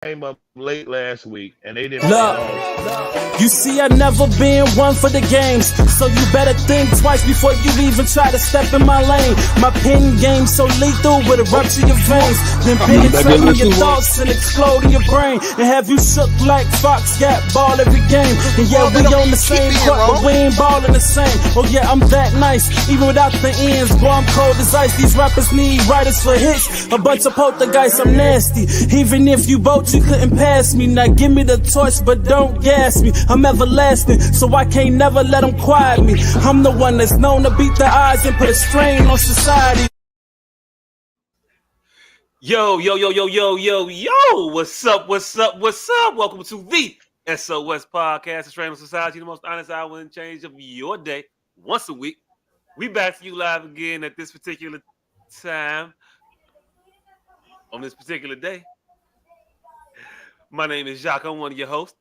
came up late last week and they didn't play Look, all. you see, I never been one for the games, so you better think twice before you even try to step in my lane. My pen game so lethal with a rupture your veins, then penetrating your thoughts and exploding your brain, and have you shook like Fox got ball every game. And yeah, we on the same court, but we ain't ballin' the same. Oh yeah, I'm that nice, even without the ends. Boy, I'm cold as ice. These rappers need writers for hits. A bunch of poltergeists, I'm nasty. Even if you vote, you couldn't pass me. Now give me the torch, but don't gas me. I'm everlasting, so I can't never let them quiet me. I'm the one that's known to beat the odds and put a strain on society. Yo, what's up? Welcome to the S.O.S podcast, the Strain on Society, the most honest hour and change of your day, once a week. We back to you live again at this particular time, on this particular day. My name is Jacques, I'm one of your hosts.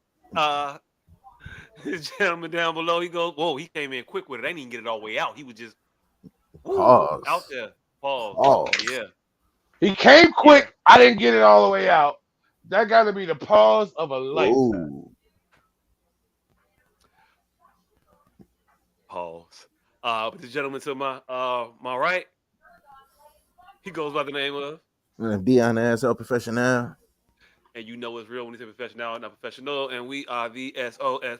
This gentleman down below, he goes, whoa, he came in quick with it. I didn't even get it all the way out. He was just out there. Pause. Yeah. He came quick. I didn't get it all the way out. That got to be the pause of a lifetime. Pause. But the gentleman to my right, he goes by the name of Be on the SL professional. And you know it's real when you say professional, not professional. And we are the S.O.S.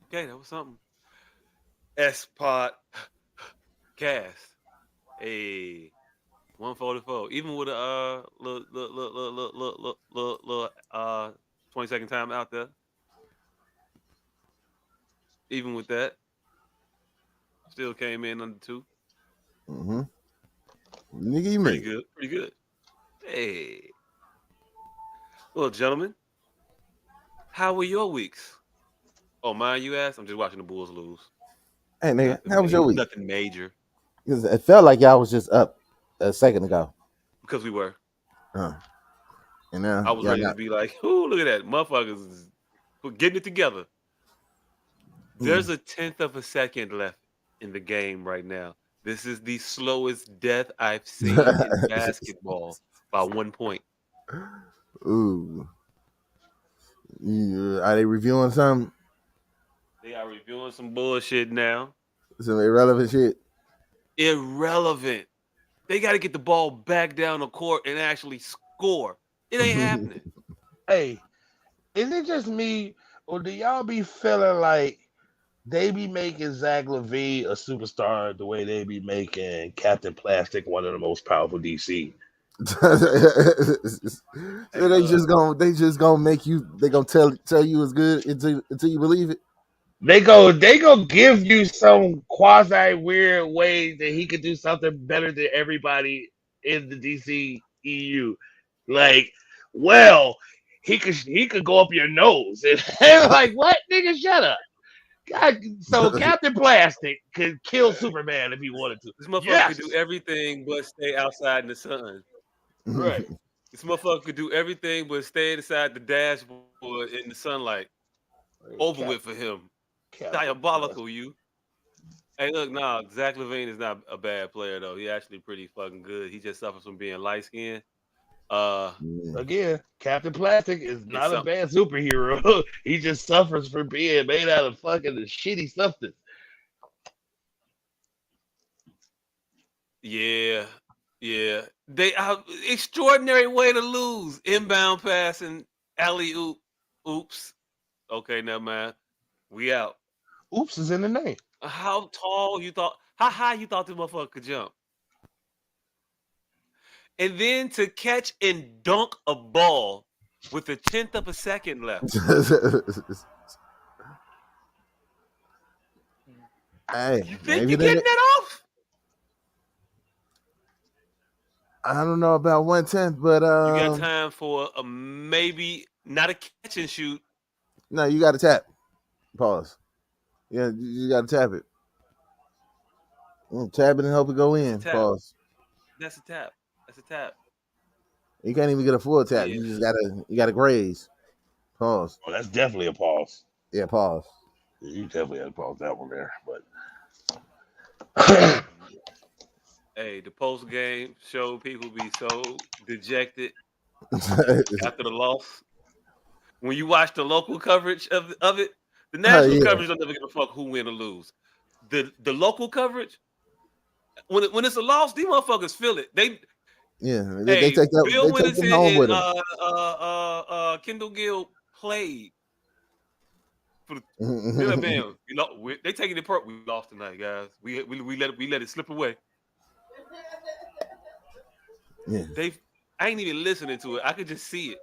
Okay, that was something. S-Pod Cast. Hey, 144. Even with a little 20-second time out there. Even with that, still came in under 2. Mm-hmm. Nigga, you made Pretty good. Hey. Well, gentlemen, how were your weeks? Oh, mine, you asked? I'm just watching the Bulls lose. Hey, nigga, how was your week? Nothing major. Because it felt like y'all was just up a second ago. Because we were. And now I was ready to be like, ooh, look at that. Motherfuckers getting it together. There's a 10th of a second left in the game right now. This is the slowest death I've seen in basketball by 1 point. Ooh. Are they reviewing something? They are reviewing some bullshit now. Some irrelevant shit? Irrelevant. They got to get the ball back down the court and actually score. It ain't happening. Hey, is it just me, or do y'all be feeling like they be making Zach LaVine a superstar the way they be making Captain Plastic one of the most powerful DC? So they just gonna make you. They gonna tell you it's good until you believe it. They go give you some quasi weird way that he could do something better than everybody in the DC EU. Like, well, he could go up your nose. And like, what, nigga, shut up. God, so Captain Plastic could kill Superman if he wanted to. This motherfucker could do everything but stay outside in the sun. Right. This motherfucker could do everything but stay inside the dashboard in the sunlight. Over with for him. Diabolical, you. Hey, look, Zach LaVine is not a bad player, though. He actually pretty fucking good. He just suffers from being light-skinned. Again, Captain Plastic is not a bad superhero. He just suffers from being made out of fucking shitty substance. Yeah. They extraordinary way to lose. Inbound passing, alley oop. Oops. Okay, now man, we out. Oops is in the name. How high you thought this motherfucker could jump? And then to catch and dunk a ball with a 10th of a second left. Hey, you think you're getting that off? I don't know about 1/10, but you got time for a maybe not a catch and shoot. No, you got to tap. Pause. Yeah, you got to tap it. Tap it and help it go in. Pause. That's a tap. You can't even get a full tap. Yeah. You gotta graze. Pause. Oh, that's definitely a pause. Yeah, pause. You definitely had to pause that one there, but Hey, the post game show people be so dejected after the loss. When you watch the local coverage of it, the national Yeah, coverage don't never give a fuck who win or lose. The local coverage, when it's a loss, these motherfuckers feel it. they Hey, take that Bill they take them Winston home and with them. Kendall Gill played for they're like, man, they taking it part. We lost tonight, guys. We let it slip away. Yeah, I ain't even listening to it. I could just see it.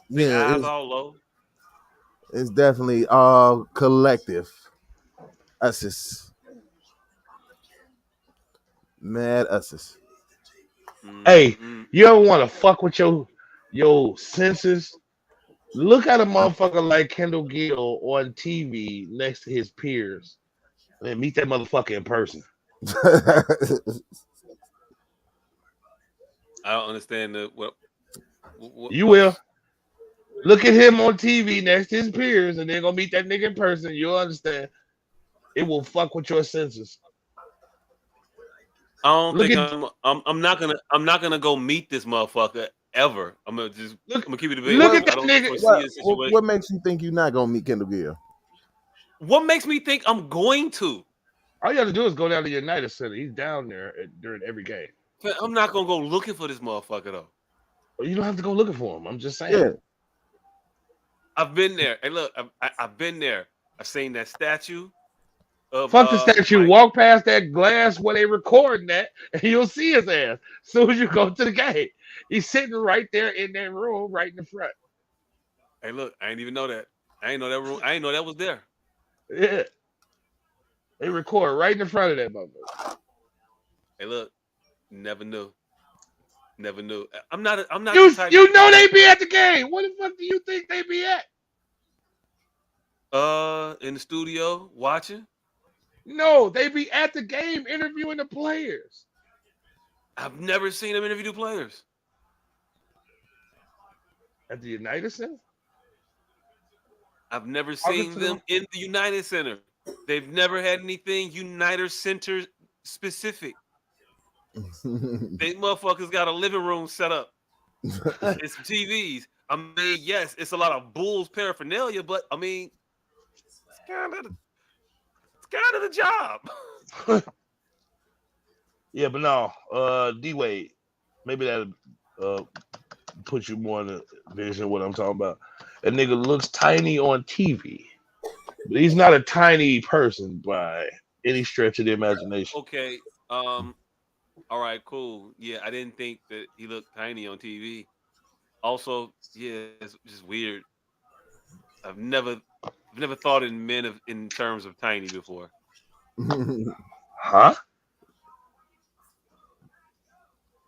They yeah, eyes all low. it's definitely all collective. Us, mad us. Hey, Mm-hmm. you ever want to fuck with your senses? Look at a motherfucker like Kendall Gill on TV next to his peers, and meet that motherfucker in person. I don't understand You what will. Look at him on TV next to his peers, and then go meet that nigga in person. You'll understand. It will fuck with your senses. I don't Look think at I'm not gonna go meet this motherfucker ever. I'm look gonna keep it a bit. look what at I that don't nigga. foresee a situation. what makes you think you're not gonna meet Kendall Gill? What makes me think I'm going to? All you have to do is go down to United Center. He's down there during every game. I'm not gonna go looking for this motherfucker though. You don't have to go looking for him. I'm just saying. Yeah, I've been there. Hey, look, I've been there. I've seen that statue of Fuck the statue. Mike. Walk past that glass where they recording that, and you'll see his ass. As soon as you go to the gate, he's sitting right there in that room, right in the front. Hey, look, I didn't even know that. I didn't know that room. I didn't know that was there. Yeah, they record right in the front of that motherfucker. Hey, look, never knew. Never knew. I'm not You the type. you know they be at the game. What the fuck do you think they be at? In the studio watching. No, they be at the game interviewing the players. I've never seen them interview players. At the United Center? I've never Talking seen to them in the United Center. They've never had anything United Center specific. They motherfuckers got a living room set up. It's TVs. I mean, yes, it's a lot of Bulls paraphernalia, but I mean, it's kind of the job. Yeah, but no, D Wade, maybe that put you more in the vision of what I'm talking about. That nigga looks tiny on TV, but he's not a tiny person by any stretch of the imagination. Okay. All right, cool. Yeah, I didn't think that he looked tiny on TV. Also, yeah, it's just weird. I've never thought in in terms of tiny before. Huh?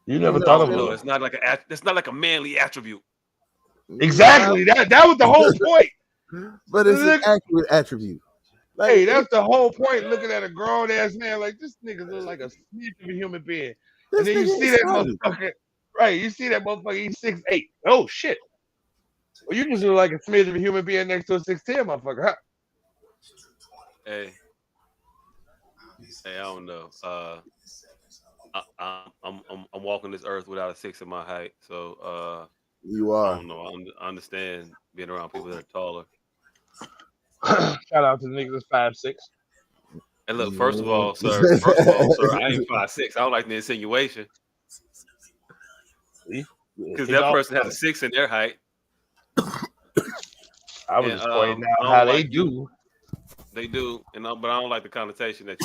You never I thought don't of know. it? That's not like a manly attribute. Exactly. That was the whole point. But it's an Look, accurate attribute. Like, hey, that's the whole point. Looking at a grown ass man like this nigga look like a snitch of a human being, and this then you nigga see is that tiny. motherfucker. Right, you see that motherfucker. He's 6'8". Oh shit. Well, you just look like a smidge of a human being next to a 6'10" motherfucker. Huh? Hey, I don't know. I'm walking this earth without a 6 in my height, so You I are. don't know. I understand being around people that are taller. Shout out to the niggas that's 5'6". And look, first of all, sir, I ain't 5'6". I don't like the insinuation because that person has a 6 in their height. I was just pointing I out don't how like they do. They do, but I don't like the connotation that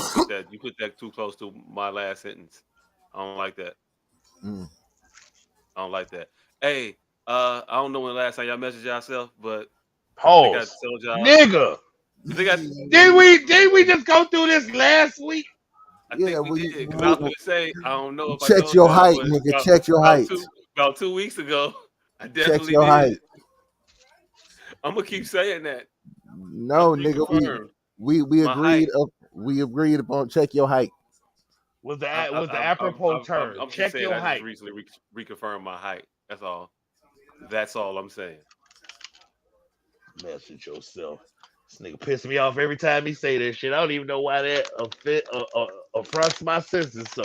you put that too close to my last sentence. I don't like that. Mm. I don't like that. Hey, I don't know when the last time y'all messaged yourself, but I think I Pause. told y'all. Nigga. I think I Did we just go through this last week? I think we did. Because I was going to say, I don't know if I check told your y'all, height, but nigga. Check your height. About 2 weeks ago, I Check definitely your did. height. I'm going to keep saying that. No, nigga. We My agreed. height. We agreed upon check your height. Was the apropos term. I'm Check just saying your I height. just recently reconfirmed my height. That's all. That's all I'm saying. Message yourself. This nigga piss me off every time he say that shit. I don't even know why that affronts my senses. So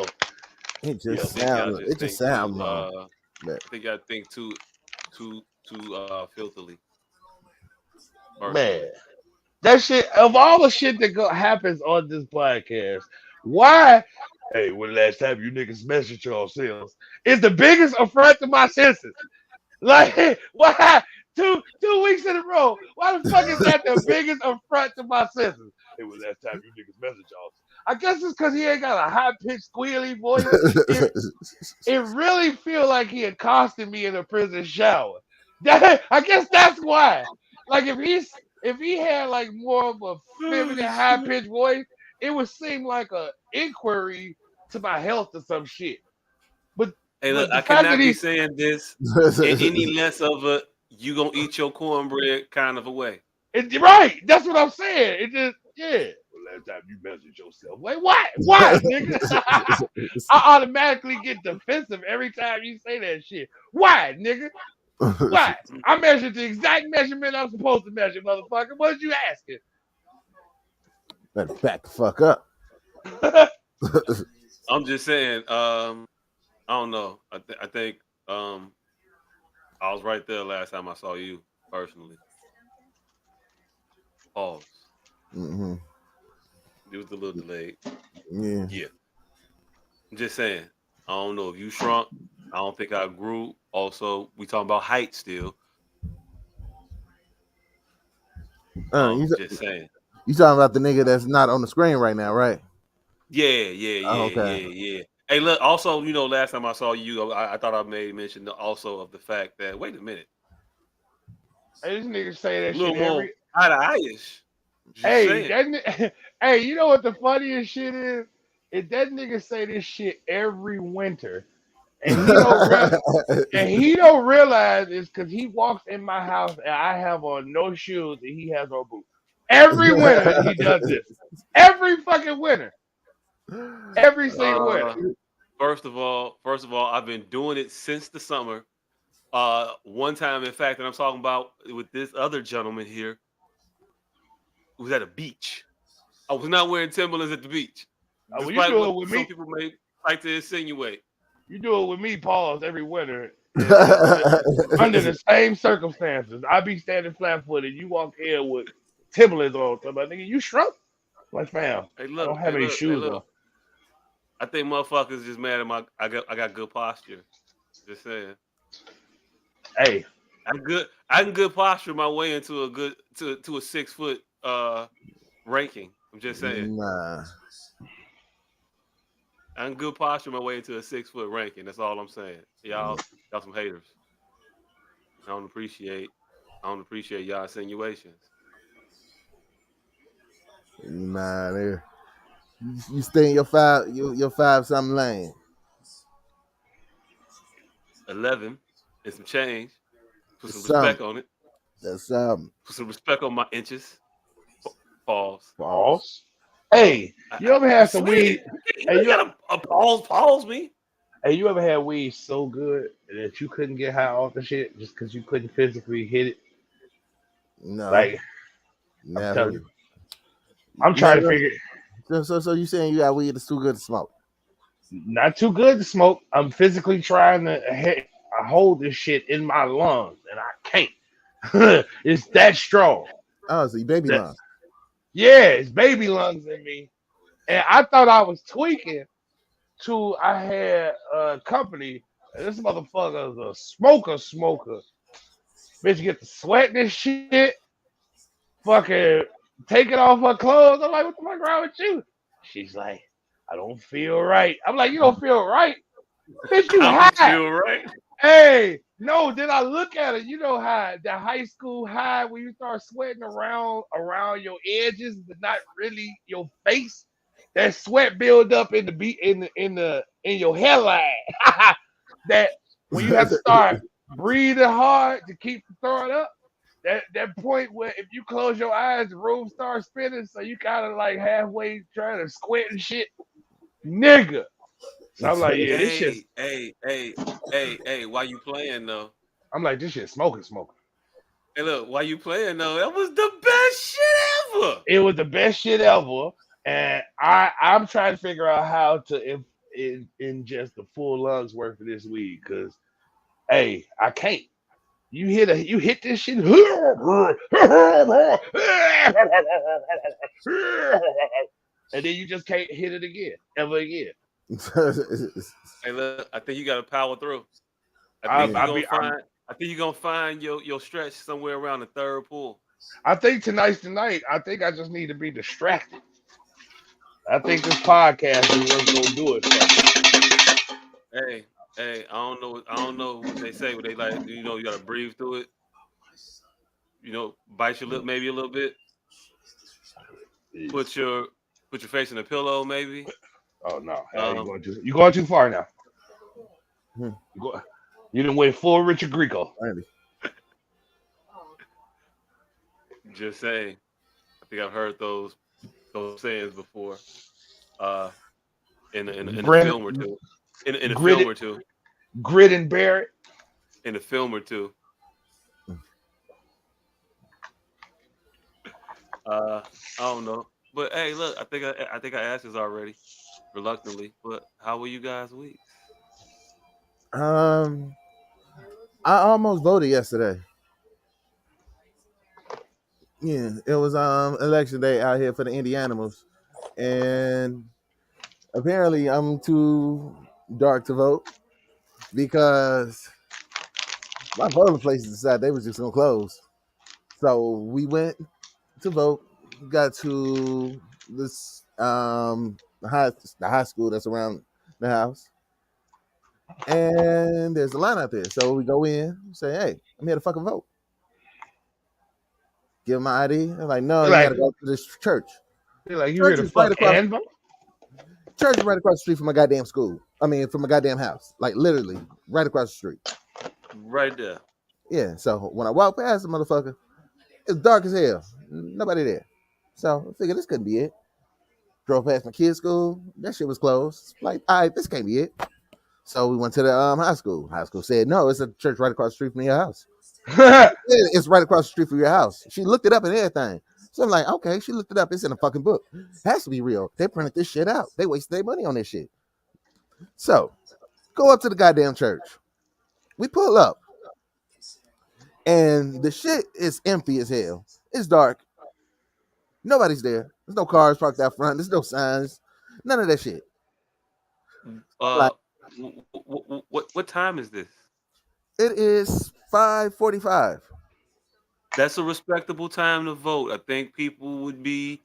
It I just think y'all sound. just It just think sound too. wrong. I think y'all think too filthily. man, Personally, that shit of all the shit that happens on this podcast, why? Hey, when the last time you niggas messaged yourselves is the biggest affront to my senses. Like, why? Two weeks in a row. Why the fuck is that the biggest affront to my senses? Hey, when the last time you niggas messaged y'all? I guess it's because he ain't got a high pitched squealy voice. It really feel like he accosted me in a prison shower. I guess that's why. Like if he had like more of a feminine high pitched voice, it would seem like a inquiry to my health or some shit. But hey, look, but the I fact that cannot be he's saying this in any less of a "you gonna eat your cornbread" kind of a way. right, that's what I'm saying. It just yeah. Well, last time you messaged yourself, like what? Why, nigga? I automatically get defensive every time you say that shit. Why, nigga? Why? I measured the exact measurement I'm supposed to measure, motherfucker. What you asking? Better back the fuck up. I'm just saying. I don't know. I think I was right there last time I saw you personally. Pause. Mm-hmm. It was a little delayed. Yeah. Yeah. I'm just saying. I don't know if you shrunk. I don't think I grew. Also, we talking about height still. Just saying. You talking about the nigga that's not on the screen right now, right? Yeah. Okay. Hey, look. Also, last time I saw you, I thought I made mention also of the fact that wait a minute, Hey, this nigga say a that little shit more every. eye to eye-ish. Just Hey, saying. hey, you know what the funniest shit is? If that nigga say this shit every winter, and he don't realize it's because he walks in my house and I have on no shoes and he has on boots. Every winter he does this. Every fucking winter. Every single winter. Uh, first of all, I've been doing it since the summer. One time, in fact, that I'm talking about with this other gentleman here, it was at a beach. I was not wearing Timberlands at the beach, Well, you despite do what it with some me. people may like to insinuate. You do it with me, pause every winter. Under the same circumstances. I be standing flat footed. You walk in with Timberlands on. So I'm like, nigga, you shrunk? I'm like, fam, Hey, I look, don't have any shoes on. I think motherfuckers just mad at I got good posture. Just saying. Hey, I can good posture my way into a good to a 6 foot ranking. I'm just saying. Nah. I can good posture my way into a 6 foot ranking. That's all I'm saying. Y'all some haters. I don't appreciate y'all insinuations. Nah, there. You stay in your five something lane. 11 and some change. Put That's some respect something. on it. That's Put some respect on my inches. Pause. pause. Hey, you ever You had some slid. weed? You Hey, gotta pause me. hey, you ever had weed so good that you couldn't get high off the shit just because you couldn't physically hit it? No, Like, I'm telling never, you. I'm trying to never. figure So you saying you got weed that's too good to smoke? not too good to smoke. I'm physically trying to I hold this shit in my lungs and I can't. It's that strong. Oh, so you baby That lung. yeah, it's baby lungs in me. And I thought I was tweaking to I had a company. And this motherfucker is a smoker. Bitch get to sweating this shit, fucking taking off her clothes. I'm like, what the fuck wrong with you? She's like, I don't feel right. I'm like, you don't feel right? Bitch, you I don't high. feel right. Hey, no, then I look at it. You know how the high school high when you start sweating around your edges, but not really your face. That sweat build up in the beat in your hairline. That when you have to start breathing hard to keep from throwing up. That point where if you close your eyes, the room starts spinning, so you kind of like halfway trying to squint and shit, nigga. So I'm like, yeah, this shit. Hey, why you playing though? I'm like, this shit smoking. Hey, look, why you playing though? That was the best shit ever. It was the best shit ever, and I'm trying to figure out how to ingest the full lungs worth of this weed because hey, I can't. You hit this shit, and then you just can't hit it again, ever again. Hey, look, I think you got to power through. I, I I be, think you're gonna find your stretch somewhere around the third pull. I think tonight's the night. I think I just need to be distracted. I think this podcast is what's gonna do it for me. Hey, I don't know what they say, but they like, you know, you gotta breathe through it. You know, bite your lip maybe a little bit. Put your face in a pillow, maybe. Oh no, you going too far now. You didn't wait full Richard Grieco. Just saying. I think I've heard those sayings before. In a film or two. In a film or two. Grit and bear it. In a film or two. I don't know. But hey, look, I think I asked this already, reluctantly. But how were you guys' week? I almost voted yesterday. Yeah, it was election day out here for the Indianimals, and apparently I'm too dark to vote because my voting places decided they was just gonna close. So we went to vote, got to this the high school that's around the house, and there's a line out there. So we go in, say, "Hey, I'm here to fucking vote." Give them my ID. They're like, "No, you gotta go to this church." They're like, "You here to fuck and vote?" Church is right across the street from my goddamn school. I mean, from my goddamn house. Like literally right across the street. Right there. Yeah. So when I walked past the motherfucker, it's dark as hell. Nobody there. So I figured this couldn't be it. Drove past my kid's school. That shit was closed. Like, all right, this can't be it. So we went to the high school. High school said, no, it's a church right across the street from your house. It's right across the street from your house. She looked it up and everything. So I'm like, okay, she looked it up. It's in a fucking book. Has to be real. They printed this shit out. They wasted their money on this shit. So go up to the goddamn church. We pull up. And the shit is empty as hell. It's dark. Nobody's there. There's no cars parked out front. There's no signs. None of that shit. What time is this? It is 5:45. That's a respectable time to vote. I think people would be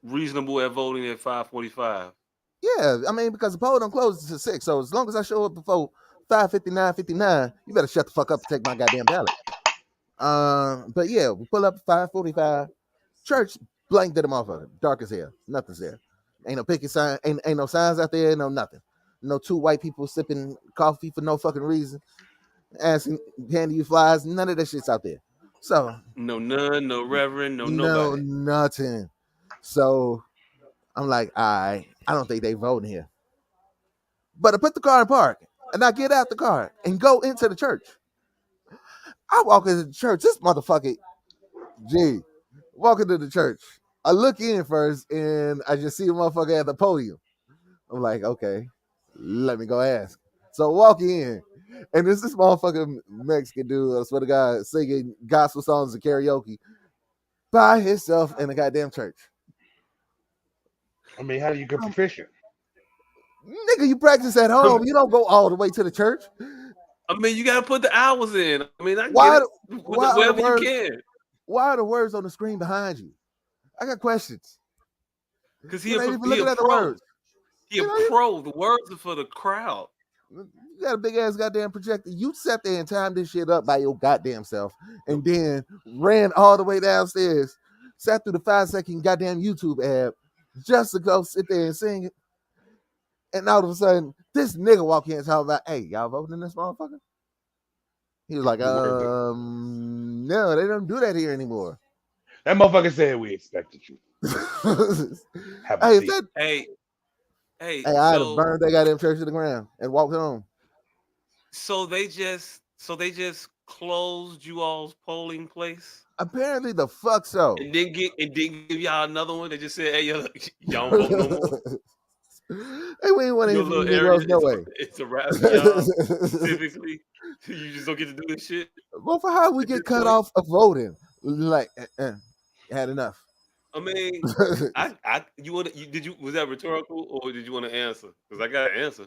reasonable at voting at 5:45. Yeah, I mean, because the poll don't close until 6. So as long as I show up before 5:59, you better shut the fuck up and take my goddamn ballot. But yeah, we pull up at 5:45. Church blank to the motherfucker. Dark as hell. Nothing's there. Ain't no picket sign. Ain't no signs out there. No nothing. No two white people sipping coffee for no fucking reason. Asking, handing you flies. None of that shit's out there. So no none, no reverend, no nobody. Nothing. So I'm like, all right, I don't think they voting here. But I put the car in park and I get out the car and go into the church. I walk into the church. This motherfucker, walk into the church. I look in first and I just see the motherfucker at the podium. I'm like, okay, let me go ask. So I walk in and there's this motherfucking Mexican dude, I swear to God, singing gospel songs and karaoke by himself in a goddamn church. I mean, how do you get proficient? Nigga, you practice at home. You don't go all the way to the church. I mean, you gotta put the hours in. I mean, wherever you can. Why are the words on the screen behind you? I got questions. Because he a pro. He a pro. The words are for the crowd. You got a big ass goddamn projector. You sat there and timed this shit up by your goddamn self, and then ran all the way downstairs, sat through the 5-second goddamn YouTube ad just to go sit there and sing it. And all of a sudden, this nigga walk in and talk about, hey, y'all voting in this motherfucker? He was like, no, they don't do that here anymore. That motherfucker said we expected you. Hey, I had to burn that goddamn church to the ground and walk home. So they just closed you all's polling place? Apparently, the fuck so. And then give y'all another one that just said, "Hey, y'all don't vote no more." Hey, we ain't want to hear Your from you little area, Negroes, no way. it's a rap for y'all specifically. You just don't get to do this shit. Well, for how we At get this cut point? off of voting, like, had enough. I mean, you want to? Was that rhetorical or did you want to answer? Because I got an answer.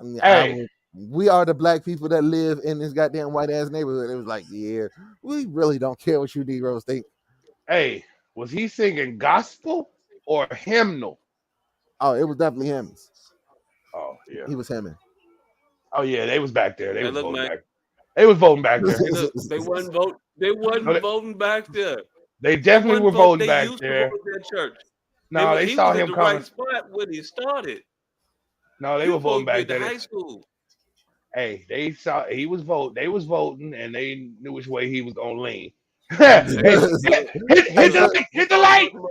I mean, Hey. we are the black people that live in this goddamn white ass neighborhood. It was like, yeah, we really don't care what you Negroes think. Hey, was he singing gospel or hymnal? Oh, it was definitely him. Oh yeah. He was hemming. Oh yeah, they was back there. They Hey, was look, voting man. back. They was voting back there. Hey, look, they wasn't vote. They wasn't voting back there. They definitely were voting They back used there. to vote at that church. No, they he saw was him at the coming. right spot when he started. No, they You were voting supposed to be back at the there. high school. Hey, they saw he was They was voting, and they knew which way he was gonna lean. Hey, hit the light! Hit the light! You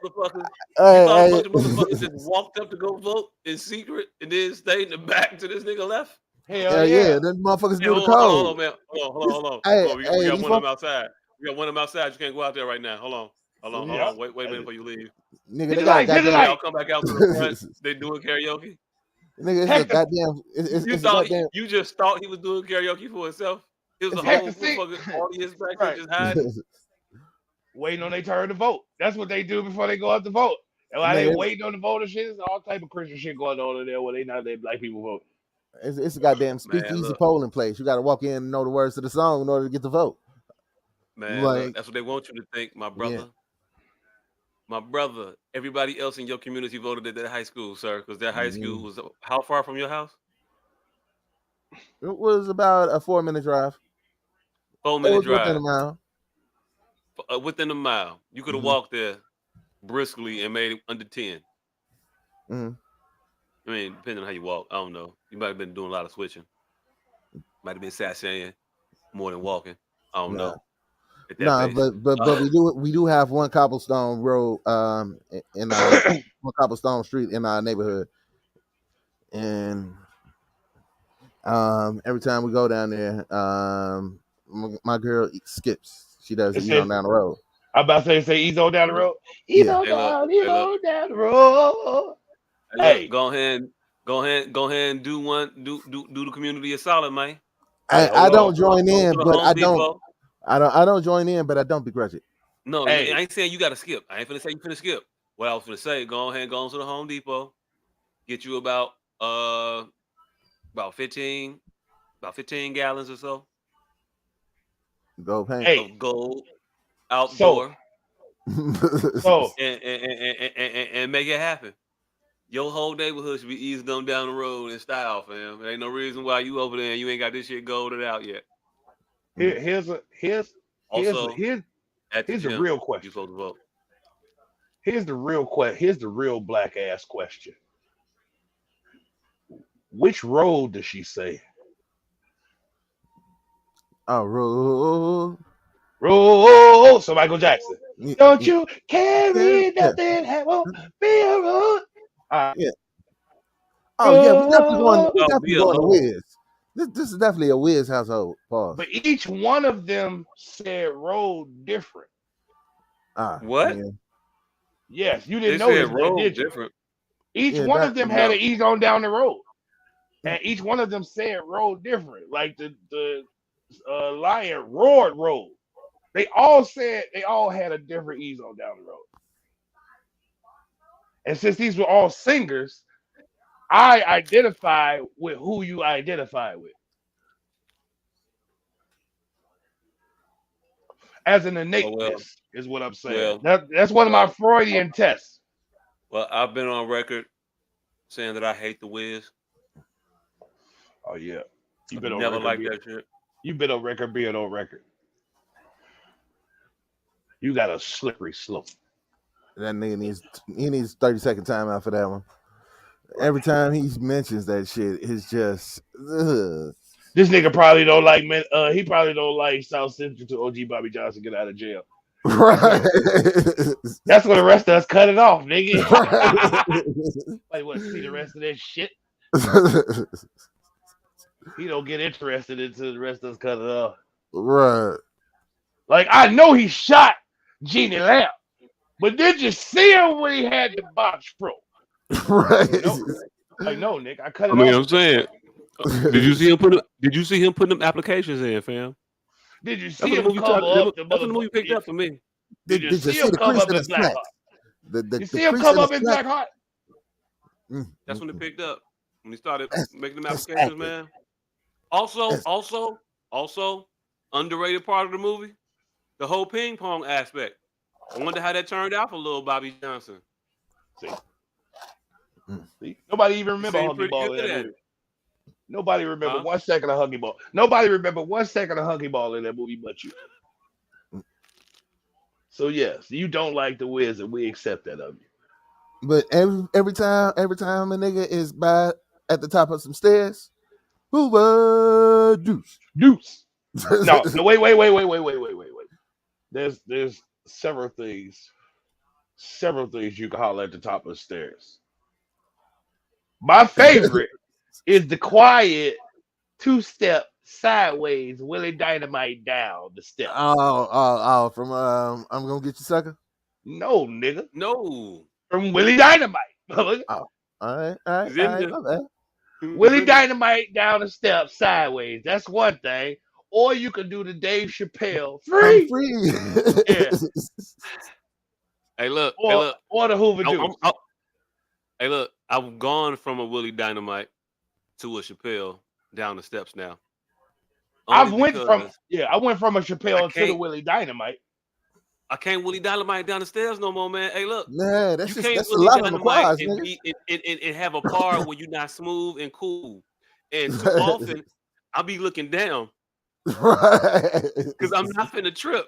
thought a bunch of motherfuckers just walked up to go vote in secret and then stayed in the back to this nigga left? Hell yeah! Them motherfuckers Hey, do the hold code. on, man. Hold on. Hey, We got one of them outside. We got one of them outside. You can't go out there right now. Hold on. Wait a minute before you leave. Nigga, hit they the got light! Hit the Y'all light! come back out to the front. They doing karaoke. Nigga, it's a goddamn. It's a goddamn. You just thought he was doing karaoke for himself? It was a whole motherfucking audience back there just hiding. Waiting on their turn to vote. That's what they do before they go out to vote. And while they waiting on the vote and shit, there's all type of Christian shit going on in there where they not let black people vote. It's a goddamn speakeasy polling place. You got to walk in and know the words to the song in order to get the vote. Man, look, that's what they want you to think, my brother. Yeah. My brother, everybody else in your community voted at that high school, sir, because that high school was how far from your house? It was about a 4-minute drive. 4-minute drive. Within a mile. Within a mile. You could have walked there briskly and made it under 10. Mm-hmm. I mean, depending on how you walk, I don't know. You might have been doing a lot of switching. Might have been sashaying more than walking. I don't know. But we do have one cobblestone road in our one cobblestone street in our neighborhood, and every time we go down there, my girl skips. She does eat on down the road. I'm about to say ease on down the road. Ease on down the road. Hey, go ahead and do the community a solid, man. I don't join in, but I don't join in, but I don't begrudge it. No, I ain't saying you got to skip. I ain't finna say you finna skip. What I was finna say, go ahead and go to the Home Depot, get you about 15 gallons or so. Gold paint. Of gold outdoor. So and make it happen. Your whole neighborhood should be easing them down the road in style, fam. There ain't no reason why you over there and you ain't got this shit golded out yet. Here's the real question. You supposed to vote. Here's the real black ass question. Which road does she say? Oh, road. So Michael Jackson. Don't you carry nothing that won't be a road. Yeah. Oh yeah, we definitely going to Wiz. This is definitely a Wiz household. Pause. But each one of them said road different. What? Yeah. Yes, you didn't know this, road did you? Different. Each one of them had to ease on down the road, and each one of them said road different. Like the lion roared road. They all had a different ease on down the road. And since these were all singers, I identify with who you identify with. As an innateness is what I'm saying. That's one of my Freudian tests. Well, I've been on record saying that I hate the Wiz. Oh yeah, you've been never liked that shit. You've been on record being on record. You got a slippery slope. That nigga needs 30-second timeout for that one. Every time he mentions that shit, it's just this nigga probably don't like he probably don't like South Central to OG Bobby Johnson get out of jail. Right. That's what the rest of us cut it off, nigga. Like what? See the rest of that shit. He don't get interested until the rest of us cut it off. Right. Like, I know he shot Jeannie Lamb, but did you see him when he had the box pro? Right. No, Nick. I cut I it mean, off. I'm saying, did you see him put them applications in, fam? Did you That's see when the him movie cover up the That's when the movie picked motherfucker? up for me. Did you you see see him the come crease up in in his Black slacks? Heart? You see The him crease come in up his in slacks. Black Heart? That's when it picked up. When he started making them That's applications, acting. man. Also, underrated part of the movie, the whole ping pong aspect. I wonder how that turned out for little Bobby Johnson. See? Nobody even remember Seemed Huggy pretty Ball in good that at movie. it. Nobody remember Huh? 1 second of Huggy Ball. Nobody remember 1 second of Huggy Ball in that movie but you. So yes, you don't like the Wiz, and we accept that of you. But every time a nigga is by at the top of some stairs, Hoover Deuce. Deuce. No, wait. There's several things you can holler at the top of the stairs. My favorite is the quiet 2-step sideways Willie Dynamite down the steps. Oh, from I'm gonna get you, sucker. No, nigga. No. From Willie Dynamite. All right, my bad. Willie Dynamite down the steps sideways. That's one thing. Or you could do the Dave Chappelle I'm free. free. Yeah. Hey, look. Or the Hoover Deuce. Hey, look. I've gone from a Willie Dynamite to a Chappelle down the steps now. I went from a Chappelle to the Willie Dynamite. I can't Willie Dynamite down the stairs no more, man. Hey, look. Man, You can't that's Willie a lot of Dynamite requires, and have a part where you're not smooth and cool. And too often, I'll be looking down. Right. Because I'm not finna trip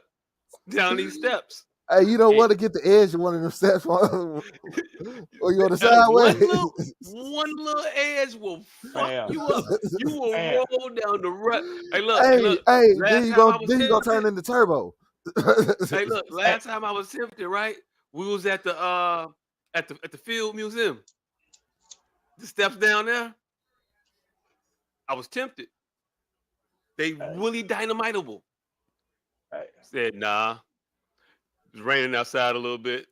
down these steps. Hey, you don't want to get the edge of one of them steps or you on the sideways. One little edge will fuck Damn. you up. You will roll down the rut. Hey, look. Then you go turn into turbo. Hey, look. Last time I was tempted, right? We was at the Field Museum. The steps down there. I was tempted. They really dynamiteable. Said nah. It's raining outside a little bit.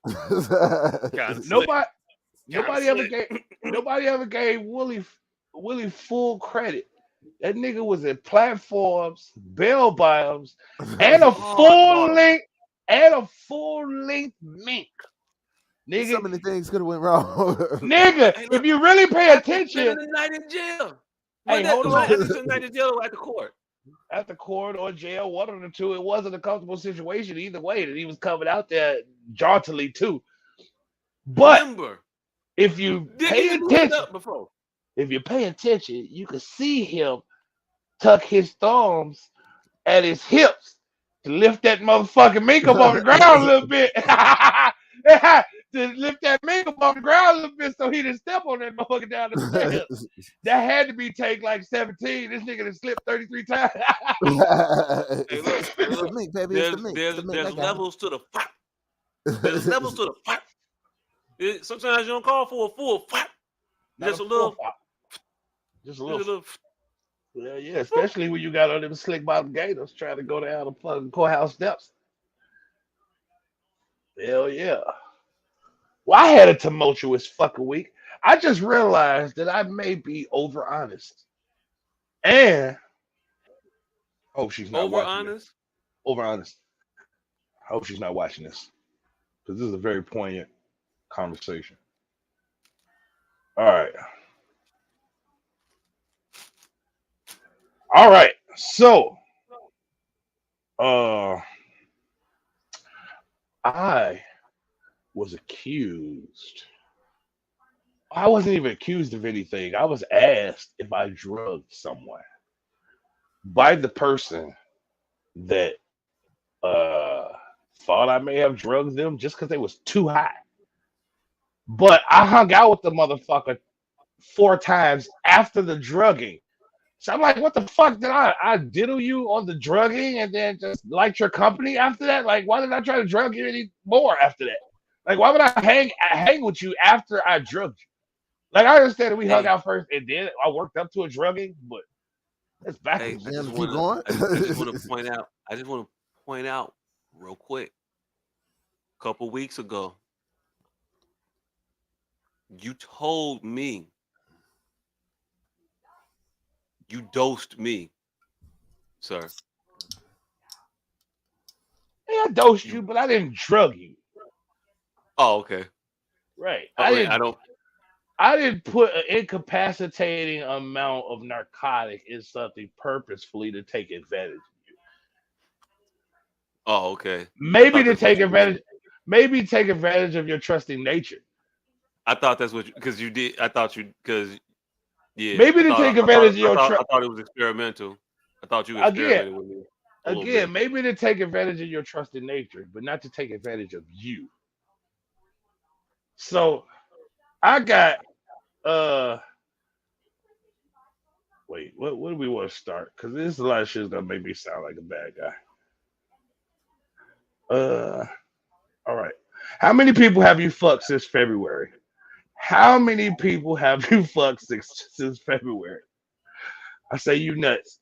Nobody ever gave Willie full credit. That nigga was in platforms, bell bottoms, and a full length mink. Nigga, so many things could have went wrong. Nigga, hey, if you really pay attention, the night in jail. Hey, hold on. The night in jail or at the court. At the court or jail, one of the two. It wasn't a comfortable situation either way. That he was coming out there jauntily too. But if you pay attention, you can see him tuck his thumbs at his hips to lift that motherfucking mink up on the ground a little bit. To lift that mink up on the ground a little bit so he didn't step on that motherfucker down the stairs. That had to be take like 17. This nigga done slipped 33 times. Hey, look, mink, baby. There's levels to the fight. There's levels to the fight. Sometimes you don't call for a full fight. Just a little. Yeah, especially when you got on them slick bottom gators trying to go down the fucking courthouse steps. Hell yeah. Well, I had a tumultuous fucking week. I just realized that I may be over honest. And she's not over watching honest. This. Over honest. I hope she's not watching this. Because this is a very poignant conversation. All right. So, I was accused. I wasn't even accused of anything. I was asked if I drugged someone by the person that thought I may have drugged them just because they was too high. But I hung out with the motherfucker 4 times after the drugging. So I'm like, what the fuck did I diddle you on the drugging and then just liked your company after that? Like, why did I try to drug you any more after that? Like, why would I hang with you after I drugged you? Like, I understand that we hung out first and then I worked up to a drugging, but That's Hey, backwards. I just keep want going. to point out. I just want to point out real quick. A couple weeks ago, you told me you dosed me, sir. Hey, I dosed You. you, but I didn't drug you. Oh, okay. Right. Oh, wait, I don't. I didn't put an incapacitating amount of narcotic in something purposefully to take advantage. Oh, okay. I Maybe thought to that's what take you did. advantage. Maybe take advantage of your trusting nature. I thought that's what because you did. I thought you because yeah. Maybe to take advantage of your I thought it was experimental. I thought you again, experimented with me a little again. bit. Maybe to take advantage of your trusting nature, but not to take advantage of you. So I got uh. Wait, what do we want to start? Because there's a lot of shit that make me sound like a bad guy. All right. How many people have you fucked since February? How many people have you fucked since February? I say you nuts.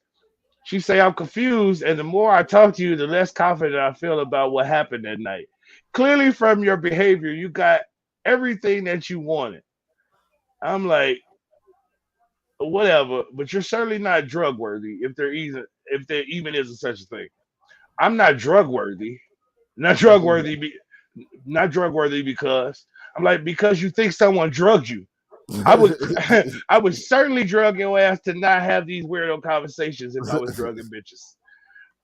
She say I'm confused, and the more I talk to you, the less confident I feel about what happened that night. Clearly, from your behavior, you got everything that you wanted. I'm like, whatever, but you're certainly not drug worthy if there even is a such a thing. I'm not drug worthy. Not drug worthy. Not drug worthy because I'm like because you think someone drugged you. I would I would certainly drug your ass to not have these weirdo conversations if I was drugging bitches.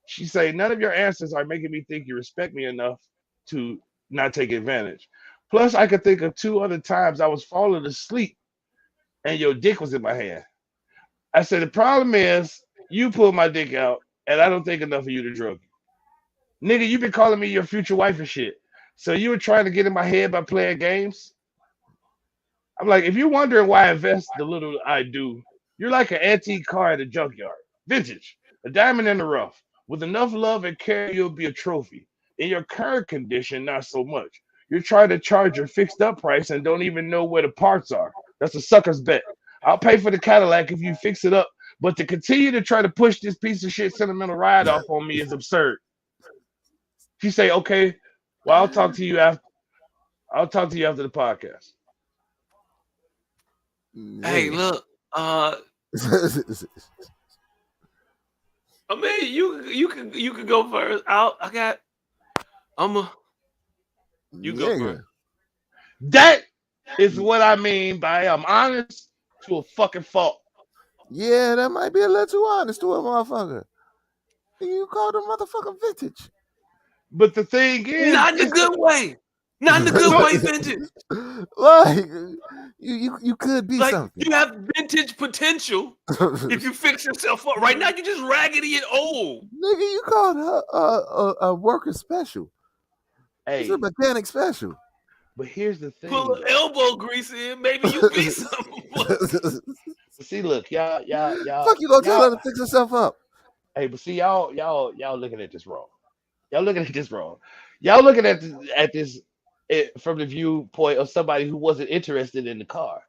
She say none of your answers are making me think you respect me enough to not take advantage. Plus, I could think of two other times I was falling asleep and your dick was in my hand. I said the problem is you pulled my dick out and I don't think enough of you to drug you. Nigga, you been calling me your future wife and shit. So you were trying to get in my head by playing games? I'm like, if you're wondering why I invest the little I do, you're like an antique car at a junkyard. Vintage, a diamond in the rough. With enough love and care, you'll be a trophy. In your current condition, not so much. You're trying to charge your fixed up price and don't even know where the parts are. That's a sucker's bet. I'll pay for the Cadillac if you fix it up, but to continue to try to push this piece of shit sentimental ride off on me is absurd. She say, okay, well, I'll talk to you after the podcast. Hey, look. I mean, you can go first. You go first. That is what I mean by I'm honest to a fucking fault. Yeah, that might be a little too honest to a motherfucker. You called a motherfucker vintage. But the thing is, Not in the good way. Not in the good way, vintage. Like you could be Like something. you have vintage potential if you fix yourself up. Right now, you're just raggedy and old. Nigga, you called her a worker special. It's hey, a mechanic special. but here's the thing. Put Though. elbow grease in, maybe you be something. See, look, y'all, Fuck you gonna tell her to fix herself up. Hey, but see, y'all looking at this wrong. Y'all looking at this wrong. Y'all looking at this from the viewpoint of somebody who wasn't interested in the car.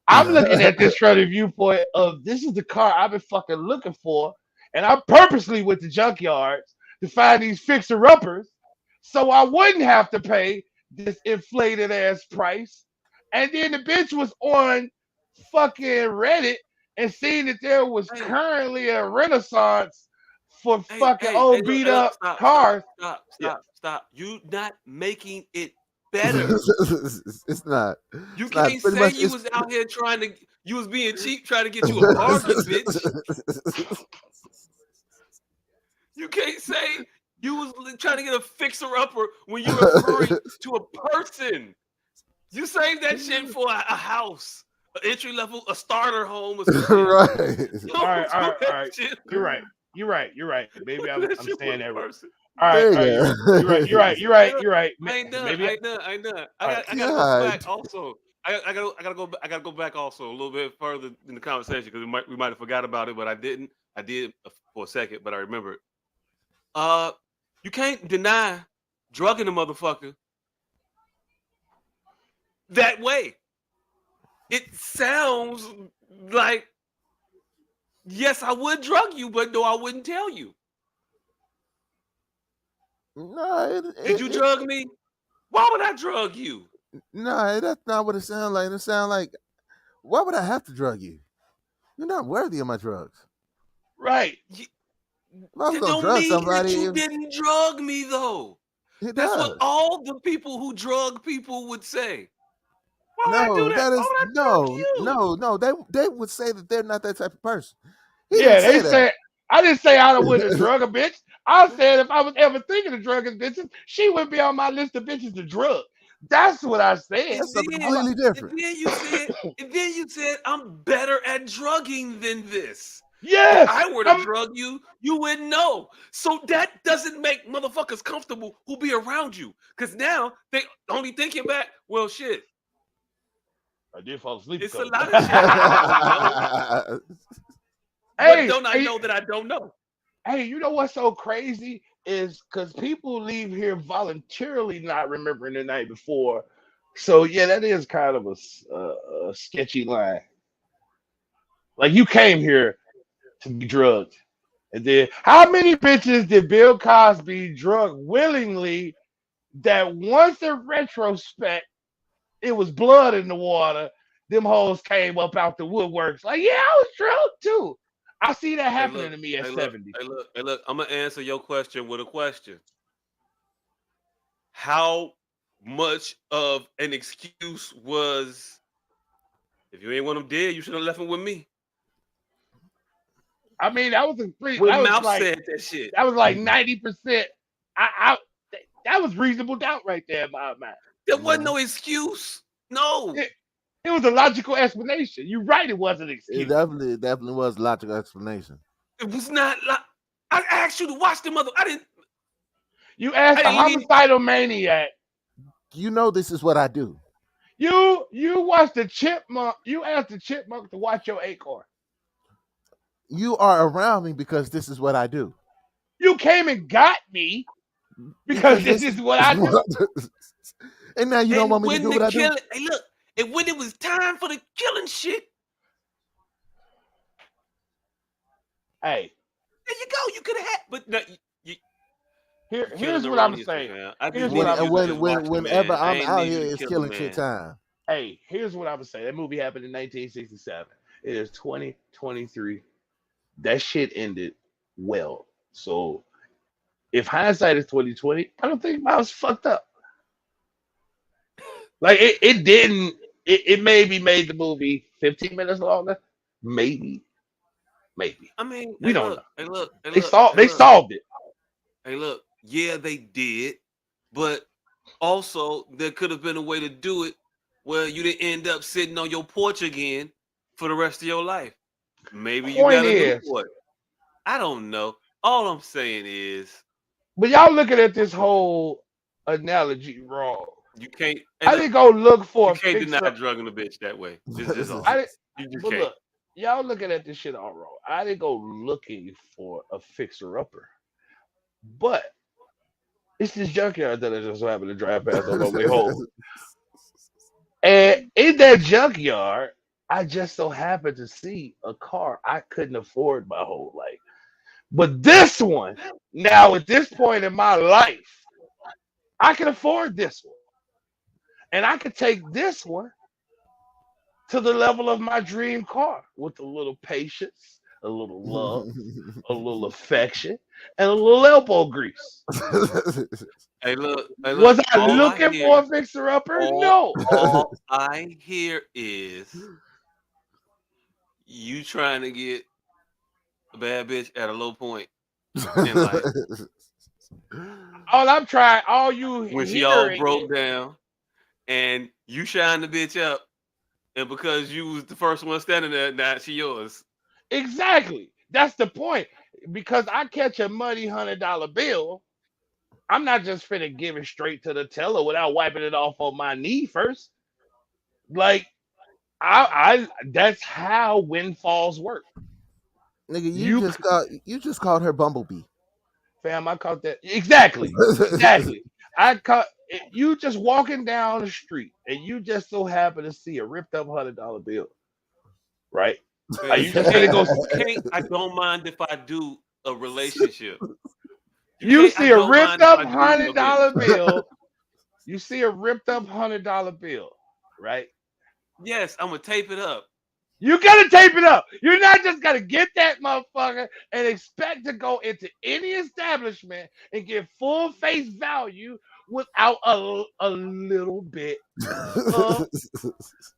I'm looking at this from the viewpoint of this is the car I've been fucking looking for, and I purposely went to junkyards to find these fixer uppers, so I wouldn't have to pay this inflated ass price. And then the bitch was on fucking Reddit and seeing that there was currently a renaissance for fucking old beat up cars. Stop. You not making it better. It's not. You can't say you was out here you was being cheap trying to get you a bargain, bitch. You can't say you was trying to get a fixer-upper when you're referring to a person. You save that shit for a house, an entry level, a starter home. Or right. All right. You're right. Maybe I'm saying that right. All right. You're right. I ain't done. I gotta go back also. I gotta go back also a little bit further in the conversation because we might have forgot about it, but I didn't. I did for a second, but I remembered. You can't deny drugging a motherfucker that way. It sounds like Yes, I would drug you, but no, I wouldn't tell you. No, Did you drug me? Why would I drug you? no, that's not what it sounds like. It sounds like, why would I have to drug you? You're not worthy of my drugs. Right. If I was That gonna don't drug mean that somebody, you didn't drug me, though. it That's what does. all the people who drug people would say. Why would I do No, that? that Why is would I drug no, you? no. They would say that they're not that type of person. He didn't Yeah, they say that. said I didn't say I wouldn't have drug a bitch. I said if I was ever thinking of drugging bitches, she would be on my list of bitches to drug. That's what I said. That's something And completely different. then you said I'm better at drugging than this. If Yes, I were to drug you, you wouldn't know. So that doesn't make motherfuckers comfortable who be around you. Because now they only thinking back, well, shit. I did fall asleep. It's a lot of shit I don't know. But don't I know that I don't know? Hey, you know what's so crazy is because people leave here voluntarily not remembering the night before. So yeah, that is kind of a sketchy line. Like you came here to be drugged, and then how many bitches did Bill Cosby drug willingly? That once in retrospect, it was blood in the water. Them hoes came up out the woodworks. Like, yeah, I was drugged too. I see that Hey, happening look, to me at hey, look, 70. hey, look. I'm gonna answer your question with a question. How much of an excuse was if you ain't want him dead, you should have left him with me? I mean, that was a pretty. When Mouth said that shit. That was like 90%. I that was reasonable doubt right there in my mind. There wasn't no excuse. No. It was a logical explanation. You're right. It wasn't an excuse. It definitely was a logical explanation. It was not like I asked you to watch the mother. I didn't. You asked a homicidal maniac. You know this is what I do. You watched the chipmunk. You asked the chipmunk to watch your acorn. You are around me because this is what I do. You came and got me because this is what I do. And now you don't want me to do what I do. Hey, look. And when it was time for the killing shit, hey, there you go. You could have had, but no, here's what I'm saying. Whenever I'm out here, it's killing shit time. Hey, here's what I'm saying. That movie happened in 1967. It is 2023. That shit ended well. So if hindsight is 2020, I don't think I was fucked up. Like it didn't. It maybe made the movie 15 minutes longer. Maybe. I mean, we don't know. They solved it. Hey, look. Yeah, they did, but also there could have been a way to do it where you didn't end up sitting on your porch again for the rest of your life. Maybe you got a new porch. I don't know. All I'm saying is, but y'all looking at this whole analogy wrong. You can't. I didn't go look for. You can't deny drugging a bitch that way. This is all. You just can't. Look, y'all looking at this shit all wrong. I didn't go looking for a fixer upper, but it's this junkyard that I just so happened to drive past on my way home. And in that junkyard, I just so happened to see a car I couldn't afford my whole life. But this one, now at this point in my life, I can afford this one. And I could take this one to the level of my dream car with a little patience, a little love, a little affection, and a little elbow grease. Hey, look. Was I looking for a fixer-upper? No. All I hear is you trying to get a bad bitch at a low point in life. All you when she all broke down, and you shine the bitch up, and because you was the first one standing there, now she yours. Exactly. That's the point. Because I catch a muddy $100 bill, I'm not just finna give it straight to the teller without wiping it off on my knee first. Like, I that's how windfalls work. Nigga, you just called her Bumblebee. Fam, I caught that. Exactly. I caught you just walking down the street and you just so happen to see a ripped up $100 bill. Right? Are you finna go? You can't. I don't mind if I do a relationship. You see I a don't ripped mind if up I do $100 bill. You see a ripped up $100 bill, right? Yes, I'm gonna tape it up. You gotta tape it up. You're not just gonna get that motherfucker and expect to go into any establishment and get full face value without a little bit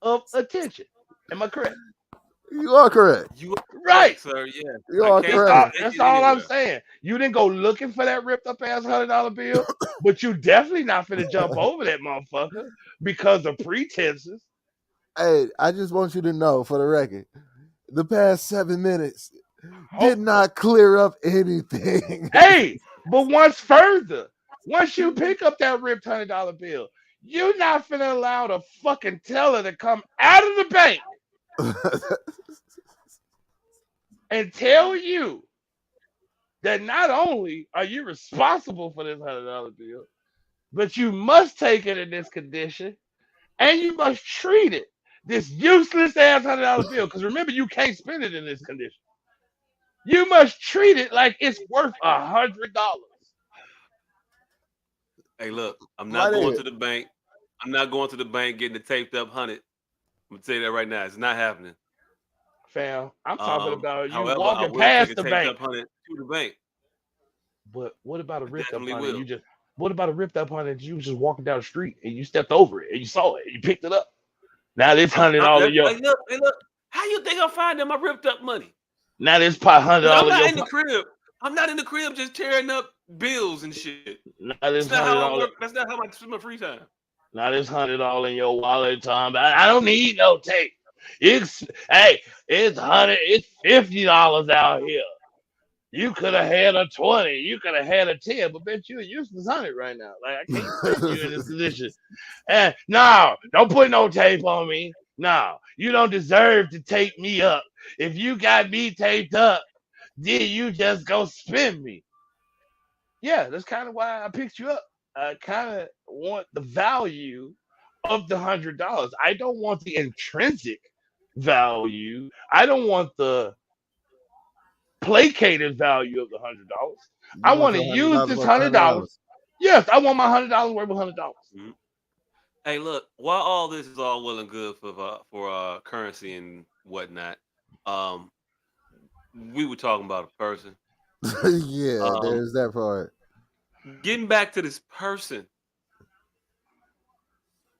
of attention. Am I correct? You are correct. You are Right. correct, sir. Yeah, You I are can't correct. take That's it all I'm anywhere. saying. You didn't go looking for that ripped up ass $100 bill, but you definitely not finna jump over that motherfucker because of pretenses. Hey, I just want you to know, for the record, the past 7 minutes Oh, did not clear up anything. hey, but once you pick up that ripped $100 bill, you're not finna allow the fucking teller to come out of the bank and tell you that not only are you responsible for this $100 bill, but you must take it in this condition and you must treat it this useless ass $100 bill. Because remember, you can't spend it in this condition. You must treat it like it's worth $100. Hey, look, I'm My not going nigga. to the bank. I'm not going to the bank getting the taped up 100. I'm gonna tell you that right now. It's not happening. Fam, I'm talking about you However, I walking will take past a the taped bank. up 100 to the bank. But what about a I ripped up definitely hundred? will. What about a ripped up hundred? You was just walking down the street and you stepped over it and you saw it and you picked it up. Now this $100 all in your. Hey, look. How you think I'm finding my ripped up money? Now this pot $100 I'm all in not your. in the crib. I'm not in the crib just tearing up bills and shit. Now That's this not hundred how I dollar. work. That's not how I spend my free time. Now this $100 all in your wallet, Tom. I don't need no tape. Hey, it's $50 out here. You could have had a 20. You could have had a 10, but bet you a useless 100 right now. Like I can't spend you in this position. And no, don't put no tape on me. No, you don't deserve to tape me up. If you got me taped up, then you just go spin me. Yeah, that's kind of why I picked you up. I kind of want the value of the $100. I don't want the intrinsic value. I don't want the placated value of the $100. You I want want to your $100 use this worth $100. $100. Yes, I want my $100 worth of $100. Mhm. Hey, look. While all this is all well and good for currency and whatnot, um, we were talking about a person. Yeah, Um, there's that part. getting back to this person,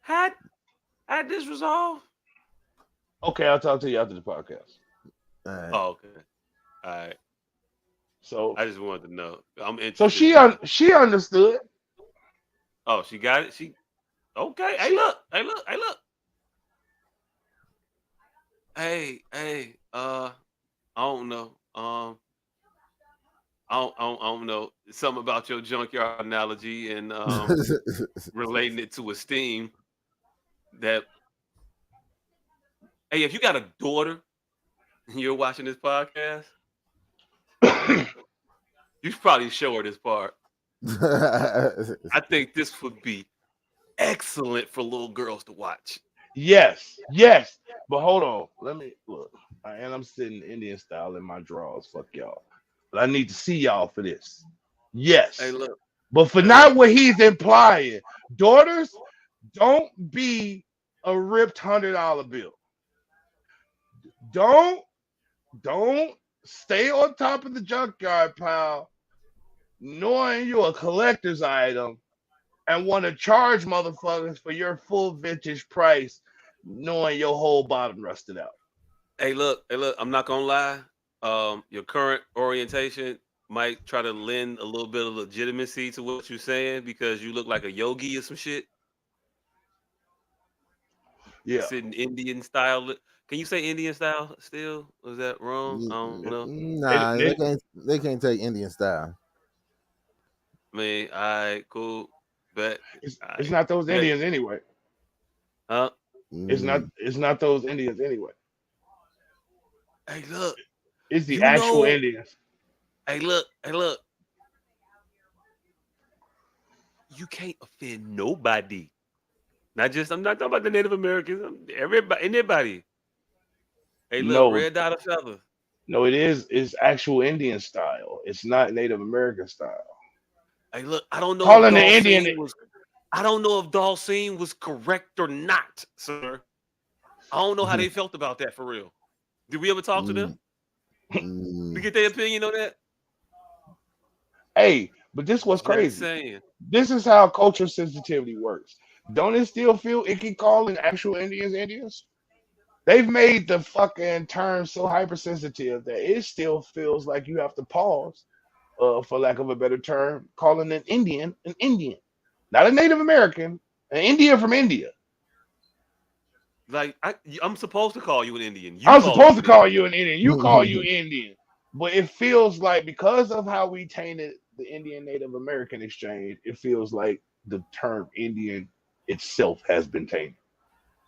had this resolved? Okay, I'll talk to you after the podcast. All right. Oh, okay. All right. So, I just wanted to know. I'm so interested. she understood. Oh, she got it. She okay. Hey, look. Hey. I don't know. I don't know. Something about your junkyard analogy and relating it to esteem. That hey, if you got a daughter and you're watching this podcast, you should probably show her this part. I think this would be excellent for little girls to watch. Yes. But hold on. Let me look. And I'm sitting Indian style in my drawers. Fuck y'all. But I need to see y'all for this. Yes. Hey, look. But for not what he's implying. Daughters, don't be a ripped $100 bill. Don't stay on top of the junkyard pile knowing you're a collector's item and want to charge motherfuckers for your full vintage price knowing your whole bottom rusted out. Hey, look. I'm not gonna lie. Your current orientation might try to lend a little bit of legitimacy to what you're saying because you look like a yogi or some shit. Yeah. Sitting Indian style. Can you say Indian style still? Was that wrong? I don't know. Nah, they can't take Indian style. I mean, all right, cool. But It's not those Indians anyway. Huh? It's not those Indians anyway. Hey, look. It's the actual know- Indians. Hey, look. You can't offend nobody. I'm not talking about the Native Americans. Everybody. Hey, look, No, red dot or feather. no, it is. It's actual Indian style. It's not Native American style. Hey, look, I don't know if Calling the Indian. Dalsine was. I don't know if Dalsine was correct or not, sir. I don't know how they felt about that for real. Did we ever talk to them? Mm, To mm. get their opinion on that? Hey, but this was Just crazy. saying. This is how cultural sensitivity works. Don't it still feel icky calling actual Indians Indians? They've made the fucking term so hypersensitive that it still feels like you have to pause, for lack of a better term, calling an Indian, not a Native American, an Indian from India. Like I'm supposed to call you an Indian. You I'm call supposed me to an call Indian. you an Indian. You call you Indian. But it feels like because of how we tainted the Indian Native American exchange, it feels like the term Indian itself has been tainted.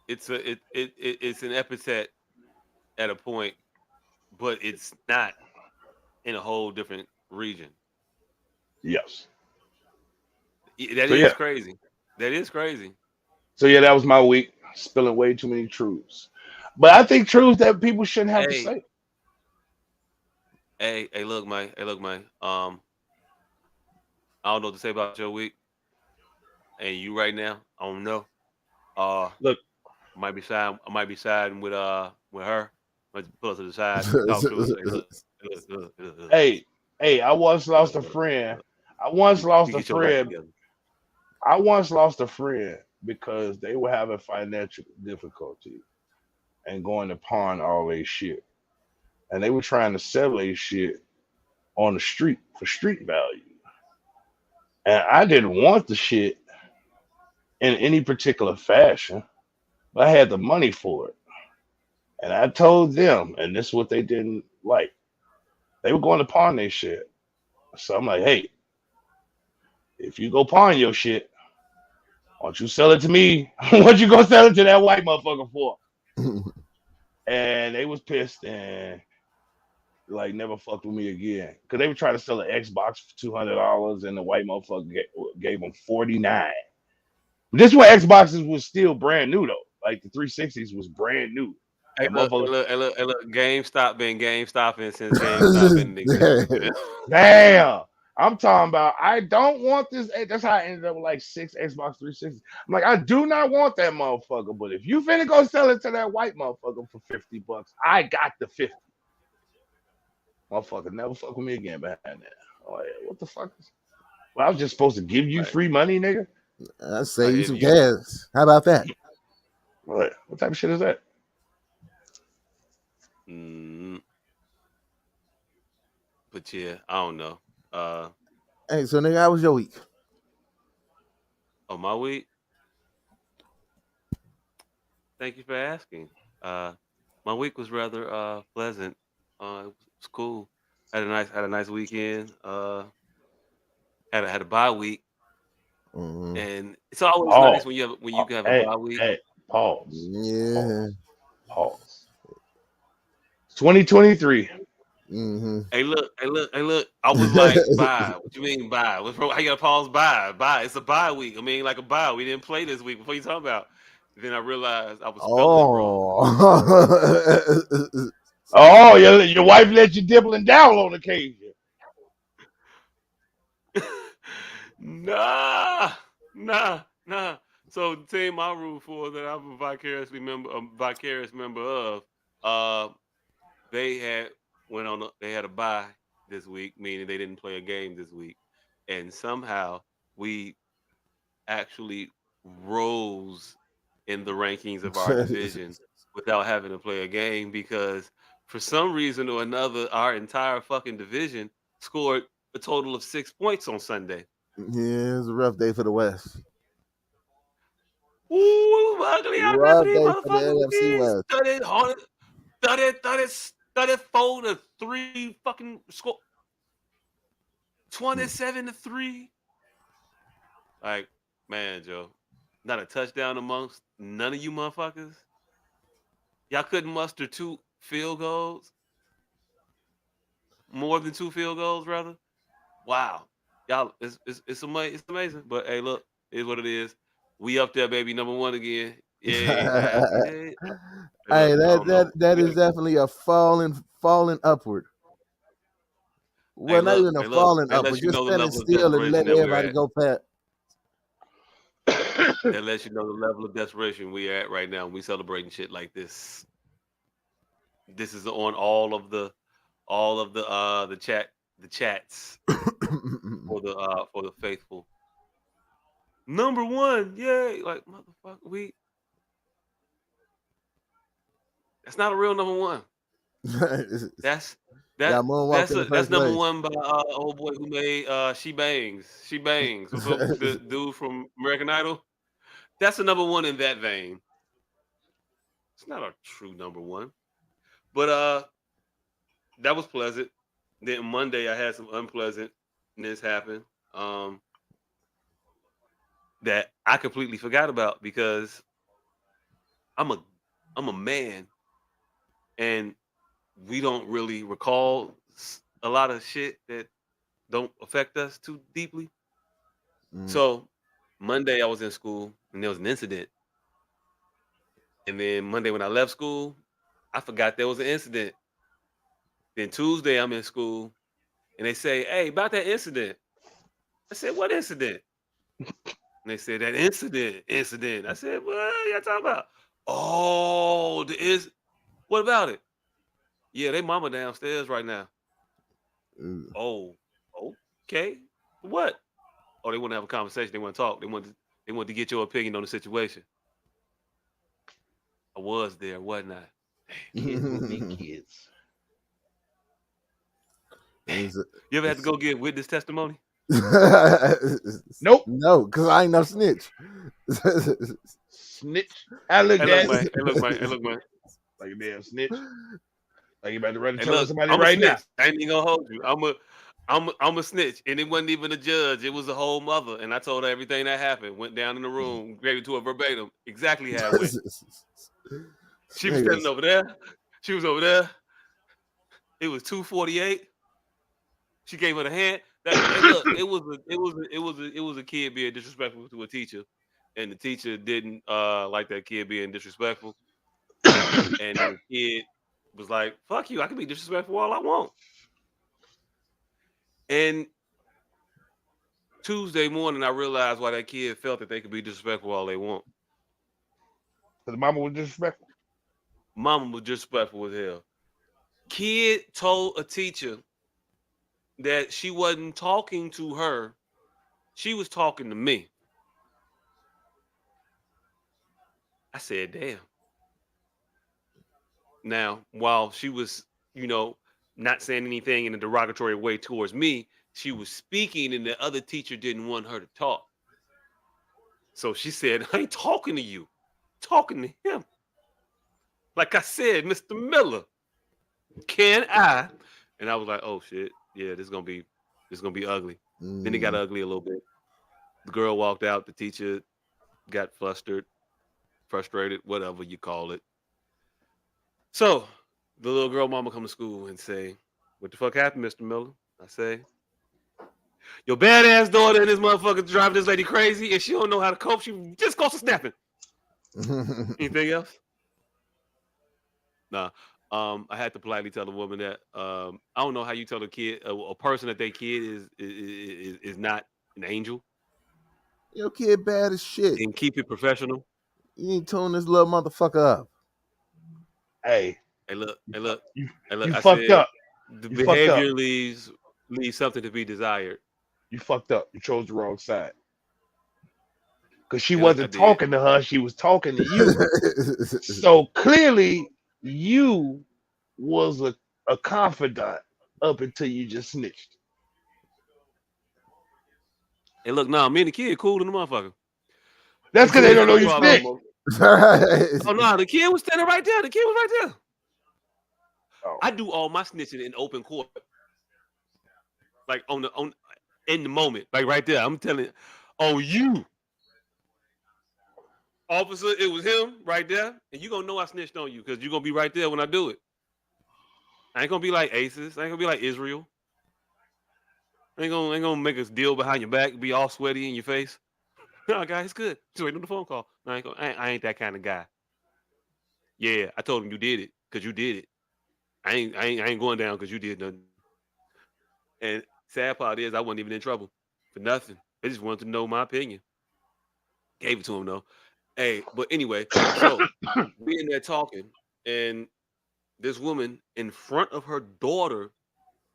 It's an epithet at a point, but it's not in a whole different region. Yes. That So yeah. is crazy. That is crazy. So yeah, that was my week. Spilling way too many truths. But I think truths that people shouldn't have to Hey, say. hey, look, man. Hey, look, man. I don't know what to say about your week, and you right now. I don't know. Uh, Look, might be siding. I might be siding with her. Let's pull her to the side and talk to her. Say, look. hey, hey, I once lost a Look. friend. I once lost You a get your life friend. together. I once lost a friend because they were having financial difficulty and going to pawn all their shit. And they were trying to sell their shit on the street for street value. And I didn't want the shit in any particular fashion, but I had the money for it. And I told them, and this is what they didn't like. They were going to pawn their shit. So I'm like, hey, if you go pawn your shit, why don't you sell it to me? What you gonna sell it to that white motherfucker for? And they was pissed and like never fucked with me again. Cause they were trying to sell an Xbox for $200 and the white motherfucker gave them 49. This one Xboxes was still brand new though. Like the 360s was brand new. Hey, And look, motherfucker, look. GameStop been GameStopping since GameStop been in existence, man. damn. I'm talking about I don't want this. That's how I ended up with like 6 Xbox 360s. I'm like, I do not want that motherfucker. But if you finna go sell it to that white motherfucker for $50, I got the 50. Motherfucker never fuck with me again behind that. I'm like, what the fuck? Well, I was just supposed to give you Like, free money, nigga. I save like you if some you, gas. How about that? What type of shit is that? mm, but yeah, I don't know. Uh, Hey, so nigga, how was your week? on my week, thank you for asking. Uh, my week was rather pleasant. It was cool. Had a nice weekend. Had a bye week, Mm, and it's always nice Pause. when you have a Hey, bye week. hey, pause. yeah. Pause. Pause. 2023. Mm-hmm. Hey, look. I was like, bye. What you mean bye? How you got to pause bye? Bye. It's a bye week. I mean, like a bye. We didn't play this week. Before you talking about? Then I realized I was spelling it wrong. Oh. Oh, your wife let you dibble and dabble on occasion. Nah, nah. So the team I root for that I'm a vicarious member of, uh, they they had a bye this week, meaning they didn't play a game this week, and somehow we actually rose in the rankings of our division without having to play a game because for some reason or another, our entire fucking division scored a total of 6 points on Sunday. Yeah, it's a rough day for the West. Ooh, ugly. I remember Rough these day for the motherfuckers NFC being West. studded, haunted, studded, 4-3 fucking score, 27-3. Like, man, Joe, not a touchdown amongst none of you motherfuckers. Y'all couldn't muster two field goals, more than two field goals, rather. Wow, y'all, it's amazing. But hey, look, it is what it is. We up there, baby, number one again. Yeah. Hey, Look, I don't know. that is definitely a falling upward. Hey, Well, not look. even a Hey, look. falling That upward, lets you just know the standing level of still and desperation letting that we're everybody at. go past. That lets you know the level of desperation we're at right now. We celebrating shit like this. This is on all of the chats for the faithful. Number one, yay! Like motherfucker, that's not a real number one. That's Yeah, that moonwalk that's in the that's first number place. one by old boy who made She Bangs. She Bangs. What's up, the dude from American Idol? That's the number one in that vein. It's not a true number one. But that was pleasant. Then Monday I had some unpleasantness happen. Um that I completely forgot about because I'm a I'm a man and we don't really recall a lot of shit that don't affect us too deeply. Mm. So Monday I was in school and there was an incident. And then Monday when I left school, I forgot there was an incident. Then Tuesday I'm in school and they say, "Hey, about that incident." I said, "What incident?" And they said, "That incident." I said, "What y'all talking about?" Oh, what about it? Yeah, they mama downstairs right now. Mm. Oh, okay. What? Oh, they want to have a conversation. They want to talk. They want to get your opinion on the situation. I was there, wasn't I? Kids will be kids. You ever had to go get witness testimony? Nope. No, because I ain't no snitch. Snitch. I look Hey, look, at man. Hey, look, man. Hey, look, man. like a damn snitch. Like you about to run and Hey, tell look. somebody I'm a right now. snitch. I ain't even gonna hold you. I'm a snitch, and it wasn't even a judge. It was a whole mother, and I told her everything that happened. Went down in the room, gave it to her verbatim, exactly how it went. She was standing over there. She was over there. It was 2:48. She gave her the hand. Hey, look, it was a kid being disrespectful to a teacher, and the teacher didn't like that kid being disrespectful, and the kid was like, "Fuck you! I can be disrespectful all I want." And Tuesday morning, I realized why that kid felt that they could be disrespectful all they want. Because mama was disrespectful. Mama was disrespectful as hell. Kid told a teacher that she wasn't talking to her; she was talking to me. I said, "Damn." Now, while she was, you know, not saying anything in a derogatory way towards me, she was speaking, and the other teacher didn't want her to talk. So she said, "I ain't talking to you, I'm talking to him." Like I said, "Mr. Miller, can I?" And I was like, "Oh shit, yeah, this is gonna be ugly." Then it got Mm. ugly a little bit. The girl walked out. The teacher got flustered, frustrated, whatever you call it. So the little girl mama come to school and say, "What the fuck happened, Mr. Miller?" I say, "Your badass daughter and this motherfucker driving this lady crazy, and she don't know how to cope. She just goes to snapping." Anything else? Nah. I had to politely tell the woman that I don't know how you tell a kid, a person that their kid is not an angel, Your kid bad as shit. and keep it professional. You ain't tune this little motherfucker up. Hey, Hey, look, you hey, fu- look, you hey, look. you I fucked said up. the You fucked up. behavior leaves something to be desired. You fucked up. You chose the wrong side. Because she Hey, look, I wasn't did. talking to her, she was talking to you. So clearly you was a confidant up until you just snitched. Hey, look, nah, me and the kid cool in the motherfucker. That's The because they kid don't had know no you problem. snitched. Oh no, the kid was standing right there. The kid was right there. Oh. I do all my snitching in open court, like on in the moment, like right there. I'm telling you, on you, officer. It was him right there, and you gonna know I snitched on you because you gonna be right there when I do it. I ain't gonna be like Aces. I ain't gonna be like Israel. I ain't gonna make us deal behind your back, be all sweaty in your face. No, guy, it's good. Just waiting on the phone call. No, I ain't that kind of guy. Yeah, I told him you did it because you did it. I ain't going down because you did nothing. And sad part is I wasn't even in trouble for nothing. They just wanted to know my opinion. Gave it to him though. Hey, but anyway, so we in there talking, and this woman in front of her daughter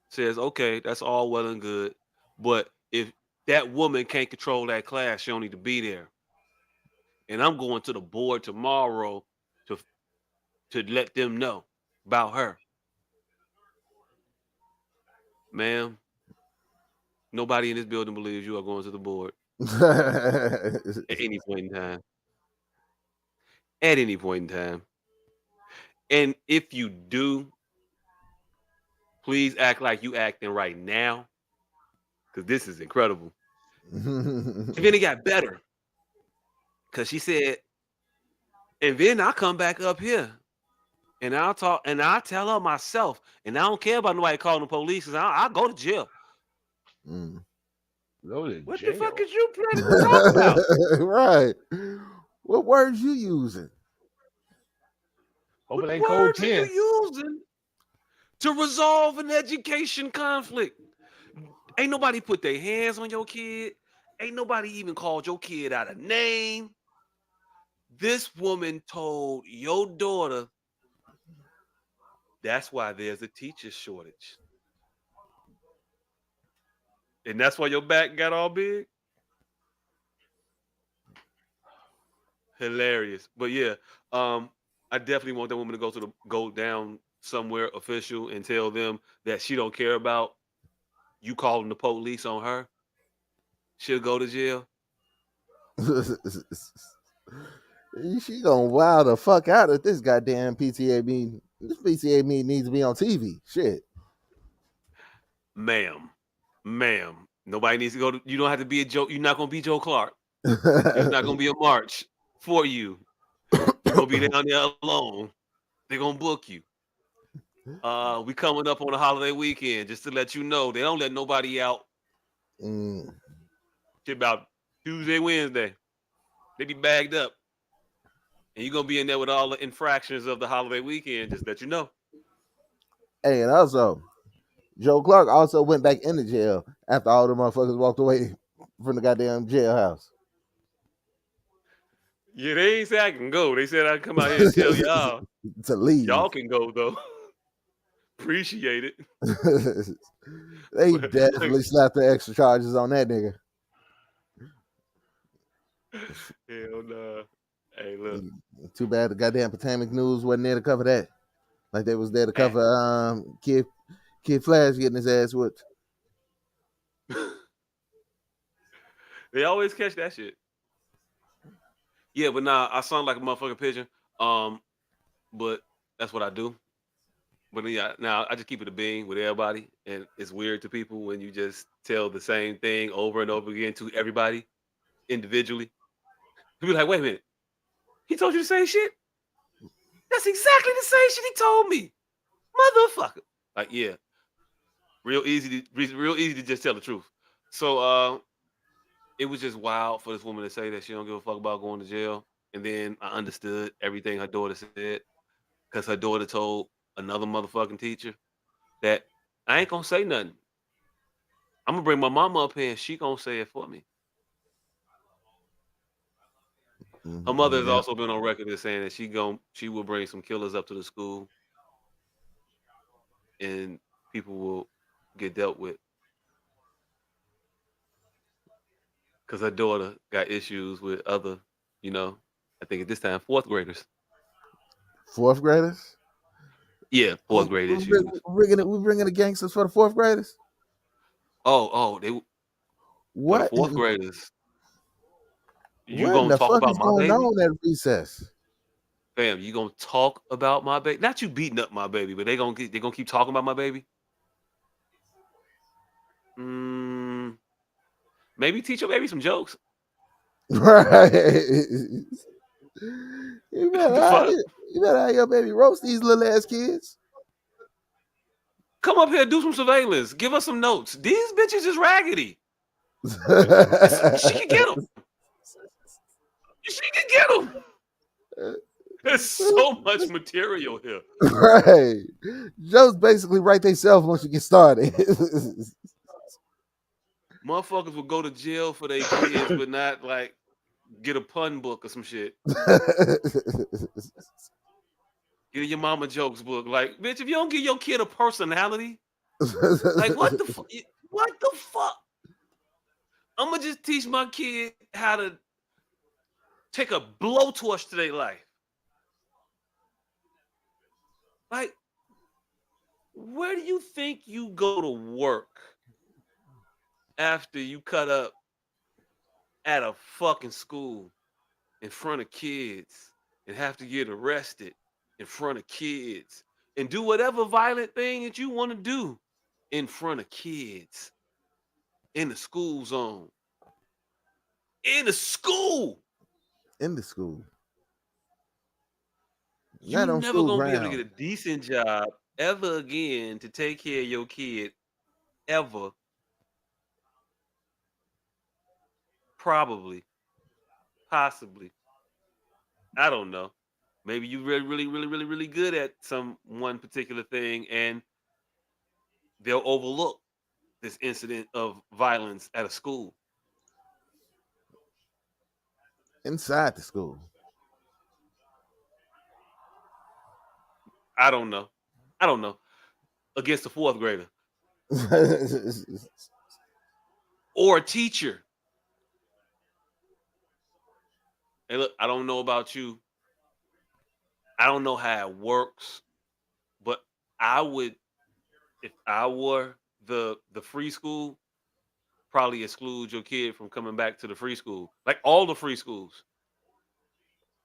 says, "Okay, that's all well and good, but if that woman can't control that class, she don't need to be there." And I'm going to the board tomorrow to let them know about her, ma'am. Nobody in this building believes you are going to the board at any point in time. At any point in time. And if you do, please act like you acting right now, because this is incredible. And then it got better, because she said, and then I'll come back up here and I'll talk and I'll tell her myself, and I don't care about nobody calling the police, because I'll go to jail. What the fuck is you planning to talk about? Right. What words you using? Hope it ain't What code words are 10. you using to resolve an education conflict? Ain't nobody put their hands on your kid. Ain't nobody even called your kid out a name. This woman told your daughter, that's why there's a teacher shortage. And that's why your back got all big. Hilarious. But yeah, I definitely want that woman to go down somewhere official and tell them that she don't care about you calling the police on her. She'll go to jail. She gonna wow the fuck out at this goddamn PTA meeting. This PTA meeting needs to be on TV. Shit. Ma'am. Nobody needs to go to, you don't have to be a Joe. You're not gonna be Joe Clark. There's not gonna be a march for you. You're gonna be down there alone. They're gonna book you. We coming up on a holiday weekend, just to let you know. They don't let nobody out. Shit about Tuesday, Wednesday. They be bagged up. And you're gonna be in there with all the infractions of the holiday weekend, just let you know. Hey, and also, Joe Clark also went back into jail after all the motherfuckers walked away from the goddamn jailhouse. Yeah, they ain't say I can go. They said I can come out here and tell y'all to leave. Y'all can go though. Appreciate it. They definitely slapped the extra charges on that nigga. Hell no. Hey, look. Too bad the goddamn Potomac News wasn't there to cover that. Like they was there to cover Kid Flash getting his ass whipped. They always catch that shit. Yeah, but nah, I sound like a motherfucking pigeon. But that's what I do. But yeah, now I just keep it a bean with everybody, and it's weird to people when you just tell the same thing over and over again to everybody individually. You'll be like, wait a minute, he told you the same shit? That's exactly the same shit he told me, motherfucker. Like, yeah, real easy to just tell the truth. So it was just wild for this woman to say that she don't give a fuck about going to jail, and then I understood everything her daughter said, because her daughter told another motherfucking teacher that I ain't gonna say nothing. I'm gonna bring my mama up here and she gonna say it for me. Her mother has also been on record as saying that she will bring some killers up to the school and people will get dealt with. Because her daughter got issues with other, I think at this time, fourth graders. Fourth graders? Yeah, fourth grade issues. We're bringing the gangsters for the fourth graders? They what? For the fourth graders. You what gonna the talk fuck about is my going baby? on at recess? Fam, you gonna talk about my baby? Not you beating up my baby, but they gonna keep talking about my baby. Maybe teach your baby some jokes. Right. You better have your baby roast these little ass kids. Come up here, do some surveillance. Give us some notes. These bitches is raggedy. She can get them. get him. There's so much material here. Right. Jokes basically write themselves once you get started. Motherfuckers will go to jail for their kids, but not like get a pun book or some shit. Get your mama jokes book. Like, bitch, if you don't give your kid a personality, like what the fuck? What the fuck? I'm gonna just teach my kid how to take a blowtorch to their life. Like, where do you think you go to work after you cut up at a fucking school in front of kids and have to get arrested in front of kids and do whatever violent thing that you want to do in front of kids in the school zone? In the school. In the school. You're Not on never school gonna be able to ground. get a decent job ever again to take care of your kid ever. Probably. Possibly. I don't know. Maybe you're really good at some one particular thing and they'll overlook this incident of violence at a school. Inside the school. I don't know. Against a fourth grader or a teacher. Hey, look, I don't know about you. I don't know how it works, but I would, if I were the free school, probably exclude your kid from coming back to the free school, like all the free schools,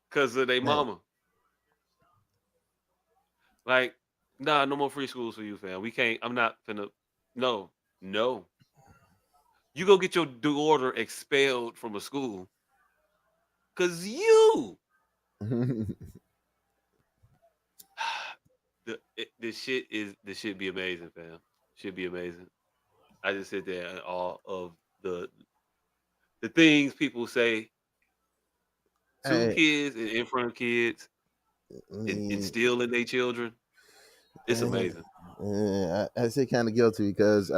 because of their mama. Like, nah, no more free schools for you, fam. We can't. I'm not finna. No. You go get your daughter expelled from a school, cause you. This shit be amazing, fam. Should be amazing. I just sit there and all of the things people say to kids and in front of kids and instill in their children. It's amazing. I say kind of guilty because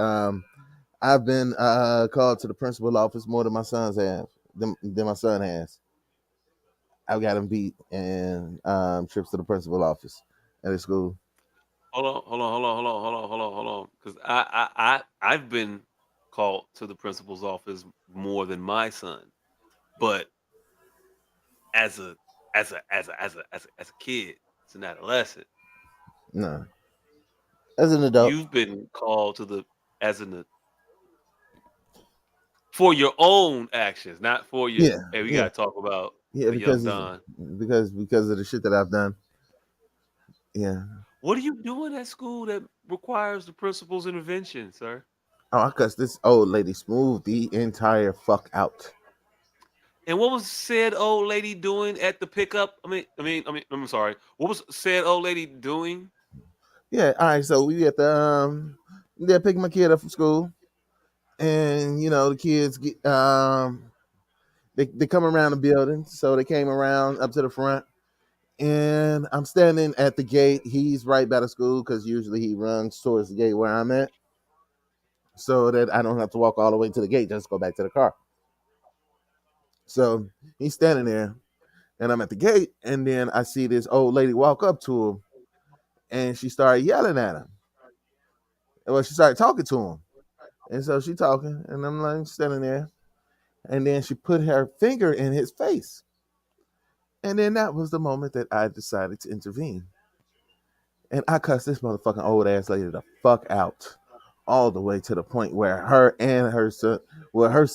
I've been called to the principal office more than my sons have. Than my son has. I've got him beat and trips to the principal office at his school. Hold on. Because I've been called to the principal's office more than my son, but as a kid, as an adolescent, No, as an adult, you've been called to the for your own actions, not for your. Yeah, Hey, we gotta talk about because young Don. because of the shit that I've done. Yeah. What are you doing at school that requires the principal's intervention, sir? Oh, I cussed this old lady smooth the entire fuck out. And what was said old lady doing at the pickup? I'm sorry. What was said old lady doing? Yeah, all right. So we at the they're picking my kid up from school, and the kids get they come around the building, so they came around up to the front, and I'm standing at the gate. He's right by the school because usually he runs towards the gate where I'm at, so that I don't have to walk all the way to the gate. Just go back to the car. So he's standing there, and I'm at the gate, and then I see this old lady walk up to him, and she started yelling at him. Well, she started talking to him, and so she talking, and I'm like standing there, and then she put her finger in his face, and then that was the moment that I decided to intervene, and I cussed this motherfucking old ass lady the fuck out, all the way to the point where her and her son, well, her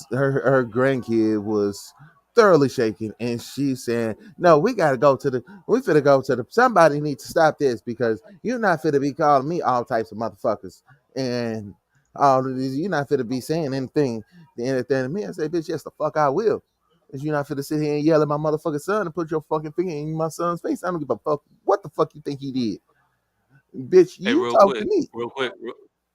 grandkid was thoroughly shaken, and she's saying, "No, we finna go to the. Somebody needs to stop this because you're not finna be calling me all types of motherfuckers, and all of these. You're not finna be saying anything to me." I say, "Bitch, yes, the fuck I will. Cause you're not finna sit here and yell at my motherfucking son and put your fucking finger in my son's face. I don't give a fuck what the fuck you think he did, bitch. You talk to me real quick.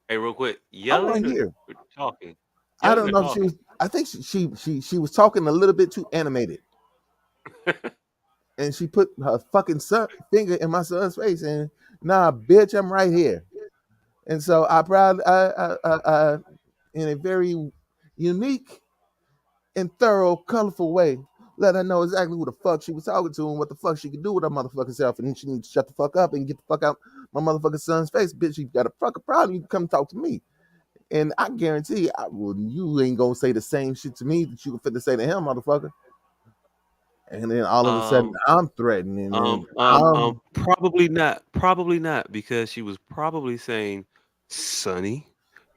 I'm right Yelling here. or talking? I Yelling don't or know if talking? I think she was talking a little bit too animated. And she put her fucking finger in my son's face, and nah, bitch, I'm right here. And so I in a very unique and thorough, colorful way, let her know exactly who the fuck she was talking to and what the fuck she could do with her motherfucking self. And she needs to shut the fuck up and get the fuck out my motherfucking son's face. Bitch, you got a fucking problem, you can come talk to me. And I guarantee you ain't gonna say the same shit to me that you can fit to say to him, motherfucker. And then all of a sudden I'm threatening. And probably not, because she was probably saying, Sonny,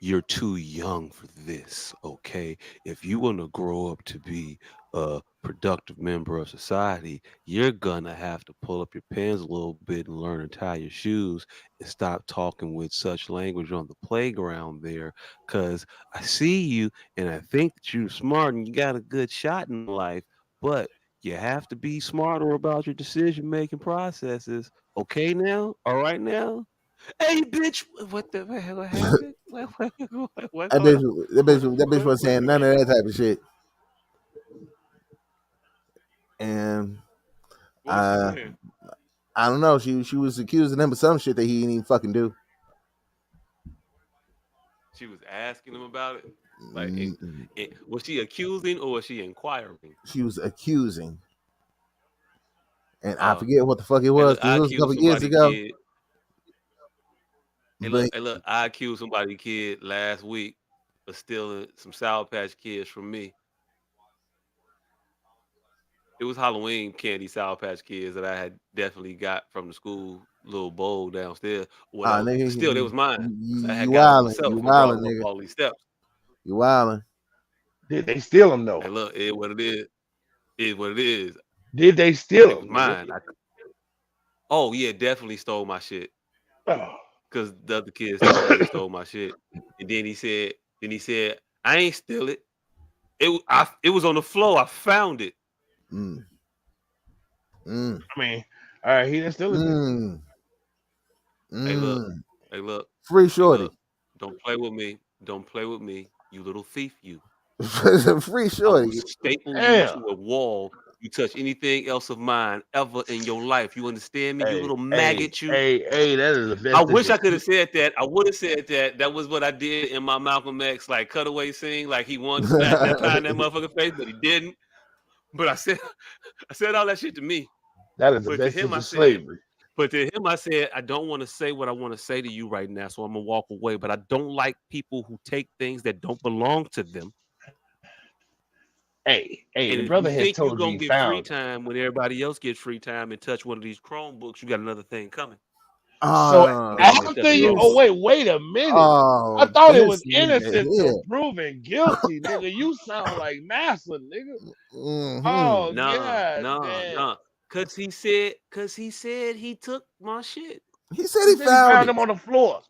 you're too young for this, okay? If you want to grow up to be a productive member of society, you're gonna have to pull up your pants a little bit and learn to tie your shoes and stop talking with such language on the playground there, because I see you and I think that you're smart and you got a good shot in life, but you have to be smarter about your decision-making processes. Okay now? All right now? Hey, bitch, what happened? What that bitch was saying none of that type of shit. And I don't know. She was accusing him of some shit that he didn't even fucking do. She was asking him about it? Like, was she accusing or was she inquiring? She was accusing. And I forget what the fuck it was, because it was a couple years ago. Look, I accused somebody's kid last week of stealing some Sour Patch Kids from me. It was Halloween candy Sour Patch Kids that I had definitely got from the school little bowl downstairs. Nigga, still, it was mine. You I had got myself. You wildin', nigga. All these steps. You wildin'. Did they steal them though? Hey, look, it is what it is. It is what it is. Did they steal them? It was mine. Oh yeah, definitely stole my shit. Because the other kids stole my shit. And then he said, I ain't steal it. It was on the floor. I found it. I mean, all right, he didn't steal it. Hey, look. Free shorty. Look, don't play with me. Don't play with me, you little thief, you. Free shorty. Staple you to a wall. You touch anything else of mine ever in your life. You understand me, you little maggot, you? Hey, that is the best. I wish I could have said that. I would have said that. That was what I did in my Malcolm X like cutaway scene. Like he wanted to slap that pie in that motherfucker's face, but he didn't. But I said all that shit to me. That is the best of slavery. But to him, I said, I don't want to say what I want to say to you right now, so I'm gonna walk away. But I don't like people who take things that don't belong to them. Hey, the brother had told you he found free time when everybody else gets free time and touch one of these Chromebooks. You got another thing coming. So after you, wait a minute. I thought it was innocent until proven guilty, nigga. You sound like massa, nigga. Oh no. Cause he said he took my shit. He said he found him on the floor.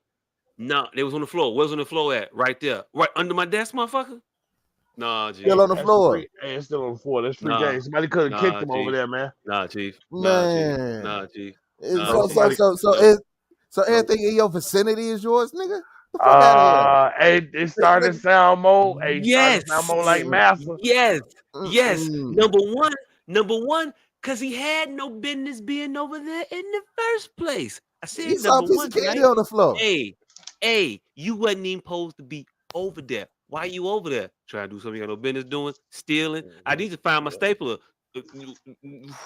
No, it was on the floor. Where's on the floor at? Right there, right under my desk, motherfucker. Nah, G. Still on the floor. It's still on the floor. That's free game. Somebody could have kicked him over there, man. Nah, Chief. Man. Nah, Chief. So everything in your vicinity is yours, nigga? The fuck out of here. It started to sound more. Sound more like massa. Yes. Number one, because he had no business being over there in the first place. I said he saw a piece of candy on the floor. Hey, you wasn't even supposed to be over there. Why are you over there? Trying to do something you got no business doing, stealing. I need to find my stapler.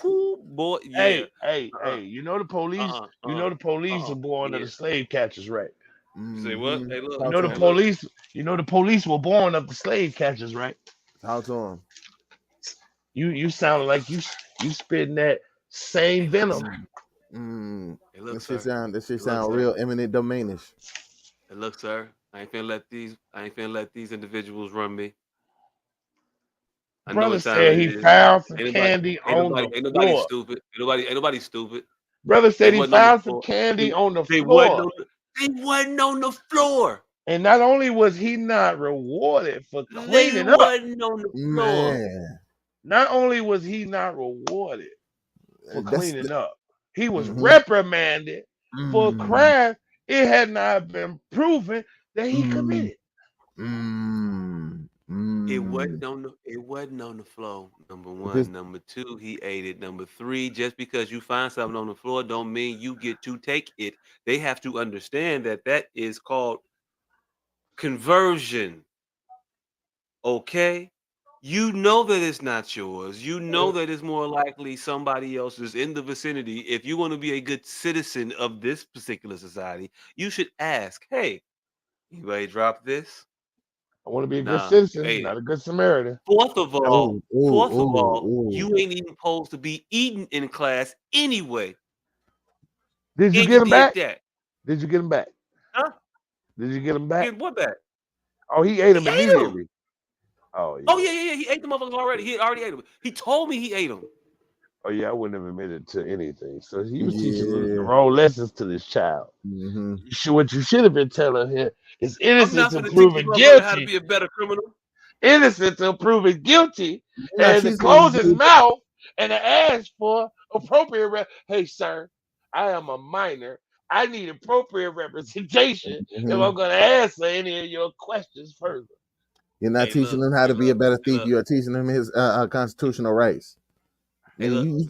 Boy, yeah. Hey, you know the police. The police are born of the slave catchers, right? Say what? Hey, look. You know the police were born of the slave catchers, right? Talk to him. You sound like you spitting that same venom. Hey, look, this shit sound real eminent domainish. Hey, look, sir. I ain't finna let these individuals run me. Brother said he found some candy on the floor. Ain't nobody stupid. Ain't nobody stupid. Brother said he found some candy on the floor. They wasn't on the floor. And not only was he not rewarded for cleaning up, wasn't on the floor. Man. Not only was he not rewarded for cleaning up, he was reprimanded for a crime it had not been proven that he committed. It wasn't on the floor. Number one. Number two, he ate it. Number three, just because you find something on the floor don't mean you get to take it. They have to understand that is called conversion. Okay? You know that it's not yours. You know that it's more likely somebody else's in the vicinity. If you want to be a good citizen of this particular society, you should ask, hey, anybody drop this? I want to be a good Nah, you citizen, ate not it. a good Samaritan. Fourth of all, Oh. you ain't even supposed to be eating in class anyway. Did you And get you him did back? that. Did you get him back? Huh? Did you get him back? Get what back? Oh, he ate He him ate them. immediately. Oh yeah. Oh, yeah. He ate the motherfuckers already. He already ate them. He told me he ate them. Oh yeah, I wouldn't have admitted to anything. So he was teaching the Yeah. wrong lessons to this child. Mm-hmm. What you should have been telling him is I'm innocent not to going to teach this proven motherfucker how to guilty, be a better criminal. innocent to proven guilty, You're not and to teaching them close his mouth and to ask for appropriate. Hey, sir, I am a minor. I need appropriate representation if I'm going to answer any of your questions further. You're not teaching him how to be a better thief. You are teaching him his constitutional rights. You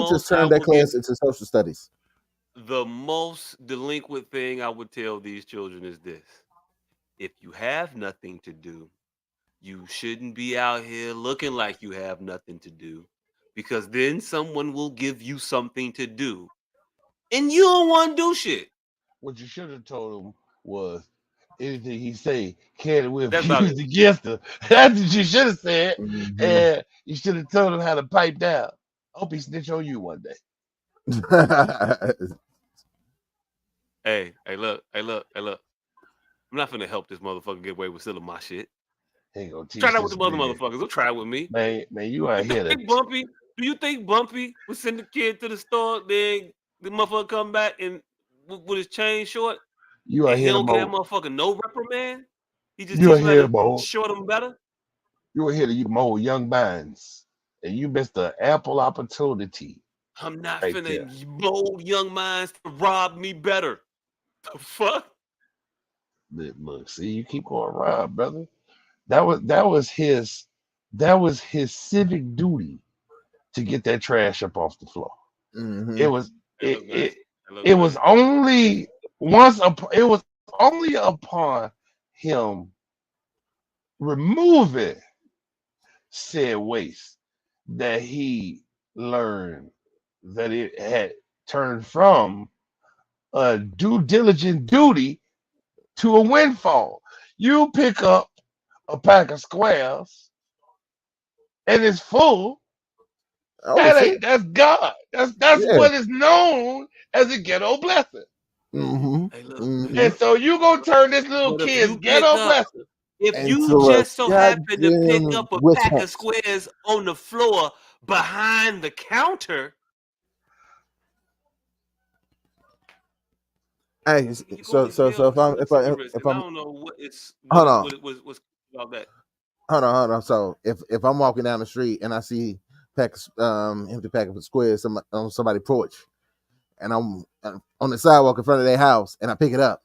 just turned that class into social studies. The most delinquent thing I would tell these children is this: if you have nothing to do, you shouldn't be out here looking like you have nothing to do, because then someone will give you something to do, and you don't want to do shit. What you should have told him was anything he say can will be That's about used it. against him. That's what you should have said. Mm-hmm. And you should have told him how to pipe down. I hope he snitch on you one day. Hey, look. I'm not finna help this motherfucker get away with stealing my shit. He ain't gonna teach Try that with this the other man. motherfuckers. Don't try it with me. Man, you out here. Do you think Bumpy would send the kid to the store, then the motherfucker come back and with his chain short? You are and he here to don't get that mold. motherfucker no reprimand? He just You are teach him here how to mold. to short him better? You are here to mold young minds. And you missed an ample opportunity. I'm not right finna there. mold young minds to rob me better. The fuck? Look, see, you keep going around, brother. That was his civic duty to get that trash up off the floor. Mm-hmm. It was It was only it was only upon him removing said waste that he learned that it had turned from a due diligent duty to a windfall. You pick up a pack of squares and it's full. That's God. That's what is known as a ghetto blessing. Mm-hmm. Hey, look, And so you gonna turn this little kid's ghetto blessing. If you just so happen to pick up a pack of squares on the floor behind the counter, hey, so if I'm I don't know what it's hold on. What's about that. Hold on. So if I'm walking down the street and I see empty pack of squares on somebody's porch, and I'm on the sidewalk in front of their house, and I pick it up,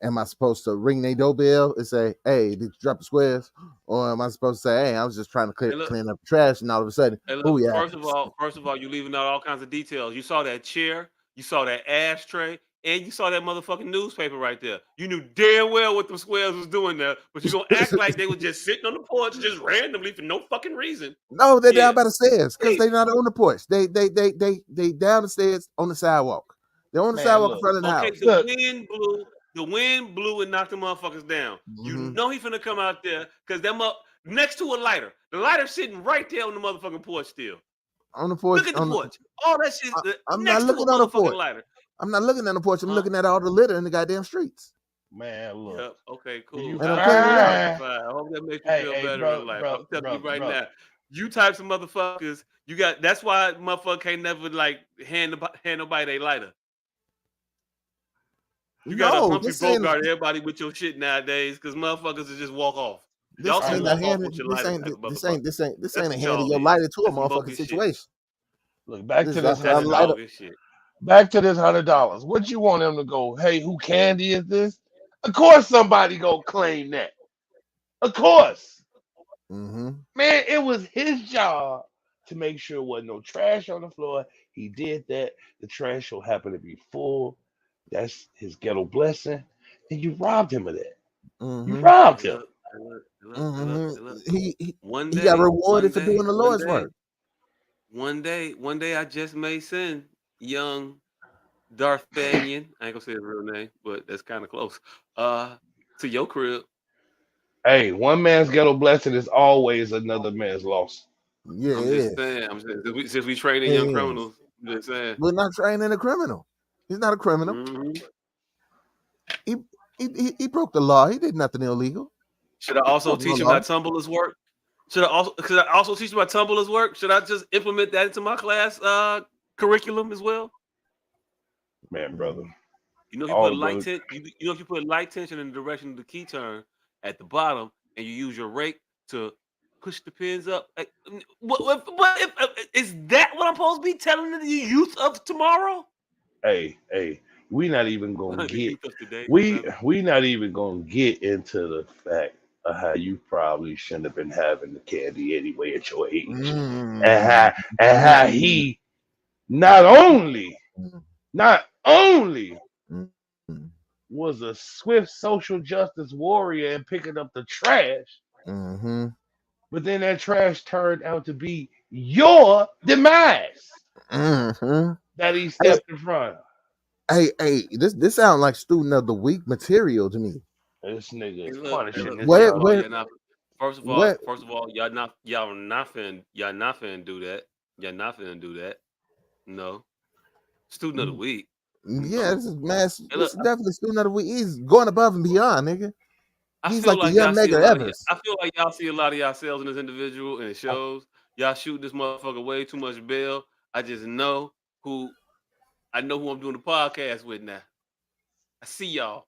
am I supposed to ring their doorbell and say, "Hey, did you drop the squares?" Or am I supposed to say, "Hey, I was just trying to clean up the trash," and all of a sudden, First of all, you leaving out all kinds of details. You saw that chair, you saw that ashtray, and you saw that motherfucking newspaper right there. You knew damn well what the squares was doing there, but you gonna act like they were just sitting on the porch just randomly for no fucking reason. No, they're down by the stairs because they're not on the porch. They down the stairs on the sidewalk. They're on the sidewalk in front of the house. The wind blew and knocked the motherfuckers down. Mm-hmm. You know he finna come out there because them up next to a lighter. The lighter's sitting right there on the motherfucking porch still. On the porch. Look at the porch. All that shit. I'm not looking on the porch. Lighter. I'm not looking at the porch. I'm looking at all the litter in the goddamn streets. Man, look. Yep. Okay, cool. I hope that makes you feel better in life. I'm telling you right now. You types of motherfuckers, that's why motherfucker can't never like hand nobody their lighter. You got to Humphrey Bogart everybody with your shit nowadays because motherfuckers will just walk off. This ain't a hand a hand of your lighter to a motherfucking situation. Look, back to this $100. What you want them to go, hey, who candy is this? Of course somebody gonna claim that. Of course. Man, it was his job to make sure there wasn't no trash on the floor. He did that. The trash so happened to be full. That's his ghetto blessing. And you robbed him of that. You robbed Hey, him. look, hey, look, hey, look, hey, look, hey, look. He One he got day, rewarded for doing the Lord's work. one day, I just may send young Darth Banyan. I ain't gonna say his real name, but that's kind of close. To your crib. Hey, one man's ghetto blessing is always another man's loss. Yeah, I'm it just is. saying. Since we training It young is. criminals, I'm just saying. We're not training a criminal. He's not a criminal. Mhm. He broke the law. He did nothing illegal. Should I also teach him how tumblers work? Should I also teach him how tumblers work? Should I just implement that into my class curriculum as well? Man, brother. You know, if you put if you put light tension in the direction of the key turn at the bottom, and you use your rake to push the pins up, is that what I'm supposed to be telling the youth of tomorrow? Hey, we not even gonna The get youth of today. we not even gonna get into the fact of how you probably shouldn't have been having the candy anyway at your age, and how he not only was a swift social justice warrior and picking up the trash, but then that trash turned out to be your demise that he stepped in front of. Hey, this sounds like student of the week material to me. This nigga is Hey, punishing this where- young. First of all, y'all not finna do that. Y'all not finna do that. No. Student of the week. Yeah, this is mass. This is definitely student of the week. He's going above and beyond, nigga. He's like the young nigga ever. I feel like y'all see a lot of yourselves in this individual and it shows. Y'all shoot this motherfucker way too much bail. I know who I'm doing the podcast with now. I see y'all.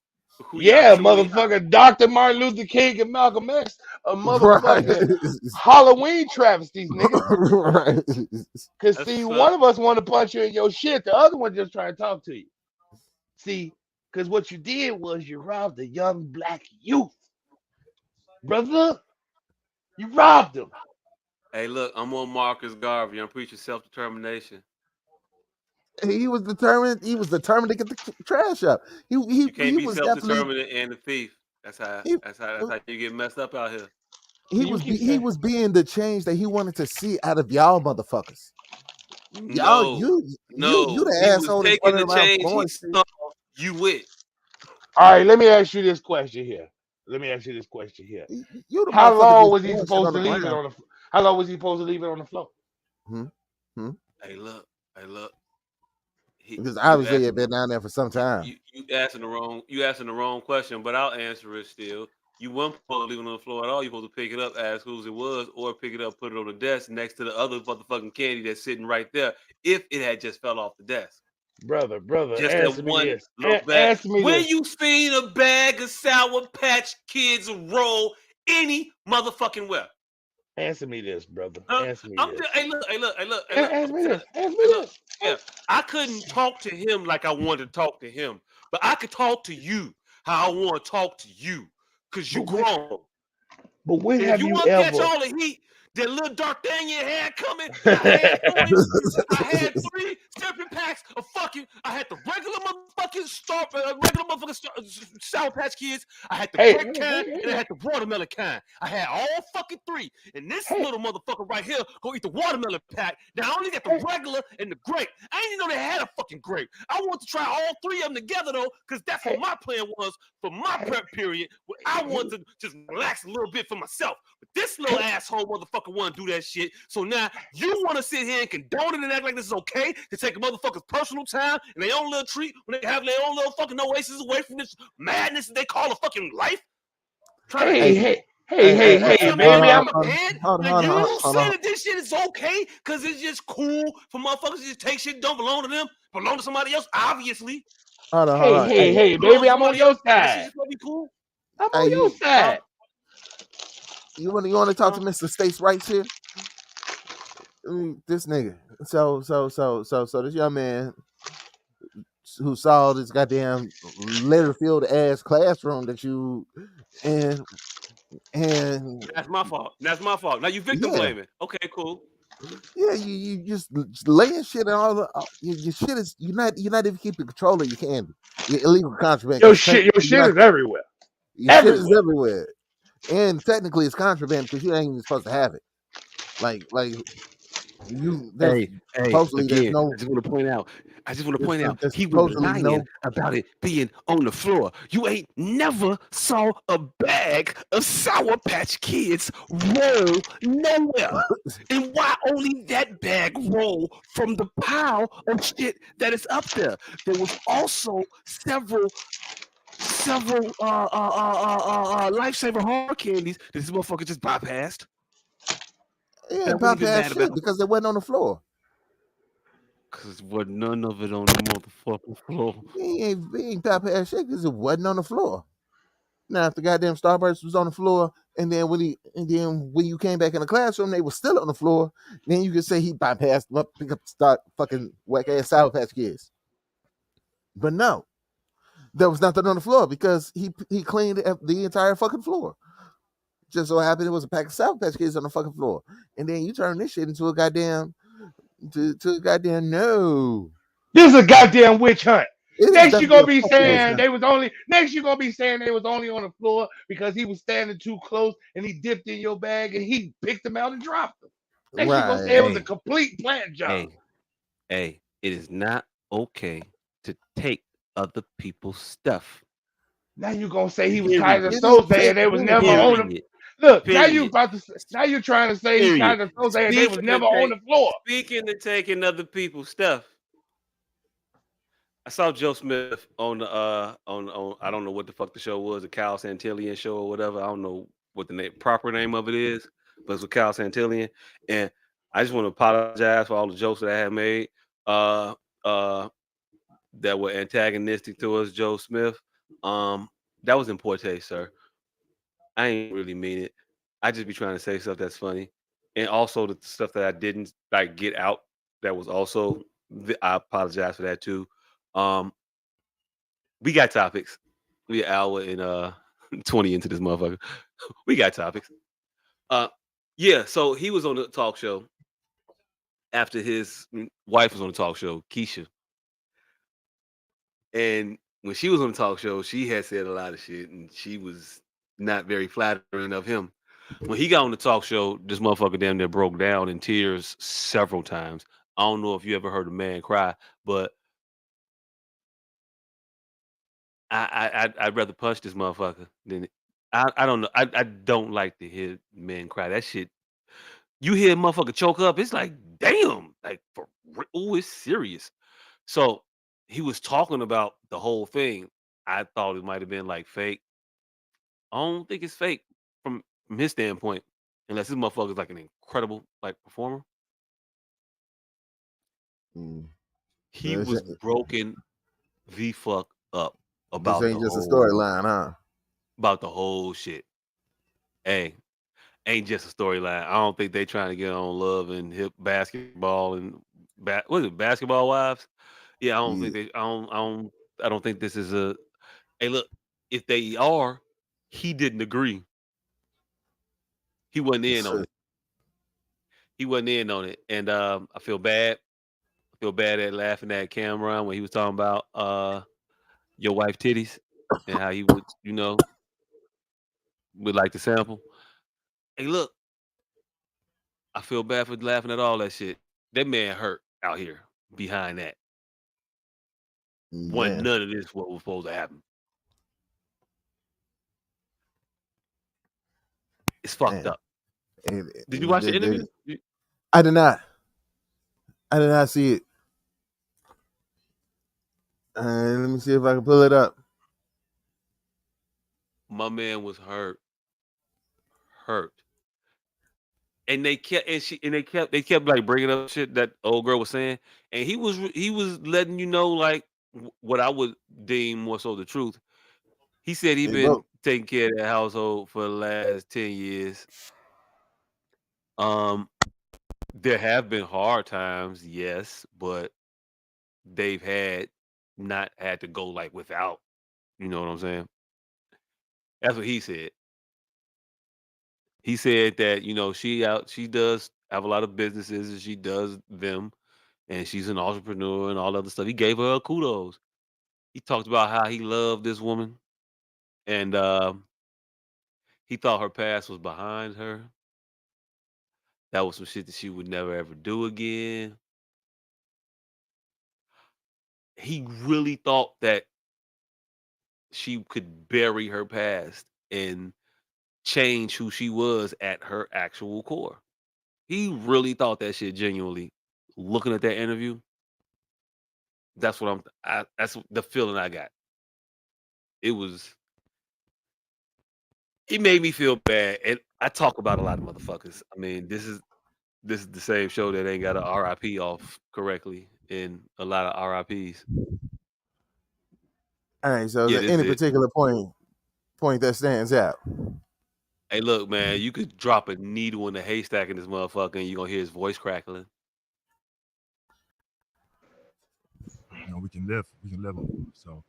Yeah, motherfucker, Dr. Martin Luther King and Malcolm X, a motherfucking Halloween travesties, nigga. Cause see, one of us want to punch you in your shit, the other one just trying to talk to you. See, cause what you did was you robbed a young black youth, brother. You robbed him. Hey, look, I'm on Marcus Garvey. I'm preaching self-determination. He was determined. He was determined to get the trash up. You can't be was self-determined and a thief. That's how you get messed up out here. He was being the change that he wanted to see out of y'all motherfuckers. No, you the asshole that's running around blowing shit. You with. All right, let me ask you this question here. You the How long was he supposed to leave it on the? How long was he supposed to leave it on the floor? Hey, look. Because obviously it been down there for some time. You asking the wrong question, but I'll answer it still. You weren't supposed to leave it on the floor at all. You're supposed to pick it up, ask whose it was, or pick it up, put it on the desk next to the other motherfucking candy that's sitting right there. If it had just fell off the desk, brother, just answer that me one this. little bag. Answer me when this. you seen a bag of Sour Patch Kids roll any motherfucking where? Answer me this, brother. Answer me this. Hey, look. Answer me this. Yeah, I couldn't talk to him like I wanted to talk to him, but I could talk to you how I want to talk to you, cause you grown. But when have you want to ever? Catch all the heat that little D'Artagnan had coming, I had 3 separate packs of fucking. I had the regular motherfucking Sour Patch Kids. I had the grape kind and I had the watermelon kind. I had all fucking 3. And this little motherfucker right here go eat the watermelon pack. Now I only got the regular and the grape. I didn't even know they had a fucking grape. I want to try all 3 of them together though, because that's what my plan was for my prep period. Where I want to just relax a little bit for myself. But this little asshole motherfucker want to do that shit. So now you want to sit here and condone it and act like this is okay to take a motherfucker's personal time and their own little treat when they have their own little fucking oasis away from this madness that they call a fucking life. Hey, baby, I'm you saying that this shit is okay because it's just cool for motherfuckers to just take shit that don't belong to them, belong to somebody else, obviously. Hey, baby, I'm on your side. Cool. I'm on your side. You want to talk to Mr. States' Rights here? This nigga. So this young man who saw this goddamn litter filled ass classroom that you in And That's my fault. That's my fault. Now you victim yeah, blaming. Okay, cool. yeah, you just laying shit and all the your shit is you're not even keeping control of your candy, your illegal contraband. Your Because shit, your technically, shit is everywhere. your shit is Everywhere. everywhere, and technically it's contraband because you ain't even supposed to have it. Like you, there's Hey, supposedly there's again, no I just want to point out. there's He was supposedly lying no about it being on the floor. You ain't never saw a bag of Sour Patch Kids roll nowhere. And why only that bag roll from the pile of shit that is up there? There was also several lifesaver hard candies that this motherfucker just bypassed. yeah, That I wouldn't about been that mad shit about. because it wasn't on the floor. Cause was none of it on the motherfucking floor. He ain't bypass shit because it wasn't on the floor. Now, if the goddamn Starburst was on the floor, and then when you came back in the classroom, they were still on the floor, then you could say he bypassed them up, pick up start fucking whack ass Sour Patch Kids. But no, there was nothing on the floor because he cleaned the entire fucking floor. Just so happened it was a pack of Sour Patch Kids on the fucking floor, and then you turn this shit into a goddamn to a goddamn no. This is a goddamn witch hunt. It is Next you definitely gonna a be fucking witch saying hunt. they was only next you gonna be saying they was only on the floor because he was standing too close and he dipped in your bag and he picked them out and dropped them. Next you gonna say it Right. was a complete plant job. Hey, it is not okay to take other people's stuff. Now you gonna say he was tied to Period. It is Soze and they was never on the Period. look. Period. Now you trying to say he tied Period. to Soze and they was never on the floor. Speaking of taking other people's stuff, I saw Joe Smith on the on I don't know what the fuck the show was, a Kyle Santillian show or whatever. I don't know what the proper name of it is, but it's with Kyle Santillian. And I just want to apologize for all the jokes that I had made uh uh that were antagonistic towards Joe Smith. That was in poor taste, sir. I ain't really mean it. I just be trying to say stuff that's funny. And also the stuff that I didn't like get out that was also I apologize for that too. Um we got topics. We an hour and 20 into this motherfucker. We got topics. Uh yeah, so he was on the talk show after his wife was on the talk show, Keisha. And when she was on the talk show, she had said a lot of shit and she was not very flattering of him. When he got on the talk show, this motherfucker damn near broke down in tears several times. I don't know if you ever heard a man cry, but I'd rather punch this motherfucker than I don't know. I don't like to hear men cry. That shit. You hear a motherfucker choke up, it's like damn, like for oh, it's serious. So he was talking about the whole thing. I thought it might have been like fake. I don't think it's fake from his standpoint, unless this motherfucker's like an incredible like performer. Mm. He was broken the fuck up This about ain't the just a whole storyline, huh? shit. Hey, ain't just a storyline. I don't think they trying to get on Love and Hip Basketball and what is it, Basketball Wives? Yeah, I don't think Yeah. they. I don't think this is a. Hey, look, if they are, he didn't agree. He wasn't in on it. He wasn't in on it, and I feel bad. I feel bad at laughing at Cameron when he was talking about your wife titties and how he would, would like to sample. Hey, look, I feel bad for laughing at all that shit. That man hurt out here behind that. Wasn't Yeah. none of this what was supposed to happen. It's fucked Man. up. Did you watch the interview? I did not. I did not see it. Let me see if I can pull it up. My man was hurt. And they kept they kept like bringing up shit that old girl was saying, and he was letting you know like what I would deem more so the truth. He said he Hey, been bro. taking care of that household for the last 10 years. Um, there have been hard times, yes, but they've not had to go like without. You know what I'm saying? That's what he said. he said that she does have a lot of businesses and she does them, and she's an entrepreneur and all other stuff. He gave her kudos. He talked about how he loved this woman, and he thought her past was behind her. That was some shit that she would never ever do again. He really thought that she could bury her past and change who she was at her actual core. He really thought that shit genuinely. Looking at that interview, that's what that's the feeling I got. It was it made me feel bad. And I talk about a lot of motherfuckers. I mean, this is the same show that ain't got a RIP off correctly in a lot of RIPs. All right, so Yeah, is there this is any it. particular point that stands out? Hey, look, man, you could drop a needle in a haystack in this motherfucker and you're gonna hear his voice crackling. We can live on. So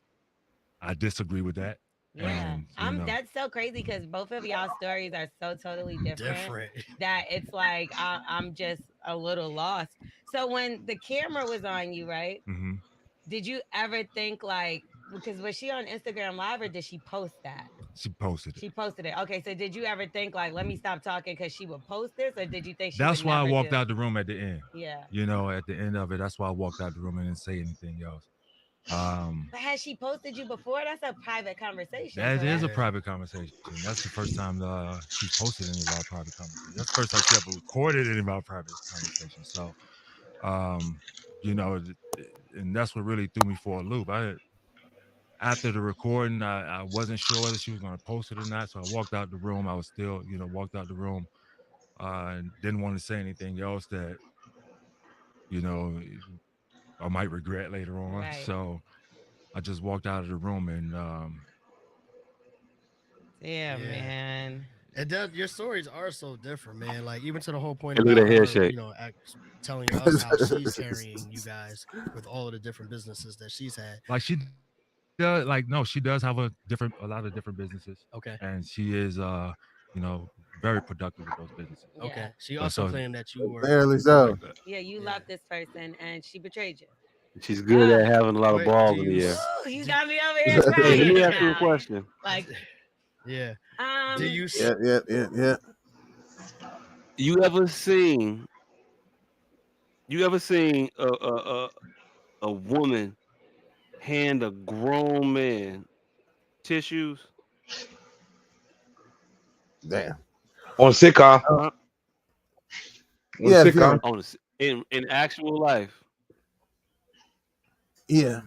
I disagree with that. Yeah, And, that's so crazy because both of y'all stories are so totally different that it's like I'm just a little lost. So when the camera was on you, right? mhm. Did you ever think like because was she on Instagram Live or did she post that? She posted it. She posted it. Okay, so did you ever think like let me stop talking because she would post this, or did you think she would That's why I never walked do? out the room at the end. Yeah. At the end of it, that's why I walked out the room and didn't say anything else. But has she posted you before? That's a private conversation. That is a correct? private conversation. That's the first time she posted any of our private conversations. That's the first time she ever recorded any of our private conversations. So, and that's what really threw me for a loop. After the recording, I wasn't sure whether she was going to post it or not. So I walked out the room. I was still, walked out the room and didn't want to say anything else that, you know, I might regret later on. Right. So I just walked out of the room and Yeah, man. And your stories are so different, man. Like even to the whole point Hey, look at about that head her, shake. telling us how she's carrying you guys with all of the different businesses that she's had. like she does, she does have a lot of different businesses. Okay. And she is very productive with those businesses. Yeah. Okay. She also claimed that you were Barely so. Yeah, you loved this person and she betrayed you. She's good at having a lot of balls in the air. Ooh, you got me over here Hey, crying. let me ask you a now. question. Like, Yeah. um, Do you Yeah. You ever seen a woman hand a grown man tissues? Damn. On sitcom. Huh? On Yeah, sitcom. In actual life? Yeah.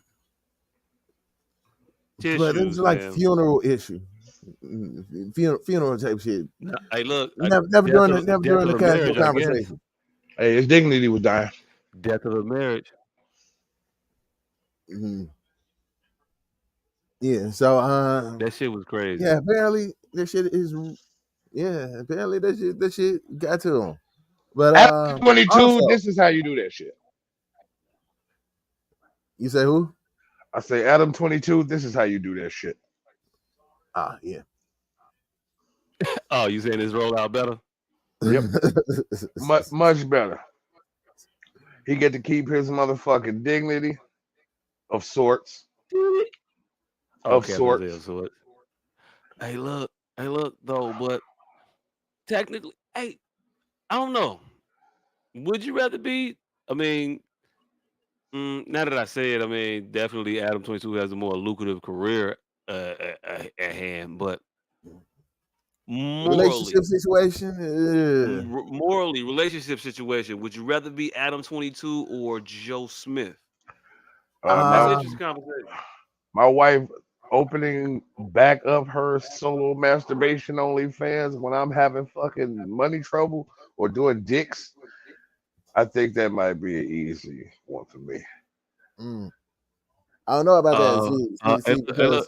Tissues, But it was like man. funeral issue. Funeral type shit. No, hey, look. Never death during of- the death of a casual marriage, I guess. conversation. Hey, his dignity was dying. Death of a marriage. Mhm. Yeah, so That shit was crazy. yeah, apparently that shit is apparently that shit got to him. But After 22, also, this is how you do that shit. you say who? I say Adam 22, this is how you do that shit. Yeah. Oh, you saying this rolled out better? Yep. Much better. He get to keep his motherfucking dignity of sorts. Of Okay, sorts. of sorts. Hey, look, though, but technically, hey, I don't know. Would you rather be? I mean, now that I say it, I mean, definitely Adam 22 has a more lucrative career at hand, but morally, Relationship situation. relationship situation, would you rather be Adam 22 or Joe Smith? That's an interesting conversation. My wife opening back up her solo masturbation OnlyFans when I'm having fucking money trouble or doing dicks. I think that might be an easy one for me. I don't know about that. See, because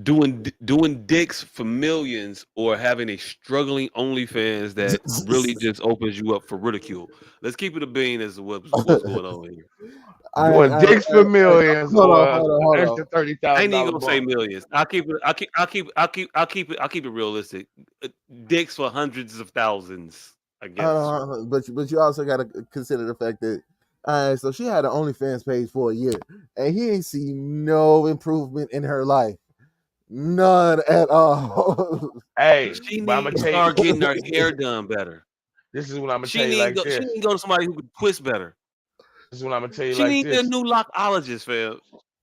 doing dicks for millions or having a struggling OnlyFans that really just opens you up for ridicule. Let's keep it a bean as to what's going on here. Doing dicks for millions hold or on. extra I ain't even $30,000 gonna say bonus. millions. I'll keep it realistic. Dicks for hundreds of thousands, I guess. Hold on. But you also got to consider the fact that so she had an OnlyFans page for a year, and he ain't see no improvement in her life, none at all. Hey, She but I'm needs gonna to tell you, start getting her hair done better. this is what I'm gonna She tell you need like go, she this. need to go to somebody who can twist better. This is what I'm gonna tell you She like needs a this. new lockologist, fam.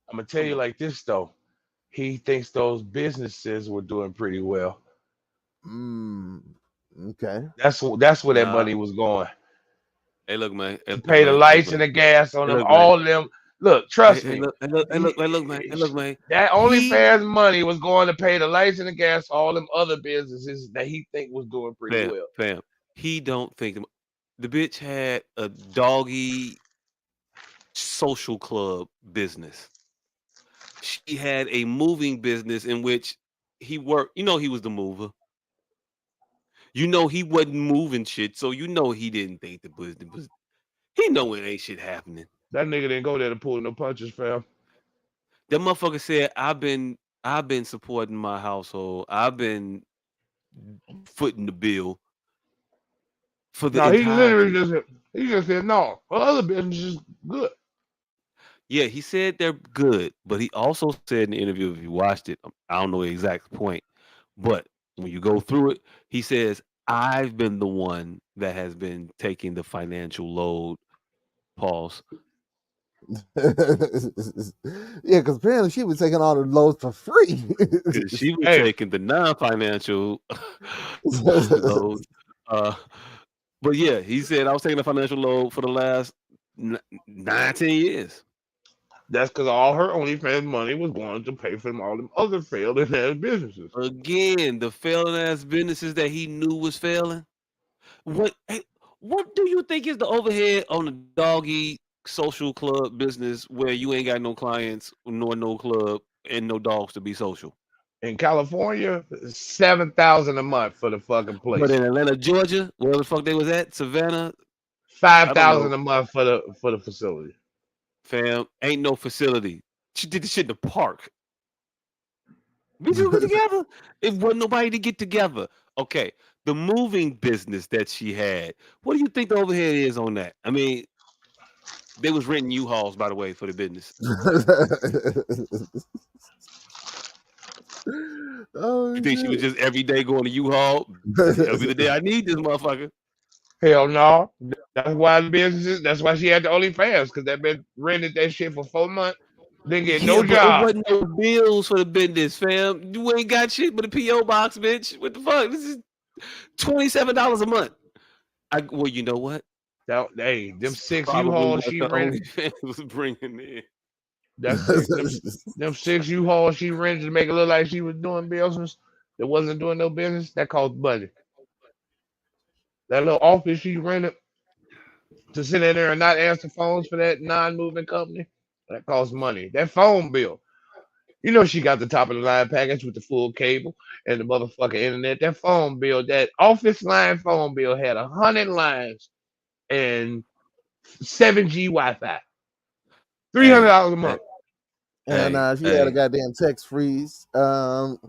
I'm gonna tell you like this though. He thinks those businesses were doing pretty well. Okay. That's where that Nah. money was going. Hey, look, man. Hey, To look, pay the man. Hey, look, lights and man. the gas on Hey, them, look, man. all of them. Look, Hey, trust hey, me. look, hey, look, hey, look, hey, look, man. Hey, look, man. That He, OnlyFans money was going to pay the lights and the gas for all them other businesses that he think was doing pretty well. fam. He don't think the bitch had a doggy social club business. She had a moving business in which he worked. You know, he was the mover. You know, he wasn't moving shit, so you know he didn't think the business was. He know it ain't shit happening. That nigga didn't go there to pull no punches, fam. That motherfucker said, I've been supporting my household. I've been footing the bill for the No, he literally entirety. just said no. Well, other businesses good. Yeah, he said they're good, but he also said in the interview, if you watched it, I don't know the exact point, but when you go through it, he says, I've been the one that has been taking the financial load. Pause. Yeah, because apparently she was taking all the loads for free. Because she was Hey, taking the non-financial load. But yeah, he said I was taking the financial load for the last 19 years. that's because all her OnlyFans money was going to pay for all them other failed ass businesses. Again, the failing ass businesses that he knew was failing. What do you think is the overhead on a doggy social club business where you ain't got no clients nor no club and no dogs to be social? In California, 7,000 a month for the fucking But place. in Atlanta, Georgia, wherever the fuck they was at, Savannah, Five I don't know, thousand a month for the facility. fam, ain't no facility. She did the shit in the park. Bitches get together. It wasn't nobody to get together. Okay, the moving business that she had. What do you think the overhead is on that? I mean, they was renting U-Hauls, by the way, for the business. Oh You think she was shit. just every day going to U-Haul? That'll be the day I need this motherfucker. Hell no. That's why the businesses. That's why she had the OnlyFans because that bitch rented that shit for 4 months. Didn't get Yeah, no but it job. wasn't no bills for the business, fam. You ain't got shit but a PO box, bitch. What the fuck? This is $27 a month. Well, you know what? Hey, them It's six probably U-Hauls what she the rented. OnlyFans was bringing in. That's six. Them six U-Hauls she rented to make it look like she was doing business. That wasn't doing no business. That cost money. That little office she rented to sit in there and not answer phones for that non-moving company. That costs money. That phone bill. You know she got the top of the line package with the full cable and the motherfucking internet. That phone bill, that office line phone bill had 100 lines and 7G Wi-Fi. Hey, $300 a month. And she had a hey. goddamn text freeze phone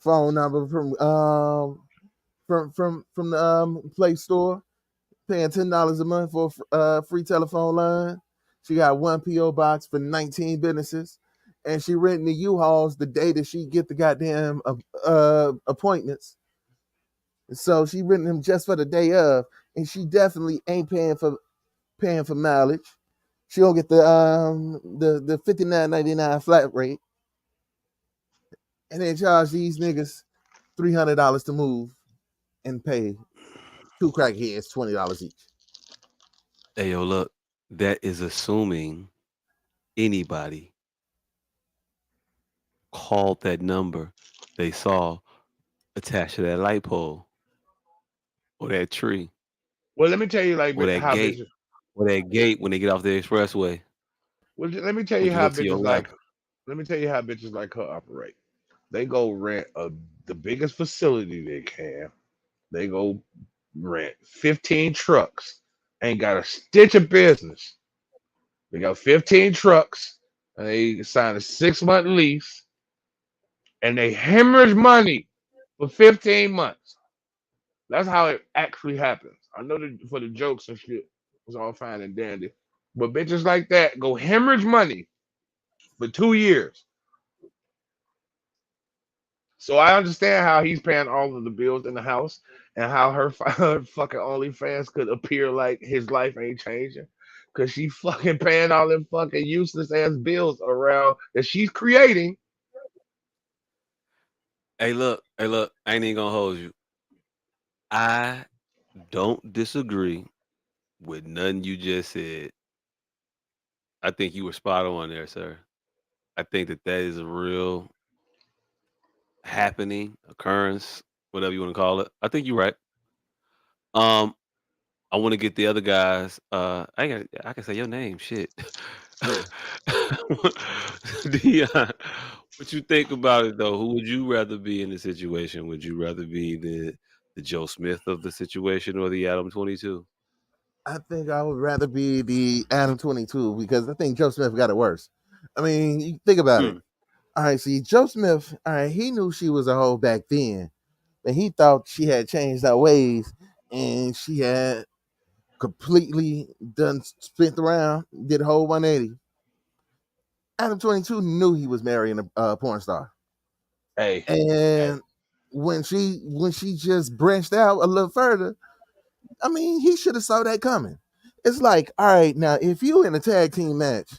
number from the Play Store, paying $10 a month for a free telephone line. She got one PO box for 19 businesses, and she renting the U-Hauls the day that she get the goddamn appointments. So she renting them just for the day of, and she definitely ain't paying for mileage. She don't get the $59.99 flat rate, and then charge these niggas $300 to move and pay two crackheads $20 each. Hey, yo, look, that is assuming anybody called that number they saw attached to that light pole or that tree Well, let me tell you like or that how gate bitches. when they get off the expressway. Well, let me tell Would you you how look to your bitches like. left? Let me tell you how bitches like her operate. They go rent the biggest facility they can. They go rent 15 trucks. Ain't got a stitch of business. They got 15 trucks, and they signed a 6-month lease, and they hemorrhage money for 15 months. That's how it actually happens. I know that for the jokes and shit, it's all fine and dandy. But bitches like that go hemorrhage money for 2 years. So I understand how he's paying all of the bills in the house and how her fucking OnlyFans could appear like his life ain't changing. Cause she fucking paying all them fucking useless ass bills around that she's creating. Hey, look, I ain't even gonna hold you. I don't disagree with nothing you just said. I think you were spot on there, sir. I think that is a real happening, occurrence, whatever you want to call it. I think you're right. Um, I want to get the other guys. I can say your name. Shit. Yeah. Dion, what you think about it though? Who would you rather be in the situation? Would you rather be the Joe Smith of the situation or the Adam 22? I think I would rather be the Adam 22 because I think Joe Smith got it worse. I mean, you think about it. Hmm. All right, see, Joe Smith, all right, he knew she was a hoe back then, and he thought she had changed her ways and she had completely done spent around, did a whole 180. Adam 22 knew he was marrying a porn star. Hey, And when she just branched out a little further, I mean, he should have saw that coming. It's like, all right, now if you in a tag team match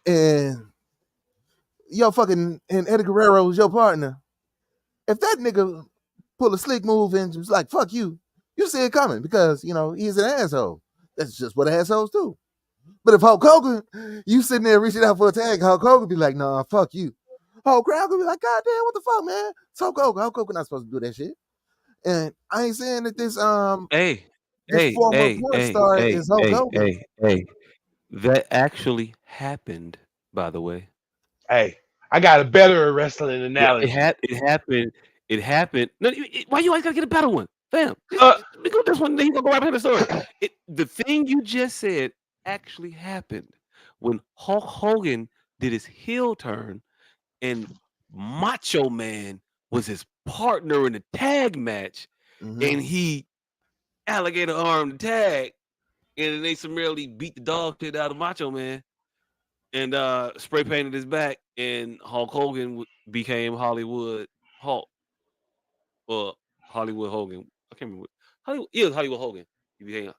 and Eddie Guerrero is your partner, if that nigga pull a slick move and just like fuck you see it coming because he's an asshole. That's just what assholes do. But if Hulk Hogan, you sitting there reaching out for a tag, Hulk Hogan be like, nah, fuck you. Whole crowd gonna be like, God damn, what the fuck, man? It's Hulk Hogan. Hulk Hogan not supposed to do that shit. And I ain't saying that Hey, this former porn star is Hulk Hogan. hey. That actually happened, by the way. hey, I got a better wrestling It analogy. had it happened. It happened. No, why you always gotta get a better one, fam? Uh, We go this one. Then you gonna go right behind the story. The thing you just said actually happened when Hulk Hogan did his heel turn and Macho Man was his partner in the tag match, Mhm. and he alligator armed the tag, and then they summarily beat the dog shit out of Macho Man and spray painted his back, and Hulk Hogan became Hollywood Hulk or Hollywood Hogan. I can't remember. Hollywood, yeah, it was Hollywood Hogan.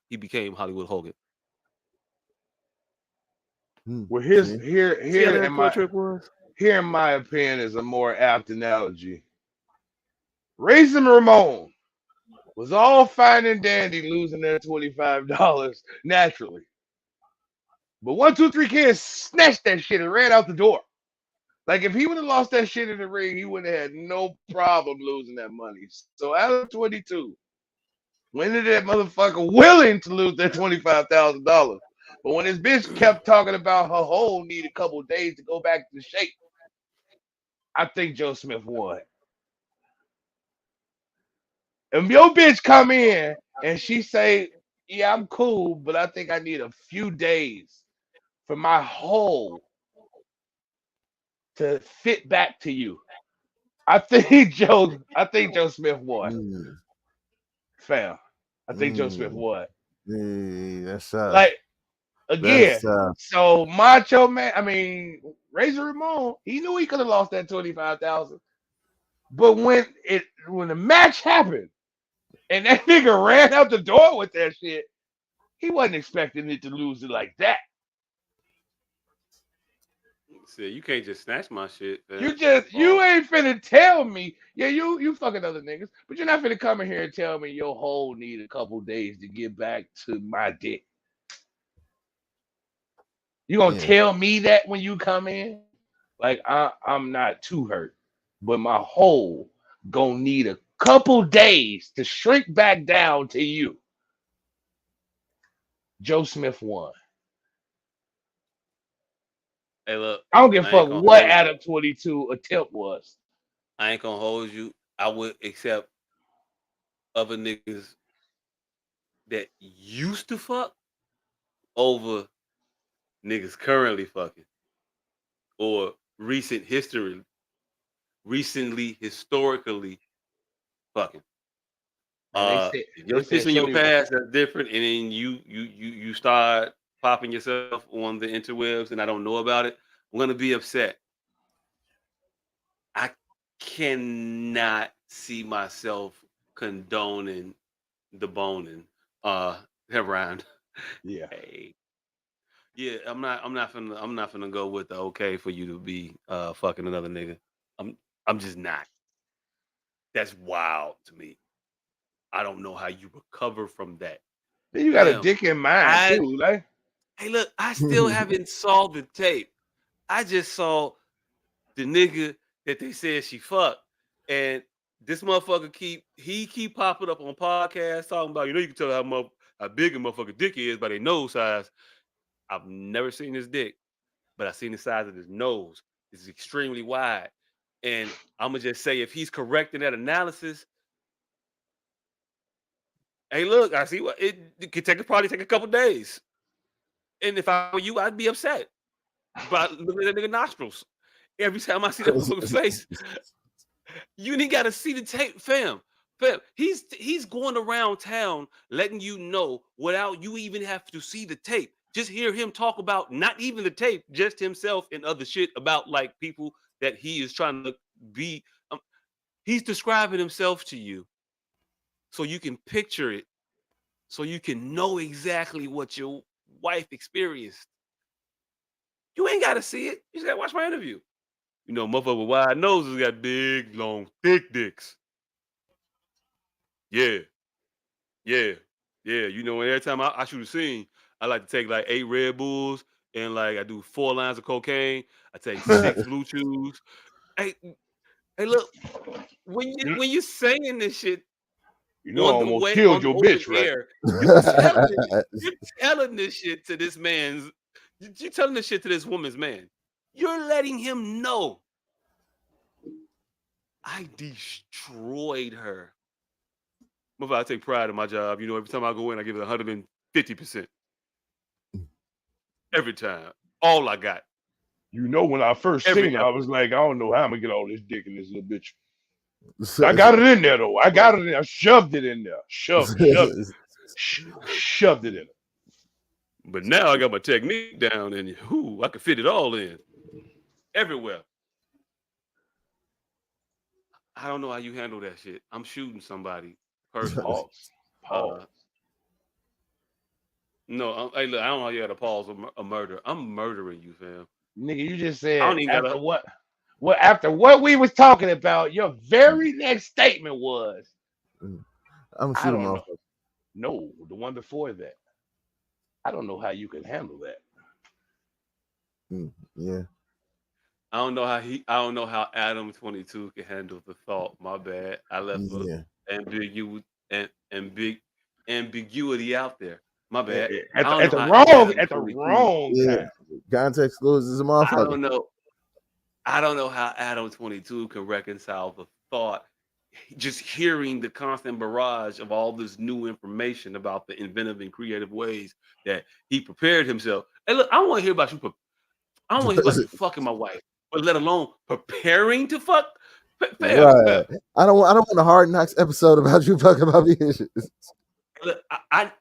He became Hollywood Hogan. well, See? See how that court trick was? here in my opinion is a more apt analogy. Raisin Ramon was all fine and dandy losing their $25 naturally. But 1, 2, 3 kids snatched that shit and ran out the door. Like if he would have lost that shit in the ring, he would have had no problem losing that money. So out of 22, when did that motherfucker willing to lose that $25,000? But when his bitch kept talking about her hole need a couple of days to go back to shape, I think Joe Smith won. If your bitch come in and she say, "Yeah, I'm cool, but I think I need a few days for my hole to fit back to you," I think Joe Smith won. Mm, Fam, I think Joe Smith mm. won. That's tough. Like That's again, tough. so Macho Man, I mean Razor Ramon, he knew he could have lost that 25,000, but when the match happened and that nigga ran out the door with that shit, he wasn't expecting it to lose it like that. See, you can't just snatch my shit, You fam. just you Pause. ain't finna tell me, yeah, you fucking other niggas, but you're not finna come in here and tell me your whole need a couple days to get back to my dick. You gonna Yeah. tell me that when you come in? Like I'm not too hurt, but my whole gonna need a couple days to shrink back down to you. Joe Smith won. Hey, look, I don't give a I ain't fuck gonna what hold you. Adam 22 attempt was. I ain't gonna hold you. I would accept other niggas that used to fuck over niggas currently fucking or recently historically fucking. Man, If they your shit's said in your Shorty. past, that's different, and then you start popping yourself on the interwebs, and I don't know about it, I'm gonna be upset. I cannot see myself condoning the boning around. Yeah. Hey, yeah, I'm not finna go with the okay for you to be fucking another nigga. I'm just not. That's wild to me. I don't know how you recover from that. Then you got a Fam, dick in mind I too, like. hey look, I still haven't saw the tape. I just saw the nigga that they said she fucked. And this motherfucker keep popping up on podcasts talking about, you can tell how big a motherfucker dick is by their nose size. I've never seen his dick, but I've seen the size of his nose. It's extremely wide. And I'm gonna just say, if he's correct in that analysis, hey, look, I see what it could probably take a couple days. And if I were you, I'd be upset by looking at that nigga nostrils. Every time I see that motherfucker's face, you ain't got to see the tape, fam. Fam, he's going around town letting you know without you even have to see the tape. Just hear him talk about not even the tape, just himself and other shit about like people that he is trying to be. He's describing himself to you so you can picture it, so you can know exactly what your wife experienced. You ain't got to see it. You just got to watch my interview. Motherfucker with wide noses got big, long, thick dicks. Yeah, yeah, yeah. Every time I shoot a scene, I like to take like 8 Red Bulls and like I do 4 lines of cocaine. I take 6 Blue Chews. Hey, hey, look, You, when you saying this shit you know I on the almost way killed on your open bitch, right? air, you're telling this shit to this man's. You're telling this shit to this woman's man. You're letting him know I destroyed her. Motherfucker, I take pride in my job. Every time I go in, I give it 150%. Every time. All I got. When I first Every seen her, I was like, I don't know how I'm gonna get all this dick in this little bitch. So- I got it in there though. I got it in. I shoved it in there. Shoved it in. But now I got my technique down and I can fit it all in. Everywhere. I don't know how you handle that shit. I'm shooting somebody personally. Pause. No, hey, look, I don't know how you had to pause a murder. I'm murdering you, fam. Nigga, you just I don't said even after gotta. what? Well, after what we was talking about, your very next statement was, I'm I shooting don't know. motherfucker. No, the one before that. I don't know how you can handle that. Yeah. I don't know how Adam 22 can handle the thought. My bad. I left the ambiguity out there. My bad. I don't At know the how wrong Adam 22. Yeah. time. Context clues is a I motherfucker. don't know. I don't know how Adam 22 can reconcile the thought, just hearing the constant barrage of all this new information about the inventive and creative ways that he prepared himself. Hey, look, I don't want to hear about you. I don't want to hear about you fucking my wife, but let alone preparing to fuck. Fam, Right. I don't want a Hard Knocks episode about you fucking my bitches. Look, I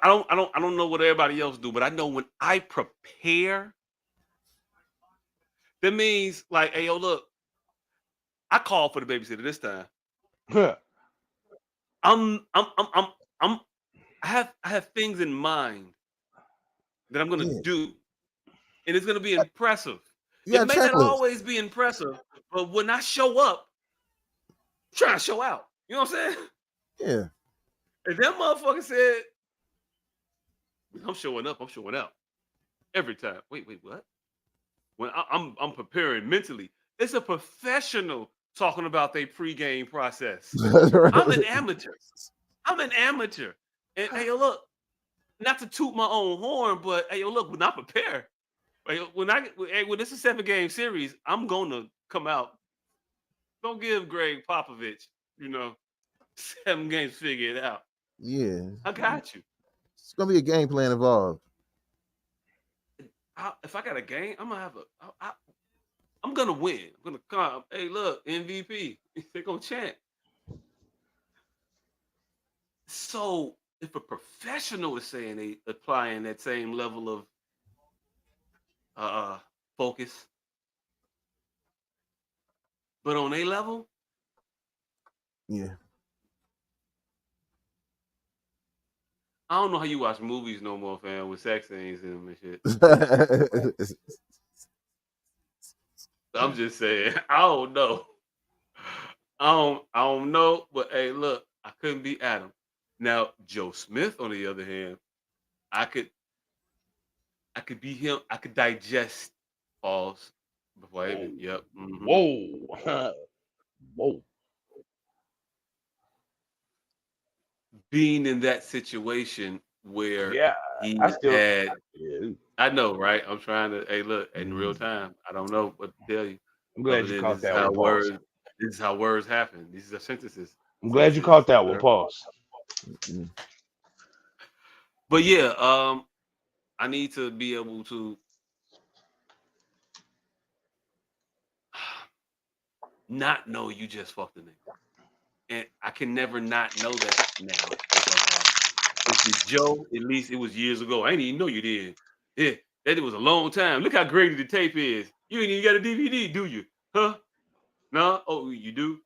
don't know what everybody else do, but I know when I prepare, that means like, hey, yo, look, I called for the babysitter this time. I'm I have things in mind that I'm gonna Yeah. do, and it's gonna be impressive. You It got a may not checklist. always be impressive, but when I show up, I'm trying to show out. You know what I'm saying? Yeah. And that motherfucker said, I'm showing up, I'm showing out. Every time. Wait, what? When I'm preparing mentally. It's a professional talking about their pregame process. I'm an amateur. And hey, yo, look, not to toot my own horn, but hey, yo, look, when I prepare, when it's a 7-game series, I'm gonna come out. Don't give Greg Popovich, 7 games to figure it out. Yeah. I got you. It's gonna be a game plan involved. if I got a game, I'm gonna have I'm gonna win. I'm gonna come. Hey, look, MVP. They're gonna chant. So if a professional is saying they applying that same level of focus, but on a level, yeah. I don't know how you watch movies no more, fam, with sex scenes in them and shit. I'm just saying, I don't know. I don't know, but hey, look, I couldn't be Adam. Now, Joe Smith, on the other hand, I could be him. I could digest pause before I even. Yep. Mm-hmm. Whoa. Whoa. Being in that situation where he had. Yeah. I know, right? I'm trying to. Hey, look, in real time, I don't know what to tell you. I'm glad you caught that one. Pause. This is how words happen. These are sentences. I'm glad you caught that one. Pause. But yeah, I need to be able to not know you just fucked a nigga. And I can never not know that now. If it's Joe, at least it was years ago. I didn't even know you did. Yeah, that was a long time. Look how great the tape is. You ain't even got a DVD, do you? Huh? No? Oh, you do?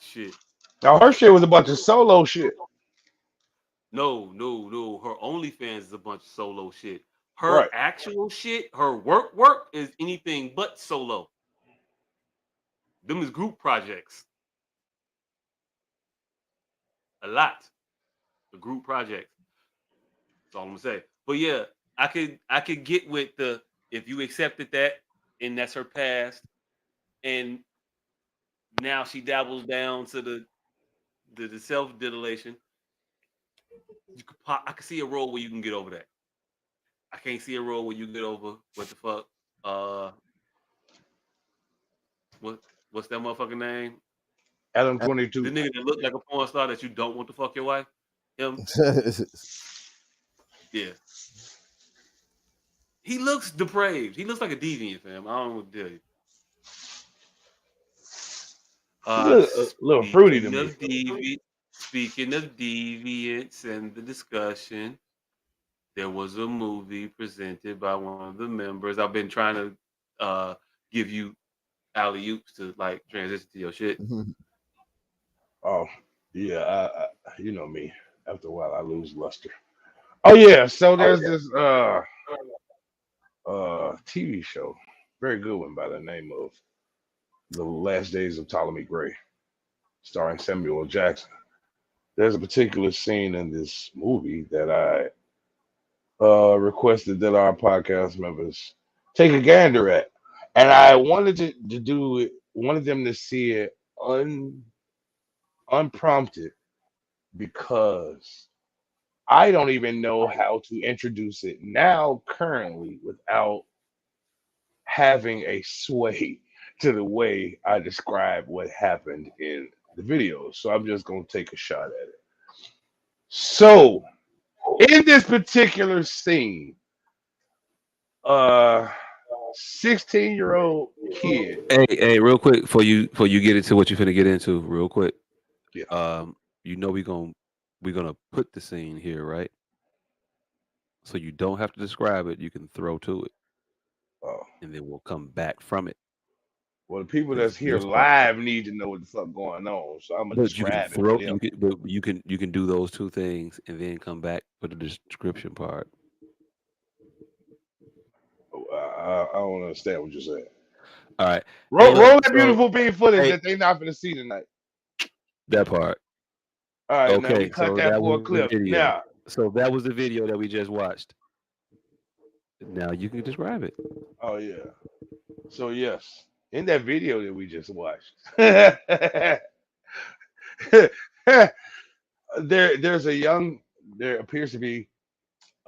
Shit. Now her shit was a bunch of solo shit. No. Her OnlyFans is a bunch of solo shit. Her actual shit, her work is anything but solo. Them is group projects. A lot. The group projects. That's all I'm gonna say. But yeah, I could get with the if you accepted that and that's her past, and now she dabbles down to the self-desolation. I could see a role where you can get over that. I can't see a role where you get over what the fuck. What's that motherfucking name? Adam 22. The nigga that looked like a porn star that you don't want to fuck your wife. Him. Yeah. He looks depraved. He looks like a deviant, fam. I don't know what to tell you. A little fruity to me. Speaking of deviants and the discussion, there was a movie presented by one of the members. I've been trying to give you alley-oops to like transition to your shit. Oh, yeah. You know me. After a while, I lose luster. Oh, yeah. So there's this TV show. Very good one by the name of The Last Days of Ptolemy Gray, starring Samuel L. Jackson. There's a particular scene in this movie that I requested that our podcast members take a gander at. And I wanted to do it, wanted them to see it unprompted because I don't even know how to introduce it now currently without having a sway to the way I describe what happened in the video. So I'm just going to take a shot at it. So in this particular scene, 16-year-old kid. Hey, real quick before you get into what you're finna get into, real quick. Yeah. You know we're gonna put the scene here, right? So you don't have to describe it. You can throw to it, and then we'll come back from it. Well, the people that's here live need to know what the fuck going on, so I'm gonna describe it. But you can do those two things and then come back for the description part. I don't understand what you're saying. All right, roll that beautiful bean footage that they not gonna see tonight. That part. All right, okay. Now we cut that for a clip. Now, so that was the video that we just watched. Now you can describe it. Oh yeah. So yes, in that video that we just watched, there appears to be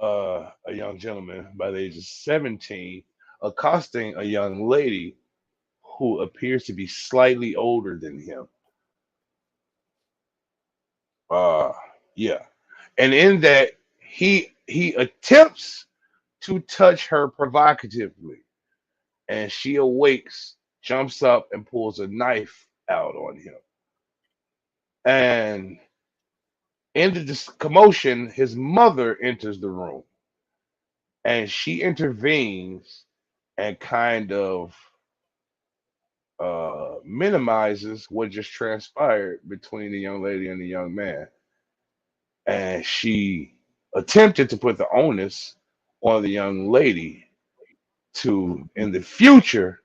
a young gentleman by the age of 17 accosting a young lady who appears to be slightly older than him. Yeah. And in that he attempts to touch her provocatively. And she awakes, jumps up, and pulls a knife out on him. And in the commotion, his mother enters the room and she intervenes and kind of minimizes what just transpired between the young lady and the young man. And she attempted to put the onus on the young lady to, in the future,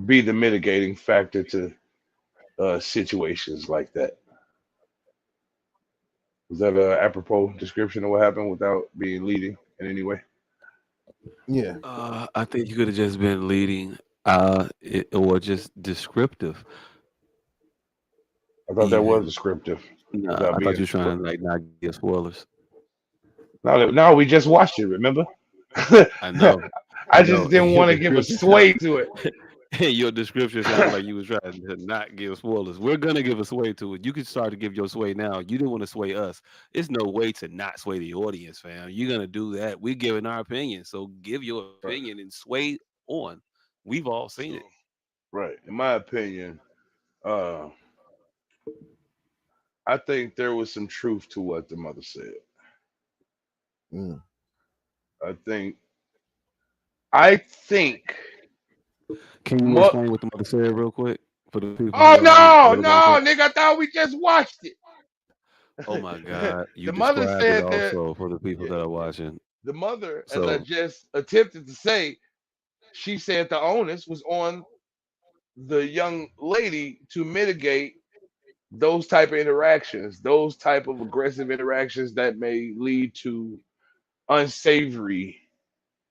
be the mitigating factor to situations like that. Was that a apropos description of what happened without being leading in any way? Yeah. I think you could have just been leading, or just descriptive. I thought that was Even descriptive nah, without I thought you being. were trying to like not give spoilers. No, we just watched it. Remember? I know, I I just know. didn't want to give a sway to it. Your description sounded like you was trying to not give spoilers. We're gonna give a sway to it. You can start to give your sway now. You didn't want to sway us. It's no way to not sway the audience, fam. You're gonna do that. We're giving our opinion, so give your Right. opinion and sway on. We've all seen it. So, right. In my opinion, uh, I think there was some truth to what the mother said. Mm. I think. I think. Can you Mo- explain what the mother said real quick for the people oh who no, heard about no, that? nigga! I thought we just watched Oh my it. God, you The mother described it said that. also for the people Yeah, that are watching. the mother, as I So just attempted to say, she said the onus was on the young lady to mitigate those type of interactions, those type of aggressive interactions that may lead to unsavory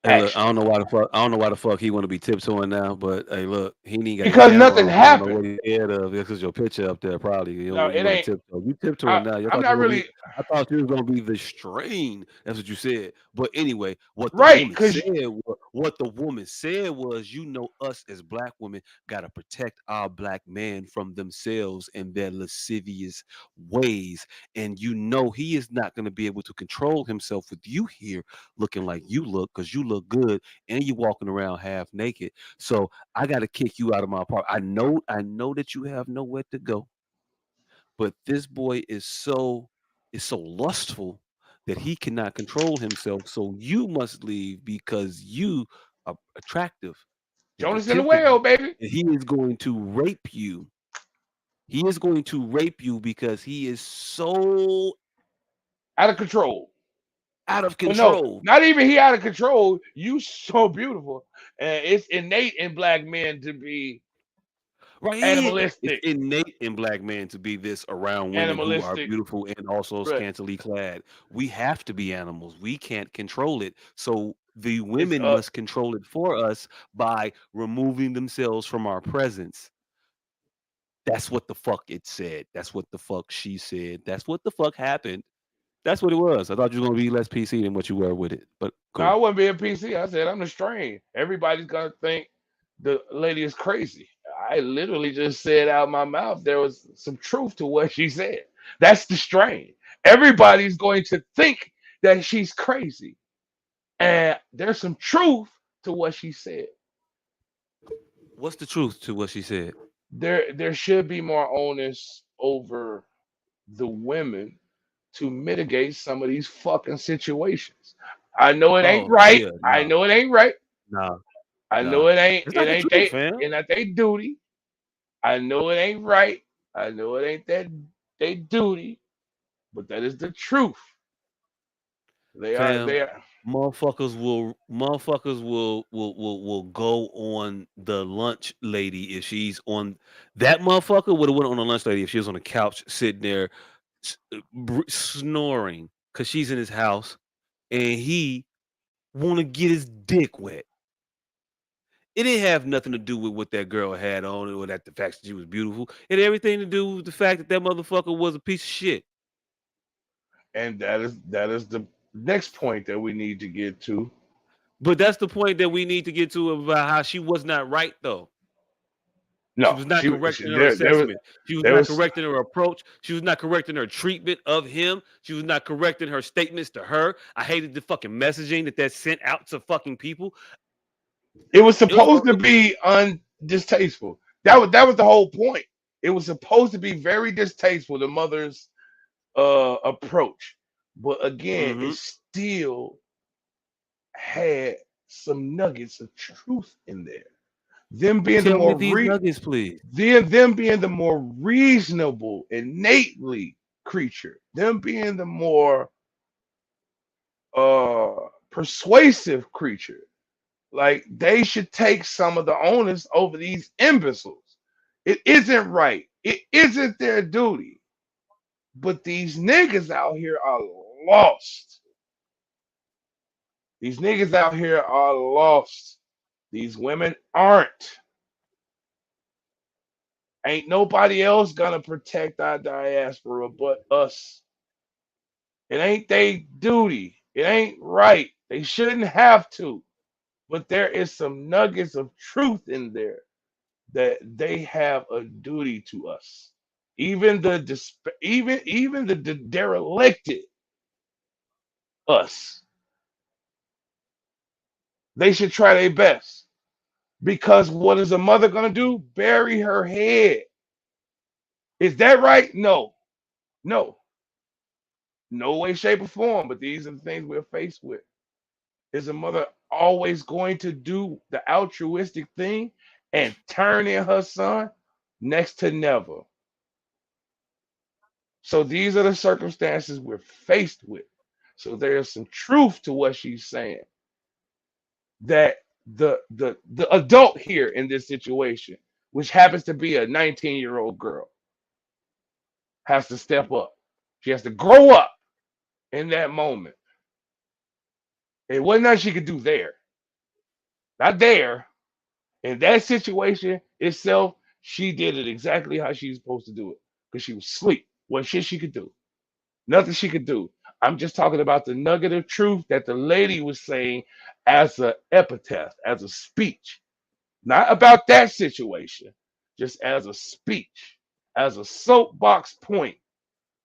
hey, look, I don't know actions. why the fuck. I don't know why the fuck he want to be tiptoeing now. But hey, look, he ain't got his Because camera nothing on, so I don't know happened. what he's scared of. Because your picture up there, probably No, you it want ain't. to tiptoe. You tiptoeing now. I'm not really I thought you was gonna be the strain. That's what you said. But anyway, right because what the woman said was, us as black women gotta protect our black men from themselves and their lascivious ways, and he is not gonna be able to control himself with you here looking like you look, because you look good and you walking around half naked. So I got to kick you out of my apartment. I know that you have nowhere to go, but this boy is so lustful that he cannot control himself. So you must leave because you are attractive and Jonas in the tempted whale, you. baby, And he is going to rape you. He is going to rape you because he is so out of control. out of Well, no, control. not even he out of control. You so beautiful, and it's innate in black men to be Right. It's animalistic, innate in black men to be this around women who are animalistic. beautiful and also Right? scantily clad. We have to be animals. We can't control it. So the It's women must control it for us by removing themselves from our presence. That's what the fuck it said. That's what the fuck she said. That's what the fuck happened. That's what it was. I thought you were gonna be less PC than what you were with it. But No, I cool. wasn't being PC. I said I'm the strain. Everybody's gonna think the lady is crazy. I literally just said out my mouth there was some truth to what she said. That's the strain. Everybody's going to think that she's crazy, and there's some truth to what she said. What's the truth to what she said? There should be more onus over the women to mitigate some of these fucking situations. I know it ain't Oh right. yeah, I no, know it ain't right. no, I know no. it ain't It's it not the ain't truth, they fam. and not they duty. I know it ain't right. I know it ain't that they duty, but that is the truth. They are Fam, they are motherfuckers will go on the lunch lady if she's on that motherfucker would have went on the lunch lady if she was on the couch sitting there snoring because she's in his house and he want to get his dick wet. It didn't have nothing to do with what that girl had on or that the fact that she was beautiful. It had everything to do with the fact that that motherfucker was a piece of shit. and that is the next point that we need to get to. But that's the point that we need to get to about how she was not right though. She No, was not correct in her there assessment. She was there not was correct in her approach. She was not correct in her treatment of him. She was not correct in her statements to her. I hated the fucking messaging that sent out to fucking people. it was It was supposed to be undistasteful. That was the whole point. It was supposed to be very distasteful, the mother's approach. But again, it mm-hmm. still had some nuggets of truth in there. Them being the Tell me more these nuggets, please. them being the more reasonable, innately creature, them being the more uh persuasive creature. Like they should take some of the onus over these imbeciles. It isn't right. It isn't their duty. But these niggas out here are lost. These niggas out here are lost. These women aren't. Ain't nobody else gonna protect our diaspora but us. It ain't their duty. It ain't right. They shouldn't have to. But there is some nuggets of truth in there that they have a duty to us. Even the even the derelicted us, they should try their best. Because what is a mother gonna do? Bury her head. Is that right? No, no, no way, shape, or form. But these are the things we're faced with. Is a mother always going to do the altruistic thing and turn in her son? Next to never. So these are the circumstances we're faced with. So there's some truth to what she's saying. That the adult here in this situation, which happens to be a 19-year-old girl, has to step up. She has to grow up in that moment. It wasn't nothing she could do there. Not there. In that situation itself, she did it exactly how she's supposed to do it. Because she was asleep. What shit she could do. Nothing she could do. I'm just talking about the nugget of truth that the lady was saying as an epitaph, as a speech. Not about that situation, just as a speech, as a soapbox point.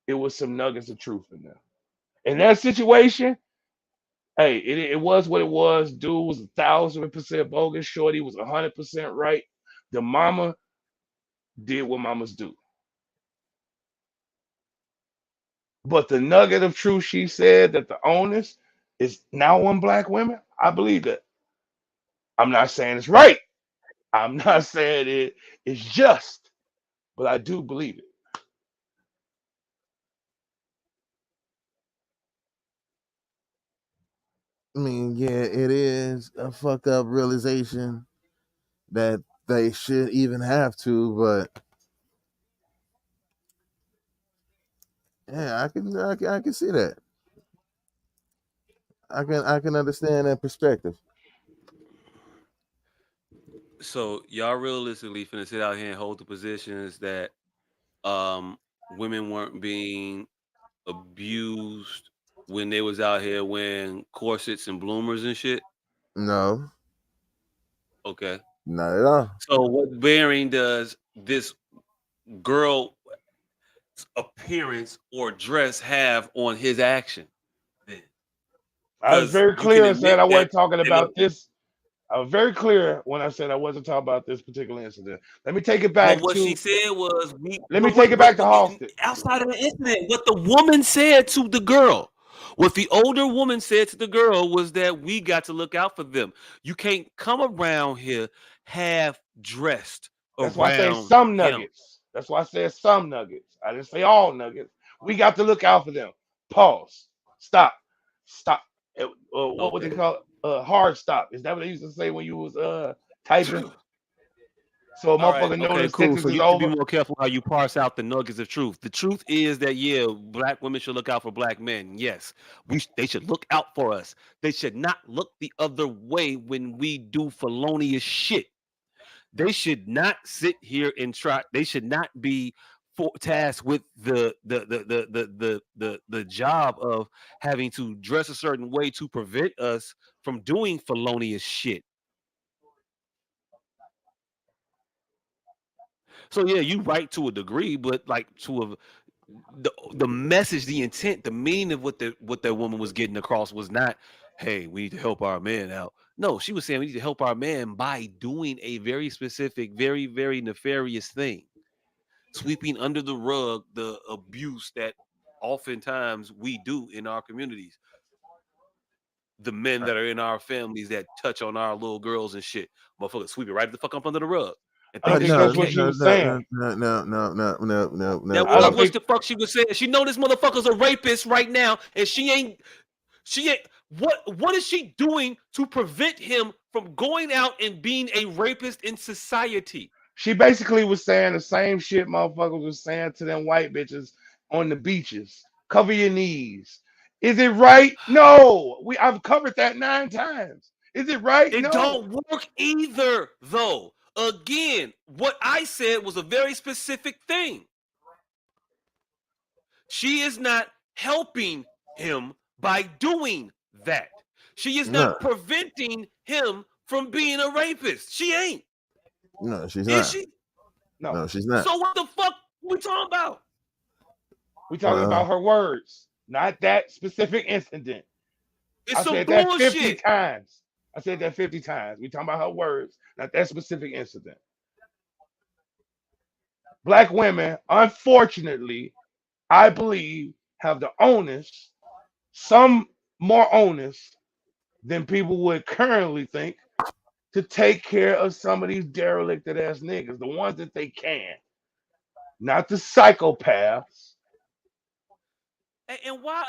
It was some nuggets of truth in there. In that situation, hey, it was what it was. Dude was 1,000% bogus. Shorty was 100% right. The mama did what mamas do. But the nugget of truth she said that the onus is now on black women, I believe that. I'm not saying it's right. I'm not saying it is just, but I do believe it. I mean, yeah, it is a fuck up realization that they should even have to, but yeah, I can see that. I can understand that perspective. So y'all realistically finna sit out here and hold the positions that women weren't being abused when they was out here wearing corsets and bloomers and shit? No, Okay. not at all. So what bearing does this girl appearance or dress have on his action then? I was Because very you can clear and said admit I that wasn't talking they look. about this. I was very clear when I said I wasn't talking about this particular incident. Let me take it But back what she to said was, we. let me take it back to Halston. Outside of the incident, what the woman said to the girl, what the older woman said to the girl was that we got to look out for them. You can't come around here half dressed That's why I say around some him. nuggets. That's why I said some nuggets. I didn't say all nuggets. We got to look out for them. Pause. Stop. Stop. What would they Okay. call it? Hard stop. Is that what they used to say when you was typing? So a All right. motherfucker know Okay. the Cool. sentence So is you have to be over. more careful how you parse out the nuggets of truth. The truth is that yeah, black women should look out for black men. Yes, they should look out for us. They should not look the other way when we do felonious shit. They should not sit here and try. They should not be tasked with the job of having to dress a certain way to prevent us from doing felonious shit. So yeah, you right to a degree, but like to a the message, the intent, the meaning of what that woman was getting across was not, hey, we need to help our man out. No, she was saying we need to help our man by doing a very specific, very, very nefarious thing, sweeping under the rug the abuse that oftentimes we do in our communities. The men that are in our families that touch on our little girls and shit, motherfuckers sweep it right the fuck up under the rug and I think this think shit No, that's what okay. she no, was no, saying. no, no, no, no, no, no, no. That I was don't what think the fuck she was saying. She know this motherfucker's a rapist right now, and she ain't. What is she doing to prevent him from going out and being a rapist in society? she basically was saying the same shit motherfuckers was saying to them white bitches on the beaches. Cover your knees. Is it right? No. I've covered that 9 times. Is it right? It No. don't work either, though. Again, what I said was a very specific thing. She is not helping him by doing that. She is No, not preventing him from being a rapist. She ain't. no, she's Is not. she? No. No, she's not. So what the fuck we talking about? We talking Uh, about her words, not that specific incident. It's I some said that 50 bullshit. times. I said that 50 times. We talking about her words, not that specific incident. Black women, unfortunately, I believe, have the onus, some more onus than people would currently think, to take care of some of these derelicted ass niggas, the ones that they can, not the psychopaths. And why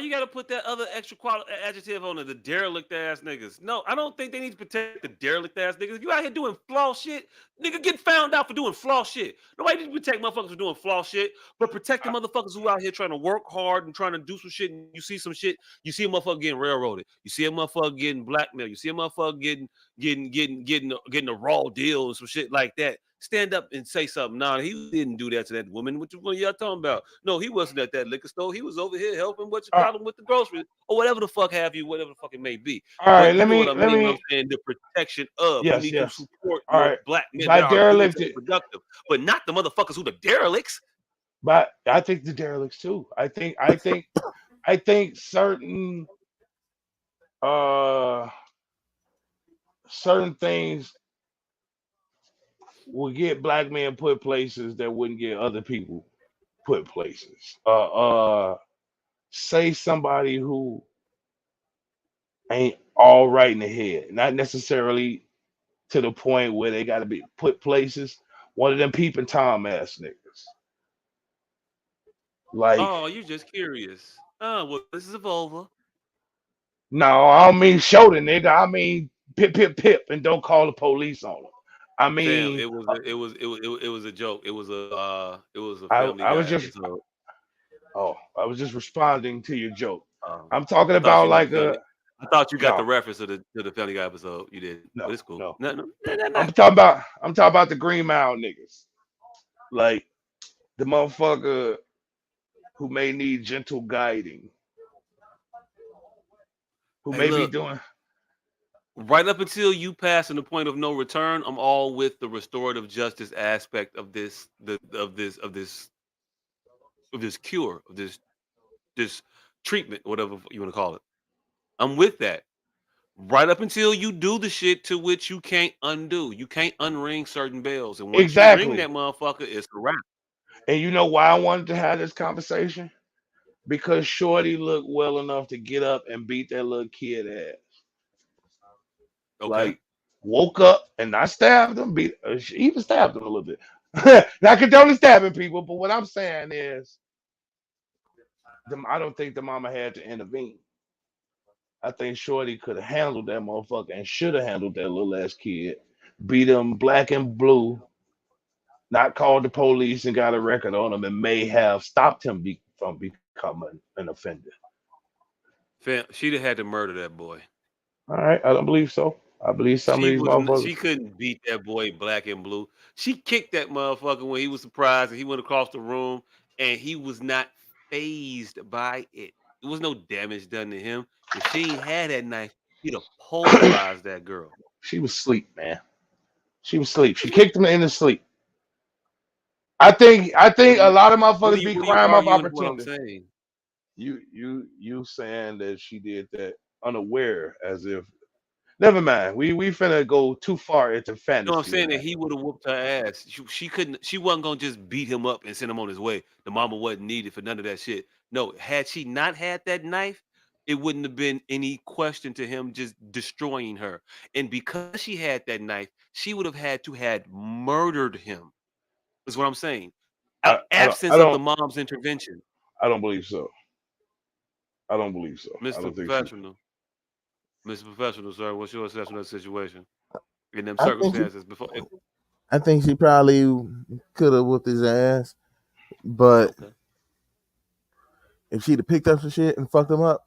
you gotta put that other extra adjective on it, the derelict ass niggas? No, I don't think they need to protect the derelict ass niggas. If you out here doing flaw shit, nigga, get found out for doing flaw shit. Nobody needs to protect motherfuckers for doing flaw shit, but protect the motherfuckers who out here trying to work hard and trying to do some shit. And you see some shit, you see a motherfucker getting railroaded, you see a motherfucker getting blackmailed, you see a motherfucker getting a raw deal and some shit like that. Stand up and say something. Nah, he didn't do that to that woman. What y'all talking about? No, he wasn't at that liquor store. He was over here helping what you Uh, call him with the groceries or whatever the fuck have you, whatever the fuck it may be. all right, But you let know what me I let mean when I'm me saying the protection of. We yes, need to yes. support All your right. black men By that are doing derelict something productive, but not the motherfuckers who the derelicts. but I think the derelicts too. I think uh certain things will get black men put places that wouldn't get other people put places. Say somebody who ain't all right in the head, not necessarily to the point where they got to be put places. One of them peeping tom ass niggas, like Oh, you're just curious. Oh, well, this is a vulva. no, I don't mean show the nigga. I mean pip pip pip, and don't call the police on them. I Fam, mean, it was a joke. It was a I Family I was Guy just episode. I was just responding to your joke. Um, I'm talking I thought about you got the like family. I thought you got the no reference to the Family Guy episode. You did, no but it's cool. no. No, no, no, no, no. I'm talking about the Green Mile niggas, like the motherfucker who may need gentle guiding, who Hey, may be look, doing right up until you pass in the point of no return, I'm all with the restorative justice aspect of this cure, of this treatment, whatever you want to call it. I'm with that. Right up until you do the shit to which you can't undo. You can't unring certain bells. And once you ring exactly. that motherfucker, it's a wrap. And you know why I wanted to have this conversation? Because Shorty looked well enough to get up and beat that little kid ass. Okay. Like woke up and I stabbed him. She even stabbed him a little bit. Not condoning stabbing people, but what I'm saying is, I don't think the mama had to intervene. I think Shorty could have handled that motherfucker and should have handled that little ass kid. Beat him black and blue, not called the police and got a record on him, and may have stopped him from becoming an offender. Fam, she'd have had to murder that boy. All right, I don't believe so. I believe some of these She motherfuckers. couldn't beat that boy black and blue. She kicked that motherfucker when he was surprised and he went across the room and he was not phased by it. There was no damage done to him. If she ain't had that knife, he'd have pulverized that girl. She was asleep, man. She was asleep. She kicked him in his sleep. I think a lot of What motherfuckers are you be what are you crime of arguing with what I'm opportunity. saying? You saying that she did that you saying that she did that unaware, as if never mind. We finna go too far into No, I'm fantasy saying that tonight. he would have whooped her ass. She couldn't. She wasn't gonna just beat him up and send him on his way. The mama wasn't needed for none of that shit. No, had she not had that knife, it wouldn't have been any question to him just destroying her. And because she had that knife, she would have had to had murdered him. Is what I'm saying. I Absence of the don't mom's intervention, I don't believe so. I don't believe so. I Mister don't think she. Professional, Mister Professional, sir. What's your assessment of the situation in them I think circumstances? Before, I think she probably could have whooped his ass, but okay. if she'd have picked up some shit and fucked him up,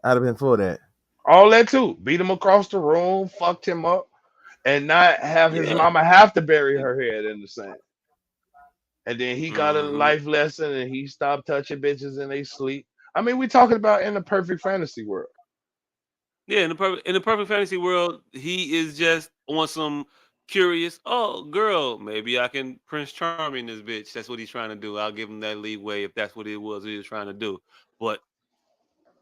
I'd have been for that. All that too. Beat him across the room, fucked him up, and not have his Yeah. mama have to bury her head in the sand. And then he got a Mm-hmm. life lesson and he stopped touching bitches in they sleep. I mean, we talking about in the perfect fantasy world. Yeah, in the perfect fantasy world, he is just on some curious. Oh, girl, maybe I can Prince Charming this bitch. That's what he's trying to do. I'll give him that leeway if that's what it was he was trying to do. But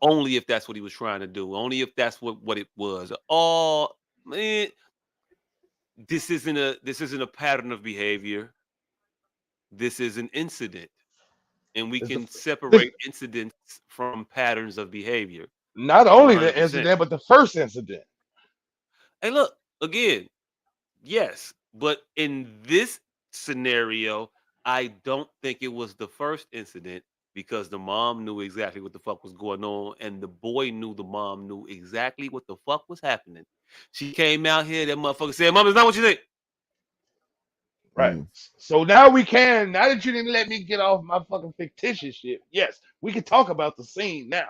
only if that's what he was trying to do. Only if that's what it was. Oh man, this isn't a pattern of behavior. This is an incident, and we It's the, can this, separate incidents from patterns of behavior. not One only hundred the percent. incident, but the first incident. Hey, look again. Yes, but in this scenario, I don't think it was the first incident because the mom knew exactly what the fuck was going on, and the boy knew the mom knew exactly what the fuck was happening. She came out here, that motherfucker said, "Mom, it's not what you think." Right. Mm. So now we can, now that you didn't let me get off my fucking fictitious shit, yes, we can talk about the scene now.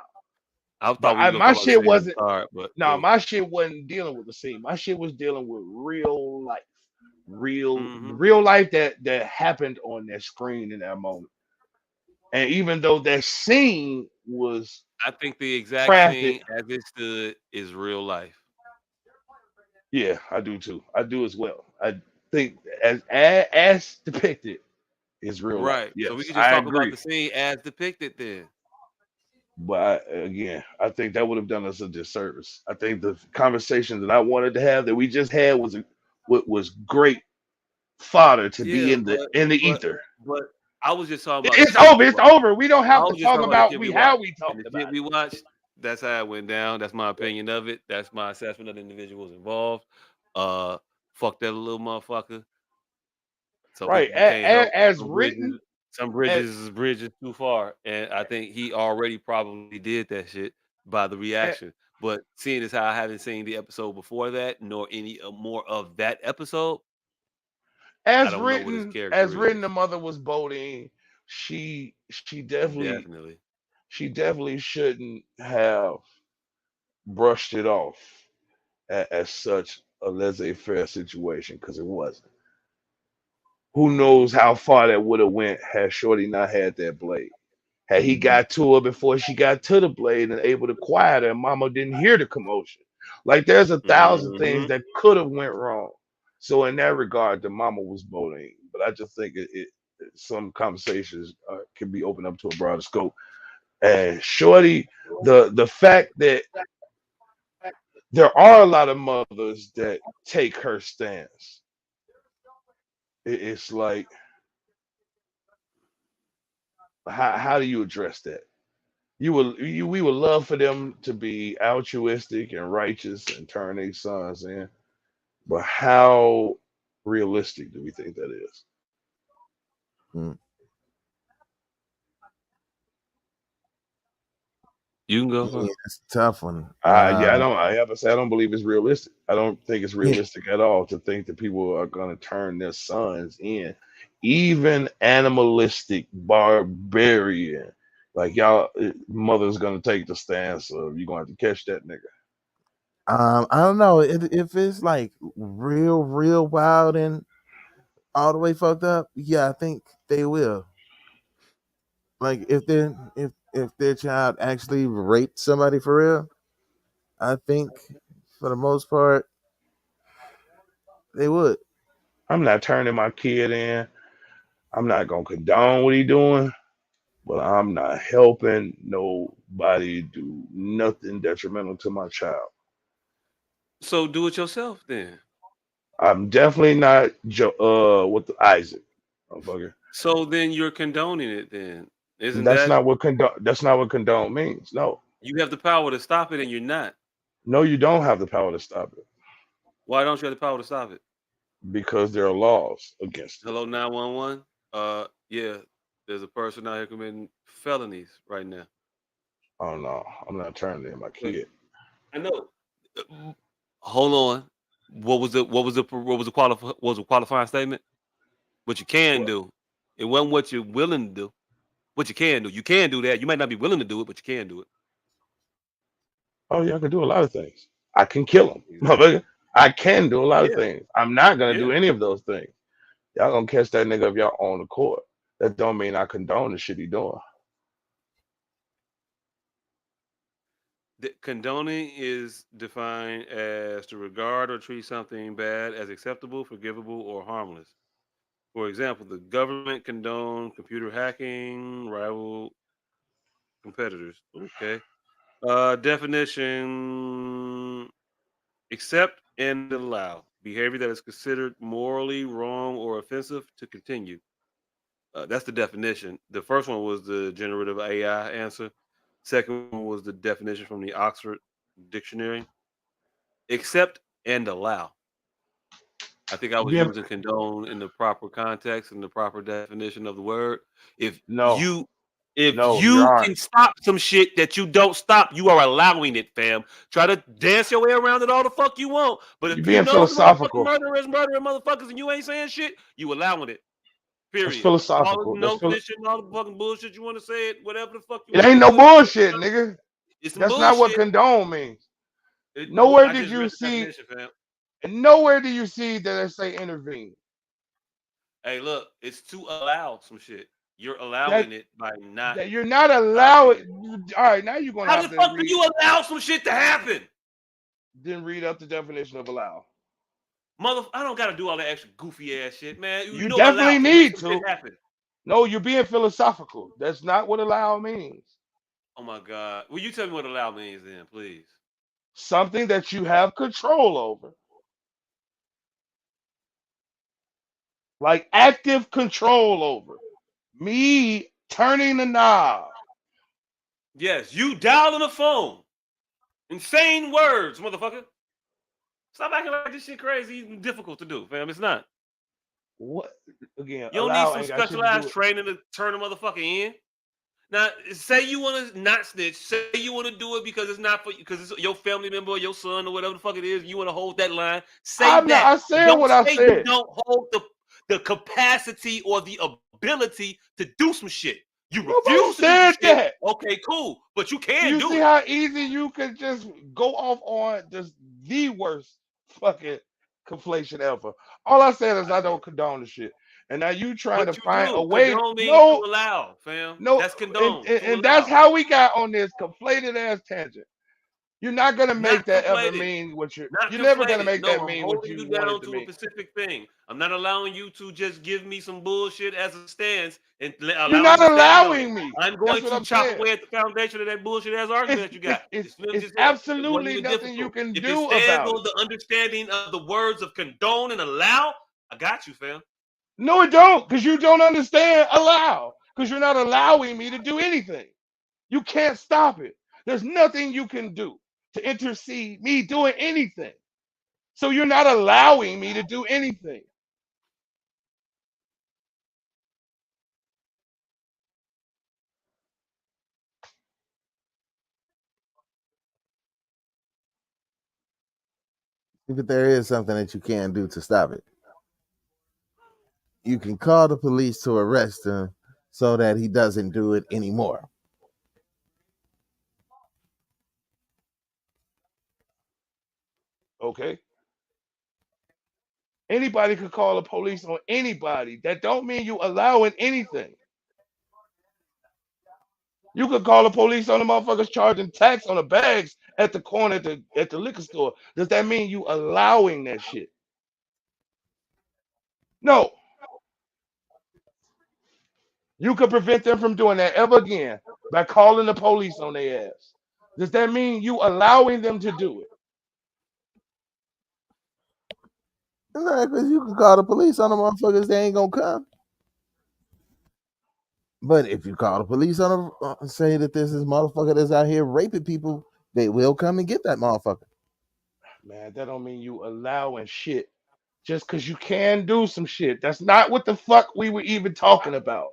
I But thought we were gonna my talk about the shit scene on the wasn't, card, but no, cool. my shit wasn't dealing with the scene. My shit was dealing with real life. Hmm. Real life that happened on that screen in that moment. And even though that scene was I think the exact crafted, scene as it stood is real life. yeah, I do too. I do as well. I think as depicted is real life. Right. So we Yes, could just I talk about agree. the scene as depicted then. But again, I think that would have done us a disservice. I think the conversation that I wanted to have that we just had was what was great fodder to be Yeah, in the but ether. but I was just talking about the It's shit over. we It's watched. over. We don't I have to was just talk talking about the about shit we we how watched. we And talked the about shit we watched, that's how it went down. That's my opinion of it. That's my assessment of the individuals involved. Uh Fuck that little motherfucker. it. Some Right. people can't help As some written, as, bridges too far. And I think he already probably did that shit by the reaction. But seeing as how I haven't seen the episode before that, nor any more of that episode, I don't know what his as character written, is. the mother was Bodine. Definitely Definitely. she definitely shouldn't have brushed it off as such a laissez-faire situation because it wasn't. Who knows how far that would have went had Shorty not had that blade. Had he got to her before she got to the blade and able to quiet her, Mama didn't hear the commotion. Like there's a thousand things Hmm. that could have went wrong. So in that regard, the Mama was bullying. But I just think some conversations can be opened up to a broader scope. And Shorty, the fact that there are a lot of mothers that take her stance, it's like how do you address that? We would love for them to be altruistic and righteous and turn their sons in, but how realistic do we think that is? Mm. You can go Yeah, first. it's a tough one. Yeah, I don't. I have to say I don't believe it's realistic. I don't think it's Yeah, realistic at all to think that people are going to turn their sons in, even animalistic barbarian. Like y'all, mother's going to take the stance of you're going to have to catch that nigga. I don't know if it's like real wild and all the way fucked up. Yeah, I think they will. Like if their child actually raped somebody for real, I think for the most part they would. I'm not turning my kid in. I'm not gonna condone what he doing, but I'm not helping nobody do nothing detrimental to my child. So do it yourself then. I'm definitely not with Isaac, motherfucker. So then you're condoning it then. Isn't That's that not what condone. That's not what condone means. No, you have the power to stop it and you're not? no, you don't have the power to stop it Why don't you have the power to stop it? because there are laws against it. Hello 911. Yeah, there's a person out here committing felonies right now. Oh no, I'm not turning in my But kid. I know. Hold on. What was the qualifying statement? What you can What? do. It wasn't what you're willing to do. What you can do. You can do that. You might not be willing to do it, but you can do it. Oh yeah, I can do a lot of things. I can kill him, Exactly. motherfucker. I can do a lot of Yeah. things. I'm not gonna Yeah. do any of those things. Y'all gonna catch that nigga of your own accord. That don't mean I condone the shit he doing. Condoning is defined as to regard or treat something bad as acceptable, forgivable, or harmless. For example, the government condoned computer hacking, rival competitors. Okay. Definition: accept and allow behavior that is considered morally wrong or offensive to continue. That's the definition. The first one was the generative AI answer. Second one was the definition from the Oxford Dictionary. Accept and allow. I think I was Being using condone in the proper context and the proper definition of the word. If no, you if no, you you aren't. can stop some shit that you don't stop, you are allowing it, fam. Try to dance your way around it all the fuck you want. But You if you being know the motherfucking philosophical. murderer is murdering motherfuckers and you ain't saying shit, you allowing it. That's Period. All the philosophical. no snitching, all the fucking bullshit you want to say it, whatever the fuck you It want to ain't no do it. bullshit, nigga. It's some That's not what bullshit. condone means. Nowhere I did just you read the see, definition, fam. and nowhere do you see that it say intervene. Hey, look, it's to allow some shit. You're That allowing it by not that you're not stopping it. allowing. All right, now you're gonna How have the to fuck do you allow some shit to happen? read up the definition of allow. I don't gotta do all that extra goofy ass shit, man. You You know allow definitely to make need some shit to. happen. No, you're being philosophical. That's not what allow means. Oh my god. Will you tell me what allow means then, please? Something that you have control over, like active control over. Me turning the knob. Yes, you dialing a phone. Insane words, motherfucker. Stop acting like this shit crazy and difficult to do, fam. It's not. What again? You don't need Allow some ain't got shit to do specialized with. training to turn a motherfucker in. Now, say you want to not snitch. Say you want to do it because it's not for you, because it's your family member or your son or whatever the fuck it is. You want to hold that line. Say I'm not. that. I said Don't what I say you said. don't hold the capacity or the ability to do some shit. You Nobody refuse to do some said shit. that. Okay, cool, but you Do can you do see it. how easy you could just go off on just the worst fucking conflation ever? All I said is I I know, don't condone the shit. And now you trying to but you find a do. way. Condone means to No, allow, fam. no, That's and, condone and, to and that's allow, how we got on this conflated ass tangent. You're not gonna make not that ever conflated. mean what Not you're never gonna conflated. make No, that I'm mean what holding you you want it down to to a mean. specific thing. I'm not allowing you to just give me some bullshit as a stance and You're allow me not to stand on it. allowing me. I'm That's going what to I'm chop saying. away at the foundation of that bullshit ass argument It's that you it's got. it's It's Slim it's just said. It wasn't absolutely even nothing you difficult. can If it do stands about on it. the understanding of the words of condone and allow, I got you, fam. No, it don't, because you don't understand allow, because you're not allowing me to do anything. You can't stop it. There's nothing you can do to intercede me doing anything. So you're not allowing me to do anything. But there is something that you can do to stop it. You can call the police to arrest him so that he doesn't do it anymore. Okay? Anybody could call the police on anybody. That don't mean you allowing anything. You could call the police on the motherfuckers charging tax on the bags at the corner at the liquor store. Does that mean you allowing that shit? No. You could prevent them from doing that ever again by calling the police on their ass. Does that mean you allowing them to do it? No, because you can call the police on the motherfuckers, they ain't gonna come. But if you call the police on them, say that this is motherfucker that's out here raping people, they will come and get that motherfucker. Man, that don't mean you allowing shit just because you can do some shit. That's not what the fuck we were even talking about.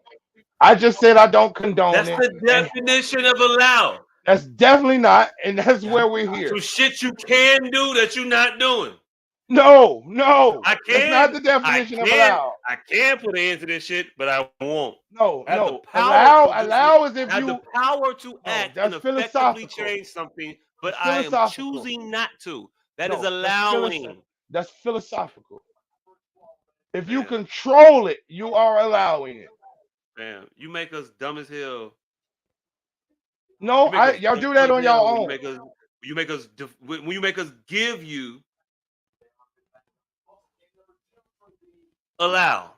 I just said I don't condone That's it. the definition of allow. That's definitely not, and that's where we're here. So shit you can do that you're not doing. No, that's not the definition of allow. I can put an end to this shit, but I won't. No. Allow is if have you the power to act and effectively change something, but I am choosing not to. That is allowing. That's philosophical. If you control it, you are allowing it. Man, you make us dumb as hell. No, y'all do that on your own. When you make us give you allow.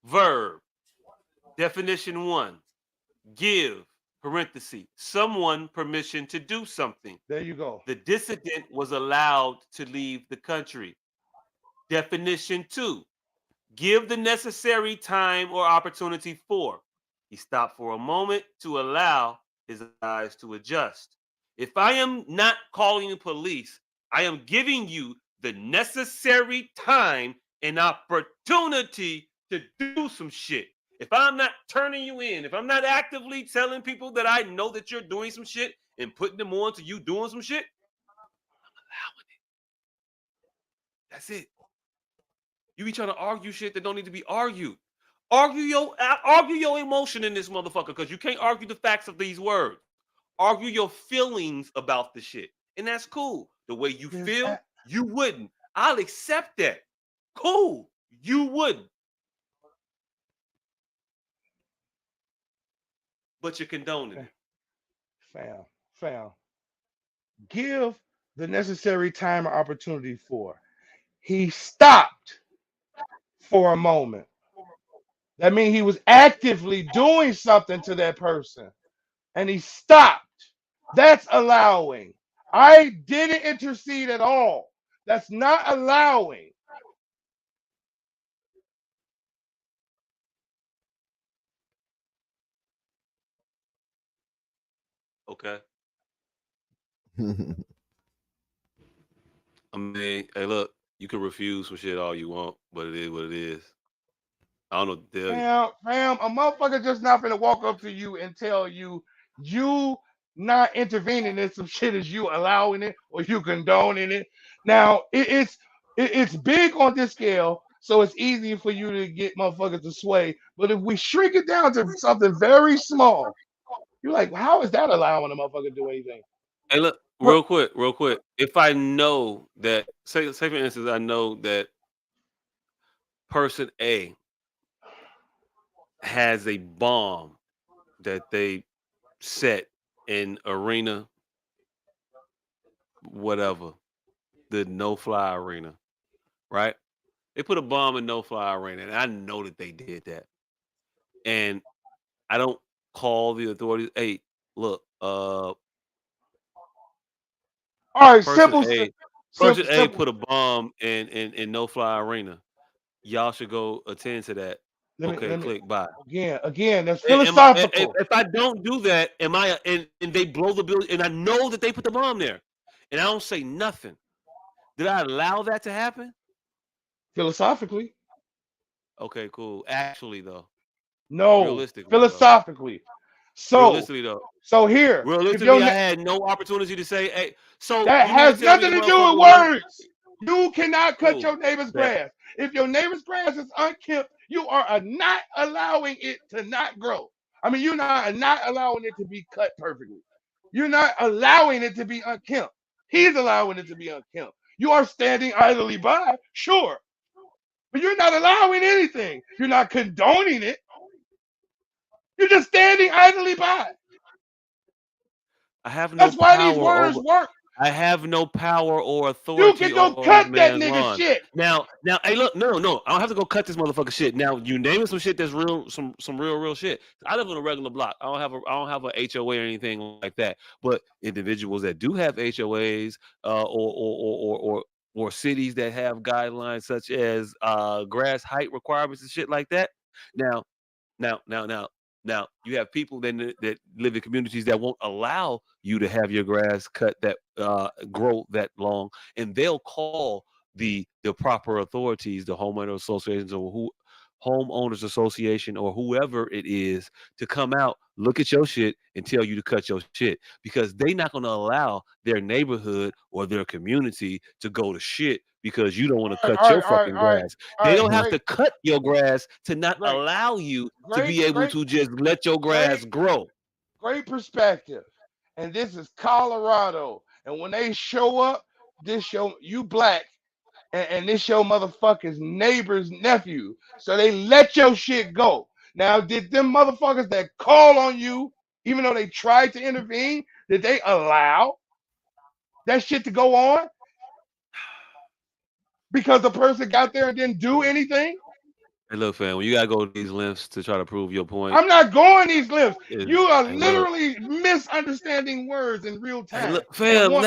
Verb. Definition 1. Give, parenthesis, someone permission to do something. There you go. The dissident was allowed to leave the country. Definition 2. Give the necessary time or opportunity for. He stopped for a moment to allow his eyes to adjust. If I am not calling the police, I am giving you the necessary time and opportunity to do some shit. If I'm not turning you in, if I'm not actively telling people that I know that you're doing some shit and putting them on to you doing some shit, I'm allowing it. That's it. You be trying to argue shit that don't need to be argued. Argue your emotion in this motherfucker, because you can't argue the facts of these words. Argue your feelings about the shit. And that's cool. The way you feel, you wouldn't. I'll accept that. Cool. You wouldn't. But you're condoning it. Fam. Give the necessary time or opportunity for. He stopped for a moment. That means he was actively doing something to that person. And he stopped. That's allowing. I didn't intercede at all. That's not allowing. Okay. I mean, hey, look, you can refuse some shit all you want, but it is what it is. I don't know what to tell you. Fam, a motherfucker just not gonna walk up to you and tell you not intervening in some shit as you allowing it or you condoning it. Now, it's big on this scale, so it's easy for you to get motherfuckers to sway. But if we shrink it down to something very small, you're like, how is that allowing a motherfucker to do anything? Hey, look, real quick. If I know that, say for instance, I know that person A has a bomb that they set in arena, whatever, the no-fly arena, right? They put a bomb in no-fly arena, and I know that they did that. And I don't call the authorities. Hey, look, all right, Person A put a bomb in no-fly arena. Y'all should go attend to that. Click bye. Again, that's philosophical. If I don't do that, and they blow the building, and I know that they put the bomb there, and I don't say nothing, did I allow that to happen? Philosophically. Okay, cool. Actually, though. No. Realistically. Philosophically. Realistically, though. So here. Realistically, I had no opportunity to say, hey, so that has nothing to do with words. You cannot cut your neighbor's grass. If your neighbor's grass is unkempt, you are not allowing it to not grow. I mean, you're not allowing it to be cut perfectly. You're not allowing it to be unkempt. He's allowing it to be unkempt. You are standing idly by, sure. But you're not allowing anything. You're not condoning it. You're just standing idly by. I have no That's why these words work. I have no power or You authority can go over cut a that man's nigga lawn. shit. Now, hey, look, no, I don't have to go cut this motherfucker shit. Now, you naming some shit that's real, some real shit. I live on a regular block. I don't have a HOA or anything like that. But individuals that do have HOAs, or cities that have guidelines such as grass height requirements and shit like that. Now, now, you have people that live in communities that won't allow you to have your grass cut that grow that long, and they'll call the proper authorities, the homeowner associations or homeowners association or whoever it is to come out, look at your shit, and tell you to cut your shit because they're not going to allow their neighborhood or their community to go to shit because you don't want to cut your fucking grass. They don't have to cut your grass to not allow you to be able to just let your grass grow. Great perspective. And this is Colorado. And when they show up, you black, and this your motherfucker's neighbor's nephew. So they let your shit go. Now, did them motherfuckers that call on you, even though they tried to intervene, did they allow that shit to go on? Because the person got there and didn't do anything? Hey, look, fam, when you gotta go to these lengths to try to prove your point. I'm not going these lengths. You are literally misunderstanding words in real time. Hey, look, fam, now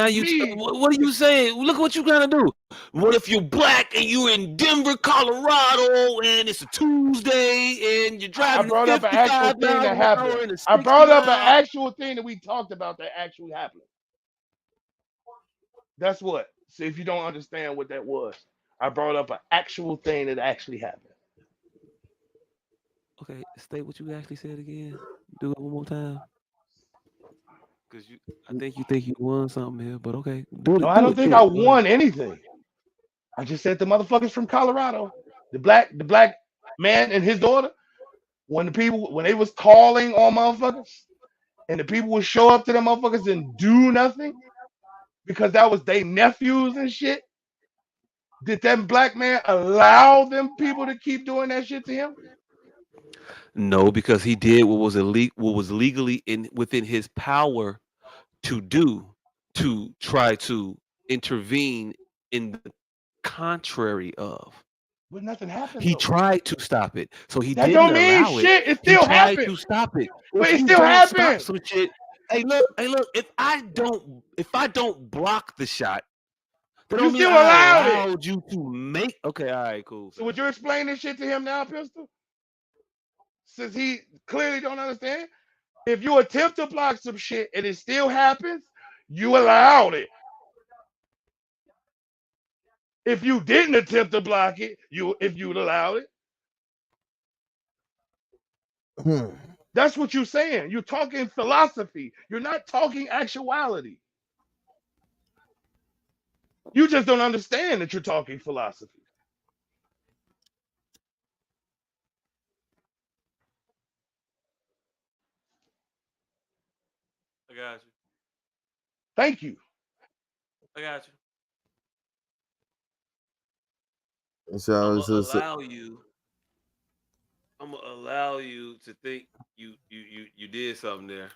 what are you saying? Look what you gotta do. What if you're black and you're in Denver, Colorado, and it's a Tuesday and you're driving? I brought up an actual thing that happened. I brought up an actual thing that we talked about that actually happened. That's what. See if you don't understand what that was. I brought up an actual thing that actually happened. Okay, state what you actually said again. Do it one more time. Because I think you won something here, but okay. No, I don't think I won anything. I just said the motherfuckers from Colorado, the black man and his daughter, when they was calling on motherfuckers, and the people would show up to them motherfuckers and do nothing because that was their nephews and shit. Did that black man allow them people to keep doing that shit to him? No, because he did what was legally within his power to do to try to intervene in the contrary of. But nothing happened. He tried to stop it, so he that didn't don't mean allow shit. It still he tried happened. to stop it, but it still happened. Some shit. Hey, look. If I don't block the shot, that don't mean I allowed you to make. Okay, all right, cool. So would you explain this shit to him now, Pistol? Since he clearly don't understand, if you attempt to block some shit and it still happens, you allowed it. If you didn't attempt to block it, if you'd allowed it. That's what you're saying. You're talking philosophy. You're not talking actuality. You just don't understand that you're talking philosophy. I got you. Thank you. I got you. So I'm gonna allow you to think you did something there.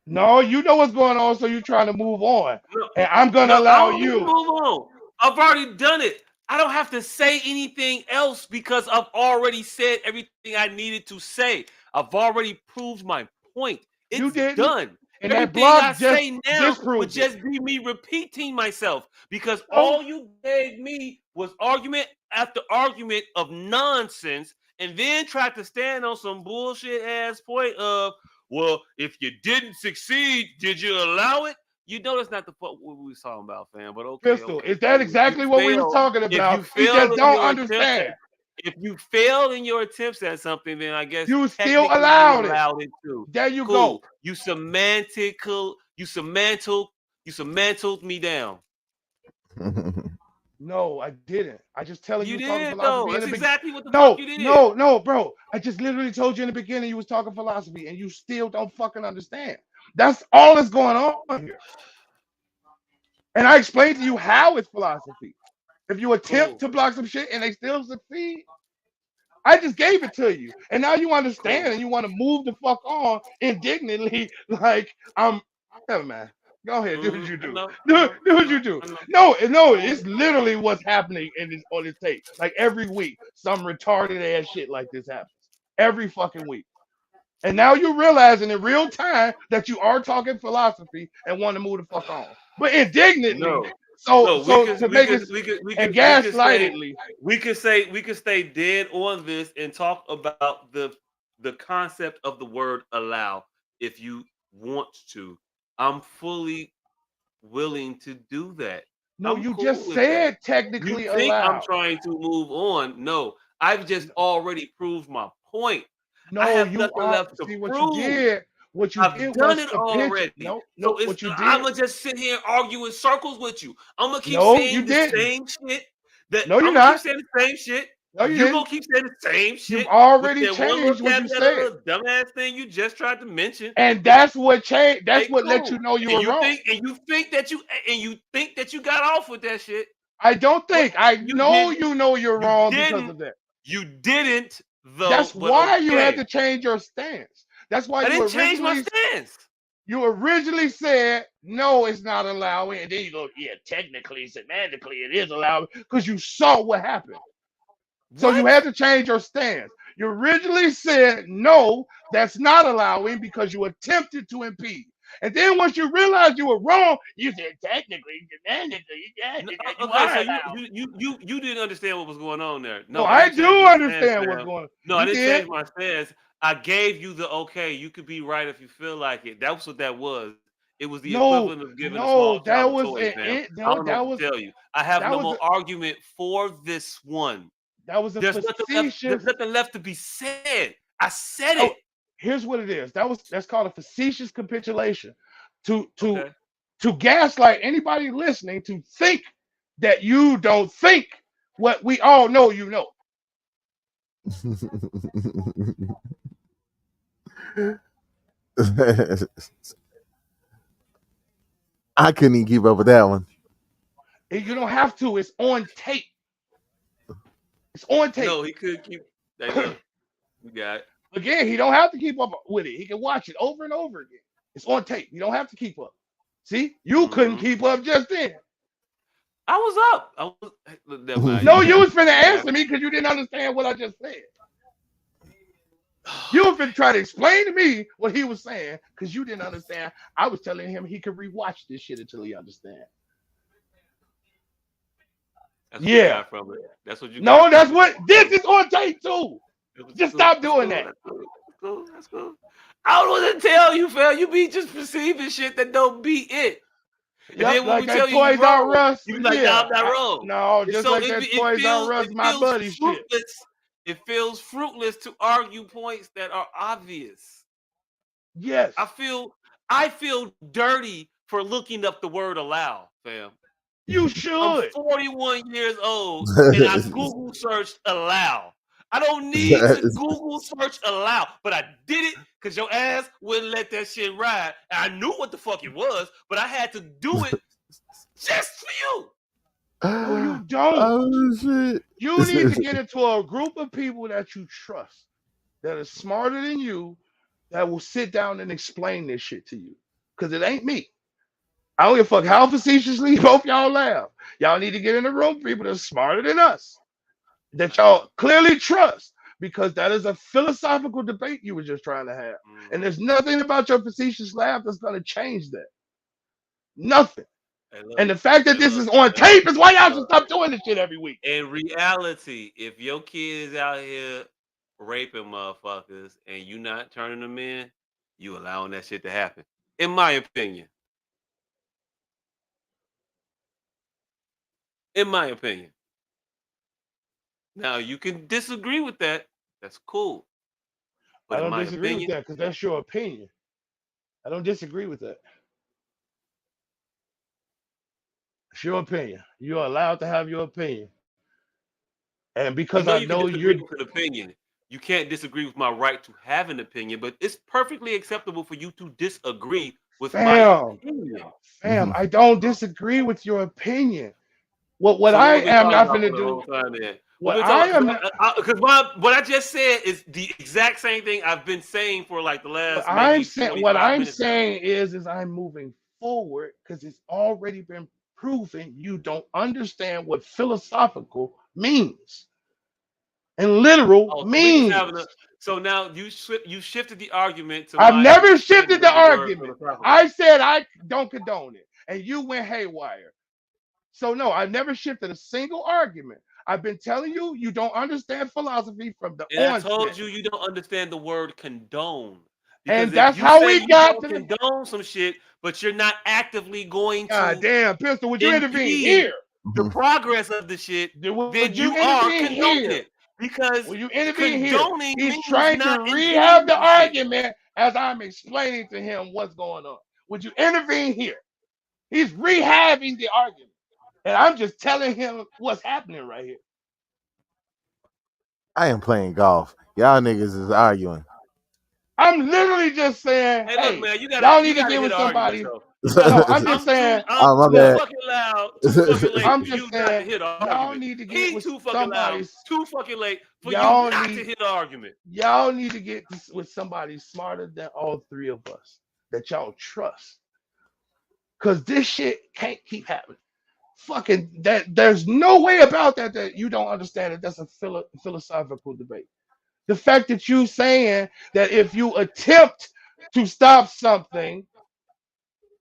No, you know what's going on, so you're trying to move on. And I'm gonna allow you. Move on. I've already done it. I don't have to say anything else because I've already said everything I needed to say. I've already proved my point. It's done. And everything I say now would just be me repeating myself because all you gave me was argument after argument of nonsense, and then tried to stand on some bullshit ass point of, well, if you didn't succeed, did you allow it? You know that's not the fuck what we was talking about, fam. But okay. Pistol, is that exactly what we was talking about? You just don't understand. If you failed in your attempts at something, then I guess you still allowed it too. There you go. You semantled me down. No, I didn't. I just telling you. You did though. That's exactly what the fuck you did. No, bro. I just literally told you in the beginning you was talking philosophy, and you still don't fucking understand. That's all that's going on here. And I explained to you how it's philosophy. If you attempt to block some shit and they still succeed, I just gave it to you. And now you understand and you want to move the fuck on indignantly like I'm never mind. Go ahead, do what you do. No, Do what you no, do. no. No, it's literally what's happening on this tape. Like every week, some retarded ass shit like this happens. Every fucking week. And now you're realizing in real time that you are talking philosophy and want to move the fuck on. But indignantly, No. so we to make it and gaslightedly. We could stay dead on this and talk about the concept of the word allow if you want to. I'm fully willing to do that. No, I'm you cool just with said that. technically You think I'm allowed. trying to move on? No, I've just already proved my point. I No, have you nothing are. left to See what you prove. did. What you I've did done was it capitulate. already. No. So What you I'm did. gonna just sit here and argue in circles with you. I'm gonna keep No, you saying the didn't. same shit. That No, you're I'm gonna keep not. saying the same shit. No, you You gonna didn't. keep saying the same You've shit with already that one little changed what you caveat of said. little dumbass thing you just tried to mention. And that's what changed. That's Hey, what let you cool. know you were wrong. You think that you got off with that shit. I don't think. I You know didn't. you know you're You wrong because didn't. of that. You didn't though. That's But why you had okay. to change your stance. That's why I didn't change my stance. you originally said no, it's not allowing, and then you go, yeah, technically, semantically, it is allowed because you saw what happened. So you What? had to change your stance. You originally said no, that's not allowing because you attempted to impede. And then once you realized you were wrong, you said technically, semantically, yeah, No, you okay, are so allowed. you didn't understand what was going on there. No, No, I I didn't change do my stance, understand what's Sam. going on. No, I You didn't did. change my stance. I gave you the okay. You could be right if you feel like it. That's what that was. It was the No, equivalent of giving a no, small that child a was toy, Sam. it. I No, don't know what to tell you. I have that no was more argument for this one. that was a There's nothing left. There's facetious. nothing left to be said. I said Oh, it. here's what it is. That's called a facetious capitulation. To Okay. gaslight anybody listening to think that you don't think what we all know you know. I couldn't even keep up with that one. And you don't have to. It's on tape. It's on tape. No, he could keep. Hey, look, you got it. Again, he don't have to keep up with it. He can watch it over and over again. It's on tape. You don't have to keep up. See, you couldn't keep up just then. I was up. I was. Never mind. No, you was finna answer me because you didn't understand what I just said. You were finna try to explain to me what he was saying because you didn't understand. I was telling him he could rewatch this shit until he understands. That's what you got from it. That's what you got. No, that's what this is on tape too. Just stop doing that. That's cool. I don't want to tell you, fam. You be just perceiving shit that don't be it. And then when like we that tell you Toys you're R wrong, Us. you be like, nah, I'm not wrong. No, And just so like that Toys R Us, my buddy shit. It feels fruitless to argue points that are obvious. Yes. I feel dirty for looking up the word allow, fam. You should. I'm 41 years old and I Google searched allow. I don't need to Google search allow, but I did it because your ass wouldn't let that shit ride. And I knew what the fuck it was, but I had to do it just for you. No, you don't. Oh, shit. You need to get into a group of people that you trust, that are smarter than you, that will sit down and explain this shit to you. Because it ain't me. I don't give a fuck how facetiously both y'all laugh. Y'all need to get in a room with people that are smarter than us, that y'all clearly trust, because that is a philosophical debate you were just trying to have. And there's nothing about your facetious laugh that's going to change that. Nothing. And the fact that this is on tape is why y'all should stop doing this shit every week. In reality, if your kid is out here raping motherfuckers and you not turning them in, you allowing that shit to happen. In my opinion. In my opinion. Now, you can disagree with that. That's cool. But I don't disagree with that because that's your opinion. I don't disagree with that. It's your opinion. You're allowed to have your opinion. And because I know you're an opinion, you can't disagree with my right to have an opinion, but it's perfectly acceptable for you to disagree with my opinion. Fam, I don't disagree with your opinion. What I am not going to do. What I just said is the exact same thing I've been saying for like the last. What I'm saying is I'm moving forward because it's already been proven you don't understand what philosophical means and literal Oh, so we just means. having a. So now you shifted the argument to I've my never understanding shifted of the the word argument. philosophical. I said I don't condone it, and you went haywire. So no, I've never shifted a single argument. I've been telling you you don't understand philosophy from the And I told onset, you don't understand the word condone. Because and if that's you how say we you got don't to the. condone some shit, but you're not actively going God to damn, pistol! Would you intervene impede here? the progress of the shit, then Would you you are intervene condoning here? it. Because Will you intervene here? condoning He's means trying to not rehab impeding the some shit. argument as I'm explaining to him what's going on. Would you intervene here? He's rehabbing the argument. And I'm just telling him what's happening right here. I am playing golf. Y'all niggas is arguing. I'm literally just saying, Hey, look, hey, man, you y'all gotta need to hit get an with argument, somebody. though. No, I'm just saying, I'm Oh, my too look, bad. fucking loud, too fucking late I'm for just you not to saying, hit an y'all argument. need to get He with too fucking loud, somebody. too fucking late for you Y'all not to need, hit an argument. y'all need to get with somebody smarter than all three of us that y'all trust. Cause this shit can't keep happening. Fucking that there's no way about that you don't understand it. That's a philosophical debate. The fact that you saying that if you attempt to stop something,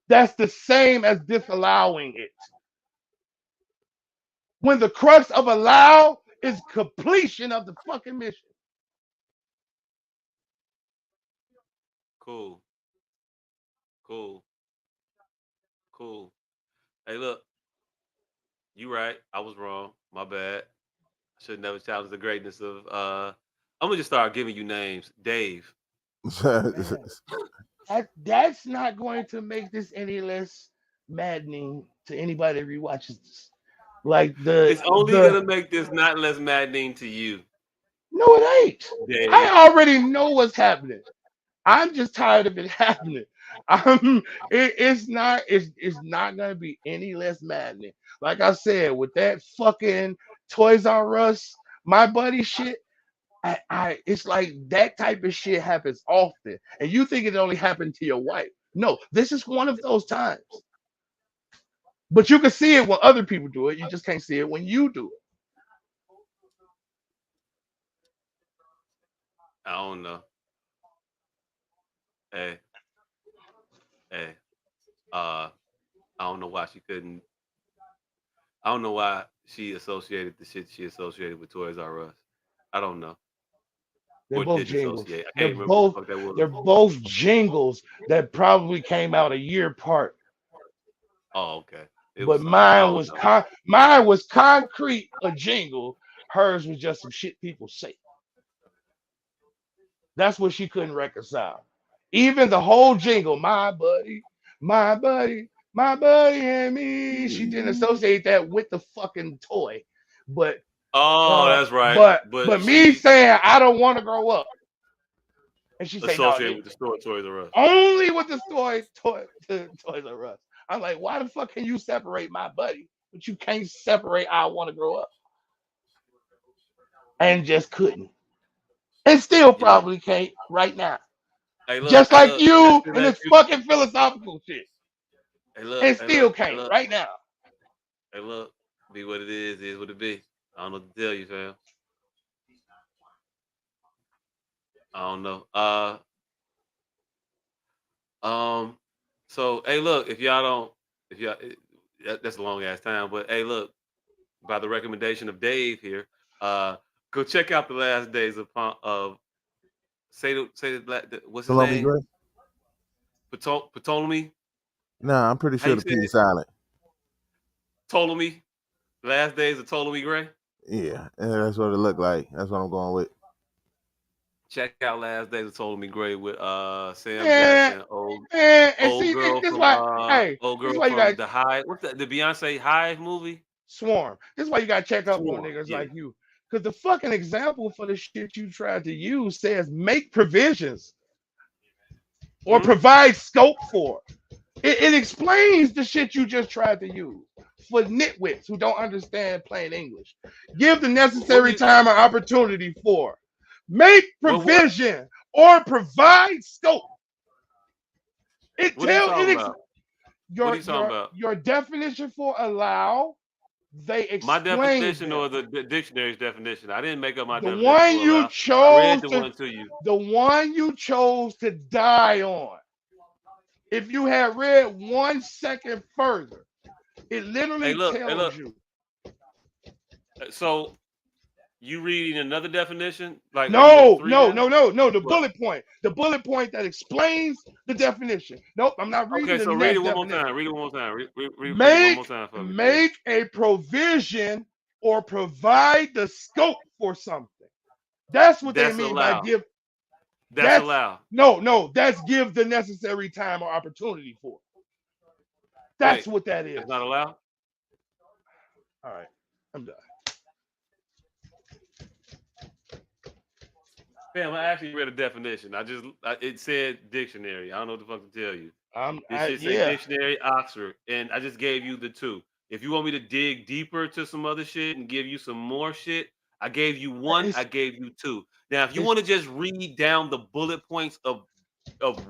that's the same as disallowing it. When the crux of allow is completion of the fucking mission. Cool, cool, cool. Hey, look, you right. I was wrong. My bad. Should never challenge the greatness of. I'm gonna just start giving you names. Dave. That's not going to make this any less maddening to anybody that rewatches this. Like It's only gonna make this not less maddening to you, no, it ain't. Dave. I already know what's happening. I'm just tired of it happening. It's not gonna be any less maddening. Like I said, with that fucking Toys R Us, my buddy shit, it's like that type of shit happens often. And you think it only happened to your wife. No, this is one of those times. But you can see it when other people do it. You just can't see it when you do it. I don't know. Hey, hey. I don't know why she couldn't. I don't know why she associated the shit she associated with Toys R Us. I don't know. They're Or both didn't jingles. associate. I They're can't remember what both the fuck that was. they're both jingles that probably came out a year apart. Oh, okay. It was But something. I don't know. mine was concrete a jingle. Hers was just some shit people say. That's what she couldn't reconcile. Even the whole jingle, my buddy, my buddy, my buddy and me. She didn't associate that with the fucking toy. But Oh, that's right. but But me she saying I don't want to grow up. And she say, no, associated with the store Toys R Us. only with the Toys R Us. I'm like, why the fuck can you separate my buddy, but you can't separate I want to grow up? And just couldn't. And still You know. probably can't right now. Hey, look. Just Hey, like look. Just you to and let this you. fucking philosophical shit. Hey, look. And Hey, still look. Hey, can't look. right now. Hey, look. Be what it is what it be. I don't know what to tell you, fam. I don't know. So hey, look, if y'all don't, if y'all, that's a long ass time, but hey, look, by the recommendation of Dave here, go check out the last days of what's his Ptolemy name? Gray? Ptolemy. Nah, I'm pretty How sure you the say P it? is silent. Ptolemy. Last days of Ptolemy Gray. Yeah, that's what it looked like. That's what I'm going with. Check out Last Days of Ptolemy Gray with Sam And, Jackson, and old see, girl this is from why, hey, old this is girl why you from got the Hive. What's that? The Beyonce Hive movie? swarm. This is why you got to check up on Swarm. niggas Yeah. like you. Because the fucking example for the shit you tried to use says make provisions or provide scope for. It explains the shit you just tried to use for nitwits who don't understand plain English. Give the necessary time or opportunity for. Make provision or provide scope. What are you talking about? What are you talking about? Your definition for allow, they My explain definition them. or the dictionary's definition? I didn't make up my The definition one for you allow. I read chose the to one to you. the one you chose to die on. If you had read 1 second further, it Hey, literally look, hey, tells look. you. So you reading another definition, like number No, 3 no, now? no, no, no. The What? bullet point. The bullet point that explains the definition. Nope, I'm not reading Okay, the so read it next one more definition. time. Read it one more time. Read it one more Make time for me, please. make a provision or provide the scope for something. That's what they That's mean by allow. give. That's That's allow. no. That's give the necessary time or opportunity for. That's Wait, what that that's is. not allow? All right, I'm done. Fam, I actually read a definition. It said dictionary. I don't know what the fuck to tell you. This shit say Yeah. dictionary Oxford, and I just gave you the 2. If you want me to dig deeper to some other shit and give you some more shit, I gave you 1. I It's, gave you 2. Now, if you it's want to just read down the bullet points of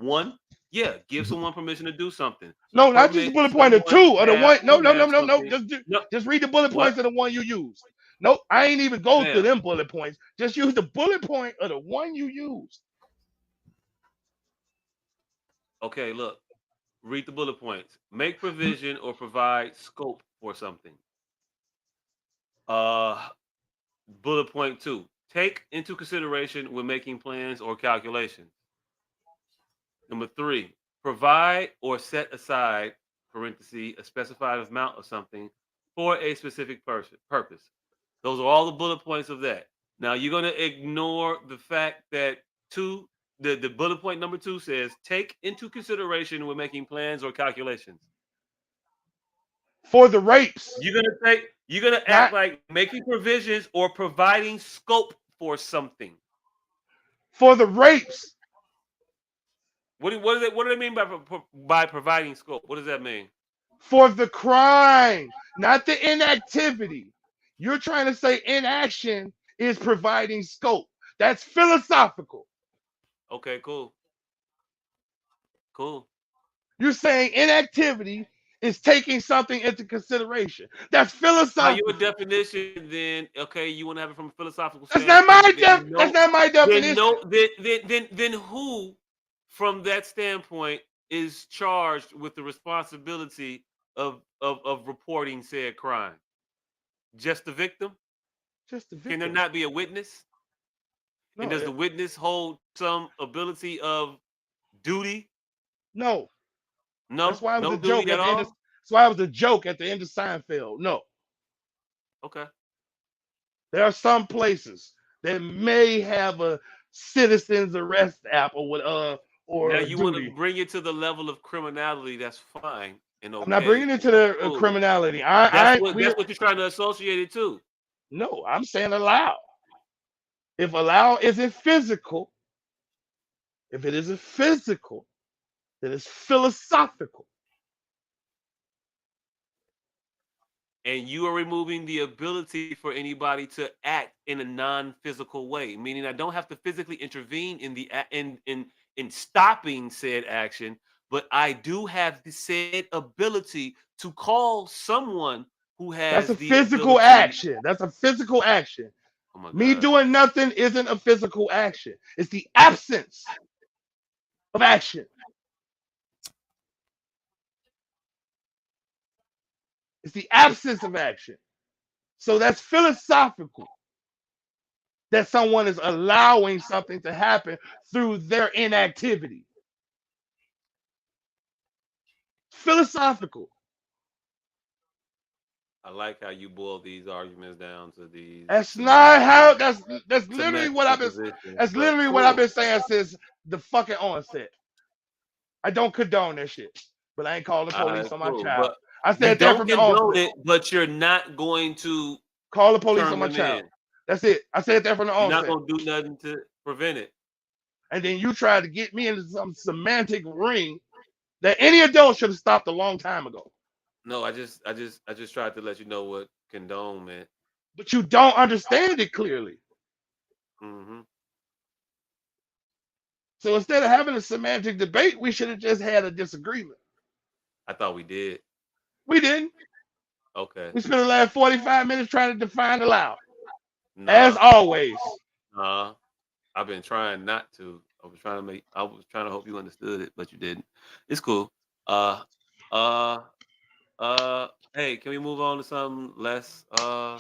1, yeah, give someone permission to do something. no, not just the Permit bullet point of someone 2 or the one. No, to no, no, have no, no. something. No, Just read the bullet points what? of the one you used. Nope, I ain't even go through Fam. them bullet points. Just use the bullet point of the one you used. Okay, look. Read the bullet points. Make provision or provide scope for something. Bullet point 2. Take into consideration when making plans or calculations. Number 3. Provide or set aside, parenthesis, a specified amount of something for a specific purpose. Those are all the bullet points of that. Now you're going to ignore the fact that the bullet point number 2 says take into consideration when making plans or calculations. For the rapes, You're gonna act not like making provisions or providing scope for something. for the rapes. What do they mean by providing scope? What does that mean? For the crime, not the inactivity. You're trying to say inaction is providing scope. That's philosophical. Okay, cool. Cool. You're saying inactivity is taking something into consideration. That's By your philosophical. definition, then okay, you want to have it from a philosophical That's not my standpoint. Then that's not my definition. then who, from that standpoint, is charged with the responsibility of reporting said crime? Just the victim? Just the Can there victim. not be a witness? And No, does the witness hold some ability of duty? no. That's No, why it was no a joke duty at at the end of. all. That's why it was a joke at the end of Seinfeld. No, Okay. there are some places that may have a citizens arrest app or what Now or you want to duty. bring it to the level of criminality. That's fine and I'm not okay. bringing it to That's the cool. criminality. That's what you're trying to associate it to. No, I'm saying allow. If allow isn't physical, if it isn't physical, then it's philosophical. And you are removing the ability for anybody to act in a non-physical way, meaning I don't have to physically intervene in the in stopping said action, but I do have the said ability to call someone who That's has a the physical ability. action. That's a physical action. Oh my Me god. doing nothing isn't a physical action. It's the absence of action. It's the absence of action. So that's philosophical that someone is allowing something to happen through their inactivity. Philosophical. I like how you boil these arguments down to these That's not how. semantical That's literally what I've been. positions, That's but literally what I've cool. been saying since the fucking onset. I don't condone that shit, but I ain't calling the police on my Cool. child. But I you said that don't from the condone onset. it, but you're not going to Call the police on turn my them child. in. That's it. I said that from the You're not onset. going to do nothing to prevent it. And then you tried to get me into some semantic ring that any adult should have stopped a long time ago. No, I just tried to let you know what condone meant. But you don't understand it clearly. Mm-hmm. So instead of having a semantic debate, we should have just had a disagreement. I thought we did. We didn't. Okay. We spent the last 45 minutes trying to define allow. As Nah. always. Nah. I've been trying not to. I was trying to hope you understood it, but you didn't. It's cool. Uh uh hey, can we move on to something less I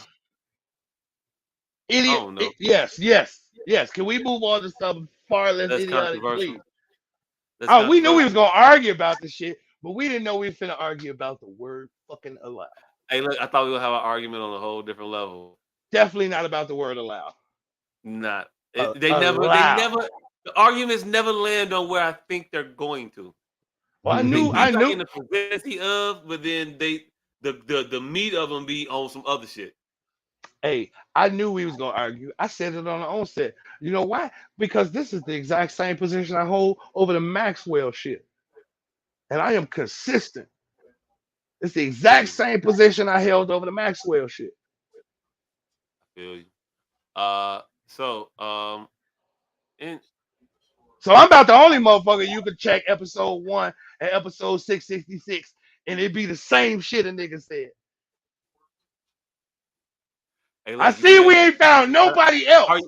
Idiot. don't know, Yes, yes, yes. Can we move on to something far less less idiotic, please? controversial? Less Oh, we knew we was controversial. gonna argue about this shit, but we didn't know we was finna argue about the word fucking allow. Hey, look, I thought we would have an argument on a whole different level. Definitely not about the word allow. Not they Allow. never the arguments never land on where I think they're going to. Well, They I be like knew. in the vicinity of, but then the meat of them be on some other shit. Hey, I knew we was gonna argue. I said it on the onset. You know why? Because this is the exact same position I hold over the Maxwell shit, and I am consistent. It's the exact Feel you. same position I held over the Maxwell shit. Feel you. So and So I'm about the only motherfucker you could check episode 1 and episode 666, and it be the same shit a nigga said. hey, I look, you see can we ask. ain't found nobody else.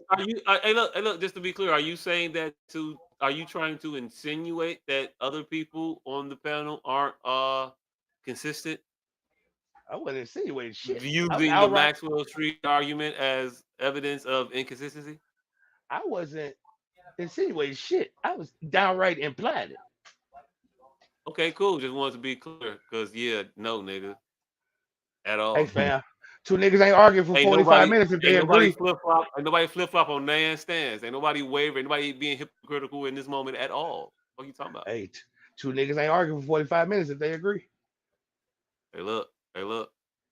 Hey, look, just to be clear, are you saying that to? Are you trying to insinuate that other people on the panel aren't consistent, I wasn't insinuating shit. I was using the outright. Maxwell Street argument as evidence of inconsistency? I wasn't insinuating shit. I was downright implying it. Okay, cool. Just wanted to be clear, cause yeah, no, nigga, at Hey all. fam, two niggas ain't arguing for 45 minutes if they agree. Ain't nobody flip flop on nan stance. Ain't nobody waver. Ain't nobody being hypocritical in this moment at all. What are you talking about? Hey, two niggas ain't arguing for 45 minutes if they agree. Hey, look.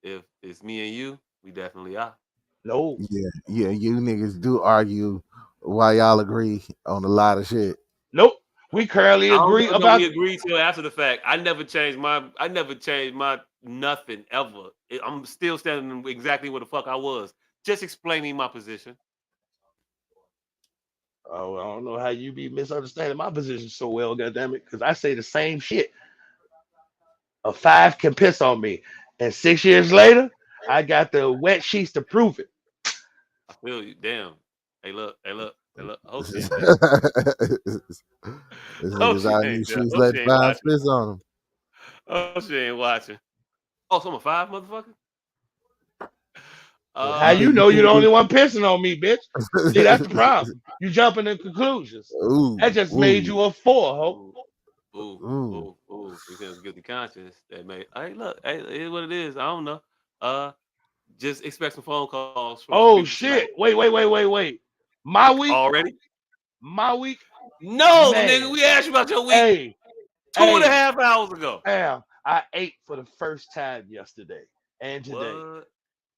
If it's me and you, we definitely are. No, Yeah, you niggas do argue why y'all agree on a lot of shit. nope. We currently I don't agree never know we about. agreed till after the fact. I never changed my. I never changed my nothing ever. I'm still standing exactly where the fuck I was. Just explaining my position. Oh, I don't know how you be misunderstanding my position so well, goddammit, because I say the same shit. A five can piss on me, and 6 years later, I got the wet sheets to prove it. I feel you. Damn. Hey, look. Hey, look. Hey, look. Hope she This ain't there. Hope niggas she out in ain't these there. streets Hope she let ain't five watching. spits on them. Hope she ain't watching. Oh, so I'm a five, motherfucker. How You Uh, you think know you you're the only can one pissing on me, bitch? See, that's the do? problem. You jumping to conclusions. That Ooh, just made ooh, you a four, ho. ooh, ooh, ooh. because guilty conscience that may. Hey, look. Hey, it is what it is. I don't know. Uh, just expect some phone calls from some Oh people tonight. shit! Wait. My week, Already? my week, No, nigga. man. We asked you about your week Hey, two and a hey, half hours ago. damn! I ate for the first time yesterday and today. What?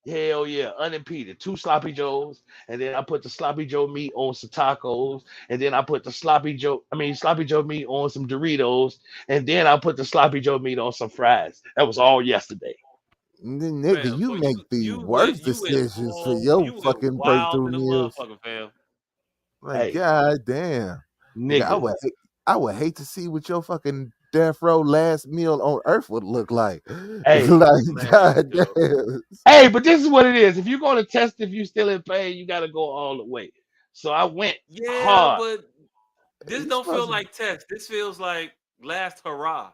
Hell yeah, unimpeded. Two sloppy joes, and then I put the sloppy joe meat on some tacos, and then I put the sloppy joe meat on some Doritos, and then I put the sloppy joe meat on some fries. That was all yesterday. Nigga, Fam, you so make the worst you went decisions for home, your you went fucking wild breakthrough in the meals. motherfucker, fam. Like, Hey, god damn. Nigga, nigga. I would hate to see what your fucking death row last meal on earth would look like. Hey, Like, Man, god yo. damn. hey, but this is what it is. If you're gonna test if you still in pain, you gotta go all the way. So I went Yeah, hard. but this You don't feel supposed to like test. This feels like last hurrah.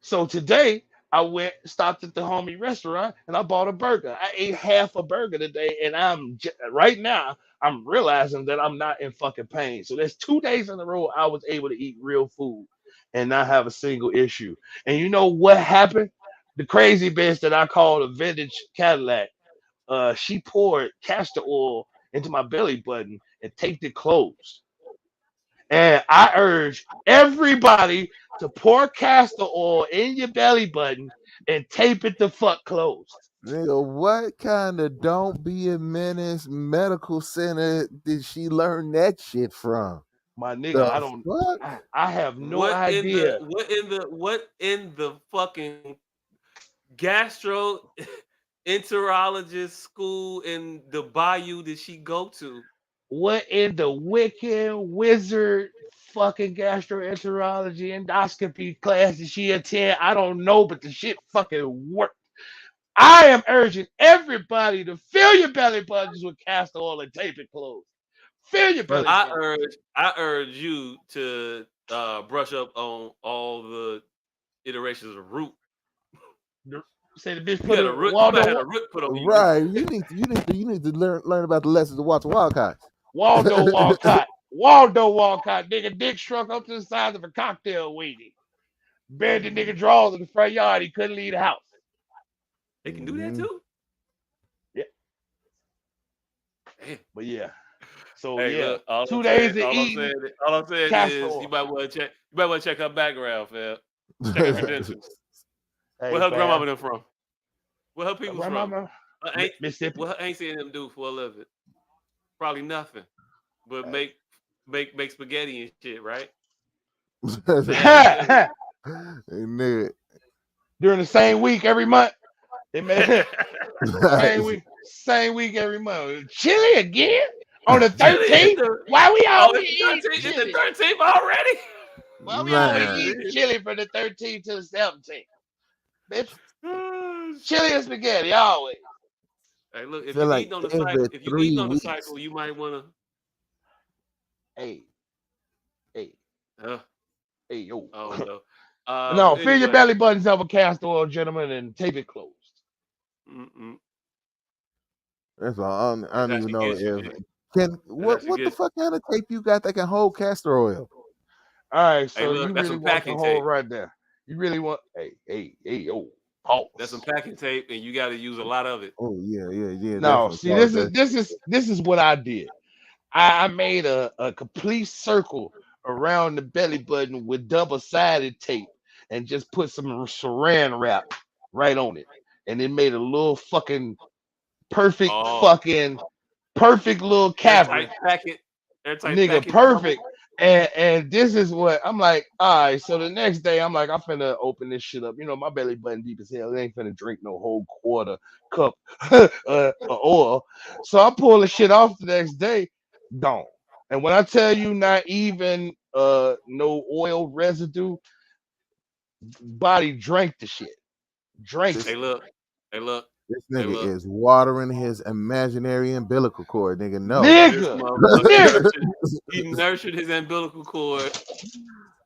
So today I went, stopped at the homie restaurant, and I bought a burger. I ate half a burger today, and right now I'm realizing that I'm not in fucking pain. So there's 2 days in a row I was able to eat real food and not have a single issue. And you know what happened? The crazy bitch that I called a vintage Cadillac, she poured castor oil into my belly button and taped it closed. And I urge everybody to pour castor oil in your belly button and tape it the fuck closed. nigga, what kind of don't be a menace medical center did she learn that shit from? My nigga, The I don't fuck? I have no idea. What in the fucking gastroenterologist school in the bayou did she go to? What in the wicked wizard fucking gastroenterology endoscopy class did she attend? I don't know, but the shit fucking worked. I am urging everybody to fill your belly buttons with castor oil and tape it closed. Fill your belly buttons. I urge you to brush up on all the iterations of root. Say the bitch You put got a a root. You Waldo might have a root put on you. Right. You need to learn about the lessons of Walter Walcott. Walcott. Waldo Walcott. Nigga dick shrunk up to the size of a cocktail weenie. Buried the nigga drawers in the front yard. He couldn't leave the house. They can do that too. Yeah. Damn. But yeah. So Hey, yeah. look, 2 days to eat. All I'm saying castor is oil. you might want to check her background, fam. Check her credentials. Hey, Where her fam. grandmama them from? Where her people Grandmama? from? Mississippi. What her auntie and them do for a living? Probably nothing, but make spaghetti and shit, right? Nigga. During the same week every month. They made same week every month. Chili again? On the 13th? Why we always eating chili? The 13th already? Why we always eating chili from the 13th to the 17th? Bitch. Chili and spaghetti, always. Hey, look, if you're eating on the cycle, you might want to. Hey, yo. Oh, no. No, fill your belly buttons up with castor oil, gentlemen, and tape it closed. That's all. I don't even know what the fuck kind of tape you got that can hold castor oil? All right, so you really want the whole right there. You really want yo. Pause. That's some packing tape, and you got to use a lot of it. Oh yeah. No, see, this is what I did. I made a complete circle around the belly button with double-sided tape, and just put some saran wrap right on it, and it made a little fucking perfect little cavity. Nigga, perfect. And this is what I'm like, all right. So the next day, I'm like, I'm finna open this shit up. You know, my belly button deep as hell. It ain't finna drink no whole quarter cup of oil. So I pull the shit off the next day, gone. And when I tell you, not even no oil residue, body drank the shit. Hey, look. This nigga is watering his imaginary umbilical cord, nigga. No, nigga. He nurtured his umbilical cord.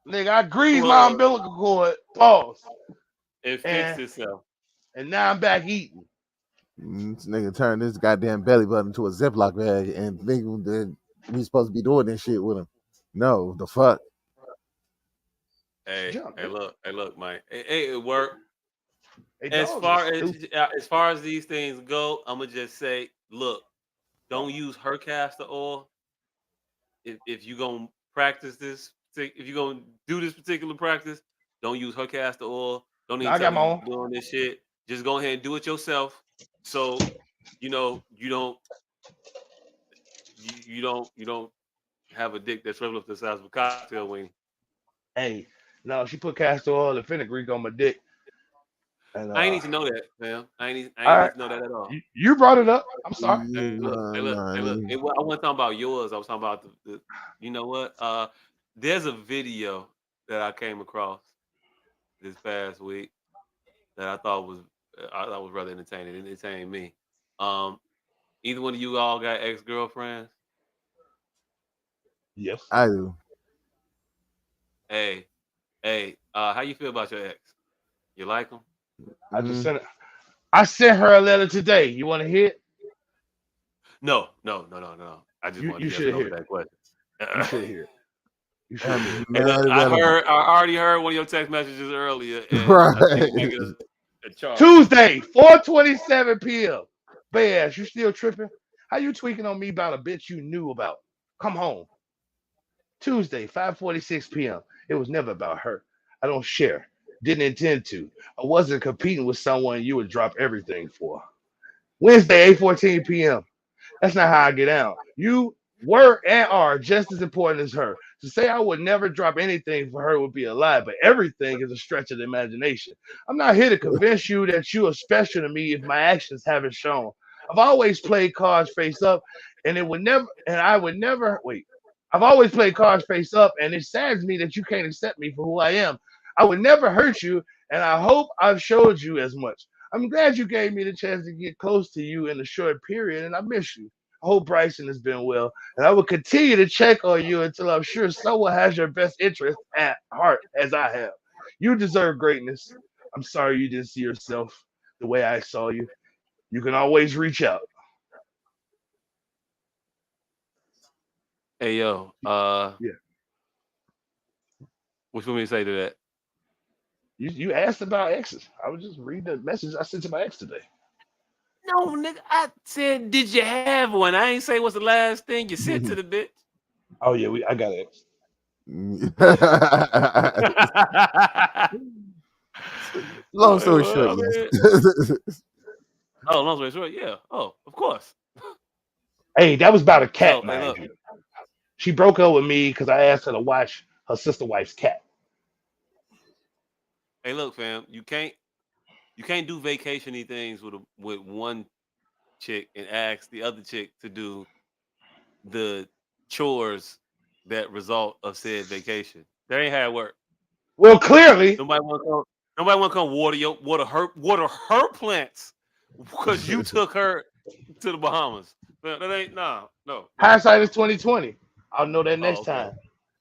Nigga, I greased my umbilical cord. Pause. It fixed itself. And now I'm back eating. This nigga turned this goddamn belly button into a Ziploc bag and think that we supposed to be doing this shit with him. No, the fuck. Hey, look, Mike. Hey, it worked. As far as these things go, I'm gonna just say, look, don't use her castor oil. If you're gonna practice this, if you're gonna do this particular practice, don't use her castor oil. Don't even tell me doing this shit. Just go ahead and do it yourself. So you don't have a dick that's shriveled up the size of a cocktail wing. Hey, no, she put castor oil and fenugreek on my dick. And, I ain't need to know that, man. I ain't need to know that at all. You brought it up. I'm sorry. Hey, look. I wasn't talking about yours. I was talking about the you know what? There's a video that I came across this past week that I thought was rather entertaining. It entertained me. Either one of you all got ex-girlfriends? Yes, I do. Hey, how you feel about your ex? You like them? I just sent it. I sent her a letter today. You want to hear it? No. I just want to hear that question. You should hear it. You should hear it. I already heard one of your text messages earlier. And Tuesday, 4:27 p.m. Bass, you still tripping? How you tweaking on me about a bitch you knew about? Come home. Tuesday, 5:46 p.m. It was never about her. I don't share. Didn't intend to. I wasn't competing with someone you would drop everything for. Wednesday, 8:14 p.m. That's not how I get out. You were and are just as important as her. To say I would never drop anything for her would be a lie, but everything is a stretch of the imagination. I'm not here to convince you that you are special to me if my actions haven't shown. I've always played cards face up, and I would never wait. I've always played cards face up, and it saddens me that you can't accept me for who I am. I would never hurt you, and I hope I've showed you as much. I'm glad you gave me the chance to get close to you in a short period, and I miss you. I hope Bryson has been well, and I will continue to check on you until I'm sure someone has your best interest at heart as I have. You deserve greatness. I'm sorry you didn't see yourself the way I saw you. You can always reach out. Hey yo, Yeah. what you want me to say to that? You asked about exes. I was just reading the message I sent to my ex today. No, nigga, I said, did you have one? I ain't say what's the last thing you said to the bitch. Oh yeah, I got an ex. Long story Well, short, I mean, yes. oh, long story short, yeah. Oh, of course. Hey, that was about a So, cat, hey, mind look, you. She broke up with me because I asked her to watch her sister wife's cat. fam, you can't do vacationy things with one chick and ask the other chick to do the chores that result of said vacation. That ain't how it works. Well, clearly, Nobody want to come water her plants because you took her to the Bahamas. That ain't no. hindsight is 2020. I'll know that Oh, next okay. time.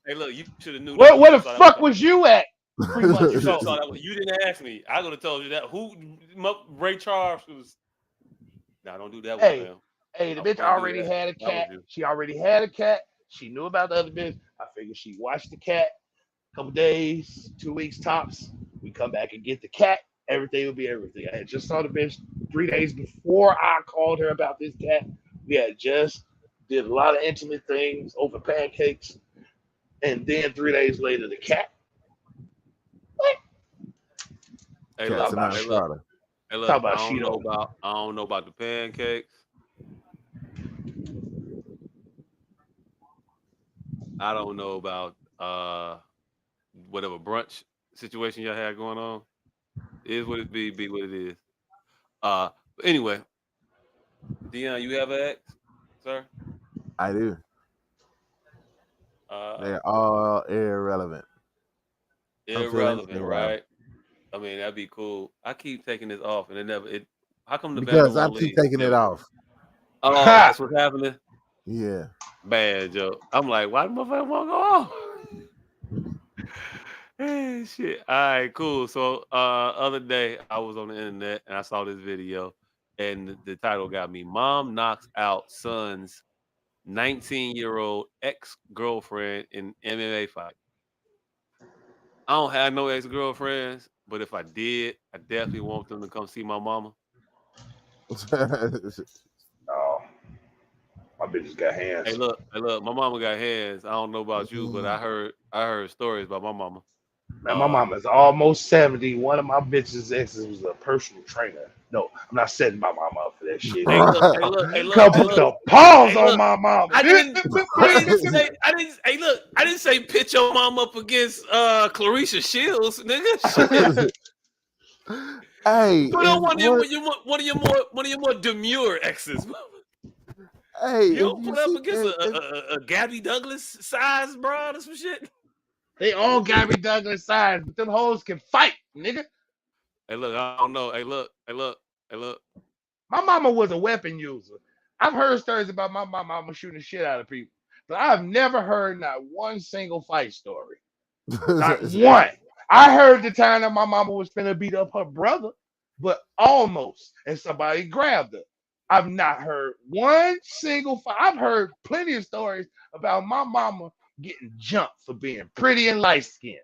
Hey, look, you should have knew that. Where You the should have saw that one fuck coming. was you at 3 months You should have ago? saw that one. You didn't ask me. I could have told you that. Who Ray Charles was? Nah, don't do that one, Hey, fam. hey, the I bitch wouldn't do already that. had a That was cat. you. She already had a cat. She knew about the other bitch. I figured she watched the cat. Couple days, 2 weeks tops. We come back and get the cat. Everything will be everything. I had just saw the bitch 3 days before I called her about this cat. We had just did a lot of intimate things over pancakes, and then 3 days later, the cat. What? Hey, Cats Talk look. are about not Hey, shit. look. starter. Hey, Talk look. about shit on. I don't know about the pancakes. I don't know about whatever brunch situation y'all had going on. It is what it be what it is. But anyway, Dion, you have an ex, sir? I do. Uh, They're all irrelevant. I don't feel irrelevant, anything about them right? I mean, that'd be cool. I keep taking this off, and it never. It. How come the banner because I won't keep leave? taking it off. Oh, that's what's happening. Yeah. Bad joke. I'm like, why the motherfucker won't go off? Hey, shit. All right, cool. So, other day I was on the internet and I saw this video, and the title got me: "Mom knocks out son's 19-year-old ex-girlfriend in MMA fight." I don't have no ex-girlfriends, but if I did, I definitely want them to come see my mama. Oh, my bitches got hands. Hey, look, my mama got hands. I don't know about you, but I heard stories about my mama. Man, my mama's almost 70. One of my bitches' exes was a personal trainer. No, I'm not setting my mama up for that shit. Hey, look, hey, Right. look, hey, look, Come hey, put look, the pause hey, on look. my mama. I didn't say pitch your mom up against Clarissa Shields, nigga. Shit. Hey, Put on if what? one of your more demure exes. Hey, You if don't you put up see, against a Gabby Douglas size broad or some shit. They all Gabby Douglas size, but them hoes can fight, nigga. Hey, look, I don't know. Hey, look. My mama was a weapon user. I've heard stories about my mama shooting the shit out of people, but I've never heard not one single fight story. Not one. I heard the time that my mama was finna beat up her brother, but almost, and somebody grabbed her. I've not heard one single fight. I've heard plenty of stories about my mama getting jumped for being pretty and light skinned.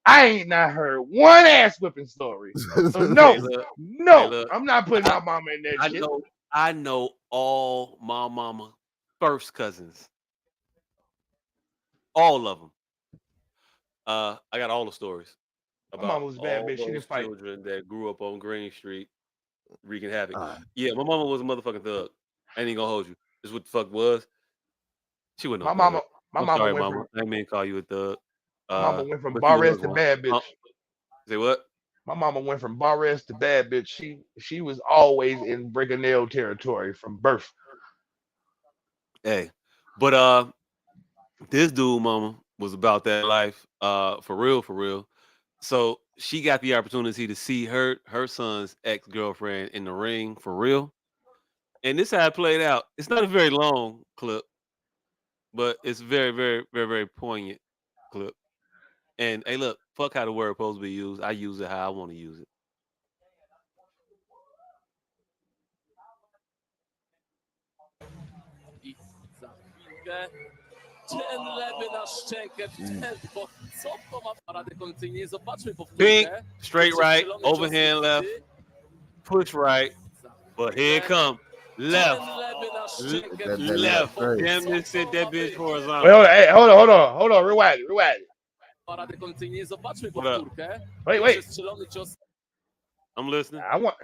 I ain't not heard one ass whipping story. So Hey, no, look. Hey, no, look. I'm not putting I, my mama in that I shit. know. I know all my mama first cousins, all of them. I got all the stories My mama about was a bad all bitch. She those didn't fight. children that grew up on Green Street wreaking havoc. Uh, Yeah, my mama was a motherfucking thug. I ain't even gonna hold you. This is what the fuck was. She wasn't no My mama, thug. my I'm mama sorry, went mama. from I didn't mean to call you a thug. my mama went from But you bar was rest another to one. bad bitch. Say what? My mama went from bar rest to bad bitch. She was always in break a nail territory from birth. Hey, but This dude, mama, was about that life, for real. So she got the opportunity to see her son's ex-girlfriend in the ring for real. And this how it played out. It's not a very long clip, but it's very poignant clip. And hey, look, fuck how the word supposed to be used. I use it how I want to use it. Pink, straight right, overhand left, push right, but here it come. Left. Left. Damn near sent that bitch horizontal. Wait, hold on. Rewind. Wait. I'm listening. I want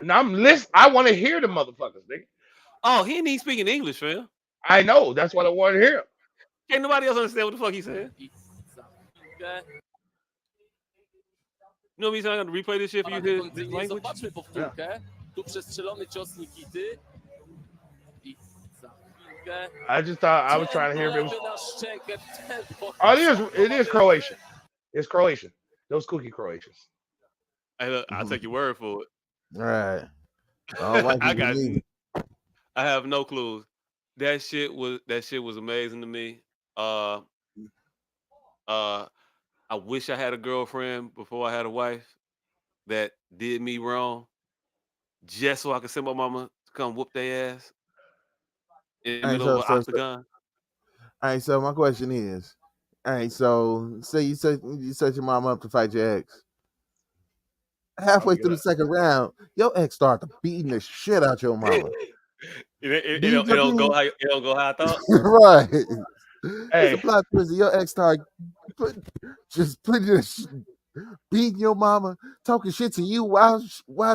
to hear the motherfuckers, nigga. Oh, he ain't even speaking English, fam. I know. That's what I want to hear. Can't nobody else understand what the fuck he said. You know what I'm saying? I got to replay this shit for you to this language. Yeah. I just thought I was trying to hear if it was. Oh, it is Croatian. It's Croatian. Those cookie Croatians. Hey, look, I'll take your word for it. All right. I got you. I have no clues. That shit was amazing to me. I wish I had a girlfriend before I had a wife that did me wrong, just so I could send my mama to come whoop their ass in the middle of an octagon. All right, so my question is, all right, so say you set your mama up to fight your ex. Halfway through the second round, your ex started beating the shit out your mama. It don't go how I thought. Right. Hey. It's a plot twist. Your ex started beating your mama, talking shit to you while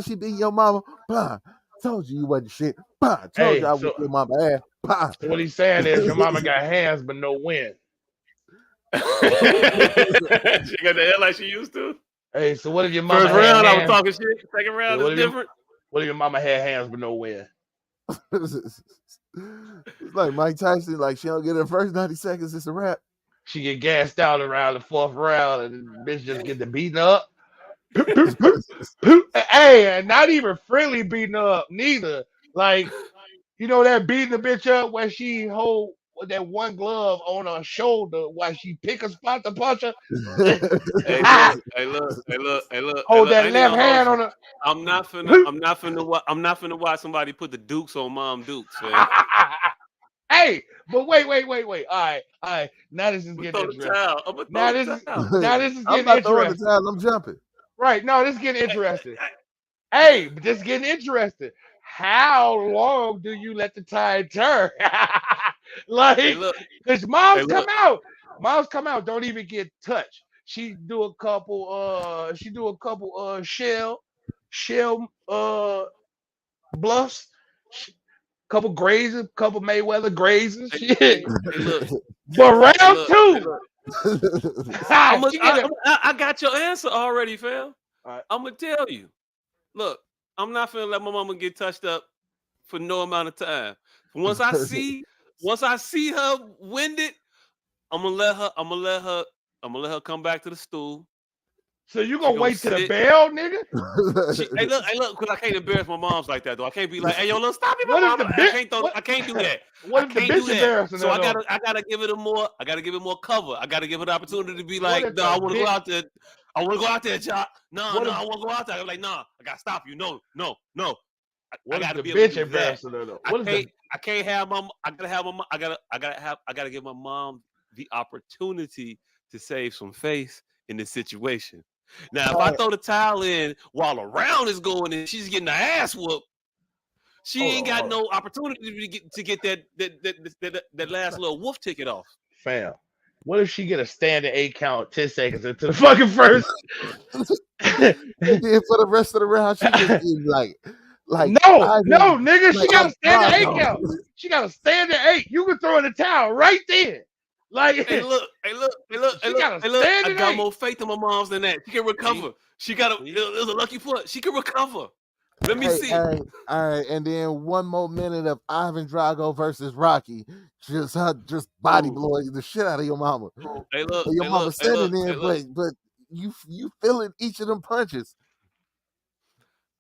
she beating your mama. Bah, told you wasn't shit. Bah, told you I was your mama ass. Bah. So what he's saying is your mama got hands but no wind. She got the hair like she used to. Hey, so what if your mama first round had I was talking shit. Second round is different. What if your mama had hands but no wind? It's like Mike Tyson, like she don't get her first 90 seconds, it's a wrap. She get gassed out around the fourth round and the bitch just get the beating up. Hey, and not even friendly beating up neither. Like, you know that beating the bitch up where she hold that one glove on her shoulder while she pick a spot to punch her. Hey, look. Hold that left hand on her. I'm not finna watch somebody put the Dukes on Mom Dukes, man. Hey, but wait. All right. Now this is getting interesting. Now this is getting interesting. I'm jumping. Right. No, this is getting interesting. Hey, but this is getting interesting. How long do you let the tide turn? Like, because moms come out, don't even get touched. She do a couple shell bluffs, couple grazes, couple Mayweather grazes. Shit. But round two, I got your answer already, fam. Right. I'm gonna tell you. Look, I'm not finna let my mama get touched up for no amount of time. Once I see her winded, I'm gonna let her come back to the stool. So you gonna wait to the bell, nigga? Hey, look, because I can't embarrass my moms like that though. I can't be like, hey, yo, look, stop me, mama. I can't do that. What if the bitch embarrassing? So I gotta give it more cover. I gotta give it the opportunity to be like, no, I want to go out there. I want to go out there, Jock. No, I want to go out there. I'm like, nah, I gotta stop you. No. I gotta be bitch embarrassing though. I can't have my. I gotta give my mom the opportunity to save some face in this situation. Now, if I throw the towel in while a round is going and she's getting the ass whooped, she ain't got no opportunity to get that last little wolf ticket off. Fam, what if she get a standing 8 count 10 seconds into the fucking first? And then for the rest of the round, she just be like no, nigga, she got a standing 8 count. She got a standing 8. You can throw in the towel right then. Like, hey, look. I got more faith in my mom's than that. She can recover. It was a lucky foot. She can recover. Let me see. All right, and then one more minute of Ivan Drago versus Rocky, just body blowing the shit out of your mama. Hey, look. And your mama standing there, look. but you feeling each of them punches.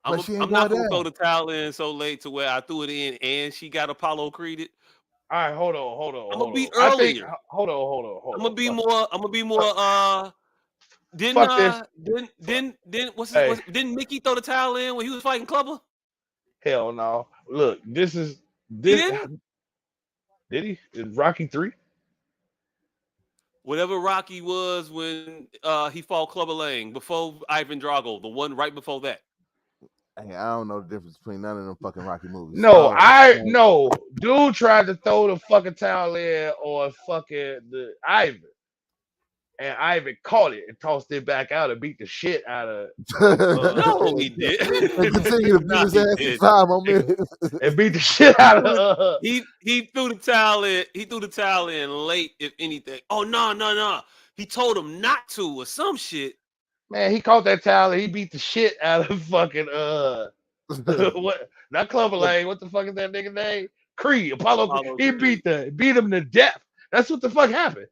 But she ain't I'm not going gonna throw down. the towel in so late to where I threw it in and she got Apollo created. All right, hold on. I'm gonna be I think earlier. hold on. I'm gonna be more. Fuck this. Didn't Mickey throw the towel in when he was fighting Clubber? Hell no. Look, this. He didn't? Did he? Is Rocky 3? Whatever Rocky was when he fought Clubber Lang before Ivan Drago, the one right before that. Hey, I don't know the difference between none of them fucking Rocky movies. No, no. Dude tried to throw the fucking towel in on fucking the Ivan. And Ivan caught it and tossed it back out and beat the shit out of. No, he did. And continue to beat his ass for 5 more minutes. And beat the shit out of. He threw the towel in. He threw the towel in late, if anything. Oh no. He told him not to or some shit. Man, he caught that towel and he beat the shit out of fucking what? Not Clubber Lang. What the fuck is that nigga name? Creed. Apollo. He beat him to death. That's what the fuck happened.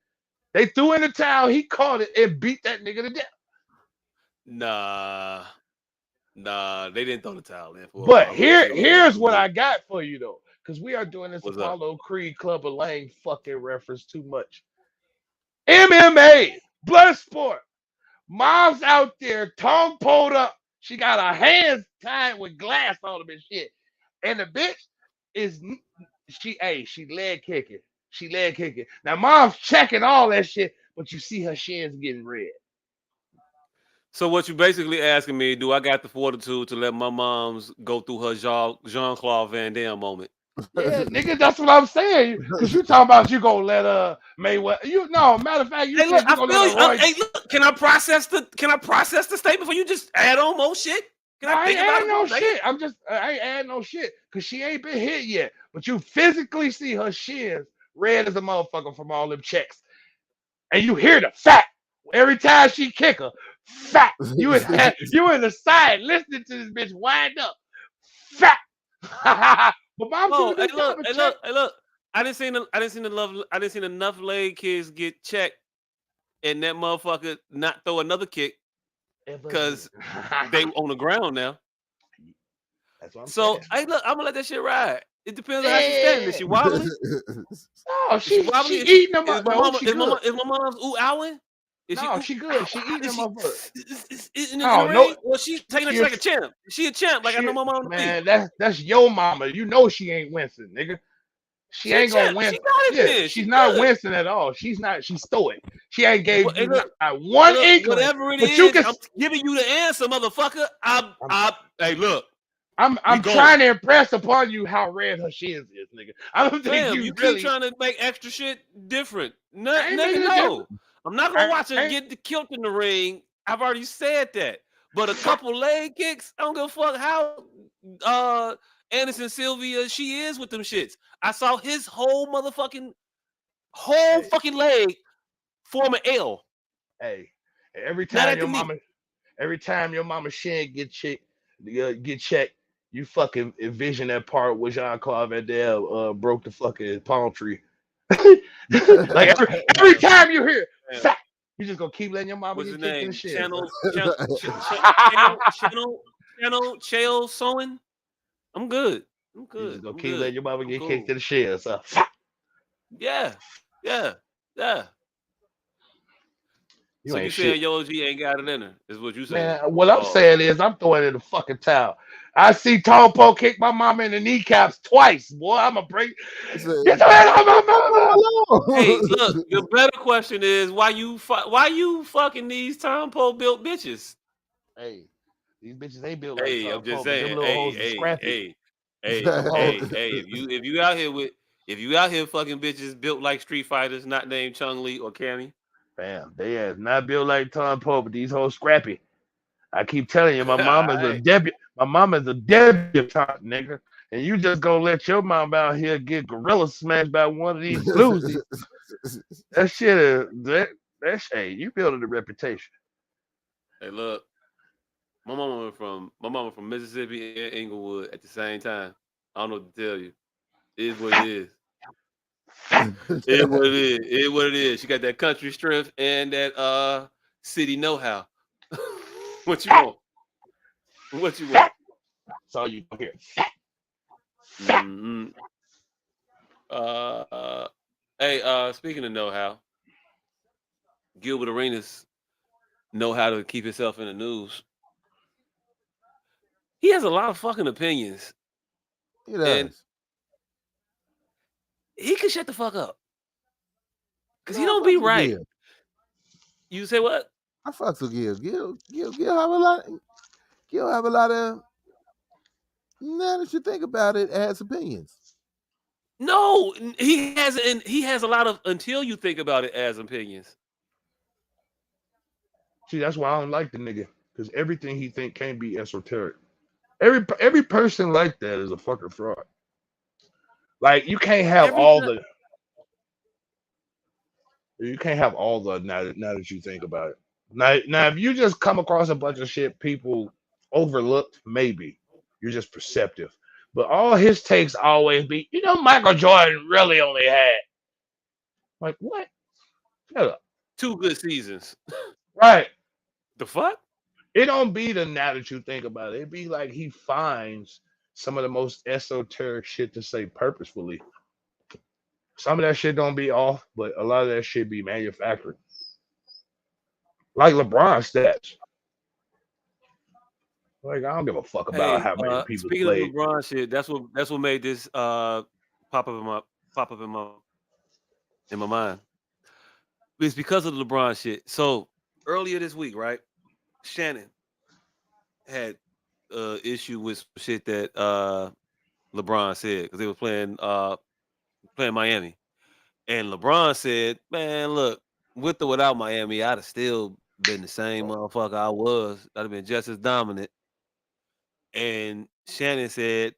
They threw in the towel, he caught it and beat that nigga to death. Nah, they didn't throw the towel in. But here's what I got for you though, because we are doing this Apollo Creed Clubber Lang fucking reference too much. MMA, blood sport. Mom's out there, tongue pulled up. She got her hands tied with glass on them and shit. And the bitch is she leg kicking. She leg kicking. Now, mom's checking all that shit, but you see her shins getting red. So what you basically asking me, do I got the fortitude to let my mom's go through her Jean-Claude Van Damme moment? Yeah, nigga, that's what I'm saying. Because you talking about you gonna let Mayweather. Matter of fact, you hey, look, you gonna let Roy. Hey, look, can I process the statement before you just add on more shit? I ain't add no shit. I ain't add no shit because she ain't been hit yet. But you physically see her shins red as a motherfucker from all them checks. And you hear the fat every time she kick her. Fat. You in the side listening to this bitch wind up. Fat. But mom hey, look. I didn't see enough leg kicks get checked and that motherfucker not throw another kick because they on the ground now. That's what I'm saying. Hey, look, I'm gonna let that shit ride. It depends on how she's standing. Is she wobbly? No, she eating them up. Is my mom's ooh owling? She good. She eating them up. Well, she's taking it like a champ. She a champ. Like I know my mom. Man, that's your mama. You know she ain't wincing, nigga. She ain't gonna win. She's not wincing at all. She's not. She's stoic. She ain't gave you one inkling. Whatever it is, I'm giving you the answer, motherfucker. Hey, look. I'm trying to impress upon you how red her shins is, nigga. I don't think you keep trying to make extra shit different. No. I'm not gonna watch her get killed in the ring. I've already said that. But a couple leg kicks, I don't give a fuck how Anderson Silva she is with them shits. I saw his whole fucking leg form an L. Hey, every time your mama shin get checked, you fucking envision that part where Jean-Claude Van Damme broke the fucking palm tree. Like every time you hear fat, you just gonna keep letting your mama get kicked in the shit. Channel Chael sewing. I'm good. You just gonna keep letting your mama get kicked in the shit. So yeah. So you saying Yo G ain't got it in her, is what you saying? Man, what I'm saying is I'm throwing in the fucking towel. I see Tom Poe kick my mama in the kneecaps twice, boy. I'm gonna break. Get your hand off my mama. Hey, look, the better question is why you fucking these Tom Poe built bitches? Hey, these bitches ain't built like Tom I'm just Poe, saying. If you out here fucking bitches built like Street Fighters, not named Chung Li or Cammy. Bam, they are not built like Tom Poe, but these hoes scrappy. I keep telling you, my mom is a debut. My mom is a debutante, nigga, and you just gonna let your mom out here get gorilla smashed by one of these bluesies. That shit is that shit. You building a reputation. Hey, look, my mama my mama from Mississippi and Inglewood at the same time. I don't know what to tell you. It is what it is. It is what it is. It is what it is. She got that country strength and that city know-how. What you want? What you want? So you go here. Mm-hmm. Uh, hey, speaking of know-how, Gilbert Arenas know how to keep himself in the news. He has a lot of fucking opinions, He and does. he can shut the fuck up because he Yeah, I don't be fucks with right. Gil. You say what? I fucks with Gil. Gil have a lot. Gil have a lot of. Now that you think about it, has opinions. No, he has, and he has a lot of. Until you think about it as opinions. See, that's why I don't like the nigga because everything he think can't be esoteric. Every person like that is a fucking fraud. Like Every time, you can't have all the now that you think about it. Now if you just come across a bunch of shit people overlooked, maybe you're just perceptive. But all his takes always be, Michael Jordan really only had like what? Shut up. 2 good seasons. Right. The fuck? It don't be the now that you think about it. It be like he finds some of the most esoteric shit to say purposefully. Some of that shit don't be off, but a lot of that shit be manufactured. Like LeBron stats. Like I don't give a fuck about Hey, how many people speaking of played. LeBron shit, that's what made this pop up in my mind. It's because of the LeBron shit. So earlier this week, right? Shannon had issue with some shit that LeBron said because they were playing Miami. And LeBron said, "Man, look, with or without Miami, I'd have still been the same motherfucker I was. I'd have been just as dominant." And Shannon said,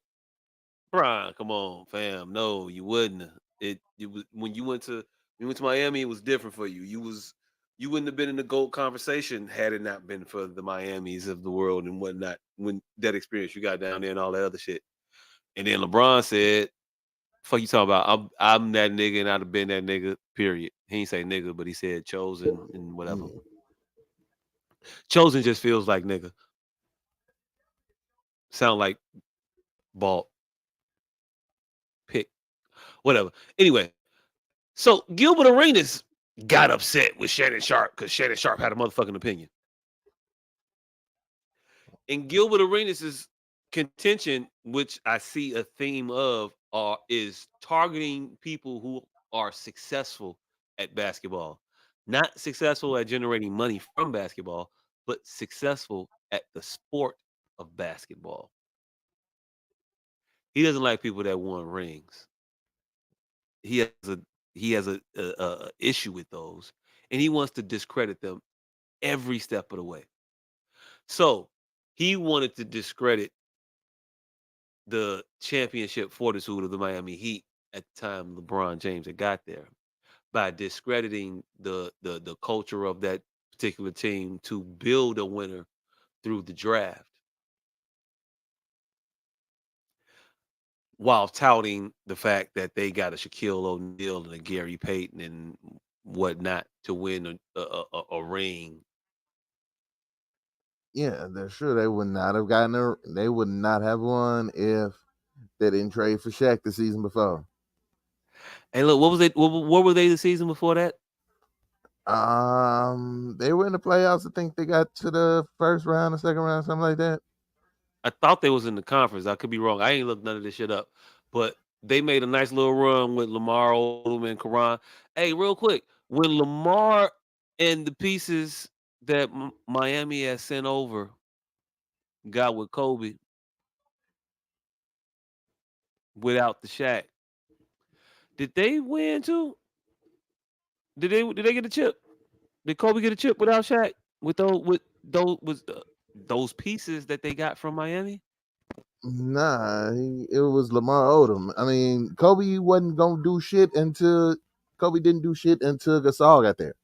"Brian, come on, fam. No, you wouldn't. It was when you went to Miami, it was different for you. You wouldn't have been in the GOAT conversation had it not been for the Miamis of the world and whatnot. When that experience you got down there and all that other shit." And then LeBron said, "Fuck you talking about? I'm that nigga and I'd have been that nigga. Period." He ain't say nigga, but he said chosen and whatever. Yeah. Chosen just feels like nigga. Sound like bald pick. Whatever. Anyway, so Gilbert Arenas got upset with Shannon Sharpe because Shannon Sharpe had a motherfucking opinion. And Gilbert Arenas' contention, which I see a theme of, is targeting people who are successful at basketball. Not successful at generating money from basketball, but successful at the sport of basketball. He doesn't like people that won rings. He has a he has a issue with those, and he wants to discredit them every step of the way. So he wanted to discredit the championship fortitude of the Miami Heat at the time LeBron James had got there by discrediting the culture of that particular team to build a winner through the draft while touting the fact that they got a Shaquille O'Neal and a Gary Payton and whatnot to win a ring. Yeah, they're sure they would not have gotten they would not have won if they didn't trade for Shaq the season before. Hey, look, what was it? What were they the season before that? They were in the playoffs. I think they got to the first round or second round, something like that. I thought they was in the conference. I could be wrong. I ain't looked none of this shit up, but they made a nice little run with Lamar Odom and Karan. Hey, real quick, when Lamar and the pieces that Miami has sent over got with Kobe without the Shaq, did they win too? Did they get a chip? Did Kobe get a chip without Shaq? With those pieces that they got from Miami? Nah, it was Lamar Odom. I mean, Kobe wasn't gonna do shit until Kobe didn't do shit until Gasol got there.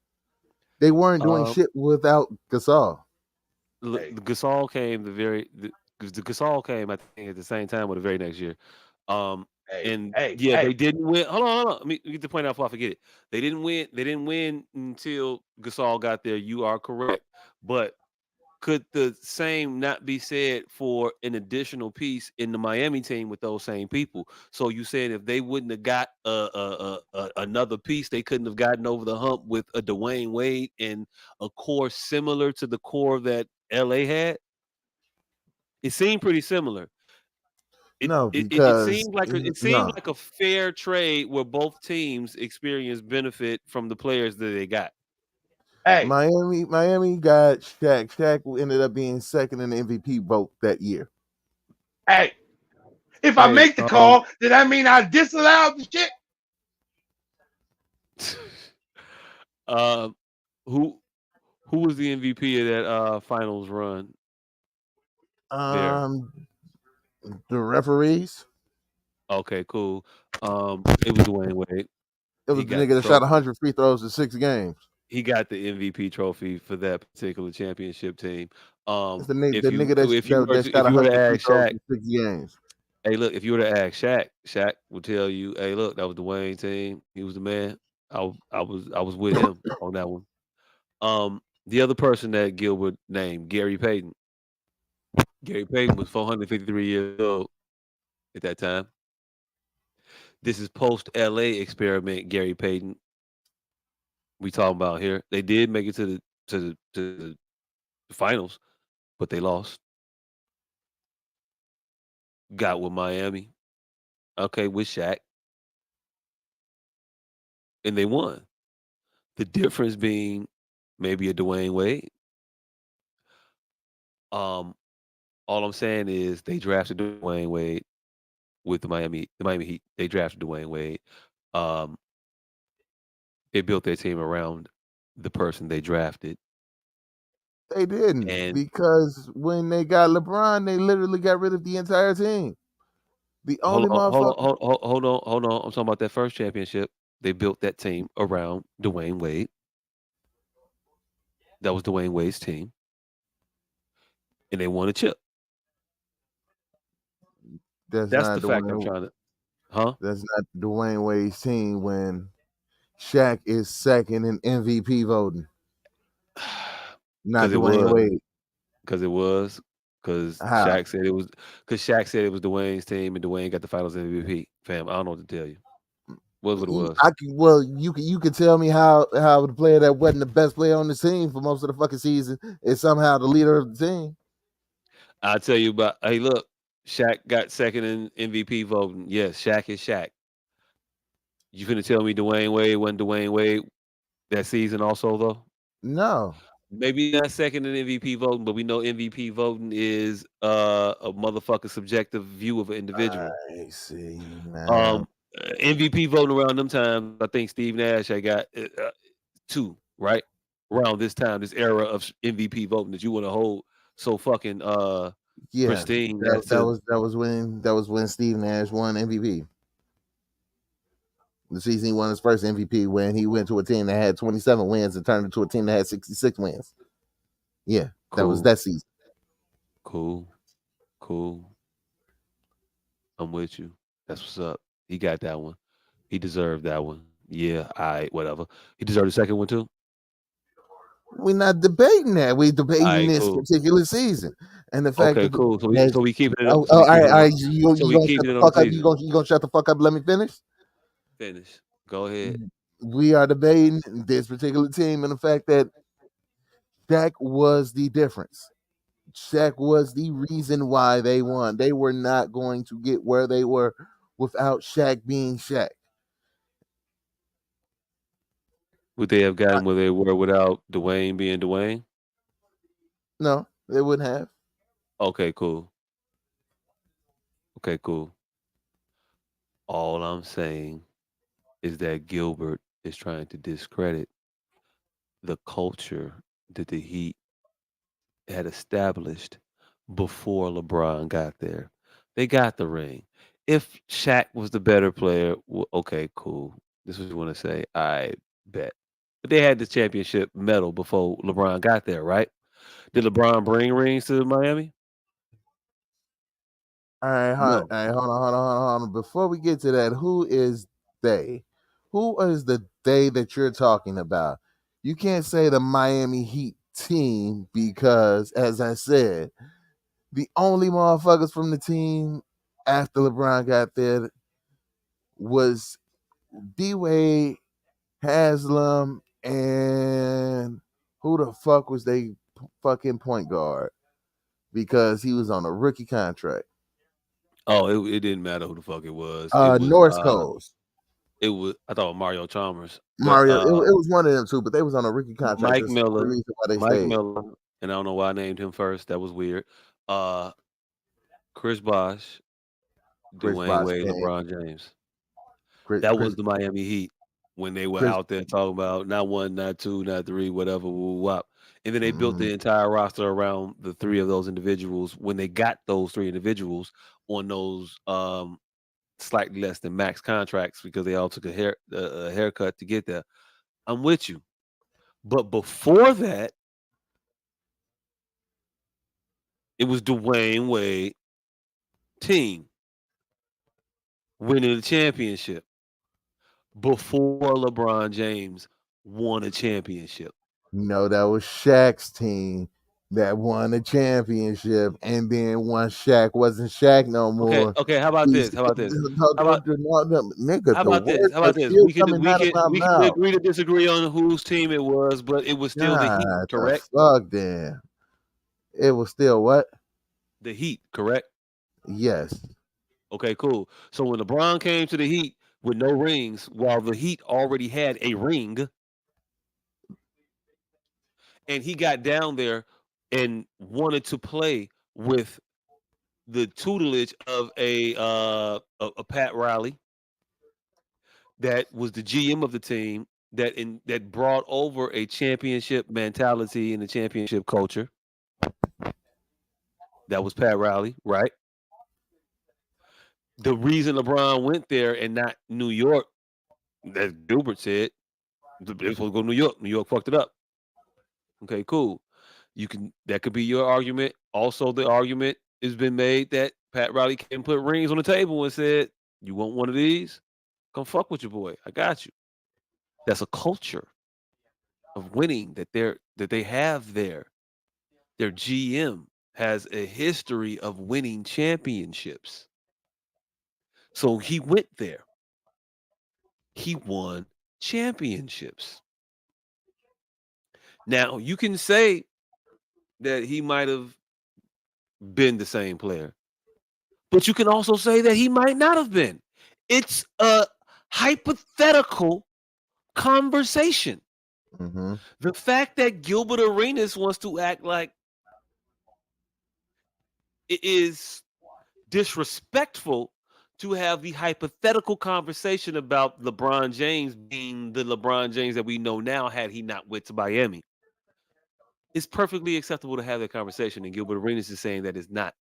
They weren't doing Um, shit without Gasol. Hey, Gasol came because the Gasol came, I think, at the same time or the very next year. Um, Hey, and hey, yeah, they hey. didn't win. Hold on. Let me get the point out before I forget it. They didn't win. They didn't win until Gasol got there. You are correct, but could the same not be said for an additional piece in the Miami team with those same people? So you saying if they wouldn't have got another piece, they couldn't have gotten over the hump with a Dwayne Wade and a core similar to the core that LA had? It seemed pretty similar. It No, it, it, it because seemed like it seemed no, like a fair trade where both teams experienced benefit from the players that they got. Hey, Miami got Shaq. Shaq ended up being second in the MVP vote that year. hey. If I Hey, make the call, then that mean I disallowed the shit. uh, who who was the MVP of that finals run there? Um, the referees. Okay, cool. It was Dwayne Wade. It He was the got nigga the that shot trophy. 100 free throws in 6 games. He got the MVP trophy for that particular championship team. It's the If you nigga that if you were that to shot if you were to 100 free ask throws Shaq, in 6 games. hey, look, if you were to ask Shaq, Shaq will tell you, hey, look, that was Dwayne team. He was the man. I was with him on that one. The other person that Gilbert named, Gary Payton. Gary Payton was 453 years old at that time. This is post LA experiment, Gary Payton. We talking about here. They did make it to the finals, but they lost. Got with Miami. Okay, with Shaq, and they won. The difference being maybe a Dwayne Wade. Um, all I'm saying is they drafted Dwayne Wade with the Miami Heat. They drafted Dwayne Wade. Um, they built their team around the person they drafted. They didn't, And because when they got LeBron, they literally got rid of the entire team. The hold only on, hold on, motherfucker. hold on. I'm talking about that first championship. They built that team around Dwayne Wade. That was Dwayne Wade's team, and they won a chip. That's That's the not fact I'm Dwayne. trying to, huh? That's not Dwayne Wade's team when Shaq is second in MVP voting. Not Because it Dwayne was, Wade. because it was, because How? Shaq said it was Dwayne's team, and Dwayne got the Finals MVP. Fam, I don't know what to tell you. Was what it was. Well, you could tell me how the player that wasn't the best player on the team for most of the fucking season is somehow the leader of the team. I'll tell you about. Hey, look, Shaq got second in MVP voting. Yes, Shaq is Shaq. You finna tell me Dwayne Wade wasn't Dwayne Wade that season also though? No, Maybe not second in MVP voting, but we know MVP voting is a motherfucker subjective view of an individual. I see now. Um, MVP voting around them times, I think Steve Nash had got two right around this time, this era of MVP voting that you want to hold so fucking Yeah, pristine as to that was when Steve Nash won MVP. The season he won his first MVP when he went to a team that had 27 wins and turned into a team that had 66 wins. Yeah, that was cool, that season. cool, cool. I'm with you. That's what's up. He got that one. He deserved that one. Yeah, I whatever. He deserved the second one too. We're not debating that. We're All debating right, this cool. particular season and the fact Okay, that cool. So we that so we keeping it. oh, So we all right, keeping it all on. right. So You we gonna shut keeping the it on the fuck up? season. You gonna shut the fuck up? Let me finish. Finish. Go ahead. We are debating this particular team and the fact that Shaq was the difference. Shaq was the reason why they won. They were not going to get where they were without Shaq being Shaq. Would they have Uh, gotten where they were without Dwayne being Dwayne? No, they wouldn't have. Okay, cool. Okay, cool. All I'm saying is that Gilbert is trying to discredit the culture that the Heat had established before LeBron got there. They got the ring. If Shaq was the better player, okay, cool. This is what you want to say. I bet. But they had the championship medal before LeBron got there, right? Did LeBron bring rings to Miami? All right, No. hold on. Before we get to that, who is they? Who is the they that you're talking about? You can't say the Miami Heat team because, as I said, the only motherfuckers from the team after LeBron got there was D Wade, Haslam, and who the fuck was they fucking point guard? Because he was on a rookie contract. Oh, it didn't matter who the fuck it was. It was North Coast. it was I thought Mario Chalmers, but Mario, it was one of them too, but they was on a rookie contract. Mike That's the Miller, reason why they Mike stayed. Miller, and I don't know why I named him first. That was weird. Uh, Chris Bosh, Chris Dwayne Bosh Wade, came. LeBron James. Chris, That Chris, was the Miami Heat when they were Chris out there talking about not one, not two, not three, whatever, wop. And then they built mm, the entire roster around the three of those individuals. When they got those three individuals on those slightly less than max contracts because they all took a haircut to get there. I'm with you. But before that, it was Dwayne Wade team winning the championship before LeBron James won a championship. no, that was Shaq's team that won the championship, and then once Shaq wasn't Shaq no Okay, more, okay. How about he this? said, How about this? How about nigga, how the about this? words How are about this? still coming out of my We can mouth. agree to disagree on whose team it was, but it was still the Heat, God, the correct? fuck, then it was still what? The Heat, correct? Yes. Okay, cool. So when LeBron came to the Heat with no rings, while the Heat already had a ring, and he got down there and wanted to play with the tutelage of a Pat Riley, that was the GM of the team, that brought over a championship mentality and a championship culture. That was Pat Riley, right? The reason LeBron went there and not New York, as Gilbert said, they're supposed to go to New York. New York fucked it up. Okay, cool. That could be your argument. Also, the argument has been made that Pat Riley came and put rings on the table and said, "You want one of these? Come fuck with your boy. I got you." That's a culture of winning that they have there. Their GM has a history of winning championships. So he went there. He won championships. Now, you can say that he might have been the same player, but you can also say that he might not have been. It's a hypothetical conversation. Mm-hmm. The fact that Gilbert Arenas wants to act like it is disrespectful to have the hypothetical conversation about LeBron James being the LeBron James that we know now had he not went to Miami. It's perfectly acceptable to have that conversation, and Gilbert Arenas is saying that it's not.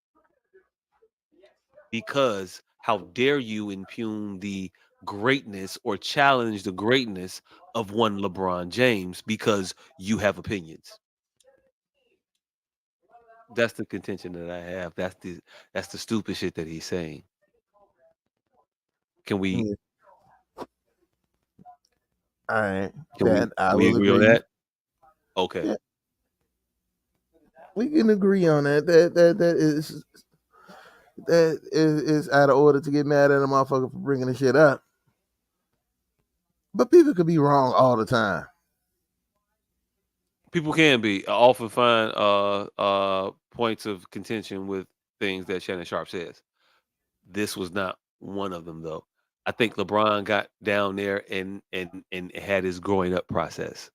Because how dare you impugn the greatness or challenge the greatness of one LeBron James because you have opinions. That's the contention that I have. That's the stupid shit that he's saying. Can we Yeah. All right. can That I we will agree on agree. that? Okay. Yeah, we can agree on that. That is out of order to get mad at a motherfucker for bringing the shit up. But people could be wrong all the time. People can be. I often find points of contention with things that Shannon Sharpe says. This was not one of them, though. I think LeBron got down there and had his growing up process.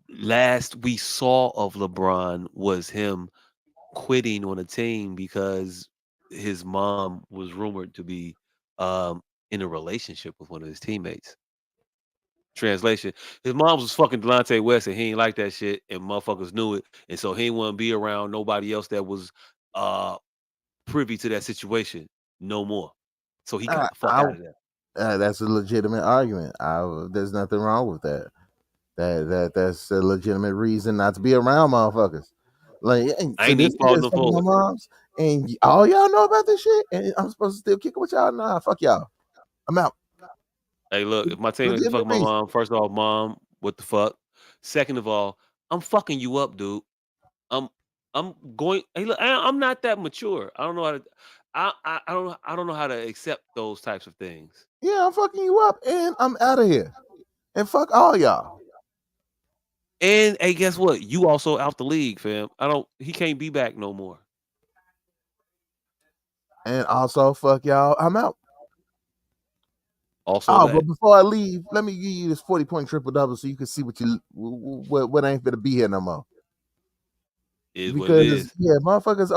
Last we saw of LeBron was him quitting on a team because his mom was rumored to be in a relationship with one of his teammates. Translation: his mom was fucking Delonte West, and he ain't like that shit, and motherfuckers knew it, and so he didn't want to be around nobody else that was uh privy to that situation no more. So he got the fuck out of there. That's a legitimate argument. There's nothing wrong with that. That's a legitimate reason not to be around motherfuckers. Like, I so ain't this even nigga faulting is him fucking for my it. moms, And all y'all know about this shit, and I'm supposed to still kick it with y'all? Nah, fuck y'all. I'm out. Hey, look, if my team is Legitimate fucking my reason. mom, first of all, mom, what the fuck? Second of all, I'm fucking you up, dude. I'm I'm going. Hey, look, I'm not that mature. I don't know how to. I don't know how to accept those types of things. Yeah, I'm fucking you up, and I'm out of here. And fuck all y'all. And hey, guess what? You also out the league, fam. He can't be back no more. And also, fuck y'all. I'm out. Also Oh, that but before I leave, let me give you this 40-point triple double so you can see what ain't gonna be here no more. is what it Because is. yeah, motherfuckers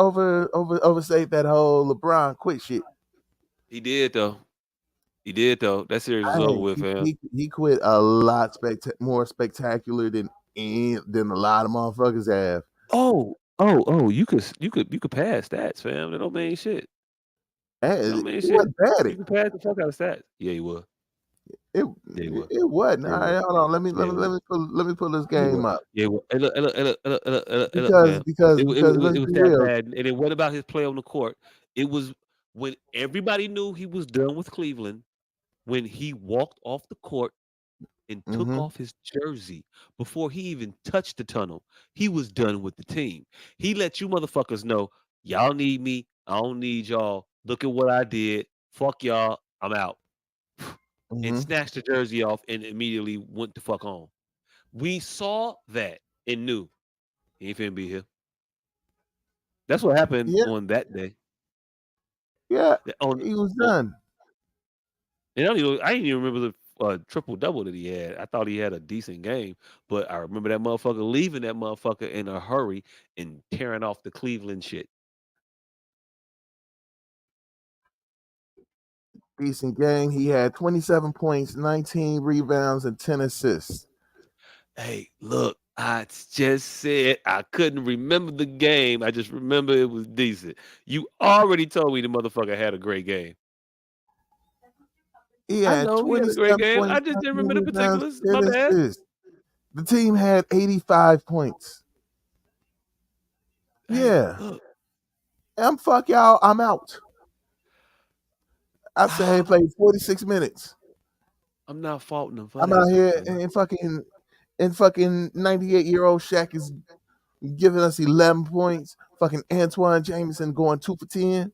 overstate that whole LeBron quit shit. He did though. He did though. That series is over Hey, with, fam. he quit a lot more spectacular than a lot of motherfuckers have. Oh! You could pass stats, fam. That don't mean shit. Hey, That it don't mean shit. wasn't bad. You can pass the fuck out of stats. Yeah, you will. It Yeah, you will. it wasn't. Yeah, All you right, will. hold on. Let me Yeah, let me you let will. me pull, let me pull this Yeah, you will. game up Yeah, you will. Hey, look, because fam. because because It let's was be that real. bad, and it wasn't about his play on the court. It was when everybody knew he was done with Cleveland. When he walked off the court and took Mm-hmm. off his jersey before he even touched the tunnel, he was done with the team. He let you motherfuckers know, y'all need me. I don't need y'all. Look at what I did. Fuck y'all. I'm out. And Mm-hmm. snatched the jersey off and immediately went the fuck on. We saw that and knew he ain't finna be here. That's what happened Yeah, on that day. yeah. On, He was on done. and I didn't even remember the triple double that he had. I thought he had a decent game, but I remember that motherfucker leaving that motherfucker in a hurry and tearing off the Cleveland shit. Decent game. He had 27 points, 19 rebounds, and 10 assists. Hey, look, I just said I couldn't remember the game. I just remember it was decent. You already told me the motherfucker had a great game. He I had know he had a great 27 game. I points, just didn't 19 remember the rebounds, particulars. 10 My bad. assists. The team had 85 points. Hey, Yeah. look. Fuck y'all. I'm out. I said he I'm played 46 minutes. not faulting him for I'm that out though, here fam. and fucking 98-year-old Shaq is giving us 11 points. Fucking Antoine Jameson going 2 for 10.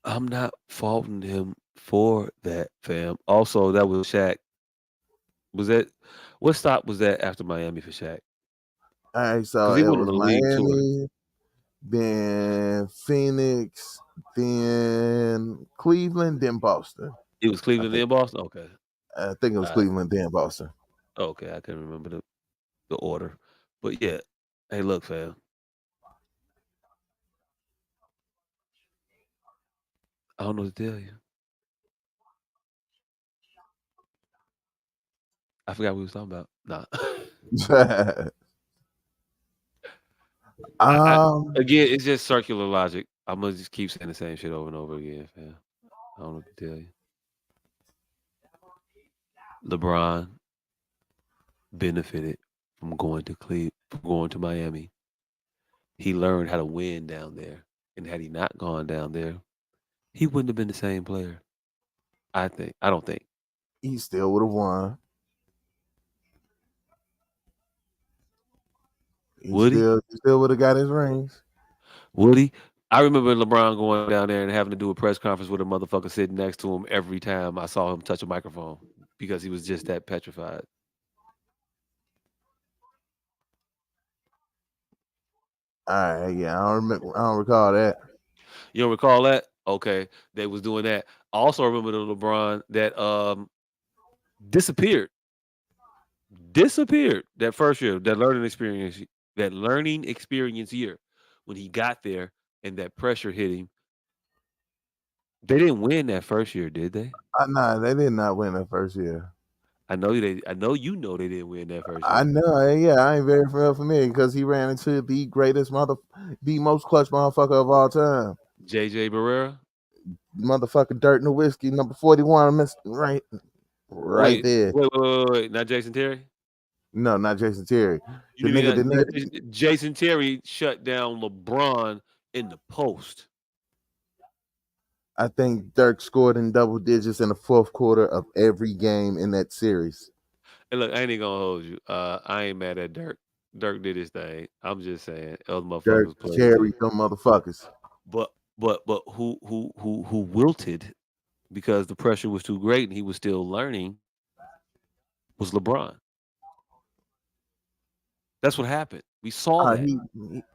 I'm not faulting him for that, fam. Also, that was Shaq. Was that what stop was that after Miami for Shaq? All right, so Because he it went on was a league tour. Miami, then Phoenix, then Cleveland, then Boston. It was I Cleveland think in Boston. Okay, it was all right. Cleveland, then Boston. Okay, I can remember the order, but yeah. Hey, look, fam. I don't know what to tell you. I forgot what we was talking about. Nah. I um, again, it's just circular logic. I'm gonna just keep saying the same shit over and over again, fam. I don't know what to tell you. LeBron benefited from going to Miami. He learned how to win down there. And had he not gone down there, he wouldn't have been the same player. I think. I don't think. he still would have won. Would he? He still would have got his rings. Would he? I remember LeBron going down there and having to do a press conference with a motherfucker sitting next to him every time I saw him touch a microphone because he was just that petrified. All right, yeah, I don't remember. I don't recall that. You don't recall that? Okay, they was doing that. I also remember the LeBron that disappeared. Disappeared that first year, that learning experience year when he got there and that pressure hit him. They didn't win that first year, did they? Nah, they did not win the first year. I know you know they didn't win that first I year. know, yeah, I ain't very familiar because he ran into the most clutch motherfucker of all time. JJ Barrera? Motherfucker Dirt Nowitzki, number 41, right Wait, there. wait. Not Jason Terry? No, not Jason Terry. You The mean nigga, Jason Terry shut down LeBron in the post. I think Dirk scored in double digits in the fourth quarter of every game in that series. And look, I ain't even gonna hold you. I ain't mad at Dirk. Dirk did his thing. I'm just saying, other Dirk motherfuckers played too. carried them motherfuckers. But who wilted because the pressure was too great and he was still learning was LeBron. That's what happened. We saw that.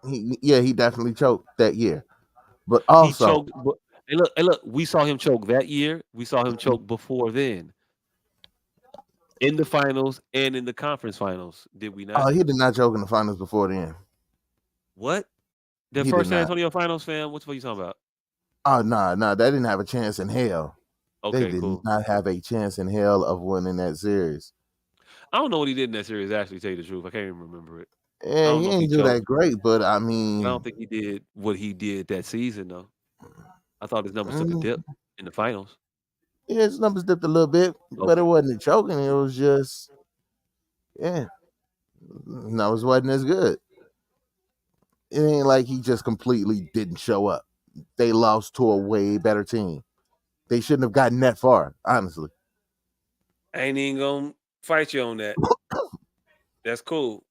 He definitely choked that year. But He also, choked. Hey, look, we saw him choke that year. We saw him choke before then. In the finals and in the conference finals, did we not? he did not choke in the finals before then. What? The He first did San not. Antonio finals, fam? What you talking about? Oh, no, they didn't have a chance in hell. Okay, They did cool. not have a chance in hell of winning that series. I don't know what he did in that series, actually, tell you the truth. I can't even remember it. Yeah, he ain't do that great, but I mean, I don't think he did what he did that season, though. I thought his numbers took a dip in the finals. Yeah, his numbers dipped a little bit, but it wasn't choking. It was just, numbers wasn't as good. It ain't like he just completely didn't show up. They lost to a way better team. They shouldn't have gotten that far, honestly. I ain't even gonna fight you on that. That's cool.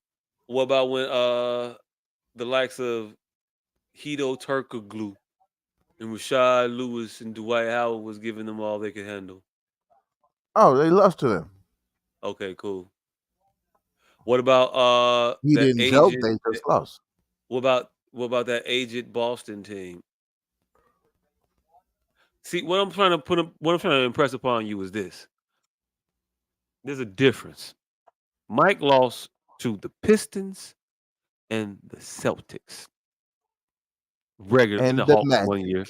What about when the likes of Hito Turkoglu and Rashad Lewis and Dwight Howard was giving them all they could handle? Oh, they lost to them. Okay, cool. What about he that didn't choke, agent? they just lost. What about that aged Boston team? See, what I'm trying to impress upon you is this. There's a difference. Mike lost to the Pistons and the Celtics. Regular in And the the Hawks Magic. 1 year.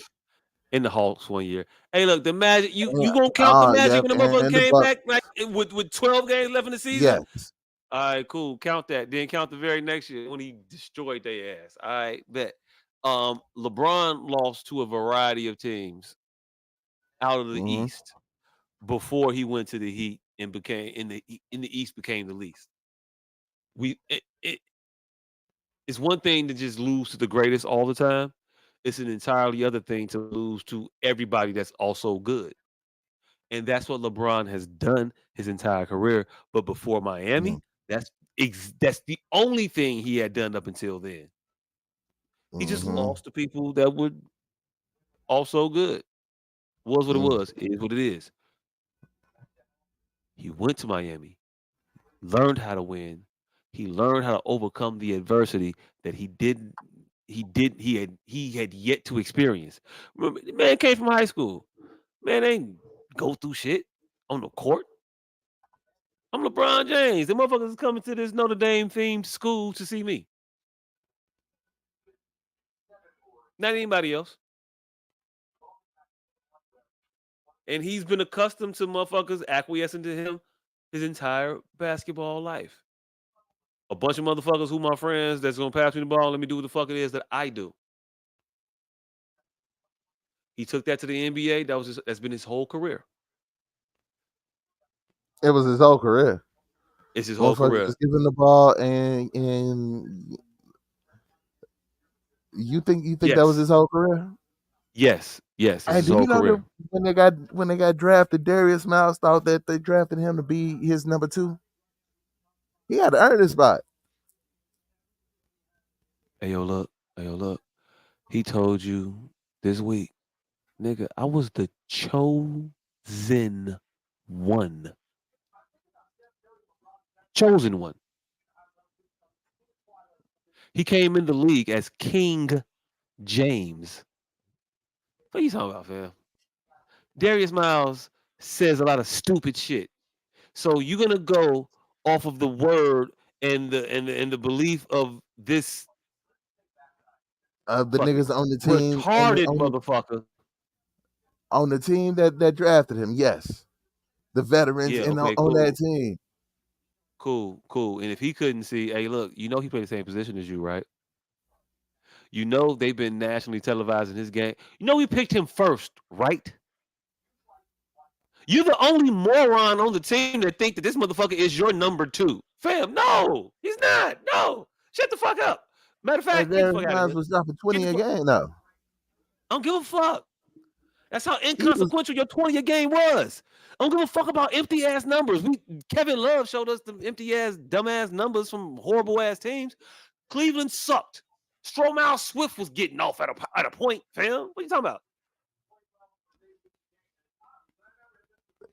In the Hawks 1 year. Hey, look, the Magic. You gonna count the Magic when the motherfucker came back like with 12 games left in the season? Yes. All right, cool. Count that. Then count the very next year when he destroyed their ass. All right, bet. LeBron lost to a variety of teams out of the East before he went to the Heat and became in the East became the least. It's one thing to just lose to the greatest all the time. It's an entirely other thing to lose to everybody that's also good. And that's what LeBron has done his entire career. But before Miami, that's the only thing he had done up until then. He just lost to people that were also good. Was what it was. Is what it is. He went to Miami, learned how to win. He learned how to overcome the adversity that he had yet to experience. Remember, the man came from high school. Man ain't go through shit on the court. I'm LeBron James. The motherfuckers is coming to this Notre Dame themed school to see me. Not anybody else. And he's been accustomed to motherfuckers acquiescing to him his entire basketball life. A bunch of motherfuckers who my friends that's gonna pass me the ball, let me do what the fuck it is that I do. He took that to the NBA. That's been his whole career. It was his whole career. It's his whole career. Just giving the ball and you think yes. that was his whole career? Yes. It's his whole career. When they got drafted, Darius Miles thought that they drafted him to be his number 2. He had to earn his spot. Hey yo, look. He told you this week, nigga, I was the chosen one. Chosen one. He came in the league as King James. What are you talking about, fam? Darius Miles says a lot of stupid shit. So you're gonna go off of the word and the belief of this the niggas on the team, retarded motherfucker on the team that drafted him. Yes, the veterans on that team. Cool. And if he couldn't see, hey, look, you know he played the same position as you, right? You know they've been nationally televising his game. You know we picked him first, right? You're the only moron on the team that think that this motherfucker is your number 2. Fam, no, he's not. No, shut the fuck up. Matter of But fact, get the Derrick fuck out of Rose here. was dropping Get 20 the a fuck. game though. I don't give a fuck. That's how He was inconsequential your 20 a game was. I don't give a fuck about empty ass numbers. Kevin Love showed us the empty ass, dumbass numbers from horrible ass teams. Cleveland sucked. Stromile Swift was getting off at a point, fam. What are you talking about?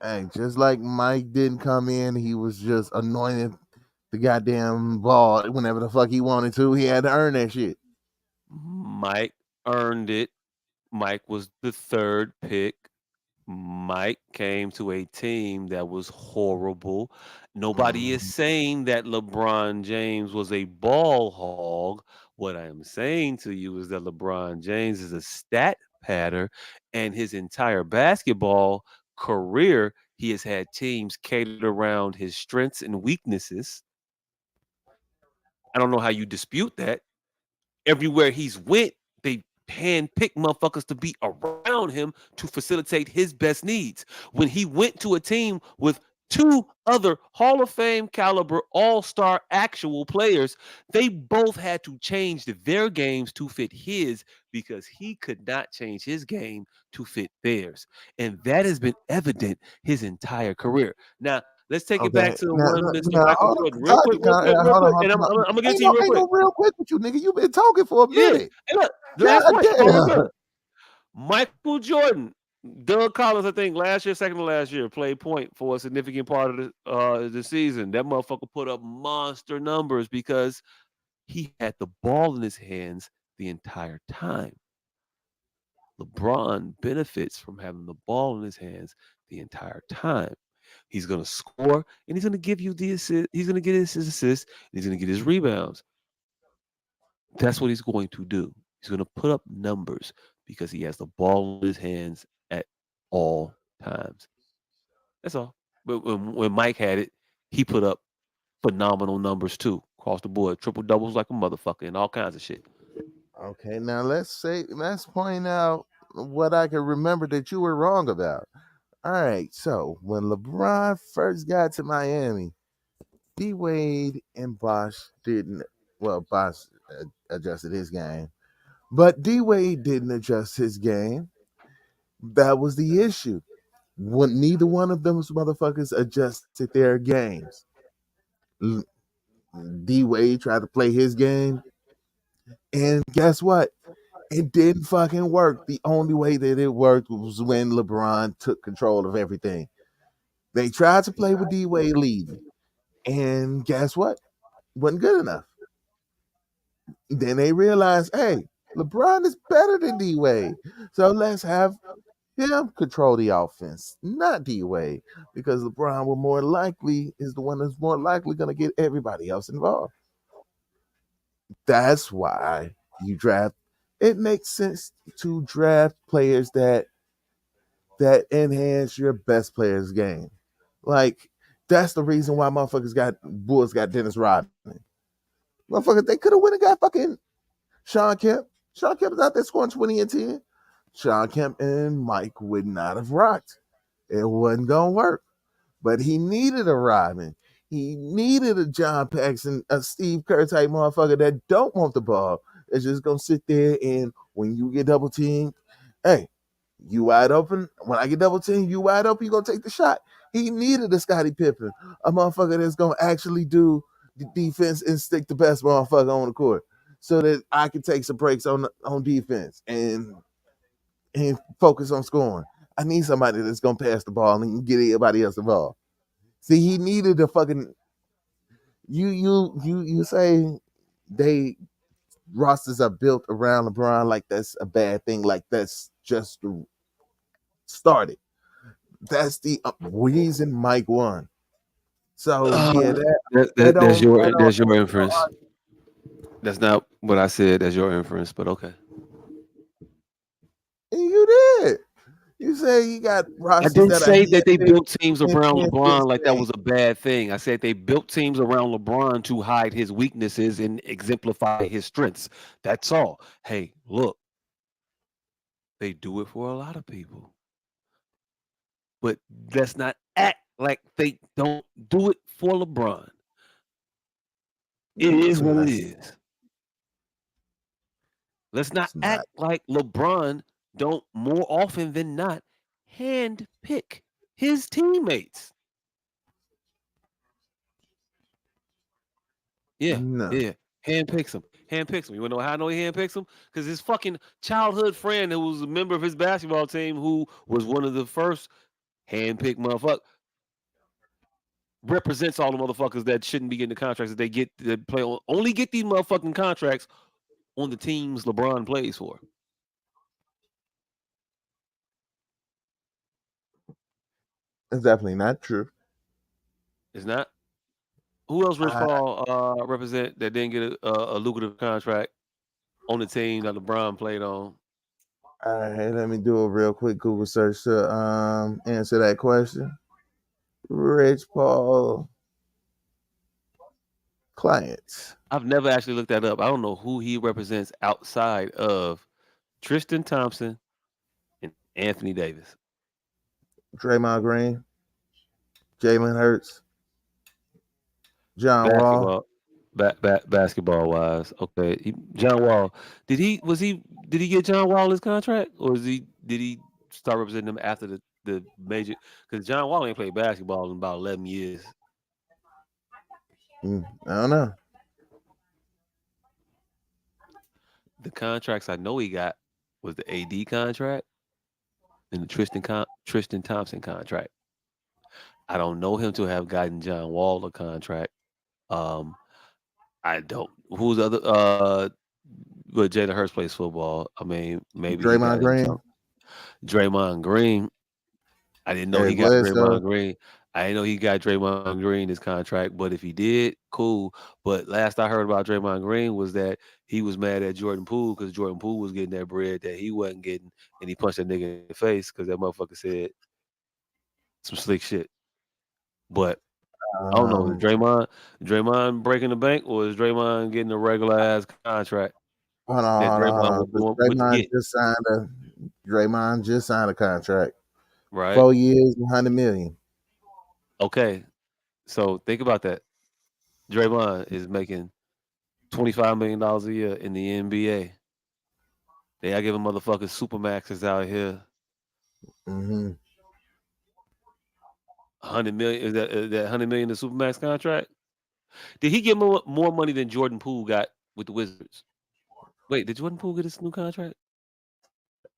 hey, just like Mike didn't come in, he was just anointing the goddamn ball whenever the fuck he wanted to. He had to earn that shit. Mike earned it. Mike was the third pick. Mike came to a team that was horrible. Nobody is saying that LeBron James was a ball hog. What I am saying to you is that LeBron James is a stat patter, and his entire basketball career, he has had teams catered around his strengths and weaknesses. I don't know how you dispute that. Everywhere he's went, they handpicked motherfuckers to be around him to facilitate his best needs. When he went to a team with two other Hall of Fame caliber all-star actual players, they both had to change their games to fit his because he could not change his game to fit theirs. And that has been evident his entire career. Now, let's take it back Okay. to the Now, one Mr. now Michael hold Jordan. on. Real quick, real quick, real Hold on, quick. hold And I'm on. going to get to you real Ain't quick. no real quick with you, nigga. You been talking for a Yeah. minute. Hey, look, the God last point. I'm almost damn. done. Michael Jordan, Doug Collins, I think last year, second to last year, played point for a significant part of the season. That motherfucker put up monster numbers because he had the ball in his hands the entire time. LeBron benefits from having the ball in his hands the entire time. He's going to score and he's going to give you the assist. He's going to get his assists and he's going to get his rebounds. That's what he's going to do. He's going to put up numbers because he has the ball in his hands at all times. That's all. But when Mike had it, he put up phenomenal numbers too, across the board, triple doubles like a motherfucker, and all kinds of shit. Okay, now let's point out what I can remember that you were wrong about. All right, so when LeBron first got to Miami, D Wade and Bosh didn't. Well, Bosh adjusted his game, but D Wade didn't adjust his game. That was the issue. When neither one of those motherfuckers adjusted their games. D Wade tried to play his game, and guess what? It didn't fucking work. The only way that it worked was when LeBron took control of everything. They tried to play with D Wade leading, and guess what? Wasn't good enough. Then they realized, hey, LeBron is better than D Wade, so let's have him control the offense, not D Wade, because LeBron will more likely is the one that's more likely going to get everybody else involved. That's why you draft. It makes sense to draft players that enhance your best player's game. Like that's the reason why Bulls got Dennis Rodman. Motherfucker, they could have went and got fucking Sean Kemp. Sean Kemp was out there scoring 20 and 10. Sean Kemp and Mike would not have rocked. It wasn't gonna work. But he needed a Rodman. He needed a John Paxson, a Steve Kerr type motherfucker that don't want the ball. It's just gonna sit there and when you get double teamed, hey, you wide open. When I get double teamed, you wide open, you gonna take the shot. He needed a Scottie Pippen, a motherfucker that's gonna actually do the defense and stick the best motherfucker on the court. So that I can take some breaks on defense and focus on scoring. I need somebody that's gonna pass the ball and get everybody else involved. See, he needed a fucking you say they rosters are built around LeBron like that's a bad thing, like that's just started. That's the reason Mike won. So yeah, That's your inference. That's not what I said. That's your inference, but okay. you did. You say he got I rosters didn't that are say that they handpicked built teams around and LeBron like that was a bad thing. I said they built teams around LeBron to hide his weaknesses and exemplify his strengths. That's all. Hey, look, they do it for a lot of people. But let's not act like they don't do it for LeBron. It is what it is. Let's not It's not. act like LeBron don't more often than not hand pick his teammates. Yeah, No. yeah. Hand picks him. Hand picks him. You wanna know how I know he hand picks him? Because his fucking childhood friend who was a member of his basketball team, who was one of the first hand picked motherfuckers, represents all the motherfuckers that shouldn't be getting the contracts that they get that play on. Only get these motherfucking contracts on the teams LeBron plays for. It's definitely not true. It's not. Who else Rich I, Paul represent that didn't get a lucrative contract on the team that LeBron played on? all right, let me do a real quick Google search to answer that question. Rich Paul clients. I've never actually looked that up. I don't know who he represents outside of Tristan Thompson and Anthony Davis. Draymond Green, Jalen Hurts, John Wall. Basketball wise, okay. John Wall, did he get John Wall his contract, or did he start representing him after the major? Because John Wall ain't played basketball in about 11 years. I don't know. The contracts I know he got was the AD contract and the Tristan Thompson contract. I don't know him to have gotten John Wall a contract. Um, I don't. Who's the other? But Jalen Hurts plays football. I mean, maybe he got Draymond him Green, some. Draymond Green. I didn't know he Eric got Bledsoe. Draymond Green. I didn't know he got Draymond Green his contract, but if he did, cool. But last I heard about Draymond Green was that he was mad at Jordan Poole because Jordan Poole was getting that bread that he wasn't getting, and he punched that nigga in the face because that motherfucker said some slick shit. But I don't know, is Um, Draymond breaking the bank, or is Draymond getting a regular ass contract hold that on, hold on, hold Draymond on. was But doing what to get, Draymond just signed a contract. right? 4 years, 100 million. Okay, so think about that. Draymond is making $25 million a year in the NBA. They are giving motherfuckers supermaxes out here. Mm-hmm. 100 million is that 100 million the supermax contract? Did he get more money than Jordan Poole got with the Wizards? Wait, did Jordan Poole get his new contract?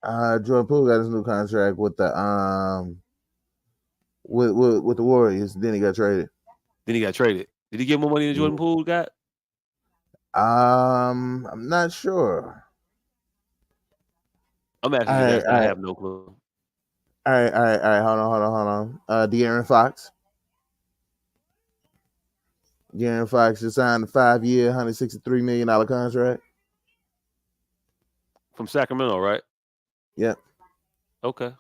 Jordan Poole got his new contract with the with the Warriors. Then he got traded. Then he got traded. Did he get more money than Jordan Poole got? I'm not sure. I'm asking All because right, I have no clue. all right, all right, all right. Hold on. De'Aaron Fox. De'Aaron Fox just signed a 5-year, $163 million contract. From Sacramento, right? Yep. Okay.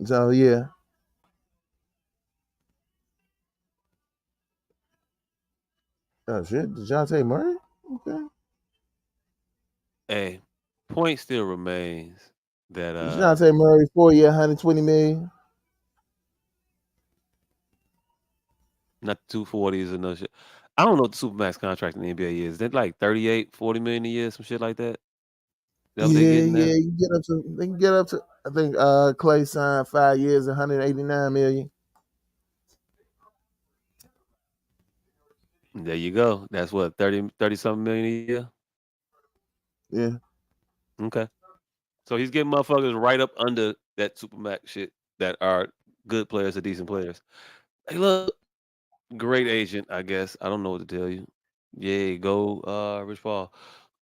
So yeah. Oh shit, DeJounte Murray? Okay. Hey, point still remains that DeJounte Murray, 4-year, $120 million. not the 240s or no shit. I don't know what the supermax contract in the NBA is. They're like 38, 40 million a year, some shit like that. That what they Yeah, getting yeah. there? They can get up to I think Clay signed 5 years, 189 million. There you go. That's what 30 something million a year. Yeah. Okay. So he's getting motherfuckers right up under that supermax shit that are good players or decent players. Hey, look, great agent, I guess. I don't know what to tell you. Yeah, go Rich Paul.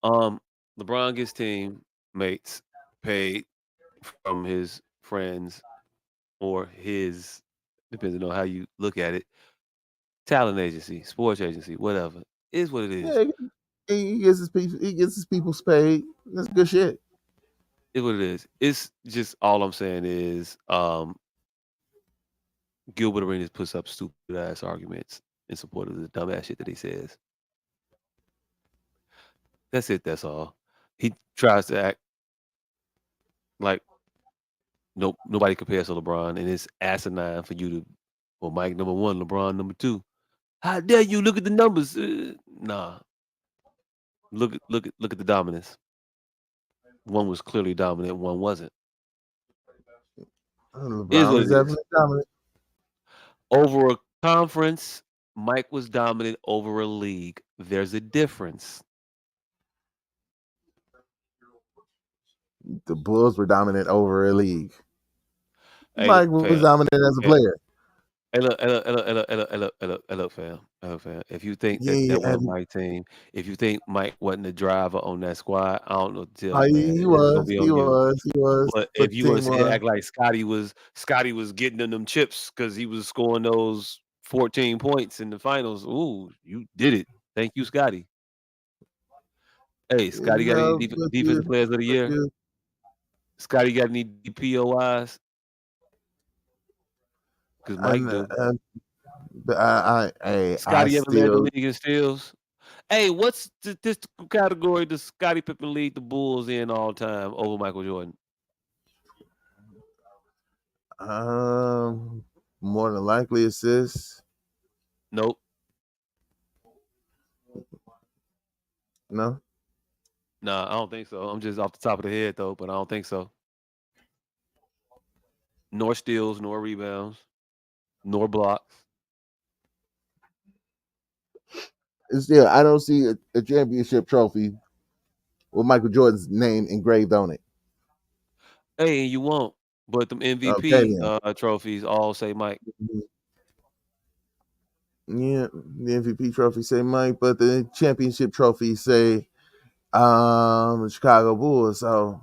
LeBron gets team mates paid from his friends or his, depending on how you look at it, talent agency, sports agency, whatever. Is what it is. Yeah, he gets his people. He gets his people paid. That's good shit. Is what it is. It's just all I'm saying is Gilbert Arenas puts up stupid ass arguments in support of the dumbass shit that he says. That's it. That's all. He tries to act like nobody compares to LeBron, and it's asinine for you to, well, Mike number one, LeBron number two. How dare you look at the numbers? Nah, look at the dominance. One was clearly dominant, one wasn't. Is LeBron what was it is. definitely dominant. Over a conference, Mike was dominant. Over a league, there's a difference. The Bulls were dominant over a league. Hey, look, Mike was fam. dominant as a Fam. player. Fam. If you think that Yeah, that wasn't and my team, if you think Mike wasn't the driver on that squad, I don't know what to tell you, man. he It's gonna was, be he on you. was, he was. But But if you the want to team sit here and won. act like Scotty was getting them chips because he was scoring those 14 points in the finals, ooh, you did it. Thank you, Scotty. Hey, Scotty got any No, defensive players of the but year? you, Scotty got any POIs? Because Mike and, do. but I Scotty ever led the still, league in steals? Hey, what statistical category does Scottie Pippen lead the Bulls in all time over Michael Jordan? more than likely assists. Nope. No, Nah, I don't think so. I'm just off the top of the head though, but I don't think so. Nor steals, nor rebounds, nor blocks. and still, I don't see a championship trophy with Michael Jordan's name engraved on it. Hey, you won't. But them Okay, MVP then. trophies all say Mike. Yeah, the MVP trophy say Mike, but the championship trophy say Chicago Bulls. So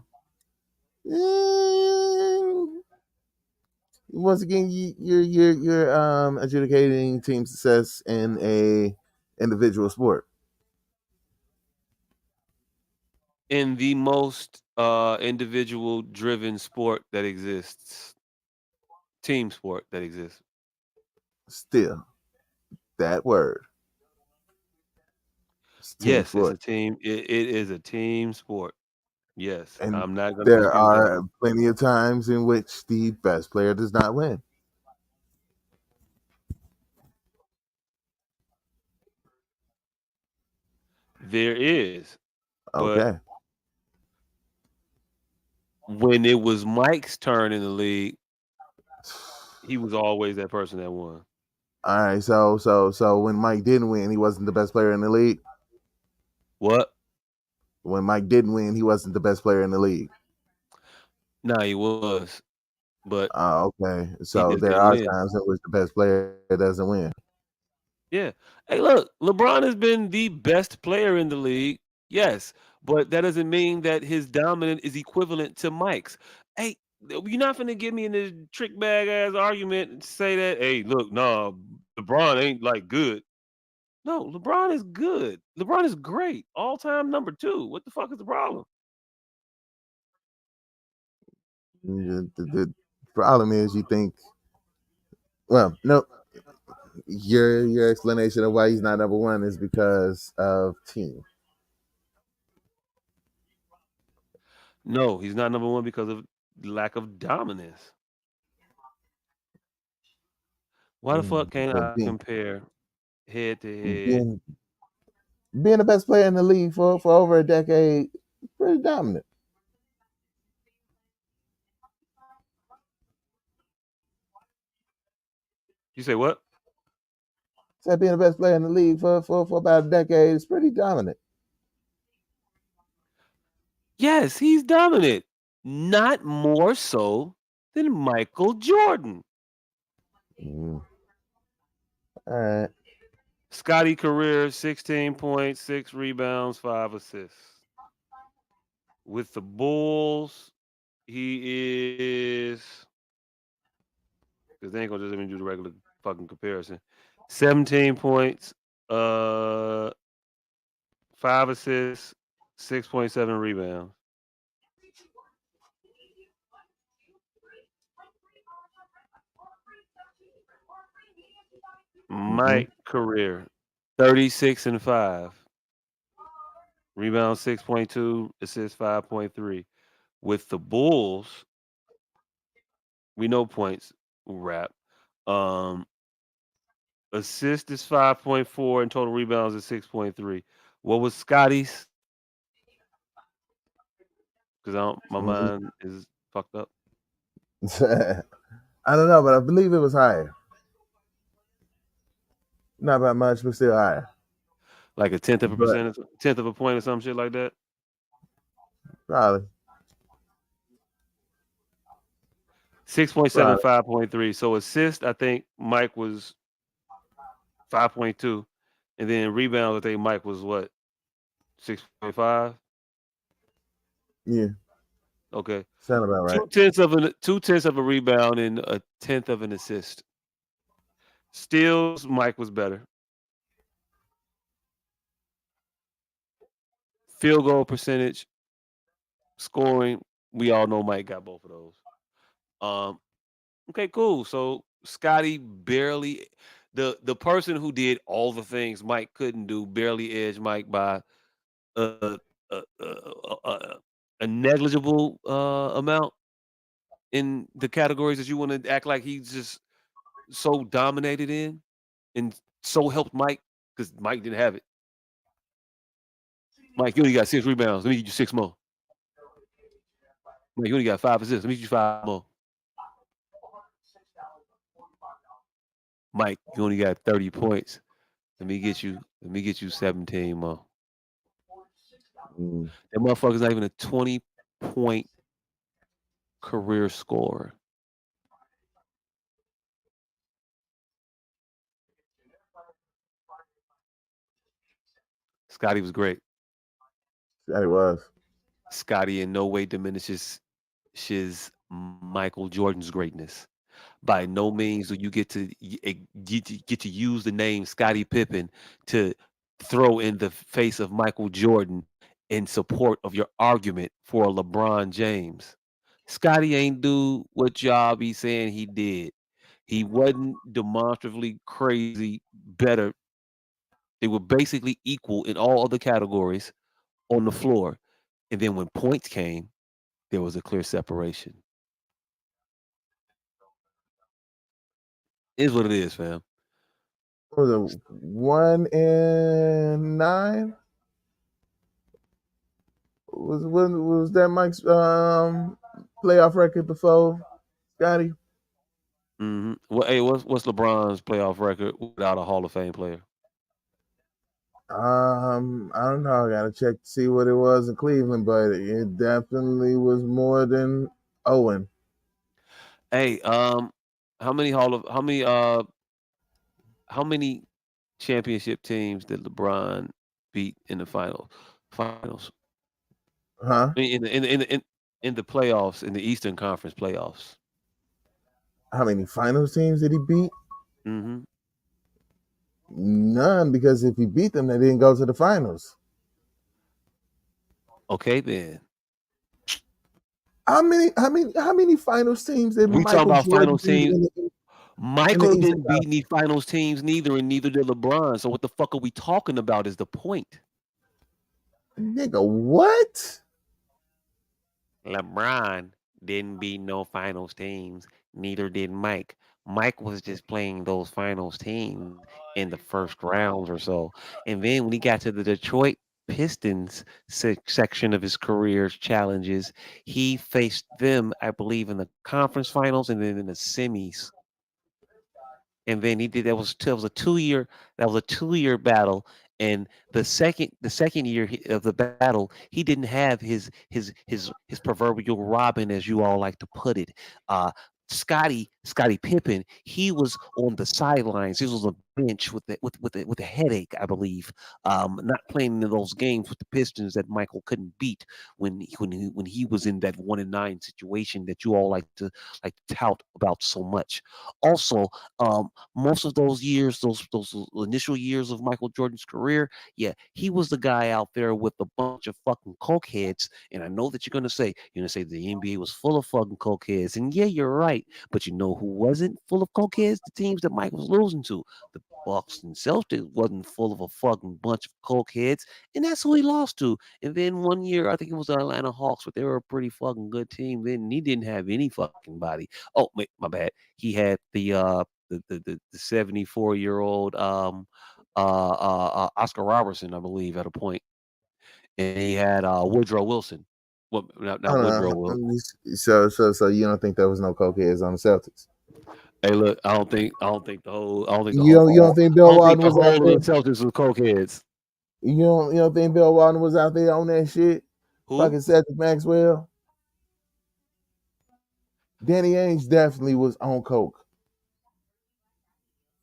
once again, you're adjudicating team success in a individual sport. In the most individual driven sport that exists, team sport that exists. Still, that word. It's team Yes, it's a sport. team. It is a team sport. Yes, And I'm not going to there dispute that. are plenty of times in which the best player does not win. There is, but Okay. when it was Mike's turn in the league, he was always that person that won. All right. So when Mike didn't win, he wasn't the best player in the league. What? When Mike didn't win, he wasn't the best player in the league. Nah, he was, but Okay. he So just there didn't are win. times in which the best player doesn't win. Yeah. Hey, look, LeBron has been the best player in the league. Yes, but that doesn't mean that his dominant is equivalent to Mike's. Hey, you're not finna give me in this trick bag ass argument and say that, hey, look, nah, LeBron ain't like good. No, LeBron is good. LeBron is great. All time number 2. What the fuck is the problem? The problem is you think, well, no, your explanation of why he's not number one is because of team. No, he's not number 1 because of lack of dominance. Why the fuck can't But I compare head to head? being being the best player in the league for over a decade, pretty dominant. You say what? Said being the best player in the league for about a decade is pretty dominant. Yes, he's dominant. Not more so than Michael Jordan. All right. Scotty career 16 points, 6 rebounds, 5 assists. With the Bulls, he is, because they ain't gonna just let me do the regular fucking comparison. 17 points, 5 assists, 6.7 rebounds. Mm-hmm. Mike career 36 and 5. Rebound 6.2, assist 5.3. With the Bulls, we know points wrap. Um Assist is 5.4 and total rebounds is 6.3. What was Scotty's? Because my mind is fucked up. I don't know, but I believe it was higher. Not by much, but still higher. Like a tenth of a But percent, tenth of a point, or some shit like that. probably. 6.7, 5.3. So assist, I think Mike was 5.2, and then rebounds, I think Mike was what, 6.5. Yeah. Okay. Sound about right. 2/10 of a rebound and a tenth of an assist. Steals, Mike was better. Field goal percentage, scoring, we all know Mike got both of those. Okay, cool. So Scotty barely, the person who did all the things Mike couldn't do, barely edged Mike by a a, a, a negligible amount in the categories that you want to act like he's just so dominated in and so helped Mike because Mike didn't have it. Mike, you only got 6 rebounds. Let me get you 6 more. Mike, you only got 5 assists. Let me get you 5 more. Mike, you only got 30 points. Let me get you 17 more. That motherfucker's not even a 20-point career scorer. Scotty was great. Scotty was. Scotty in no way diminishes his Michael Jordan's greatness. By no means do you get to use the name Scottie Pippen to throw in the face of Michael Jordan in support of your argument for LeBron James. Scotty ain't do what y'all be saying he did. He wasn't demonstrably crazy better. They were basically equal in all other categories on the floor. And then when points came, there was a clear separation. Is what it is, fam. What was it 1-9? Was that Mike's playoff record before Scotty? Mm-hmm. Well, hey, what's LeBron's playoff record without a Hall of Fame player? I don't know. I gotta check to see what it was in Cleveland, but it definitely was more than Owen. Hey, how many championship teams did LeBron beat in the finals? Huh? I mean, in the playoffs, in the Eastern Conference playoffs. How many finals teams did he beat? Mm-hmm. None, because if he beat them, they didn't go to the finals. Okay, then. How many finals teams did We talking Michael about Jordan finals beat teams. in the Michael Eastern didn't beat Conference? any finals teams neither, and neither did LeBron. So what the fuck are we talking about is the point. Nigga, what? LeBron didn't beat no finals teams. Neither did Mike. Mike was just playing those finals teams in the first rounds or so. And then when he got to the Detroit Pistons section of his career's challenges, he faced them, I believe, in the conference finals and then in the semis. And then he did that was a 2-year battle. And the second year of the battle, he didn't have his proverbial Robin, as you all like to put it. Scotty Pippen, he was on the sidelines. He was on the bench with a headache, I believe. Not playing in those games with the Pistons that Michael couldn't beat when he was in that 1-9 situation that you all like to tout about so much. Also, most of those years, those initial years of Michael Jordan's career, yeah, he was the guy out there with a bunch of fucking cokeheads. And I know that you're gonna say the NBA was full of fucking cokeheads, and yeah, you're right. But you know who wasn't full of cokeheads? The teams that Mike was losing to. The Boston Celtics wasn't full of a fucking bunch of cokeheads, and that's who he lost to. And then one year, I think it was the Atlanta Hawks, but they were a pretty fucking good team. Then he didn't have any fucking body. Oh, wait, my bad. He had the the 74-year-old Oscar Robertson, I believe, at a point, and he had Woodrow Wilson. Well, not Woodrow Wilson. So you don't think there was no cokeheads on the Celtics? Hey, look, I don't think the whole. I don't think the You whole. don't think I Bill don't think Walton the was out whole there? of the Celtics was cokeheads. You don't think Bill Walton was out there on that shit? Who? Fucking Cedric Maxwell. Danny Ainge definitely was on coke.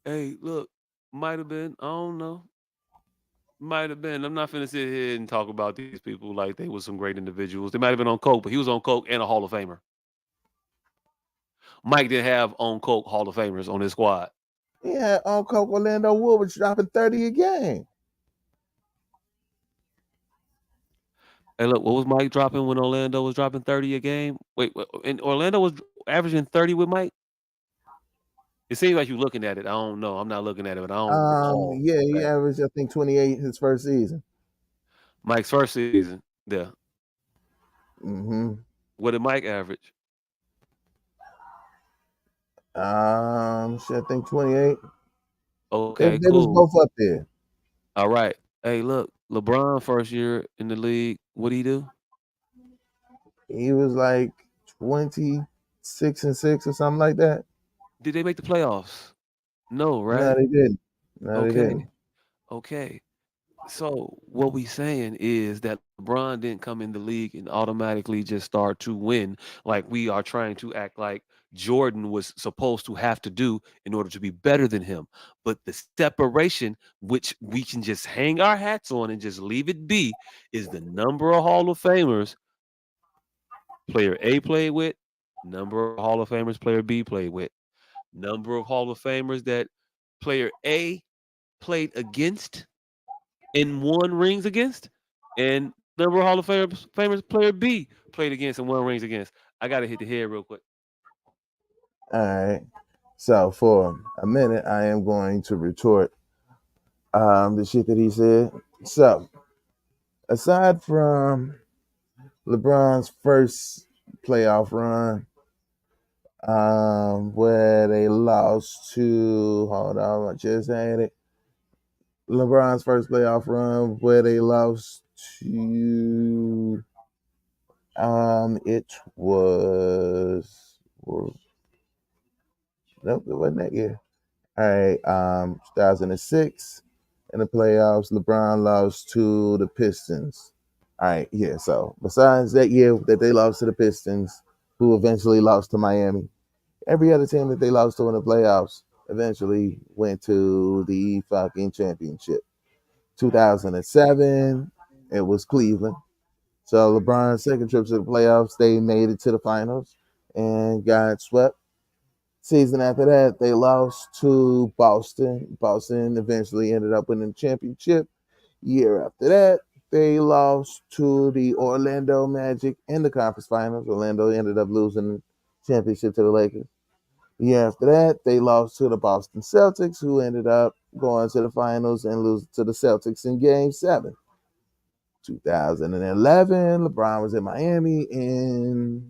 Hey, look, might have been. I don't know. Might have been. I'm not finna sit here and talk about these people like they were some great individuals. They might have been on coke, but he was on coke and a Hall of Famer. Mike didn't have on coke Hall of Famers on his squad. Yeah, on coke. Orlando Wood was dropping 30 a game. Hey, look, what was Mike dropping when Orlando was dropping 30 a game? Wait, and Orlando was averaging 30 with Mike? It seems like you're looking at it. I don't know. I'm not looking at it, but I don't recall. Yeah, he averaged, I think, 28 his first season. Mike's first season, yeah. Mm-hmm. What did Mike average? I think 28. Okay, they cool. was both up there. All right. Hey, look, LeBron first year in the league. What did he do? He was like 26-6 or something like that. Did they make the playoffs? No, right? No, they didn't. Okay. They didn't. Okay. So what we saying is that LeBron didn't come in the league and automatically just start to win like we are trying to act like Jordan was supposed to have to do in order to be better than him. But the separation, which we can just hang our hats on and just leave it be, is the number of Hall of Famers player A played with, number of Hall of Famers player B played with, number of Hall of Famers that player A played against and won rings against, and number of Hall of Famers player B played against and won rings against. I gotta hit the head real quick. All right. So for a minute, I am going to retort the shit that he said. So aside from LeBron's first playoff run, where they lost to, hold on, I just had it. LeBron's first playoff run where they lost to, it was, nope, it wasn't that year. All right, 2006 in the playoffs, LeBron lost to the Pistons. All right, yeah. So besides that year that they lost to the Pistons, who eventually lost to Miami, every other team that they lost to in the playoffs eventually went to the fucking championship. 2007, it was Cleveland. So LeBron's second trip to the playoffs, they made it to the finals and got swept. Season after that, they lost to Boston. Boston eventually ended up winning the championship. Year after that, they lost to the Orlando Magic in the conference finals. Orlando ended up losing the championship to the Lakers. Year after that, they lost to the Boston Celtics, who ended up going to the finals and losing to the Celtics in Game 7. 2011, LeBron was in Miami, and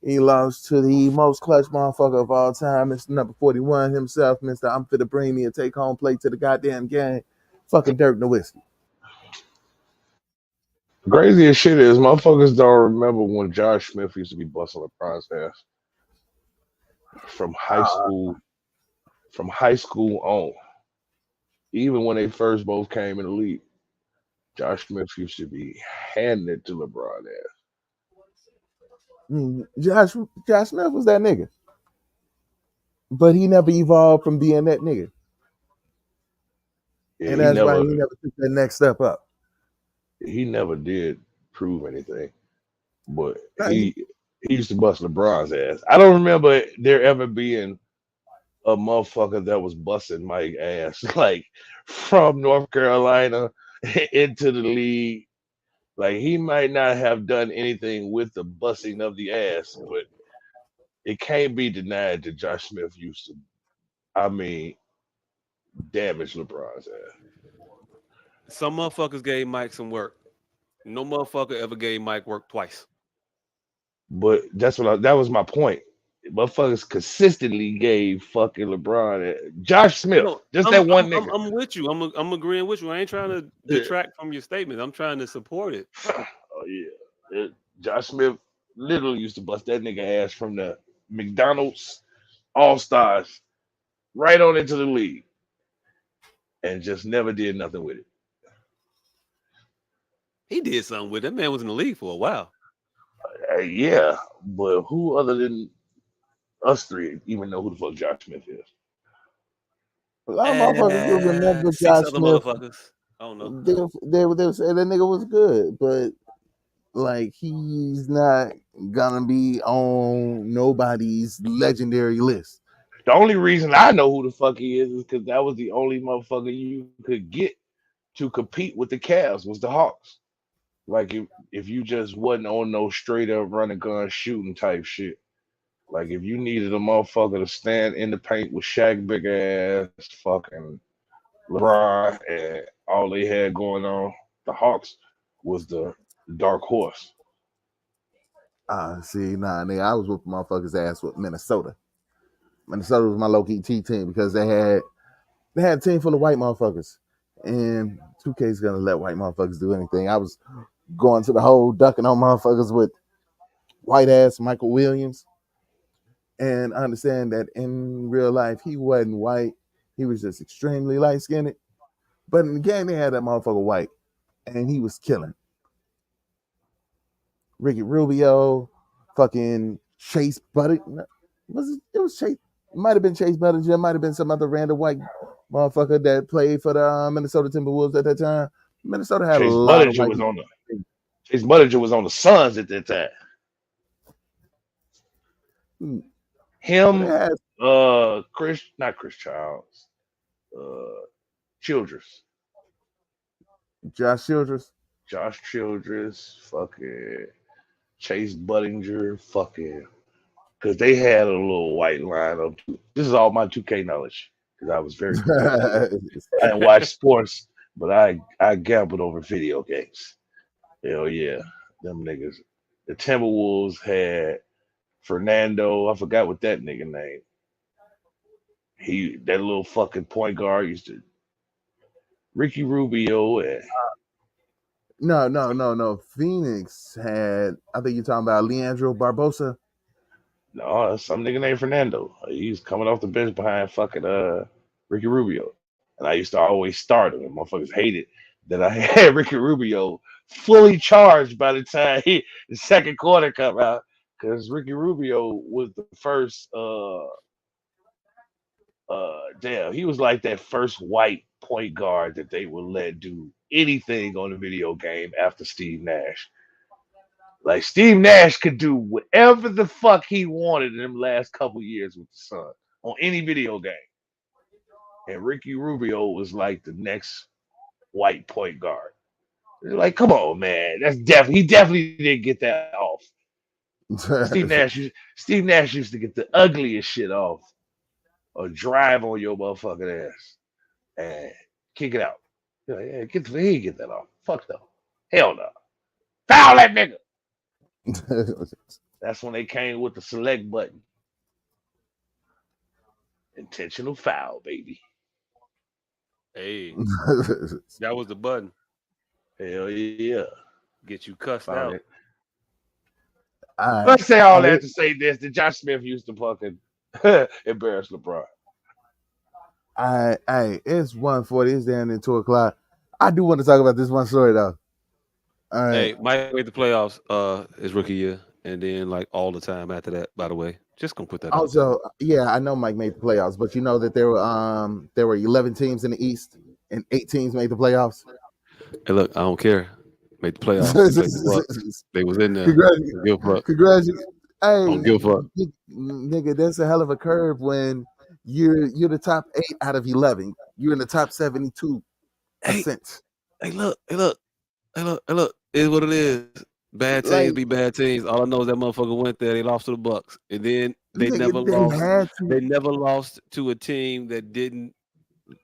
he lost to the most clutch motherfucker of all time, Mr. Number 41 himself, Mr. I'm finna bring me a take-home plate to the goddamn game, fucking Dirk Nowitzki. Craziest shit is motherfuckers don't remember when Josh Smith used to be busting LeBron's ass from high school. From high school on, even when they first both came in the league, Josh Smith used to be handing it to LeBron ass. Josh Smith was that nigga, but he never evolved from being that nigga, Yeah, and that's why he never took that next step up. He never did prove anything, but he used to bust LeBron's ass. I don't remember there ever being a motherfucker that was busting Mike's ass like from North Carolina into the league. Like he might not have done anything with the busting of the ass, but it can't be denied that Josh Smith used to, damage LeBron's ass. Some motherfuckers gave Mike some work. No motherfucker ever gave Mike work twice. But that was my point. Motherfuckers consistently gave fucking LeBron Josh Smith. No, Just I'm that one I'm I'm, nigga. I'm with you. I'm agreeing with you. I ain't trying to detract from your statement. I'm trying to support it. Oh yeah. Josh Smith literally used to bust that nigga ass from the McDonald's All Stars right on into the league and just never did nothing with it. He did something with it. That man was in the league for a while. Yeah, but who other than us three even know who the fuck Josh Smith is? A lot of motherfuckers will remember Six Josh other Smith. motherfuckers. I don't know. They say that nigga was good, but like he's not gonna be on nobody's legendary list. The only reason I know who the fuck he is because that was the only motherfucker you could get to compete with the Cavs was the Hawks. Like if you just wasn't on no straight up running gun shooting type shit. Like if you needed a motherfucker to stand in the paint with Shaq big ass fucking LeBron and all they had going on, the Hawks was the dark horse. See, nah, nigga, I was whooping motherfuckers' ass with Minnesota. Minnesota was my low key T team because they had a team full of white motherfuckers, and 2K's gonna let white motherfuckers do anything. I was going to the whole ducking on motherfuckers with white ass Michael Williams, and I understand that in real life he wasn't white; he was just extremely light skinned. But in the game, they had that motherfucker white, and he was killing. Ricky Rubio, fucking Chase Budden. It was Chase. It might have been Chase Budden. It might have been some other random white motherfucker that played for the Minnesota Timberwolves at that time. Minnesota had a Chase lot of Budinger white was people. on the Chase Budinger was on the Suns at that time. Him, Had not Chris Childs, Childress, Josh Childress. Josh Childress, fucking Chase Budinger, fucking, because they had a little white lineup too. This is all my 2K knowledge because I was very competitive. I didn't watch sports, but I gambled over video games. Hell yeah, them niggas. The Timberwolves had Fernando. I forgot what that nigga name. That little fucking point guard used to Ricky Rubio and No. Phoenix had. I think you're talking about Leandro Barbosa. no, some nigga named Fernando. He's coming off the bench behind fucking Ricky Rubio. And I used to always start him. And motherfuckers hated that I had Ricky Rubio fully charged by the time the second quarter come out. Because Ricky Rubio was the first damn, he was like that first white point guard that they would let do anything on the video game after Steve Nash. Like Steve Nash could do whatever the fuck he wanted in them last couple years with the Sun on any video game. And Ricky Rubio was like the next white point guard. Like, come on, man. He definitely didn't get that off. Steve Nash used to get the ugliest shit off or drive on your motherfucking ass and kick it out. You're like, yeah, he didn't get that off. Fuck no. Hell no. Foul that nigga. That's when they came with the select button. Intentional foul, baby. Hey, that was the button. Hell yeah. Get you cussed Found out. it. Let's say all that to say this. That Josh Smith used to fucking embarrass LeBron. It's 1:40. It's down at 2:00. I do want to talk about this one story though. All right. Hey, Mike made the playoffs his rookie year, and then like all the time after that. By the way, just gonna put that. Also, yeah, I know Mike made the playoffs, but you know that there were 11 teams in the East, and 8 teams made the playoffs. Hey, look, I don't care. Made the playoffs. They was in there. Congratulations. Hey, don't give a fuck. Nigga, that's a hell of a curve when you're the top 8 out of 11. You're in the top 72%. Hey, look. It's what it is. Bad teams be bad teams. All I know is that motherfucker went there. They lost to the Bucks, and then they never lost. They never lost to a team that didn't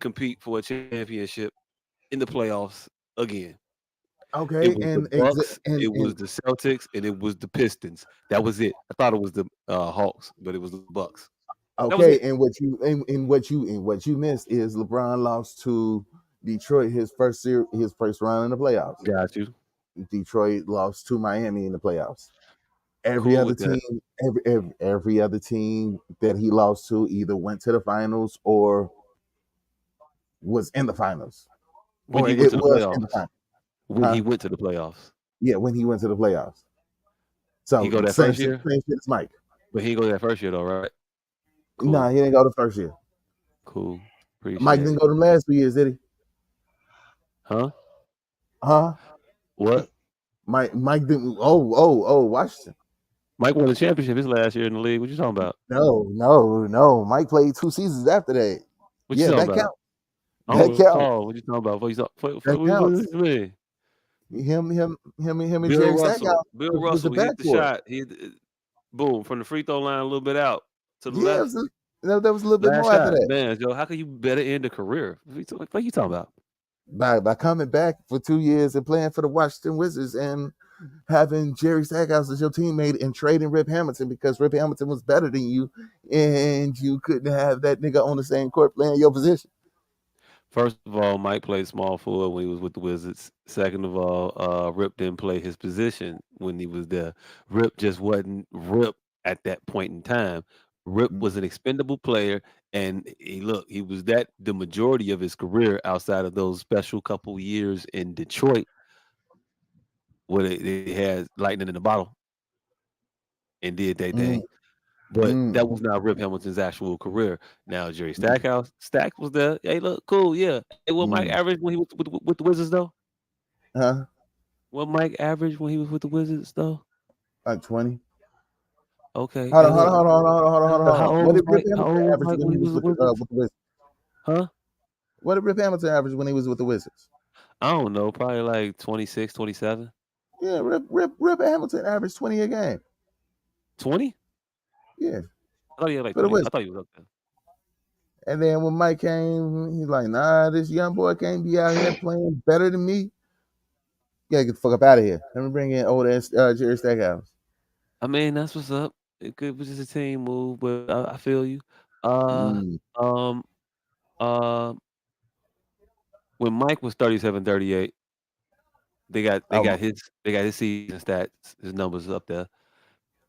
compete for a championship in the playoffs again. It Okay, was the and Bucks, it was and the Celtics, and it was the Pistons. That was it. I thought it was the Hawks, but it was the Bucks. That was okay, it. and what you missed is LeBron lost to Detroit his first round in the playoffs. Got you. Detroit lost to Miami in the playoffs. Every Cool other with that. team, every other team that he lost to either went to the finals or was in the finals, When or he went it to the was in the playoffs. finals. When he Huh? went to the playoffs. Yeah, when he went to the playoffs. He So go that same first shit, year? same shit as Mike. But he didn't go that first year though, right? Nah, Cool. he didn't go the first year. Cool. Mike Appreciate didn't it. go the last 2 years, did he? Huh? Huh? What? Mike didn't. Oh, Washington. Mike won the championship his last year in the league. What you talking about? No. Mike played 2 seasons after that. What you Yeah, talking that about? counts. I That don't counts. recall. What you talking about? What you talk, That what counts. you mean? Him, and Bill Jerry Russell. Stackhouse Bill was the Russell. He hit the backcourt. shot. He boom from the free throw line a little bit out to the Yeah, left. there was a little bit Last more after shot. that. Man, Joe, how can you better end a career? What you talking about? By coming back for 2 years and playing for the Washington Wizards and having Jerry Stackhouse as your teammate and trading Rip Hamilton because Rip Hamilton was better than you and you couldn't have that nigga on the same court playing your position. First of all, Mike played small forward when he was with the Wizards. Second of all, Rip didn't play his position when he was there. Rip just wasn't Rip at that point in time. Rip was an expendable player, and he was that the majority of his career outside of those special couple years in Detroit where they had lightning in the bottle and did their Mm, thing. But mm, that was not Rip Hamilton's actual career. Now Jerry mm, Stackhouse, Stack was there. Hey, look, cool, yeah. Hey, what Mike mm. averaged when he was with the Wizards though? Huh? What Mike averaged when he was with the Wizards though? Like 20. Okay. Hold Hey, on, hold on, look. hold on, hold on, hold on, hold on, hold How on. old What was did Rip Mike? How Hamilton old was average Mike when when he he was was with the Wizards? with the Wizards? Huh? What did Rip Hamilton average when he was with the Wizards? I don't know. Probably like 26, 27. Yeah, Rip Hamilton averaged 20 a game. 20? Yeah, I thought he had like for the 20. I Wizards. thought he was up there. And then when Mike came, he's like, nah, this young boy can't be out here playing better than me. Yeah, get the fuck up out of here. Let me bring in old ass Jerry Stackhouse. I mean, that's what's up. It was just a team move, but I feel you. Uh, Mm. um, uh, when Mike was 37, 38, Um, they got his season stats, his numbers up there.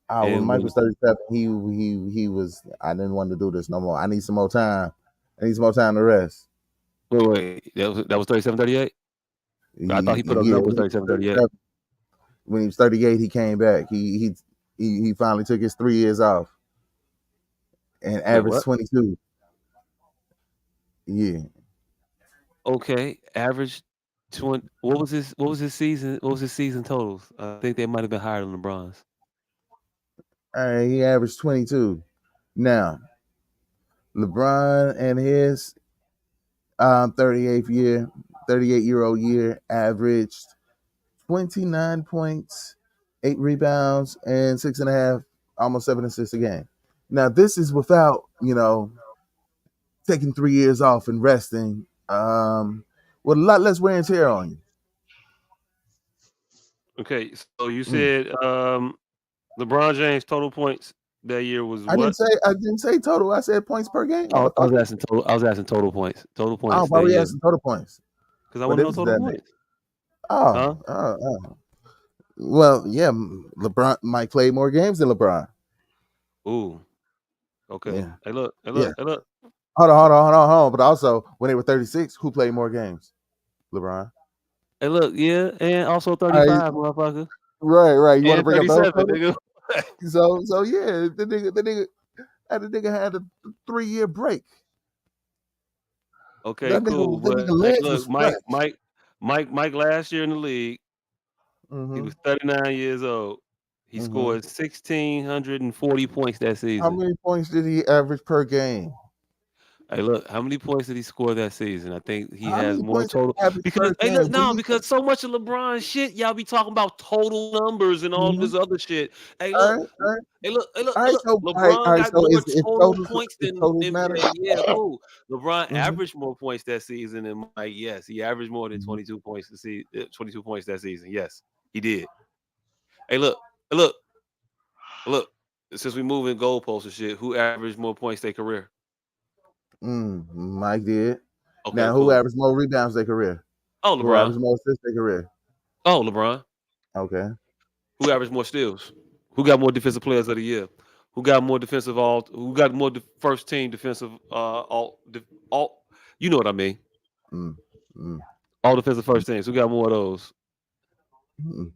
when And Mike when was 37, he was. I didn't want to do this no more. I need some more time. I need some more time to rest. wait, that was 37, 38? I thought he put up Yeah, numbers when he was 37, 38. 37, when he was 38, he came back. He finally took his 3 years off and Wait, averaged what? 22. Yeah. Okay, average 20. What was his season? What was his season totals? I think they might have been higher than LeBron's. All right, he averaged 22. Now, LeBron and his 38th year, 38-year-old year averaged 29 points, 8 rebounds, and 6.5, almost 7 assists a game. Now, this is without, taking 3 years off and resting, with a lot less wear and tear on you. Okay, so you Mm. said LeBron James total points that year was I didn't what? say I didn't say total. I said points per game, Oh, motherfucker. I was asking total points. Total Oh, points why that we year. asking total points? Because I What want to know difference does total that make? points. Oh, Huh? oh, oh. Well, yeah, LeBron Mike played more games than LeBron. Ooh. Okay. Yeah, Hey look, hey yeah. look, hey look. Hold on. But also, when they were 36, who played more games? LeBron. Hey look, yeah, and also All right, 35, motherfucker. right. You want to And bring up those 37, totals? nigga. So yeah, the nigga had a 3 year break. Okay, cool. That But nigga hey, legs was look, fresh. Mike last year in the league, he Mm-hmm. was 39 years old. He Mm-hmm. scored 1,640 points that How season. many points did he average per game? Hey, look, how many points did he score that season? I think he How has many more points did total he have his because first hey, look, game? no, because so much of LeBron shit, y'all be talking about total numbers and all Mhm. this other shit. Hey, All look, right, all right, hey, look, hey, look, all hey, right. look. So, all LeBron right. got So, more if total totals points if than totals matter, MJ. Yeah, cool. LeBron Mhm. averaged more points that season than Mike. Yes, he averaged more than Mhm. 22 points to see 22 points that season. Yes, he did. Hey, look, hey, look, look. Since we move in goalposts and shit, who averaged more points their career? Mike did. Okay, Now, who cool. averaged more rebounds their career? Oh, Who LeBron. averaged more assists their career? Oh, LeBron. Okay. Who averaged more steals? Who got more defensive players of the year? Who got more defensive all? Who got more first team defensive all? You know what I mean? Mm, mm, All defensive first teams. Who got more of those? mm.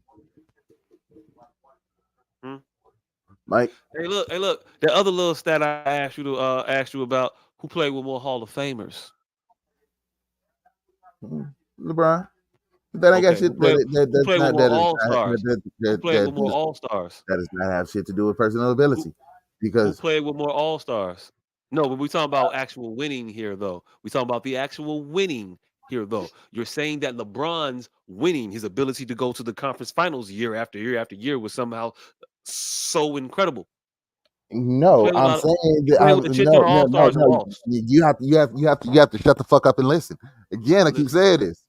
Hmm? Mike, Hey, look. That other little stat I asked you about. Who played with more Hall of Famers? LeBron. That ain't got Okay, shit. who played with more All Stars? Who played with more Does All Stars? that does not have shit to do with personal Who ability, who because played with more All Stars? No, but we talking about actual winning here, though. We talking about the actual winning here, though. You're saying that LeBron's winning, his ability to go to the conference finals year after year after year, was somehow so incredible. He no, played with a I'm lot of, saying he that played with the shit ton of All Stars and no. lost. You have to shut the fuck up and listen. Again, I I'm keep listening. saying this.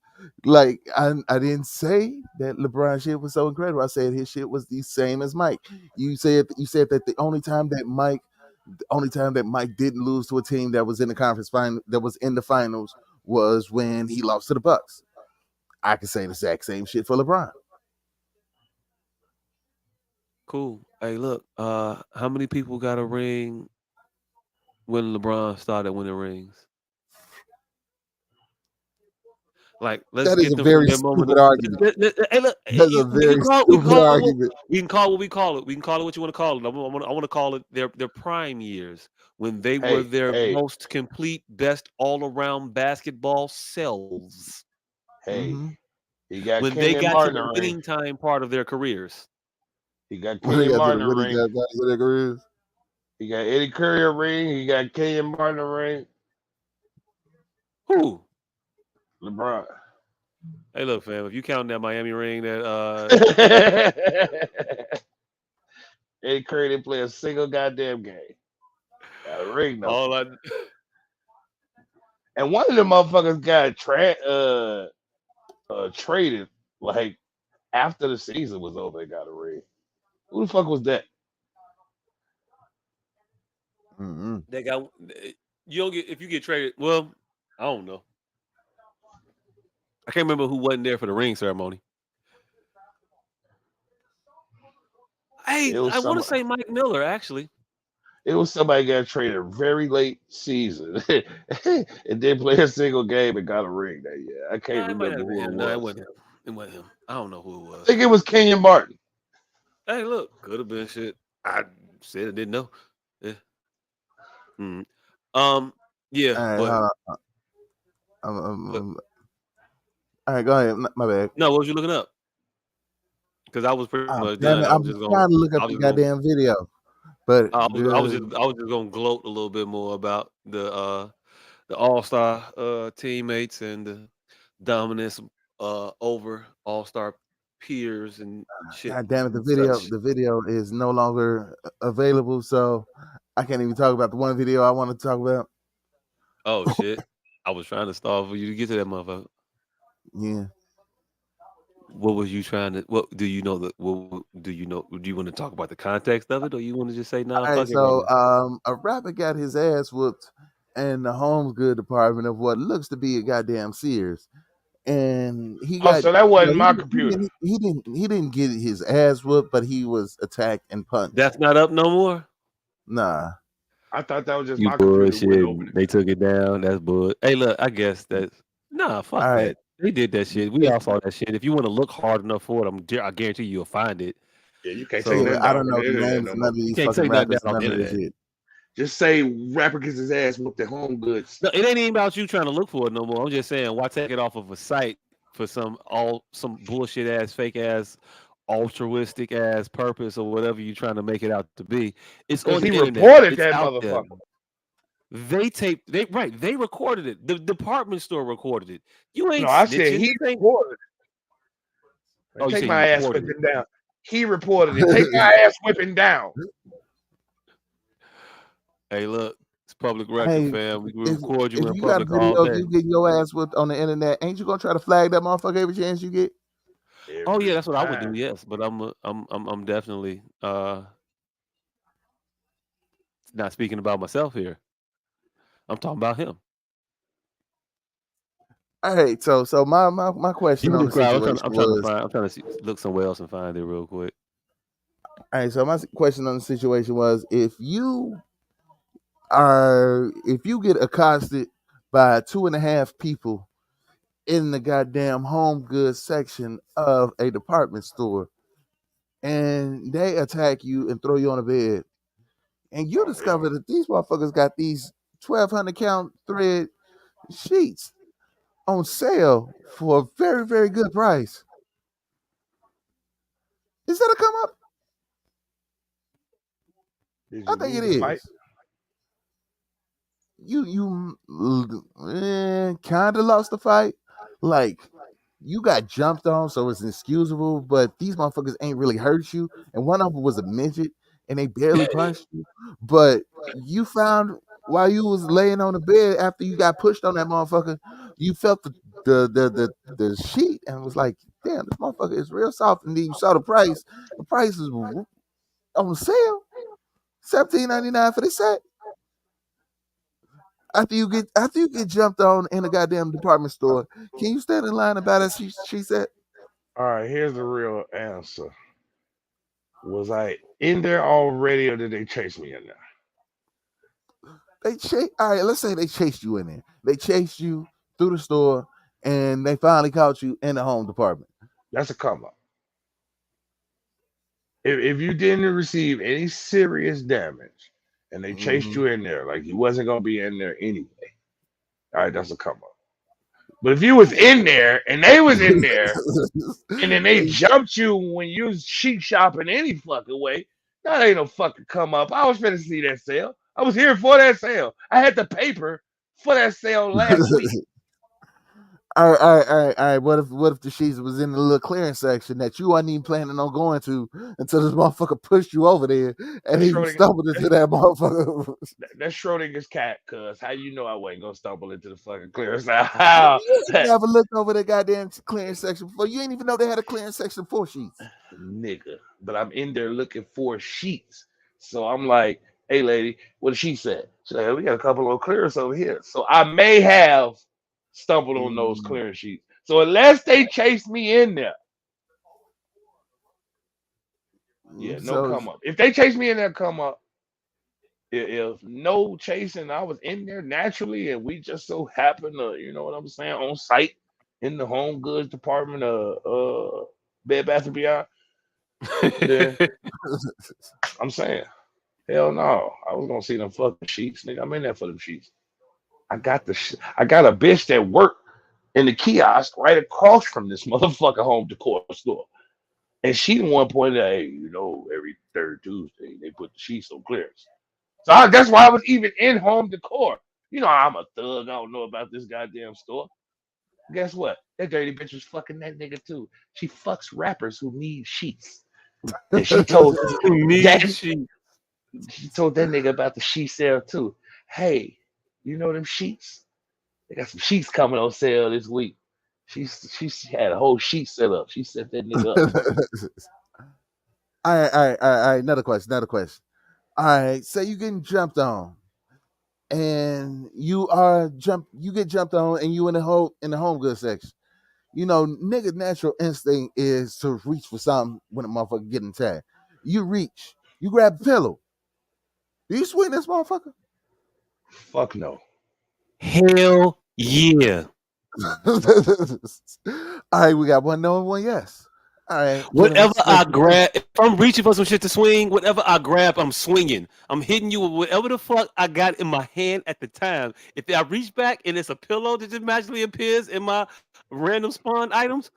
Like I didn't say that LeBron shit was so incredible. I said his shit was the same as Mike. You said that the only time that Mike didn't lose to a team that was in the conference final, that was in the finals, was when he lost to the Bucks. I can say the exact same shit for LeBron. Cool. Hey, look. How many people got a ring when LeBron started winning rings? Like, let's That is get a very their moment. stupid argument. Hey, look, That's a we can very call we can stupid call it what argument. we can call what we call it. We can call it what you want to call it. I want to call it their prime years when they were Hey, their hey, most complete, best all around basketball selves. hey. Mm-hmm. He got When they Kenyon got to Martin the a ring. winning time part of their careers. He got When they Kenyon got to the Martin a winning ring. guys with their careers. He got Eddie Curry a ring. He got Kenyon Martin a ring. Who? LeBron. Hey, look, fam. If you count that Miami ring, that Eddie Curry didn't play a single goddamn game. Got a ring though. all I And one of them motherfuckers got traded like after the season was over and got a ring. Who the fuck was that? Mm-hmm. they got you don't get if you get traded. Well, I don't know. I can't remember who wasn't there for the ring ceremony. Hey, It was I want to some. say Mike Miller actually. It was somebody got traded very late season and didn't play a single game and got a ring that year. I can't No, it might remember have been who it him. No, it was. wasn't him. It wasn't him. I don't know who it I was. think it was Kenyon Martin. Hey, look, could have been shit. I said I didn't know. Yeah. Mhm. Yeah, All right, but hold on. but All right, go ahead. My bad. no, what was you looking up? Because I was pretty Oh, much damn done. it! I was I'm just going. trying to look I up was the just going. goddamn video, but I was just gonna gloat a little bit more about the All Star teammates and the dominance over All Star peers and shit god damn it, and such. the video is no longer available, so I can't even talk about the one video I want to talk about. Oh shit! I was trying to stall for you to get to that motherfucker. Yeah. What was you trying to? What do you know? What do you know? Do you want to talk about the context of it, or you want to just say nah? All right, Fuck it right so now. a rapper got his ass whooped in the home good department of what looks to be a goddamn Sears, and he Oh, got so that well, wasn't my computer. he didn't get his ass whooped, but he was attacked and punched. That's not up no more. Nah. I thought that was just You my computer wouldn't open bullshit. it. They took it down. That's bull. Hey, look. I guess that's nah. Fuck All right. that. They did that shit. We all saw that shit. If you want to look hard enough for it, I guarantee you'll find it. Yeah, you can't take So Yeah, nothing I down don't from know the the internet names no of none more. of you these can't fucking take nothing down rappers, off the none of this internet. shit. Just say rapper gets his ass whooped at home goods. No, it ain't even about you trying to look for it no more. I'm just saying, why take it off of a site for some bullshit ass, fake ass, altruistic ass purpose or whatever you're trying to make it out to be? It's Cause on he the internet. reported It's that out there. motherfucker. They taped. They recorded it. The department store recorded it. You ain't No, I said snitching. he This ain't. reported it. Oh, you Take say he my ass reported it. whipping down. He reported it. Take my ass whipping down. Hey, look, it's public record, Hey, fam. We can if record you in you got a public all video of day. you getting your ass whipped on the internet, ain't you gonna try to flag that motherfucker every chance you get? Oh yeah, Every that's what I would do. time. Yes, but I'm definitely not speaking about myself here. I'm talking about him. All right, so my question You on the describe. situation I'm trying to was, find. I'm trying to look somewhere else and find it real quick. all right, so my question on the situation was, if you get accosted by 2.5 people in the goddamn home goods section of a department store, and they attack you and throw you on a bed, and you discover that these motherfuckers got these 1,200 count thread sheets on sale for a very, very good price. Is that a come up? Did I you think lose it the fight? is. You kind of lost the fight. Like, you got jumped on, so it's excusable, but these motherfuckers ain't really hurt you. And one of them was a midget, and they barely punched you. But you found, while you was laying on the bed after you got pushed on that motherfucker, you felt the sheet and was like, damn, this motherfucker is real soft. And then you saw the price. The price is on sale, $17.99 for this set. After you get jumped on in a goddamn department store, can you stand in line about it? She said. All right, here's the real answer. Was I in there already or did they chase me in there? All right, let's say they chased you in there. They chased you through the store and they finally caught you in the home department. That's a come up. If you didn't receive any serious damage and they chased you in there, like you wasn't gonna be in there anyway. All right, that's a come up. But if you was in there and they was in there and then they jumped you when you was sheep shopping any fucking way, that ain't no fucking come up. I was finna see that sale. I was here for that sale. I had the paper for that sale last week. All right. What if the sheets was in the little clearance section that you wasn't even planning on going to until this motherfucker pushed you over there and then you stumbled into that motherfucker? That's Schrodinger's cat, cuz how you know I wasn't gonna stumble into the fucking clearance aisle? You ain't never looked over the goddamn clearance section before. You ain't even know they had a clearance section for sheets. Nigga, but I'm in there looking for sheets. So I'm like, hey lady, what did she say? She's like, we got a couple of clearance over here. So I may have stumbled on those clearance sheets. So unless they chased me in there, yeah, no come up. If they chase me in there, come up. If no chasing, I was in there naturally, and we just so happened to, you know what I'm saying, on site in the home goods department of Bed Bath and Beyond. Then I'm saying, hell no, I was gonna see them fucking sheets, nigga. I'm in there for them sheets. I got I got a bitch that worked in the kiosk right across from this motherfucking home decor store, and she the one pointed out, hey, you know, every third Tuesday they put the sheets on clearance. So that's why I was even in home decor. You know, I'm a thug. I don't know about this goddamn store. Guess what? That dirty bitch was fucking that nigga too. She fucks rappers who need sheets. And she told that she told that nigga about the sheet sale too. Hey, you know them sheets? They got some sheets coming on sale this week. She had a whole sheet set up. She set that nigga up. All right. Another question. All right, say you getting jumped on, and you get jumped on, and you in the home goods section. You know, nigga, natural instinct is to reach for something when a motherfucker getting tagged. You reach, you grab a pillow. Do you swing this motherfucker? Fuck no. Hell yeah. All right, we got one no and one yes. All right. Whatever I grab, if I'm reaching for some shit to swing, whatever I grab, I'm swinging. I'm hitting you with whatever the fuck I got in my hand at the time. If I reach back and it's a pillow that just magically appears in my random spawn items,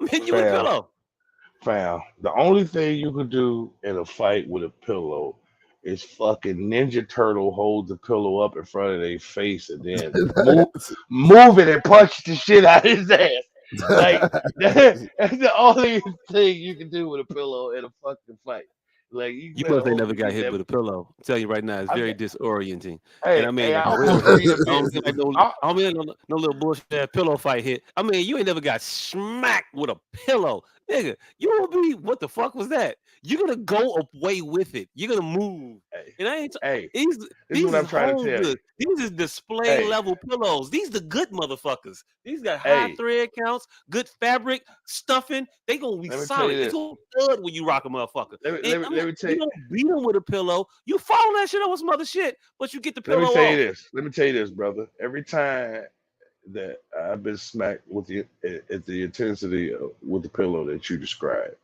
I'm hitting you with a pillow. Fam, the only thing you could do in a fight with a pillow is fucking Ninja Turtle holds the pillow up in front of their face and then move it and punch the shit out of his ass. Like that's the only thing you can do with a pillow in a fucking fight. Like you You better must ain't hope never you got get hit that. with a pillow. I'm telling you right now, it's I very got, disorienting. And hey, I mean, hey, like I a real, almost read a I don't bit. mean like no, I, I don't mean like no little bullshit pillow fight hit. I mean, you ain't never got smacked with a pillow, nigga. You will be, what the fuck was that? You're gonna go away with it. You're gonna move, hey, and I ain't. hey, These this is these what is I'm trying to home tell you. goods. These is display Hey, level pillows. These the good motherfuckers. These got high hey, thread counts, good fabric, stuffing. They gonna be let me tell you solid. It's this. gonna be good when you rock a motherfucker. Let me And let me I'm let not, me tell you you, don't beat them with a pillow. You follow that shit up with some other shit, but you get the let me pillow tell you off. this. Let me tell you this, brother. Every time that I've been smacked with the at the intensity with the pillow that you described,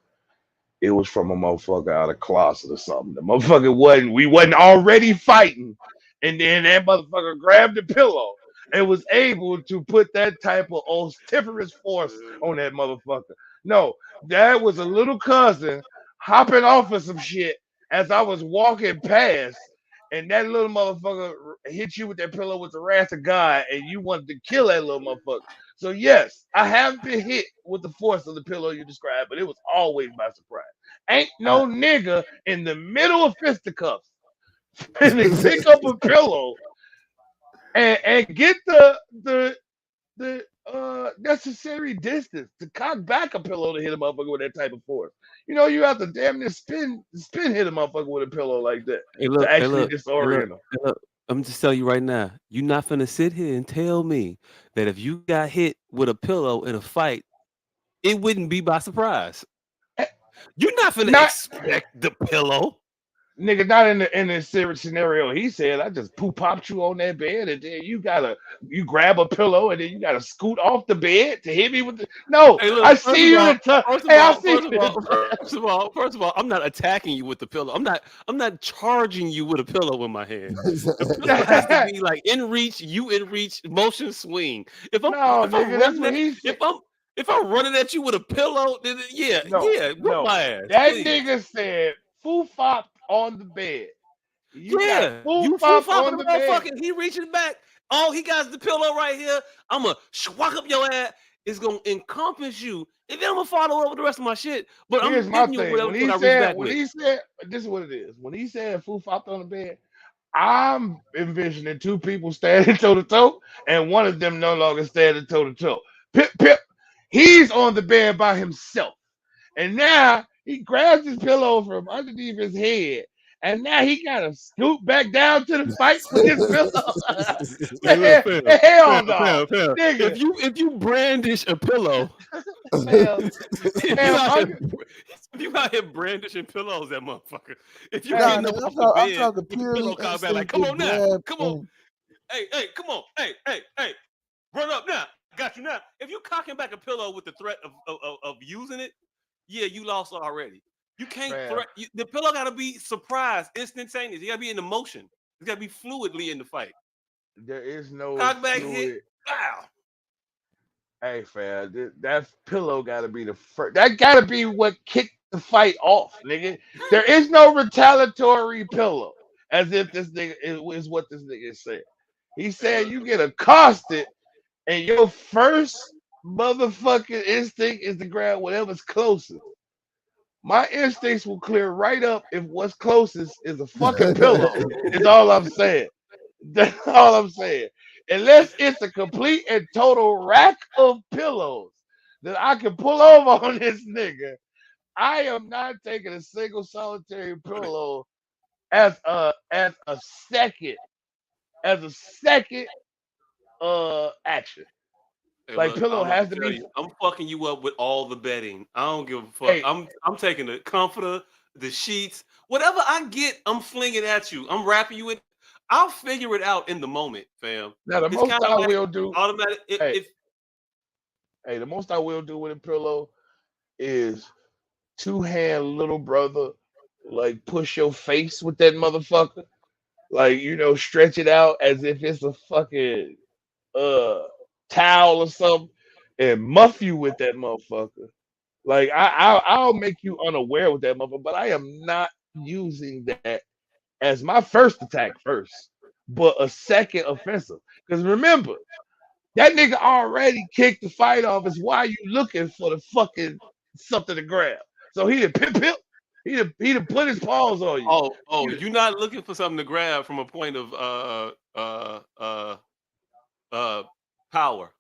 it was from a motherfucker out of closet or something. The motherfucker wasn't. We wasn't already fighting, and then that motherfucker grabbed the pillow and was able to put that type of vociferous force on that motherfucker. No, that was a little cousin hopping off of some shit as I was walking past, and that little motherfucker hit you with that pillow with the wrath of God, and you wanted to kill that little motherfucker. So yes, I have been hit with the force of the pillow you described, but it was always by surprise. Ain't I, no nigga in the middle of fisticuffs finna pick up a pillow and get the necessary distance to cock back a pillow to hit a motherfucker with that type of force. You know, you have to damn near spin hit a motherfucker with a pillow like that hey, to look, hey, actually look, hey, look, disorient them. hey, look. I'm just telling you right now. You're not finna sit here and tell me that if you got hit with a pillow in a fight, it wouldn't be by surprise. Eh, You're not finna Not expect the pillow. nigga, not in the serious scenario. He said, I just poop popped you on that bed, and then you grab a pillow, and then you gotta scoot off the bed to hit me with the. No, Hey, look. I see you in time. First of Hey, I all, see first of you in all, time. first of all, I'm not attacking you with the pillow. I'm not charging you with a pillow in my hand. The pillow has to be like in reach, you in reach, motion swing. No, If I'm nigga, that's running what at he said. if I'm running at you with a pillow, then No, whip no, my ass, that please. nigga said foo fop on the bed. You got Yeah, foo you full fop flopping on the the bed. motherfucker. He reaching back. Oh, he got the pillow right here. I'm gonna schwack up your ass. It's gonna encompass you, and then I'm gonna follow up with the rest of my shit. But Here's I'm my hitting you with thing. whatever the fuck I reach back with. When he said, this is what it is. When he said foo fopped on the bed, I'm envisioning two people standing toe to toe, and one of them no longer standing toe to toe. Pip, pip. He's on the bed by himself. And now he grabs his pillow from underneath his head. And now he gotta scoot back down to the fight with this pillow. Hey, look, Man, hell no. fam. Nigga, If you brandish a pillow, fam, if you fam, out here I'm, if you out here brandishing pillows, that motherfucker. If you hey, Nah, getting nigga, up off the I'm bed talking with the purely pillow cocked back, like, come instinctive on now, grab come on, and come on, hey, run up now, got you now. If you cocking back a pillow with the threat of using it, yeah, you lost already. You can't fam, threat. The pillow got to be surprised, instantaneous. You got to be in the motion. It's got to be fluidly in the fight. there is no Cock back hit. fluid. Wow. Hey, fam, that pillow gotta be the first. That gotta be what kicked the fight off, nigga. There is no retaliatory pillow, as if this nigga is what this nigga is saying. He Hey, said look. you get accosted, and your first motherfucking instinct is to grab whatever's closest. My instincts will clear right up if what's closest is a fucking pillow. Is all I'm saying. That's all I'm saying. Unless it's a complete and total rack of pillows that I can pull over on this nigga, I am not taking a single solitary pillow as a second as a second action. Hey, Like look, pillow I'm gonna has to tell be. you, I'm fucking you up with all the bedding. I don't give a fuck. Hey, I'm taking the comforter, the sheets, whatever I get, I'm flinging at you. I'm wrapping you in. I'll figure it out in the moment, fam. now the It's most kind of I like will do. automatic. Hey, If the most I will do with a pillow is two hand little brother, like push your face with that motherfucker. Like, stretch it out as if it's a fucking uh towel or something and muff you with that motherfucker. Like I'll make you unaware with that motherfucker, but I am not using that as my first attack first, but a second offensive. Because remember, that nigga already kicked the fight off. Is why you looking for the fucking something to grab. So he done pip. He done put his paws on you. You're not looking for something to grab from a point of power.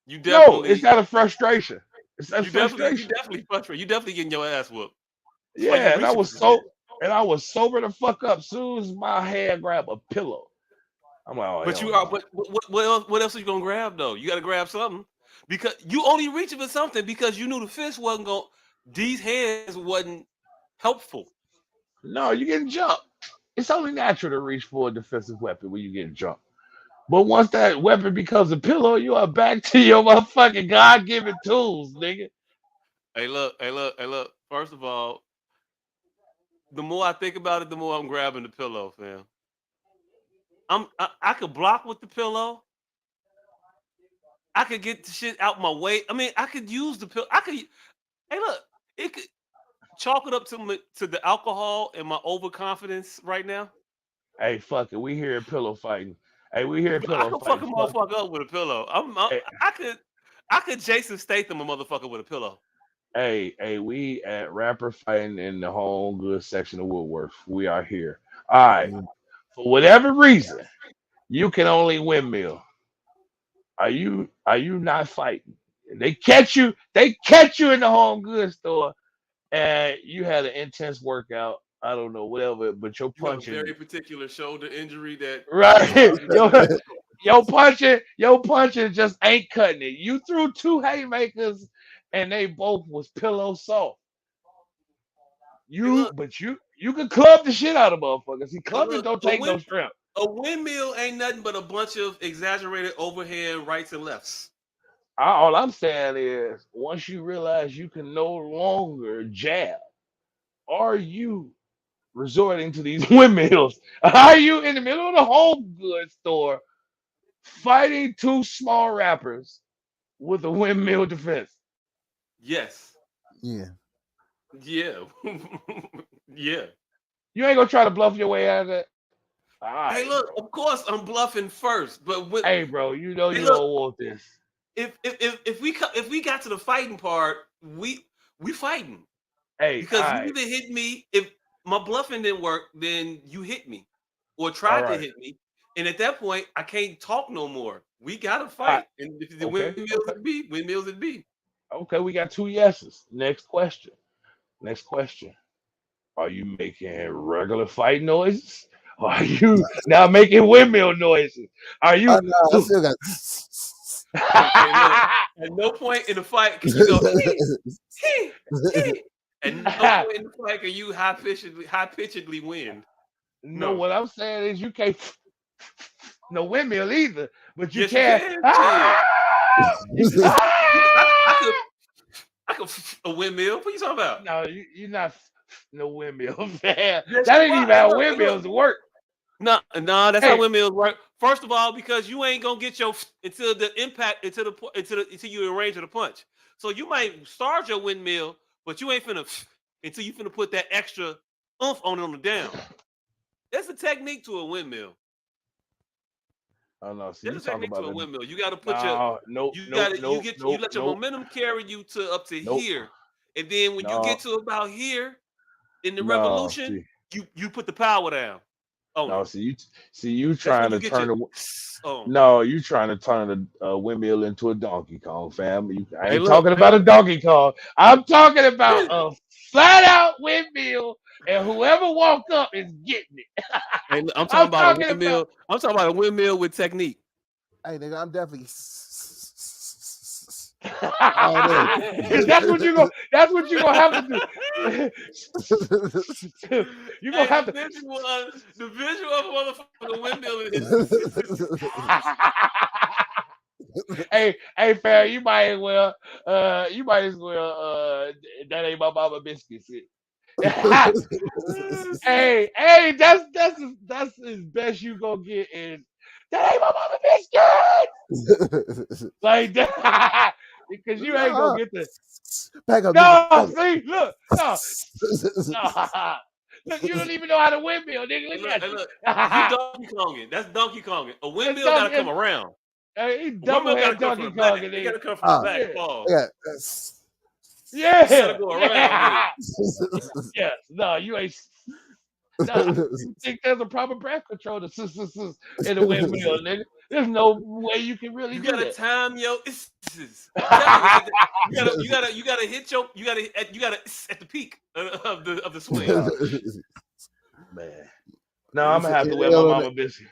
You definitely it's out of frustration. It's out of frustration. You definitely frustrated. You definitely getting your ass whooped. That's Yeah, and I was sober the fuck up. Soon as my hand grabbed a pillow, I'm like, oh, but you are. But what else are you gonna grab though? You got to grab something because you only reaching for something because you knew the fist wasn't going. These hands wasn't helpful. No, you getting jumped. It's only natural to reach for a defensive weapon when you get jumped. But once that weapon becomes a pillow, you are back to your motherfucking God-given tools, nigga. Hey, look. First of all, the more I think about it, the more I'm grabbing the pillow, fam. I could block with the pillow. I could get the shit out my way. I mean, I could use the pillow. Hey, look, it could chalk it up to the alcohol and my overconfidence right now. Hey, fuck it. We here pillow fighting. Hey, we here pillow I could fighting. fuck a motherfucker up with a pillow. I could Jason Statham a motherfucker with a pillow. Hey, we at Rapper Fighting in the home goods section of Woodworth. We are here. All right. For whatever reason, you can only windmill. Are you not fighting? They catch you in the home goods store, and you had an intense workout. I don't know, whatever, but your punching. You have a very particular shoulder injury that right. your punching just ain't cutting it. You threw 2 haymakers, and they both was pillow soft. You can club the shit out of motherfuckers. See, clubbing don't take no strength. A windmill ain't nothing but a bunch of exaggerated overhand rights and lefts. All I'm saying is, once you realize you can no longer jab, are you resorting to these windmills? Are you in the middle of the home goods store fighting 2 small rappers with a windmill defense? Yes. Yeah. Yeah. Yeah. You ain't gonna try to bluff your way out of that? Right, hey, look, of course I'm bluffing first, but hey, bro, you know you don't want this. If we got to the fighting part, we fighting. Hey, because you either hit me, if my bluffing didn't work, then you hit me or tried to hit me, and at that point I can't talk no more. We gotta fight, and if the windmills it be. Okay, we got 2 yeses. Next question. Are you making regular fight noises? Or are you now making windmill noises? Are you? I still got. At no point in the fight can you go. And no point in the fight can you high pitchedly win. No, what I'm saying is you can't no windmill either, but you can. I could a windmill. What are you talking about? No, you're not no windmill, man. That ain't even how windmills work. No, that's how windmills work. First of all, because you ain't gonna get your until the impact until you in range of the punch. So you might start your windmill, but you ain't finna until you finna put that extra oomph on the down. That's a technique to a windmill. Oh no, see, there's a technique to a windmill. You got to put you let your momentum carry you to up to here, and then when you get to about here in the revolution, you put the power down. Oh no! You trying to turn you trying to turn a windmill into a Donkey Kong, fam. I ain't talking about a Donkey Kong. I'm talking about a flat out windmill, and whoever walked up is getting it. I'm talking about a windmill. I'm talking about a windmill with technique. Hey, nigga, I'm definitely. That's what you gonna have to do. You gonna have to the visual of a motherfucking windmill is hey fam, you might as well that ain't my mama biscuits. hey, that's as best you gonna get is that ain't my mama biscuits. Like that. Because you ain't gonna get the back up. No, see, look, no. You don't even know how to windmill, nigga. Hey, Look look, at hey, you. look. You Donkey Konging. That's Donkey Konging. A That's windmill got to come Donkey. around. He A windmill got to doublehead come from Donkey the back. Kong, It got nigga. to come from the Ah, back. Yeah, Pause. yeah. You got to yeah, go around with it. yeah. Yes. No, you ain't. Nah, you think there's a proper breath control to in the windmill, nigga? There's no way you can really You do gotta that. time your. I'm telling you, you gotta hit your. You gotta at the peak of the swing. Oh, man. No, I'm It's gonna have to wear my ill on mama biscuit.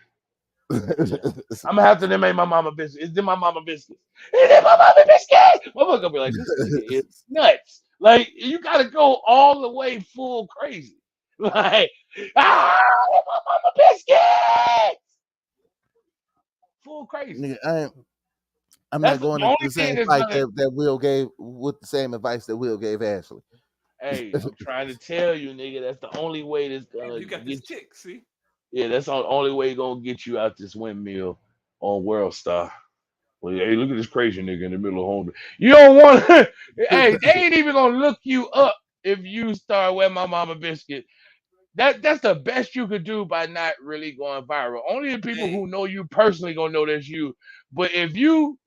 it. I'm gonna have to then make my mama biscuit. It's in my mama biscuit. It's in my mama biscuit. My gonna be like, this nigga is nuts. Like you gotta go all the way full crazy. Like, my mama biscuit. Full crazy. Nigga, I'm not That's the going into only the thing same that's fight gonna. that Will gave with the same advice that Will gave Ashley. Hey, I'm trying to tell you, nigga. That's the only way that's gonna You got get this you. chick. See, Yeah, that's the only way gonna get you out this windmill on World Star. Well, hey, look at this crazy nigga in the middle of home. You don't want to. Hey, they ain't even gonna look you up if you start wearing my mama biscuit. That's the best you could do by not really going viral. Only the people hey, who know you personally gonna know that's you. But if you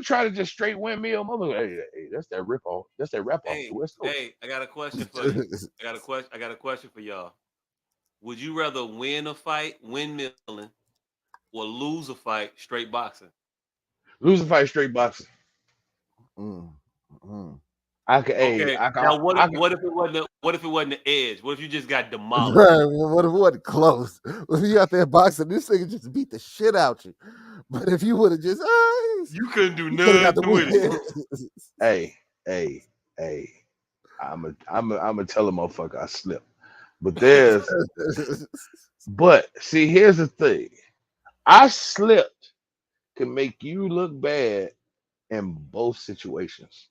try to just straight windmill, mother, hey, that's that rip off. That's that rap off the hey, West Coast. hey! I got a question for you. I got a question for y'all. Would you rather win a fight windmilling or lose a fight straight boxing? Lose a fight straight boxing. Mm, mm. I can, hey, Okay. Now, what if it wasn't the edge? What if you just got demolished? What if it wasn't close? If you out there boxing, this nigga just beat the shit out you. But if you would have just, You couldn't do you could have got nothing the with it. win. hey, hey, hey. I'm a tell a motherfucker I slipped. But see, here's the thing. I slipped can make you look bad in both situations.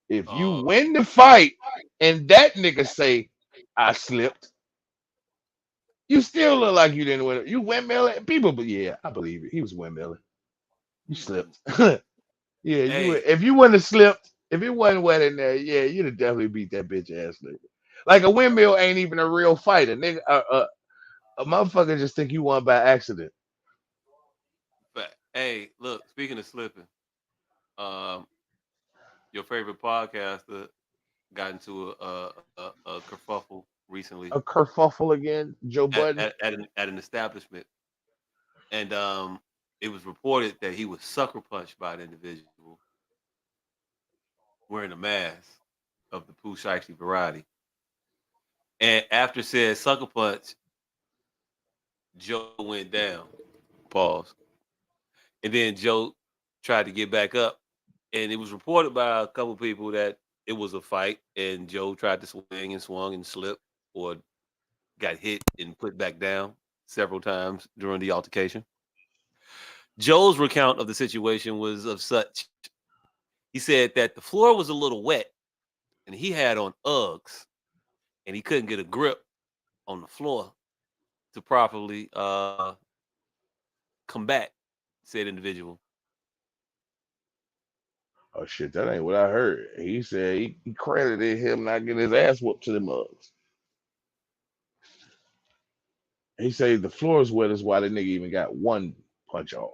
If you Uh, win the fight and that nigga say I slipped, you still look like you didn't win. You windmilling people, but yeah, I believe it. He was windmilling. You mm, slipped. Yeah, you hey, would. If you wouldn't have slipped, if it wasn't wet in there, yeah, you'd have definitely beat that bitch ass nigga. Like a windmill ain't even a real fight. A motherfucker just think you won by accident. hey, look. Speaking of slipping, um, your favorite podcaster got into a kerfuffle recently A kerfuffle again, Joe Budden. at an establishment, and it was reported that he was sucker punched by an individual wearing a mask of the Pooh Shiesty variety. And after said sucker punch, Joe went down. Pause. And then Joe tried to get back up, and it was reported by a couple people that it was a fight, and Joe tried to swing and swung and slipped, or got hit and put back down several times during the altercation. Joe's recount of the situation was of such. He said that the floor was a little wet, and he had on Uggs, and he couldn't get a grip on the floor to properly combat said individual. Oh shit, that ain't what I heard. He said he credited him not getting his ass whooped to the mugs. He said the floor is wet is why the nigga even got one punch off.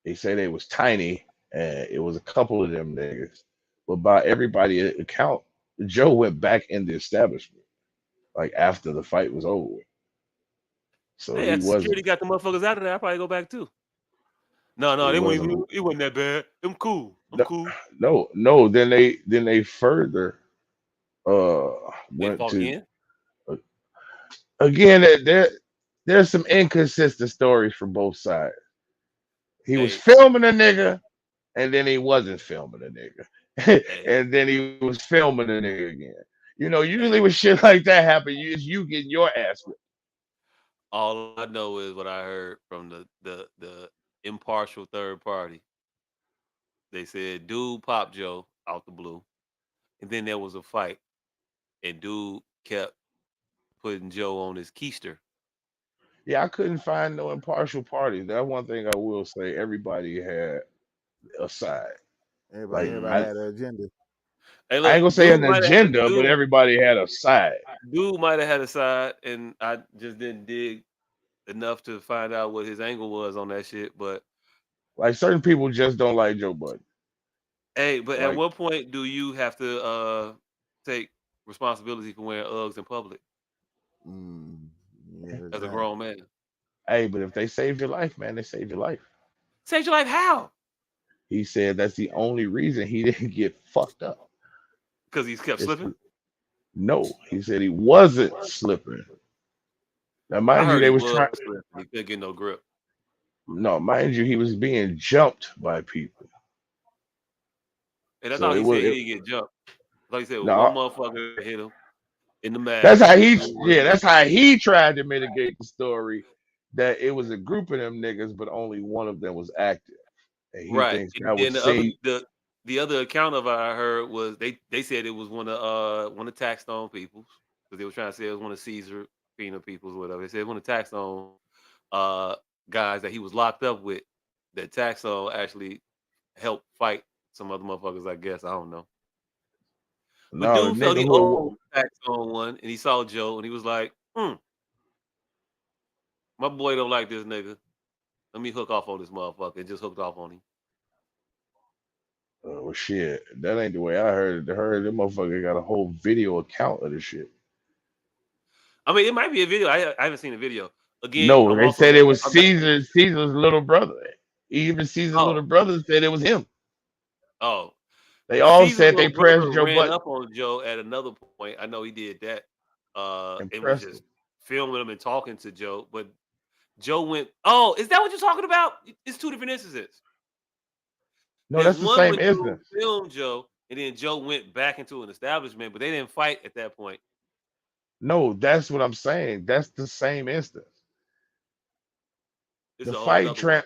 He said they was tiny and it was a couple of them niggas. But by everybody account, Joe went back in the establishment like after the fight was over with. So Hey, he after security wasn't. got the motherfuckers out of there, I probably go back too. No, He they weren't. wasn't. It wasn't that bad. I'm cool. I'm No, cool. no. Then they further uh They went fought to again. uh, again. There's some inconsistent stories from both sides. He was Hey, filming a nigga, and then he wasn't filming a nigga, hey, and then he was filming a nigga again. Usually hey. when shit like that happen, you getting your ass whipped. All I know is what I heard from the impartial third party. They said dude popped Joe out the blue, and then there was a fight, and dude kept putting Joe on his keister. Yeah, I couldn't find no impartial parties. That's one thing I will say. Everybody had a side. Everybody, Like everybody Mm-hmm. I had an agenda. Hey, I ain't look, gonna say an agenda, but everybody had a side. dude might have had a side, and I just didn't dig enough to find out what his angle was on that shit. But Like certain people just don't like Joe Budden. hey, but at Like, what point do you have to take responsibility for wearing Uggs in public Yeah, as a that. grown man? hey, but if they saved your life, man, they saved your life. Saved your life how? He said that's the only reason he didn't get fucked up. Because he's kept It's, slipping. no, he said he wasn't slipping. Now, I mind you, heard they he was was trying. slipping. He couldn't get no grip. No, mind you, he was being jumped by people. And that's So all it he was. said. He didn't get jumped. Like he said, one No, motherfucker hit him in the that's mask. how he. Yeah, that's how he tried to mitigate the story. That it was a group of them niggas, but only one of them was active, and he Right. thinks And that then would see. the other account of it I heard was they said it was one of Taxstone people's because they were trying to say it was one of Caesar Pina people's or whatever. They said one of Taxstone uh guys that he was locked up with that Taxstone actually helped fight some other motherfuckers, I guess. I don't know. But No, the dude felt nigga he who. owed Taxstone one and he saw Joe and he was like, my boy don't like this nigga. Let me hook off on this motherfucker and just hooked off on him. Oh shit, that ain't the way I heard it. I heard that motherfucker got a whole video account of the shit. I mean, it might be a video. I haven't seen the video. Again, No, I'm they also said it was I'm not, Caesar's little brother. Even Caesar's oh little brother said it was him. oh. They all Caesar's said little they pressed brother Joe ran Budden up on Joe at another point. I know he did that. and And was pressed him. just filming him and talking to Joe. But Joe went, oh, is that what you're talking about? It's two different instances. No, There's that's the one same when Joe instance. filmed Joe, and then Joe went back into an establishment, but they didn't fight at that point. No, that's what I'm saying. That's the same instance. It's The a whole fight nother one. tra-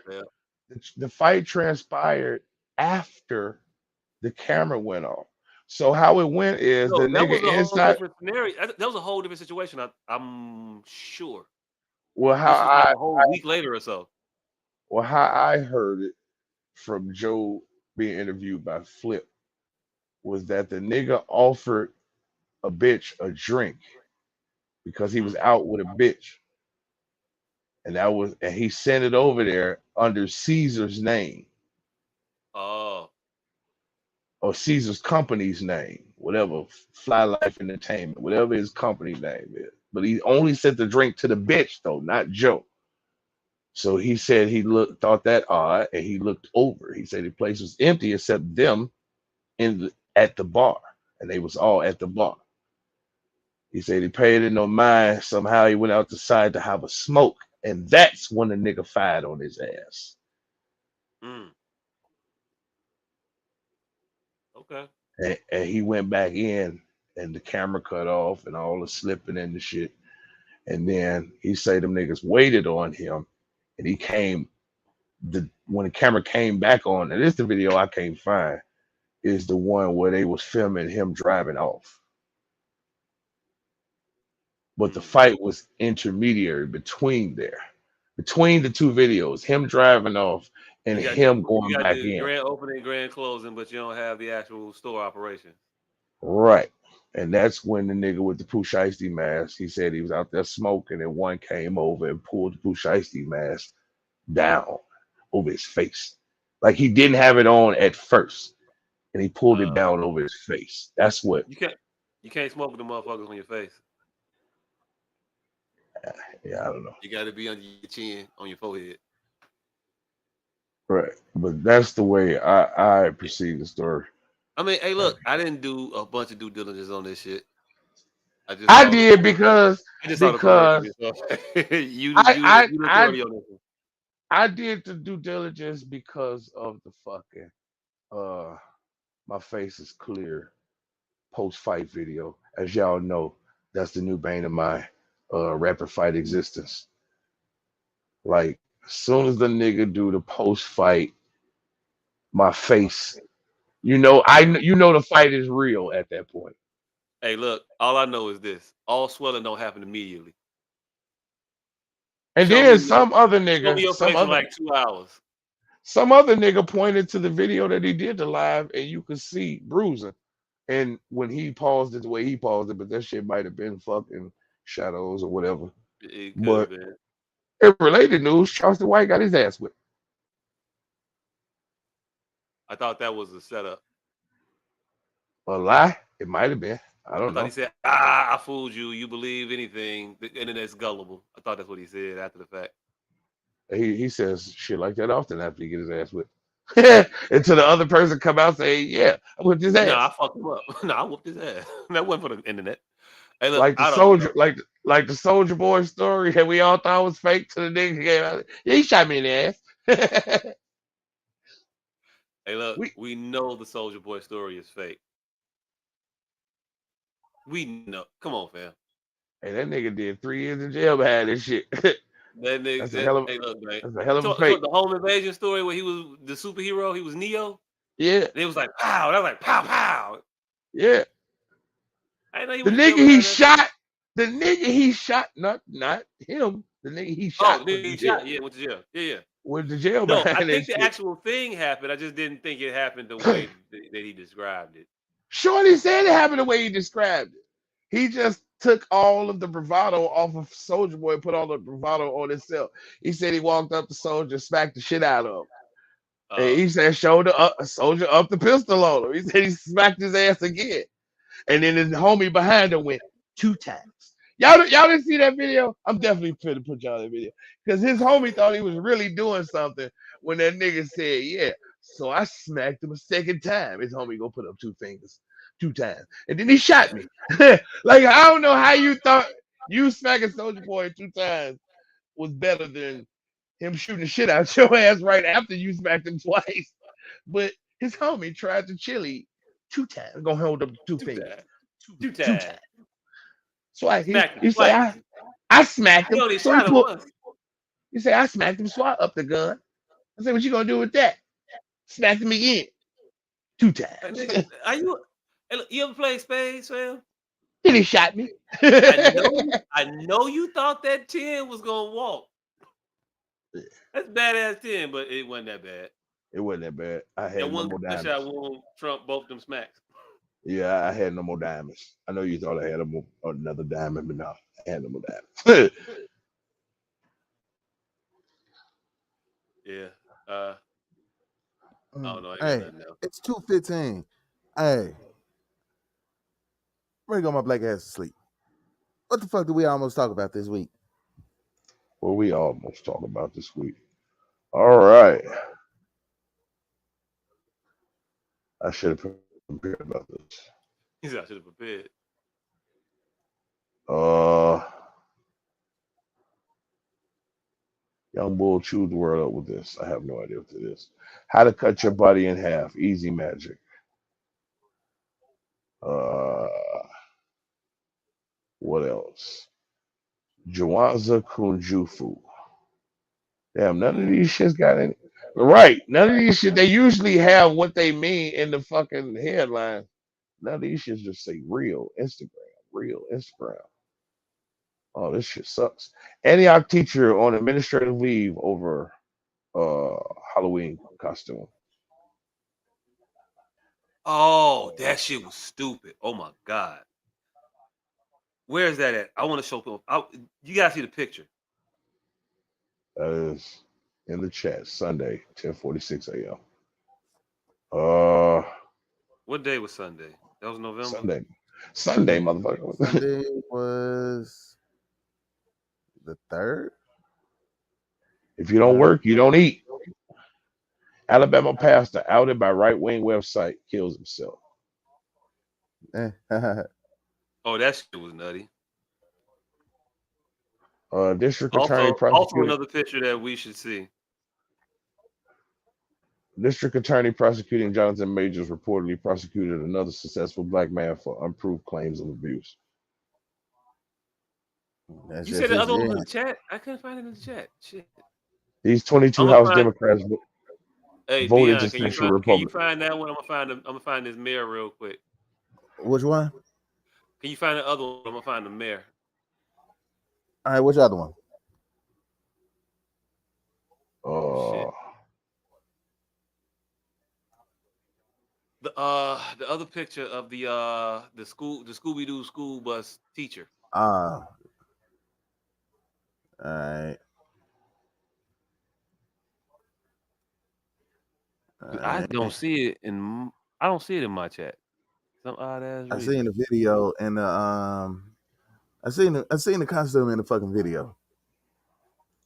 the fight transpired after the camera went off. So how it went is the No, that nigga was a whole inside. different scenario. That was a whole different situation. I'm sure. Well, how This was like I a whole week later or so. well how I heard it from Joe being interviewed by Flip was that the nigga offered a bitch a drink because he was Mm. out with a bitch, and he sent it over there under Caesar's name Oh, or Caesar's company's name, whatever, Fly Life Entertainment, whatever his company name is. But he only sent the drink to the bitch though, not Joe. So he said thought that odd, and he looked over. He said the place was empty except them at the bar, and they was all at the bar. He said he paid it no mind. Somehow he went out the side to have a smoke, and that's when the nigga fired on his ass. mm. Okay. And he went back in, and the camera cut off, and all the slipping and the shit. And then he said them niggas waited on him, and he came. When the camera came back on, and this the video I can't find, is the one where they was filming him driving off. But the fight was intermediary between between the two videos, him driving off and him You going got back the in. grand opening, grand closing, but you don't have the actual store operation. Right. And that's when the nigga with the Pooh Shiesty mask, he said he was out there smoking, and one came over and pulled the Pooh Shiesty mask down over his face. Like he didn't have it on at first, and he pulled it down over his face. That's what. You can't smoke with the motherfuckers on your face. Yeah, I don't know. You got to be under your chin, on your forehead. Right. But that's the way I perceive the story. I mean, hey, look, I didn't do a bunch of due diligence on this shit. I did because saw the commercial. You the authority on this one. I did the due diligence because of the fucking my face is clear post-fight video. As y'all know, that's the new bane of my rapid fight existence. Like, as soon as the nigga do the post-fight, my face, you know the fight is real at that point. Hey, look, all I know is this: all swelling don't happen immediately. And then some other nigga, your face in like 2 hours. Some other nigga pointed to the video that he did the live, and you could see bruising And when he paused it the way he paused it, but that shit might have been fucking shadows or whatever. It could have But been. in related news, Charleston White got his ass whipped. I thought that was a setup. A lie? It might have been. I I don't thought he know. said, "I fooled you. You believe anything. The internet's gullible." I thought that's what he said after the fact. He says shit like that often after he get his ass whipped. Until the other person come out and say, yeah, I whipped his No, I ass. fucked him up. No, I whooped his ass. That wasn't for the internet. Hey, look, Like the I don't know. soldier, like the soldier boy story that we all thought was fake to the nigga who came out. Yeah, he shot me in the ass. Hey, look, we we know the Soldier Boy story is fake. We know. Come on, fam. Hey, that nigga did 3 years in jail behind this shit. That nigga. That's a hell of Hey, look, man. that's a hell of a So fake. the home invasion story where he was the superhero, he was Neo. Yeah, And it was like pow. And I was like pow pow. yeah. I didn't know he The went to jail nigga he behind that shit. shot, the nigga he shot, not him. The nigga he Oh, shot nigga, went he to jail. shot. Yeah, went to jail. Yeah. Went to jail No, I behind that think the shit. actual thing happened. I just didn't think it happened the way that he described it. Shorty said it happened the way he described it. He just took all of the bravado off of Soldier Boy, put all the bravado on himself. He said he walked up to Soldier, smacked the shit out of him. And he said, shoulder up, Soldier up the pistol on him. He said he smacked his ass again. And then his homie behind him went 2 times. Y'all didn't see that video? I'm definitely finna put y'all that video. Because his homie thought he was really doing something when that nigga said, yeah. So I smacked him a second time. His homie go put up 2 fingers 2 times. And then he shot me. Like, I don't know how you thought you smacking Soldier Boy 2 times was better than him shooting the shit out your ass right after you smacked him twice. But his homie tried to chili 2 times. Gonna hold up 2 Two fingers. times. Two 2 times. times. So Smacked him he say twice. I smacked He him. only So he shot him pulled. once. He say I smacked him. So I up the gun. I said, what you gonna do with that? Smacked him again 2 And times. nigga, are you? Hey, look, you ever play spades, fam? Then he shot me. I know you thought that 10 was gonna walk. That's badass 10, but it wasn't that bad. It wasn't that bad. I That had no one more shot diamonds. won Trump both them smacks. Yeah, I had no more diamonds. I know you thought I had another diamond, but no, I had no more diamonds. Yeah. I don't know. I ain't got Hey, nothing else. it's 2:15. Hey, ready to go my black ass to sleep. What the fuck did we almost talk about this week? What we almost talk about this week. All right. I should have prepared about this. He said I should have prepared. Young Bull chewed the word up with this. I have no idea what it is. How to cut your body in half. Easy magic. What else? Jawanza Kunjufu. Damn, none of these shits got any. Right. None of these shit. They usually have what they mean in the fucking headline. None of these shits just say real Instagram. Real Instagram. Oh, this shit sucks. Antioch teacher on administrative leave over Halloween costume. Oh, that shit was stupid. Oh my god. Where is that at? I want to show people. You gotta see the picture. That is in the chat. Sunday, 10:46 a.m. What day was Sunday? That was November. Sunday, motherfucker. Sunday was the 3rd. If you don't work, you don't eat. Alabama pastor outed by right-wing website kills himself. Oh, that shit was nutty. District attorney Also prosecuting. another picture that we should see. District attorney prosecuting Jonathan Majors reportedly prosecuted another successful black man for unproved claims of abuse. That's You just said the his other one was in end. the chat? I couldn't find it in the chat. Shit. These 22 I'm gonna House find- Democrats Hey, voted Dion, to can you censure find Republicans. that one? I'm gonna find this mayor real quick. Which one? Can you find the other one? I'm gonna find the mayor. All right, which other one? Shit. the other picture of the Scooby Doo school bus teacher. All right. I don't see it in my chat. Some odd ass I reason. seen the video and I seen the costume in the fucking video.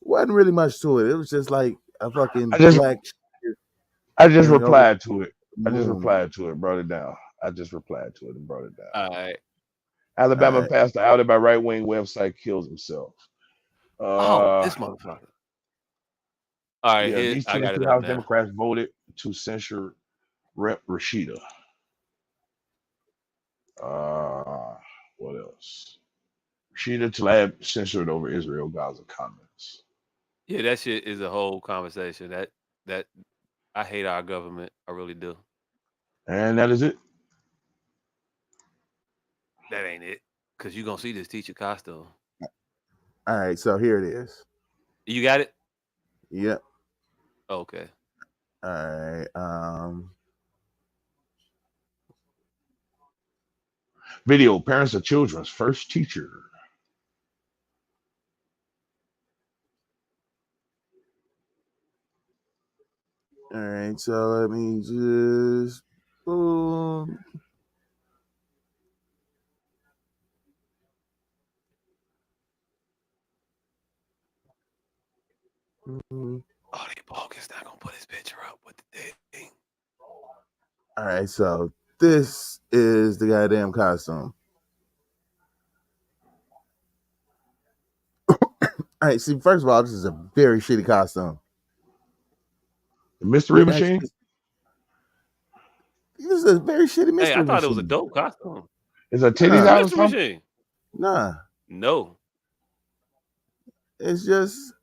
Wasn't really much to it. It was just like a fucking black. I just and replied to it. I just moon. replied to it, brought it down. I just replied to it and brought it down. All right. Alabama Alright. pastor outed by right wing website kills himself. This motherfucker. All right, Yeah, these I got it Tennessee up House now. Democrats voted to censure Rep Rashida. What else? Rashida Tlaib censored over Israel Gaza comments. Yeah, that shit is a whole conversation. That I hate our government. I really do. And that is it. That ain't it. Cause you gonna see this teacher costume. All right, so here it is. You got it? Yep. Okay. All right. Video parents of children's first teacher. All right, so let me just boom. Oh, they bogus not gonna put his picture up with the thing. All right, so this is the goddamn costume. All right, see, first of all, this is a very shitty costume. The mystery machine? This is a very shitty mystery machine. I thought it was a dope costume. Is a titties out or Mystery something? machine. Nah. No. It's just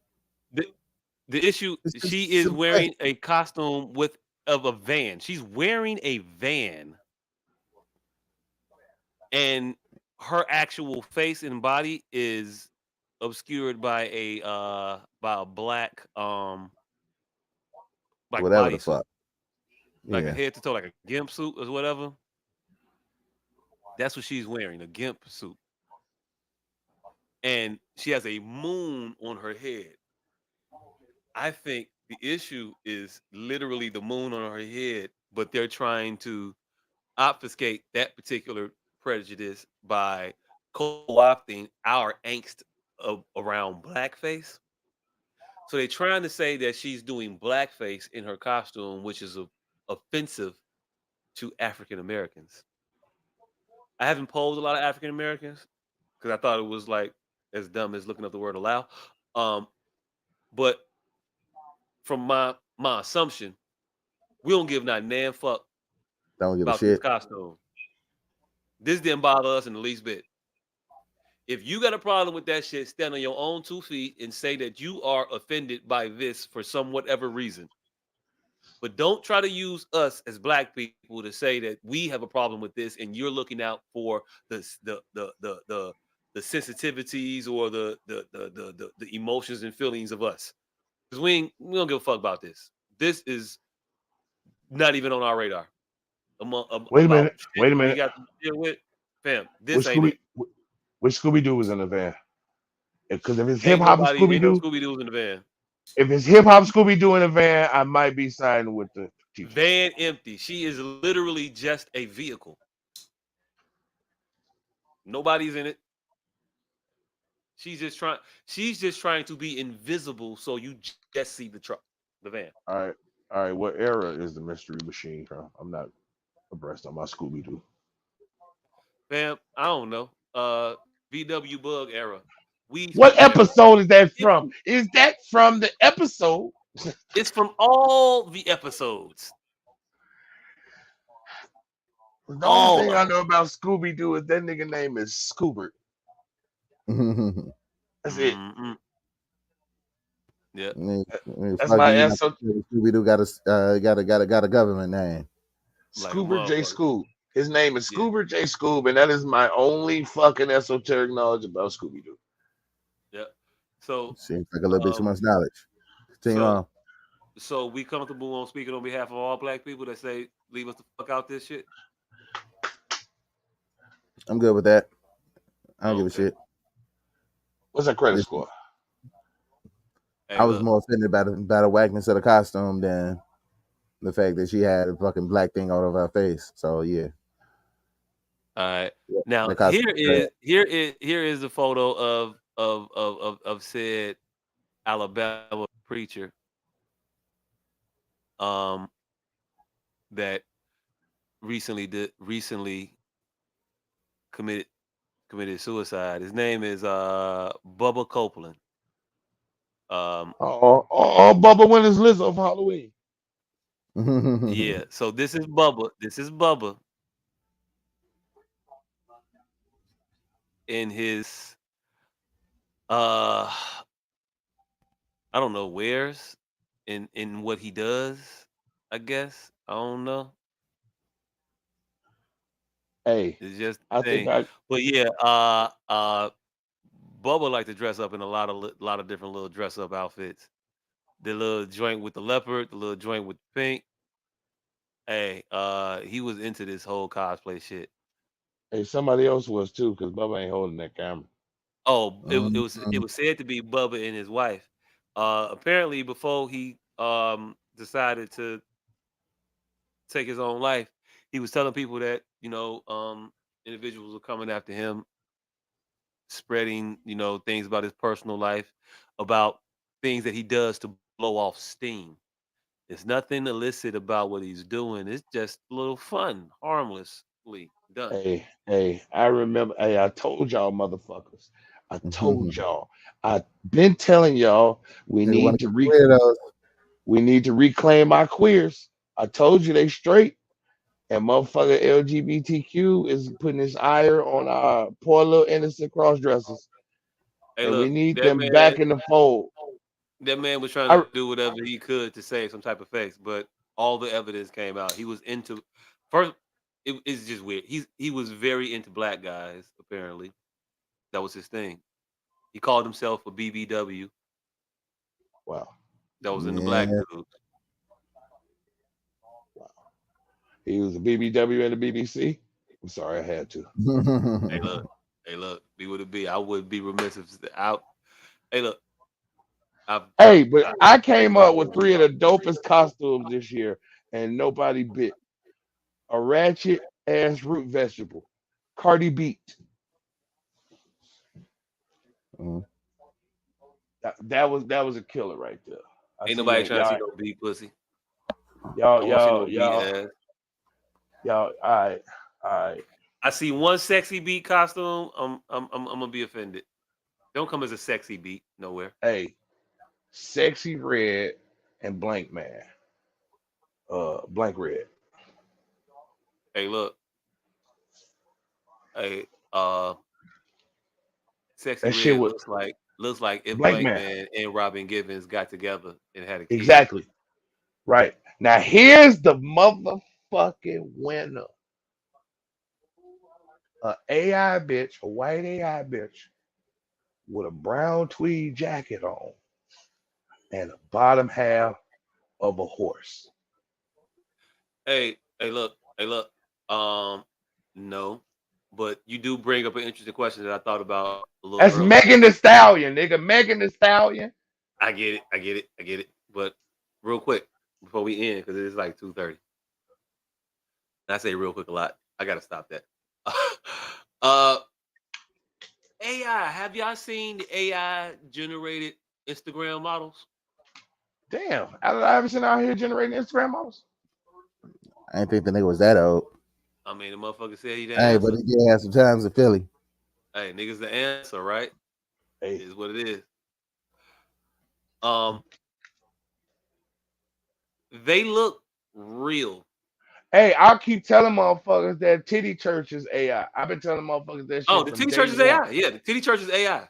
the issue. She is wearing a costume of a van. She's wearing a van, and her actual face and body is obscured by a black like whatever the fuck. Like a head to toe, like a gimp suit or whatever. That's what she's wearing, a gimp suit. And she has a moon on her head. I think the issue is literally the moon on her head, but they're trying to obfuscate that particular prejudice by co-opting our angst around blackface. So they're trying to say that she's doing blackface in her costume, which is offensive to African Americans. I haven't polled a lot of African Americans because I thought it was like as dumb as looking up the word allow. But from my assumption, we don't give not nan fuck about this costume. This didn't bother us in the least bit. If you got a problem with that shit, stand on your own 2 feet and say that you are offended by this for some whatever reason. But don't try to use us as black people to say that we have a problem with this and you're looking out for the sensitivities or the emotions and feelings of us. Because we don't give a fuck about this. This is not even on our radar. Wait a minute. We got to deal with, fam. This ain't it. Which Scooby Doo was in the van? Because if it's Hip hip hop Scooby Doo, Scooby Doo's in the van. If it's hip hop Scooby Doo in the van, I might be siding with the teacher. Van empty. She is literally just a vehicle. Nobody's in it. She's just trying to be invisible, so you just see the truck, the van. All right. What era is the mystery machine from? I'm not abreast on my Scooby Doo. Fam, I don't know. VW Bug era. What episode is that from? Is that from the episode? It's from all the episodes. The only thing I know about Scooby Doo is that nigga name is Scoobert. That's it. Yeah. That's my answer. Scooby Doo got a government name. Scoober J. Scoob. His name is Scoober J. Scoob, and that is my only fucking esoteric knowledge about Scooby Doo. Yeah. So seems like a little bit too much knowledge. Continue on. So we comfortable on speaking on behalf of all black people that say leave us the fuck out this shit? I'm good with that. I don't give a Okay. shit. What's that credit It's- score? Hey, I was look. more offended by the whackness of the costume than the fact that she had a fucking black thing all over her face. So yeah, All right. yeah, Now the costume. here is the photo of said Alabama preacher um that recently committed suicide. His name is Bubba Copeland. Bubba went his Lizzo for Halloween. Yeah. So this is Bubba. This is Bubba in his uh I don't know where's in what he does. I guess I don't know. Hey, It's just I the think thing. I But yeah, Bubba like to dress up in a lot of different little dress up outfits. The little joint with the leopard, the little joint with the pink. Hey, he was into this whole cosplay shit. hey somebody else was too, because Bubba ain't holding that camera. Oh, it Mhm. was said to be Bubba and his wife. Apparently, before he decided to take his own life, he was telling people that individuals were coming after him, spreading things about his personal life, about things that he does to blow off steam. There's nothing illicit about what he's doing. It's just a little fun, harmlessly done. Hey, I remember. Hey, I told y'all, motherfuckers. I told Nigga y'all. I've been telling y'all want to get weirdos. we need to reclaim our queers. I told you they straight, and motherfucker LGBTQ is putting this ire on our poor little innocent cross dressers, Hey, and we look, need them back in the fold. that man was trying I to do whatever he could to save some type of face, but all the evidence came out. He was into first. It's just weird. He was very into black guys. Apparently, that was his thing. He called himself a BBW. wow, That was in the black Yeah. dudes. wow. He was a BBW and the BBC. I'm sorry, I had to. Hey, look. Hey, look. Be what it be. I would be remiss if I. Hey, look. I've. Hey, but I came up with three of the dopest costumes this year, and nobody bit. A ratchet ass root vegetable. Cardi beat. Mhm. That was a killer right there. I Ain't see nobody y'all trying to see y'all no beat pussy. y'all I want to see no y'all beat y'all ass. y'all. All right, all right. I see one sexy beat costume. I'm gonna be offended. Don't come as a sexy beat nowhere. Hey, sexy red and blank man. Blank red. Hey, look. Hey, sexy That shit red was looks like if blank Blank man. Man and Robin Givens got together and had a kid. Exactly. Right. Now here's the motherfucking winner. A AI bitch, a white AI bitch with a brown tweed jacket on and a bottom half of a horse. Hey, look. Um, no, but you do bring up an interesting question that I thought about a little That's earlier. Megan the Stallion, nigga. Megan the Stallion. I get it. I get it. I get it. But real quick before we end, because it is like 2:30. And I say real quick a lot. I gotta stop that. uh, AI. Have y'all seen the AI generated Instagram models? Damn. I ever seen out here generating Instagram models? I didn't think the nigga was that old. I mean, the motherfucker said he the Hey, but answer. he did have some times in Philly. Hey, niggas the answer, right? Hey, Is what it is. Um, they look real. hey, I'll keep telling motherfuckers that Titty Church is AI. I've been telling motherfuckers that Oh, shit the from Titty Church day is one. AI. Yeah, the Titty Church is AI.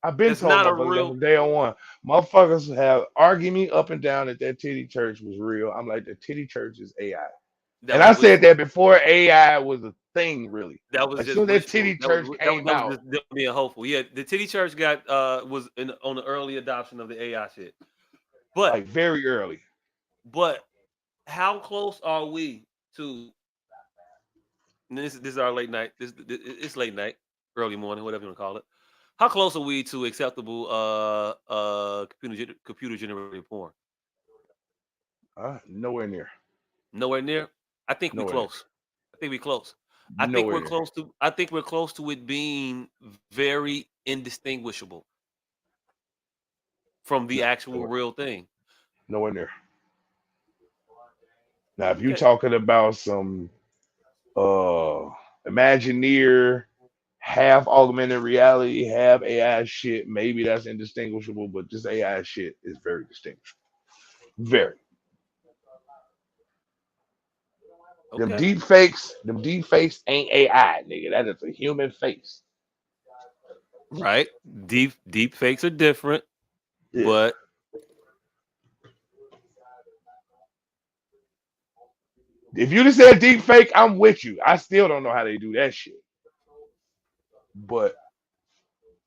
I've been That's told not a motherfuckers that real. from day one. Motherfuckers have argued me up and down that Titty Church was real. I'm like, the Titty Church is AI. That And I was wish. said that before AI was a thing, really. That was As soon just as that wishful. Titty Church came That was out, just them being hopeful. Yeah, the Titty Church got was on the early adoption of the AI shit. But like very early. but how close are we to? And this is our late night. It's late night, early morning, whatever you want to call it. How close are we to acceptable computer generated porn? Nowhere near. Nowhere near. I think we Nowhere near. close. I think we close. I think Nowhere we're near. close to. I think we're close to it being very indistinguishable from the No, actual nowhere, real thing. nowhere near. Now, if you're Okay. talking about some uh Imagineer, half augmented reality, half AI shit, maybe that's indistinguishable, but just AI shit is very distinguishable. Very. Okay. Them deep fakes ain't AI, nigga. That is a human face. Right. Deep fakes are different, Yeah. but If you just said deep fake, I'm with you. I still don't know how they do that shit. But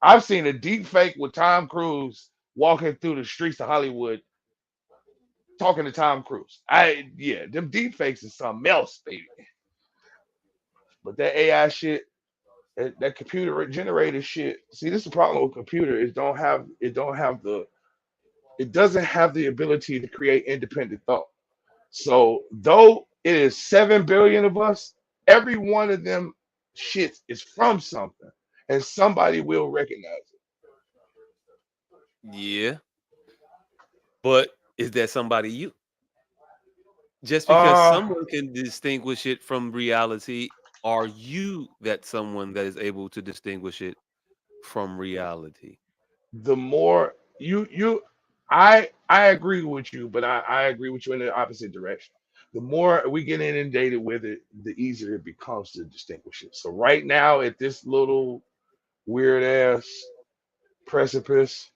I've seen a deep fake with Tom Cruise walking through the streets of Hollywood talking to Tom Cruise. Them deep fakes is something else, baby. But that AI shit, that computer generated shit. See, this is the problem with computer. It doesn't have the ability to create independent thought. So though it is 7 billion of us, every one of them shits is from something, and somebody will recognize it. yeah. But is that somebody you? Just because Uh someone can distinguish it from reality, are you that someone that is able to distinguish it from reality? the more I agree with you, but I agree with you in the opposite direction. The more we get inundated with it, the easier it becomes to distinguish it. So right now at this little weird ass precipice,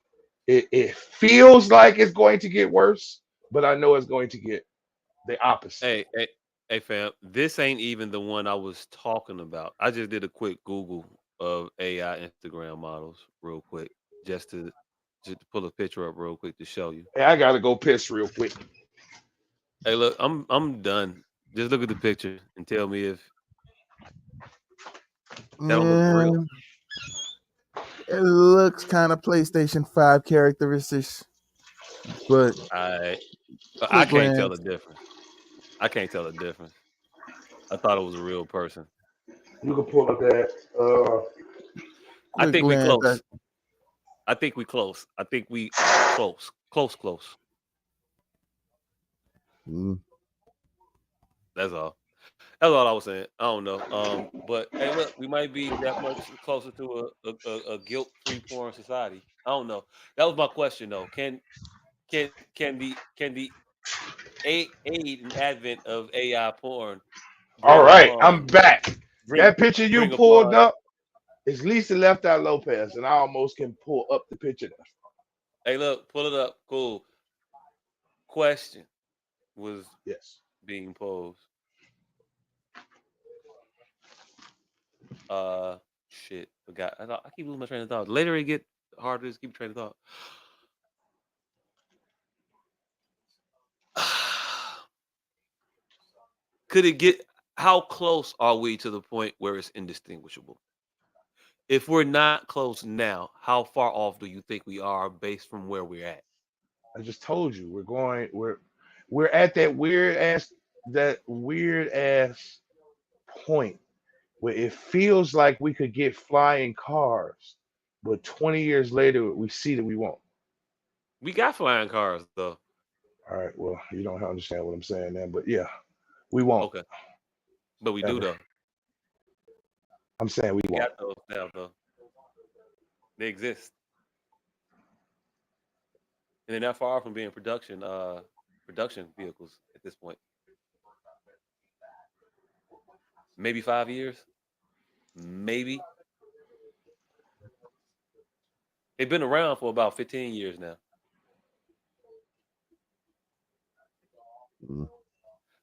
it feels like it's going to get worse, but I know it's going to get the opposite. Hey, fam. This ain't even the one I was talking about. I just did a quick Google of AI Instagram models, real quick, just to pull a picture up real quick to show you. Hey, I gotta go piss real quick. Hey, look, I'm done. Just look at the picture and tell me if that don't look real. Mm, it looks kind of PlayStation 5 characteristics, but I quick can't tell the glance. difference. I can't tell the difference. I thought it was a real person. You can pull up that. I Quick think we glance. close. I think we close. I think we are close. Close. Mm, That's all. That's all I was saying. I don't know. But hey, look, we might be that much closer to a guilt-free porn society. I don't know. That was my question though. Can the aid and advent of AI porn All bring right, I'm upon back. bring That picture you bring pulled upon up is Lisa left out Lopez, and I almost can pull up the picture. hey look, pull it up. Cool. Question was Yes. being posed. Shit. Forgot. I keep losing my train of thought. Later it get harder to keep train of thought. Could it get how close are we to the point where it's indistinguishable? If we're not close now, how far off do you think we are based from where we're at? I just told you we're at that weird ass point where it feels like we could get flying cars, but 20 years later we see that we won't. We got flying cars though. All right, well, you don't understand what I'm saying then, but yeah, we won't Okay. But we do ever. though. I'm saying we We won't. got those now though. They exist. And they're not far from being production vehicles at this point. Maybe 5 years. Maybe. They've been around for about 15 years now. mm.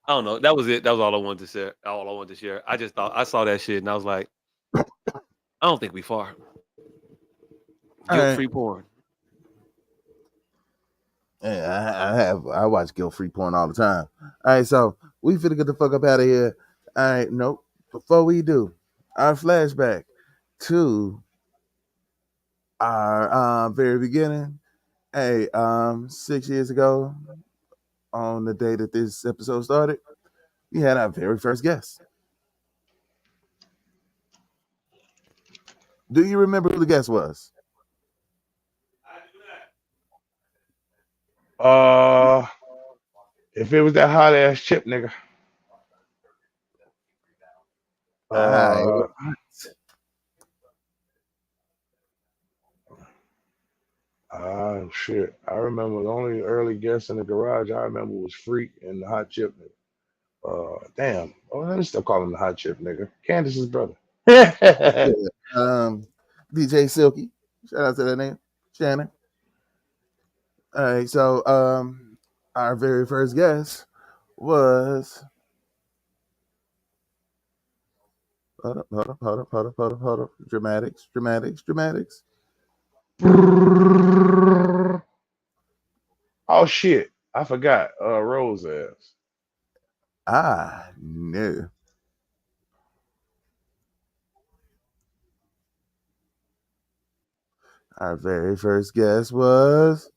I don't know. That was it. That was all I wanted to share. All I wanted to share. I just thought I saw that shit and I was like, I don't think we far. All Guilt right. free porn. Yeah, I watch guilt free porn all the time. All right, so we finna get the fuck up out of here. All right, nope. Before we do, our flashback to our very beginning. Hey, 6 years ago, on the day that this episode started, we had our very first guest. Do you remember who the guest was? Uh, if it was that hot ass chip nigga. I Uh, shit. I remember the only early guest in the garage I remember was Freak and the hot chip nigga. Damn. Oh, let me still call him the hot chip nigga. Candace's brother. yeah, DJ Silky. Shout out to that name, Shannon. All right, so our very first guest was. Hold up. Dramatics. Oh shit. I forgot. Rose ass. No. Our very first guest was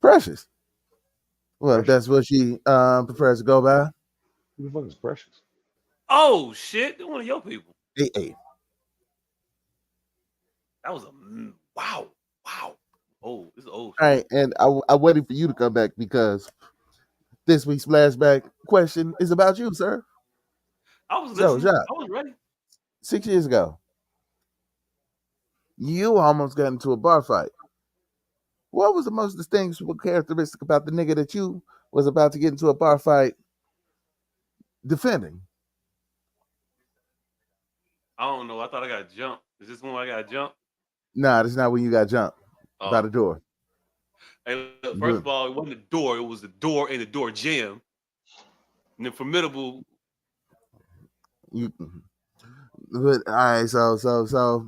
Precious. Well, if that's what she prefers to go by. Who the fuck is Precious? Oh shit! They're one of your people. Hey. That was a wow. Oh, this is old. All right, and I waited for you to come back because this week's flashback question is about you, sir. I was listening. So, I was ready. 6 years ago, you almost got into a bar fight. What was the most distinguishable characteristic about the nigga that you was about to get into a bar fight defending? I don't know. I thought I got jumped. Is this one I got jumped? Nah, that's not when you got jumped by the door. Hey, look, first of all, it wasn't the door. It was the door and the door jam. And the formidable. But all right, so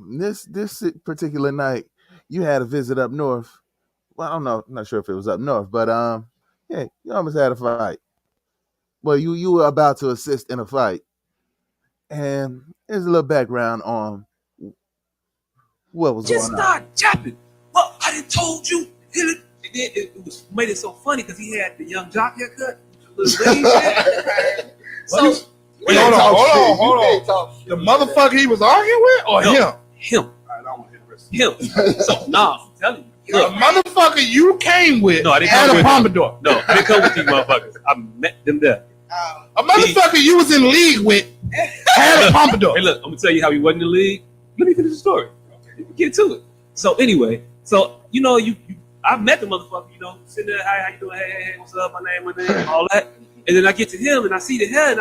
this particular night, you had a visit up north. Well, I don't know. I'm not sure if it was up north, but yeah, you almost had a fight. Well, you were about to assist in a fight, and here's a little background on what was just going on. start japping. Well, I done told you. It was made it so funny because he had the young jock haircut. So wait, hold on. The motherfucker he was arguing with, or him? Him. I don't want to hear the rest. Him. So I'm telling you. The motherfucker you came with no, I didn't had come a with pompadour. No, I didn't come with these motherfuckers. I met them there. A motherfucker you was in league with had a pompadour. Hey, look, I'm gonna tell you how he wasn't in the league. Let me finish the story. Okay. Get to it. So anyway, you know, I met the motherfucker, you know, sitting there, hi, how you doing? Hey, what's up? My name, all that. And then I get to him and I see the hair and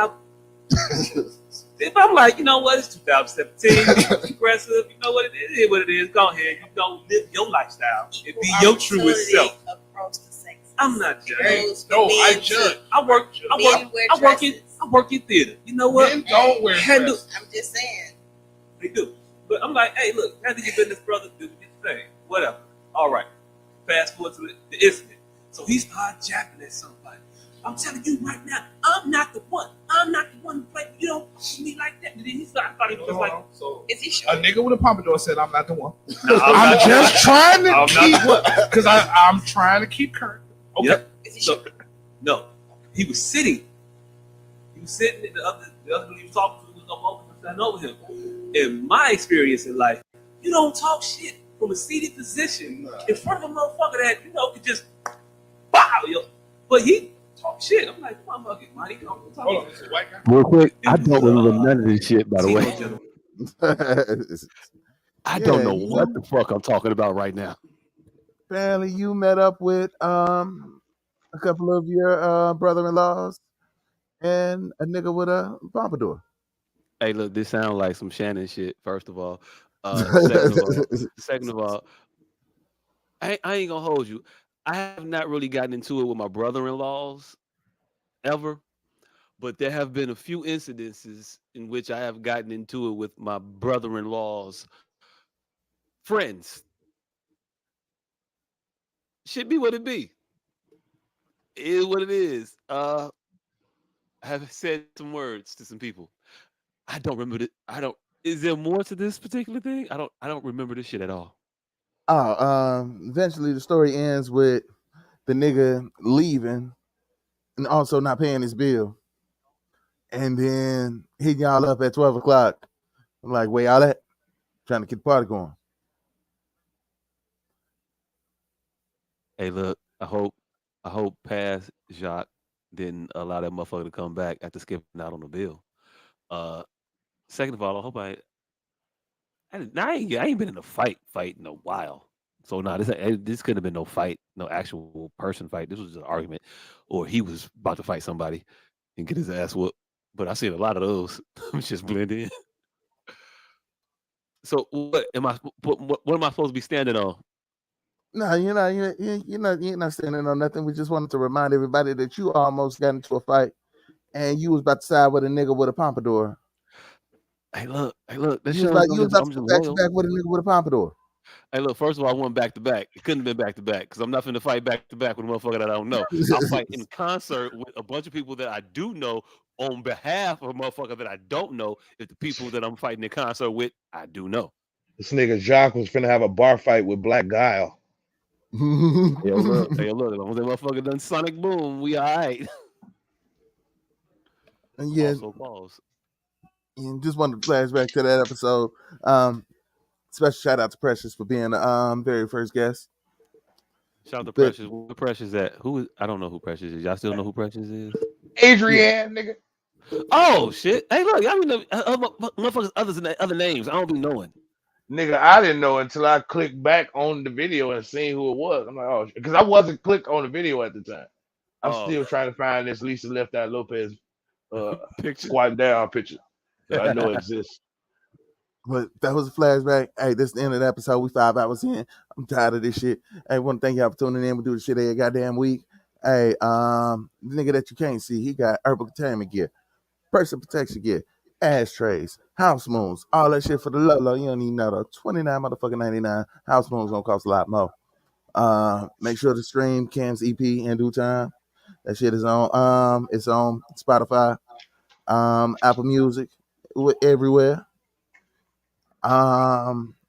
I'm like, you know what, it's 2017, aggressive, you know what it is, go ahead, you know, live your lifestyle and be your truest self. I'm not judging. No, I judge. I work in theater. You know what? Men don't wear dresses. I'm just saying. They do. But I'm like, hey, look, handle your business, brother, do your thing. Whatever. All right. Fast forward to the incident. So he started jabbing at somebody. I'm telling you right now, I'm not the one. I'm not the one to play. You don't see me like that. And then he started, I thought he was just like, so is he sure? A nigga with a pompadour said, I'm not the one. No, I'm just trying to keep, because I'm trying to keep current. Okay. Yep. Is he sure? No. He was sitting. And the other dude he was talking to was standing over him. In my experience in life, you don't talk shit from a seated position in front of a motherfucker that, you know, could just bow. But he talk shit. I'm like, come on, get money. Hold on. Real quick, I don't remember none of this shit, by the way. I don't know what the fuck I'm talking about right now. Apparently, you met up with a couple of your brother-in-laws and a nigga with a pompadour. Hey, look, this sounds like some Shannon shit. First of all, second of all, I ain't gonna hold you. I have not really gotten into it with my brother-in-laws ever, but there have been a few incidences in which I have gotten into it with my brother-in-law's friends. Should be what it be. It is what it is. I have said some words to some people. I don't remember it. I don't. Is there more to this particular thing? I don't remember this shit at all. Eventually the story ends with the nigga leaving and also not paying his bill, and then hitting y'all up at 12 o'clock. I'm like, where y'all at? Trying to get the party going. Hey, look. I hope past Jacques didn't allow that motherfucker to come back after skipping out on the bill. Second of all, I hope I ain't been in a fight in a while. So this couldn't have been no fight, no actual person fight. This was just an argument, or he was about to fight somebody and get his ass whooped. But I seen a lot of those. Just blend in. So what am I? What am I supposed to be standing on? No, you're not standing on nothing. We just wanted to remind everybody that you almost got into a fight, and you was about to side with a nigga with a pompadour. Hey, look. That You was about to go back to back with a nigga with a pompadour. Hey, look. First of all, I went back to back. It couldn't have been back to back because I'm not finna fight back to back with a motherfucker that I don't know. I'll fight in concert with a bunch of people that I do know on behalf of a motherfucker that I don't know. If the people that I'm fighting in concert with, I do know. This nigga Jacques was finna have a bar fight with Black Guile. Hey, look. As long as that motherfucker done Sonic Boom, we all right. And yeah. Also pause. And just wanted to flashback to that episode. Special shout out to Precious for being the very first guest. Shout out to Precious. Where Precious at? Who is? I don't know who Precious is. Y'all still know who Precious is? Adrienne, nigga. Oh shit! Hey, look, y'all know motherfuckers other names. I don't be knowing. Nigga, I didn't know until I clicked back on the video and seen who it was. I'm like, oh, because I wasn't clicked on the video at the time. I'm still trying to find this Lisa Left Eye Lopez squat down picture that I know exists. But that was a flashback. Hey, this is the end of the episode. We 5 hours in. I'm tired of this shit. Hey, I want to thank y'all for tuning in. We do this shit every goddamn week. Hey, the nigga that you can't see, he got herbal containment gear, person protection gear, ashtrays, house moons, all that shit for the low. You don't even know though. $29.99. House moons gonna cost a lot more. Make sure to stream C.A.M's EP in due time. That shit is on it's on Spotify, Apple Music, everywhere.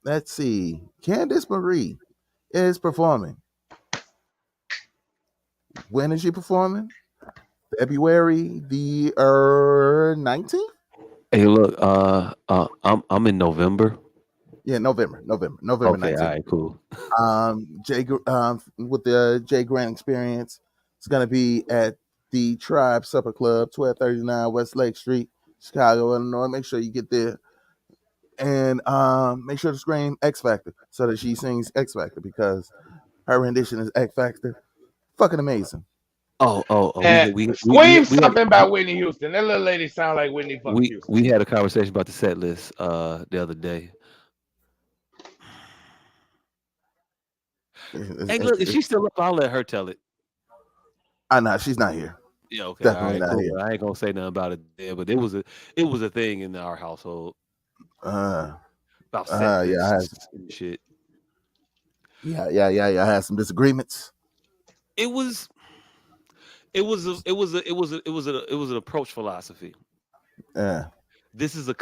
Let's see. Candice Marie is performing. When is she performing? February the 19th? Hey, look, I'm in November. Yeah, November Okay, 19th. all right, cool. With the Jay Grant Experience, it's gonna be at the Tribe Supper Club, 1239 West Lake Street, Chicago, Illinois. Make sure you get there. And make sure to scream X Factor so that she sings X Factor because her rendition is X Factor. Fucking amazing. Scream something about Whitney Houston. That little lady sound like Whitney fucking Houston. We had a conversation about the set list the other day. Hey, look, if she's still up, I'll let her tell it. Nah, she's not here. Yeah, okay, Definitely all right, not cool. here. I ain't gonna say nothing about it there, but it was a thing in our household. About set lists and shit. Yeah. I had some disagreements. It was an approach philosophy. Yeah. This is a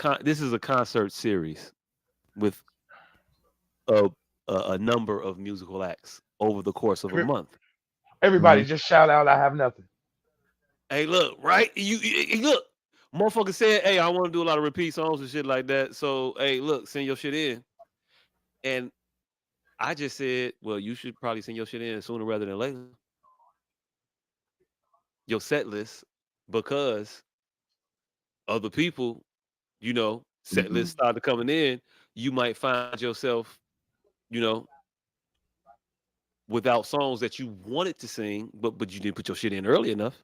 concert series with a number of musical acts over the course of a month. Everybody just shout out, I have nothing. Hey, look, right? You look. Motherfucker said, hey, I want to do a lot of repeat songs and shit like that. So, hey, look, send your shit in. And I just said, well, you should probably send your shit in sooner rather than later. Your set list, because other people, set lists started coming in, you might find yourself, without songs that you wanted to sing, but you didn't put your shit in early enough.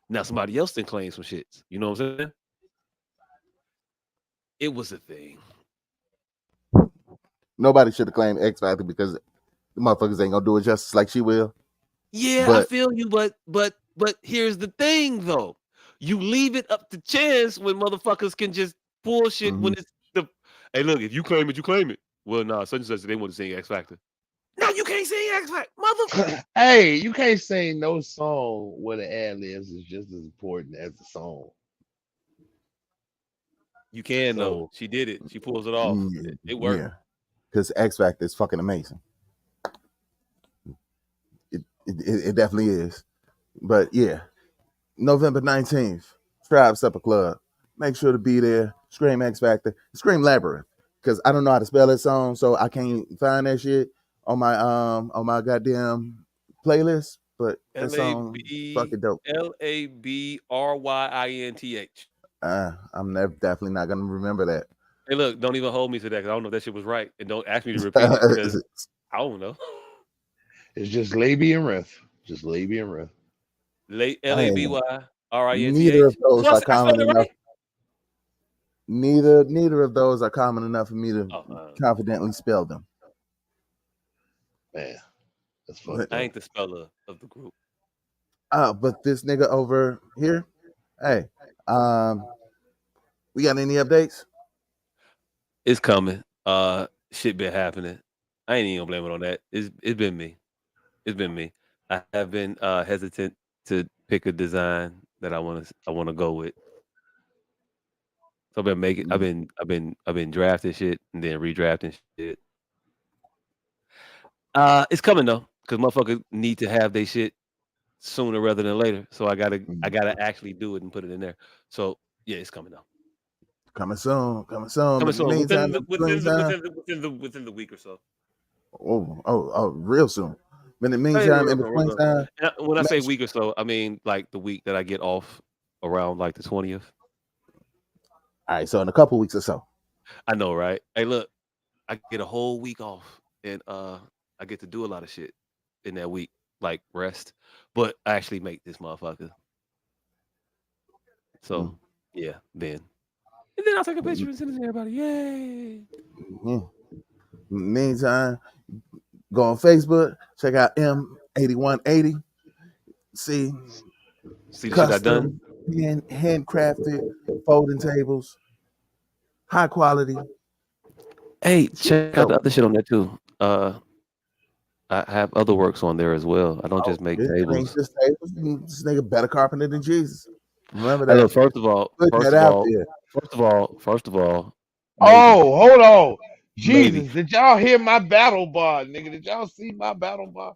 Now somebody else then claim some shits. You know what I'm saying? It was a thing. Nobody should have claimed X Factor because the motherfuckers ain't gonna do it justice like she will. Yeah, I feel you, but here's the thing though. You leave it up to chance when motherfuckers can just bullshit when it's hey, look, if you claim it, you claim it. Well, nah, such and such, they want to sing X Factor. Now you can't sing X-Factor, mother. Hey, you can't sing no song where the ad libs is just as important as the song. You can though. So She did it. She pulls it off. It worked. Yeah, because X Factor is fucking amazing. It definitely is. But yeah, November 19th, Tribe Supper Club. Make sure to be there. Scream X Factor. Scream Labyrinth. Because I don't know how to spell that song, so I can't find that shit on my goddamn playlist. But that song fucking dope. LABRYINTH. I'm definitely not gonna remember that. Hey, look, don't even hold me to that because I don't know if that shit was right, and don't ask me to repeat it because I don't know. it's just Laby and Riff. Just Laby and Riff. LABYRINTH. Neither of those are I common spelled it enough. right. Neither of those are common enough for me to confidently spell them. Man, that's fucked I up. ain't the speller of the group. But this nigga over here, hey, we got any updates? It's coming. Shit been happening. I ain't even gonna blame it on that. It's been me. It's been me. I have been hesitant to pick a design that I wanna go with. So I've been making. I've been drafting shit and then redrafting shit. It's coming though, because motherfuckers need to have their shit sooner rather than later. So I gotta actually do it and put it in there. So yeah, it's coming though. Coming soon. Coming soon. Within the week or so. Real soon. But in the meantime, in between time, when I say week or so, I mean like the week that I get off around like the 20th. All right, so in a couple weeks or so. I know, right? Hey, look, I get a whole week off, and I get to do a lot of shit in that week, like rest. But I actually make this motherfucker. So yeah, then. And then I'll take a picture and send it to everybody. Yay! Meantime, go on Facebook, check out M8180. See the shit I done. Handcrafted folding tables, high quality. Hey, check out the other shit on there too. I have other works on there as well. I don't just make tables. Just tables. This nigga better carpenter than Jesus. Remember that. Hey, look, first of all. Oh, hold on. Jesus, did y'all hear my battle bar, nigga? Did y'all see my battle bar?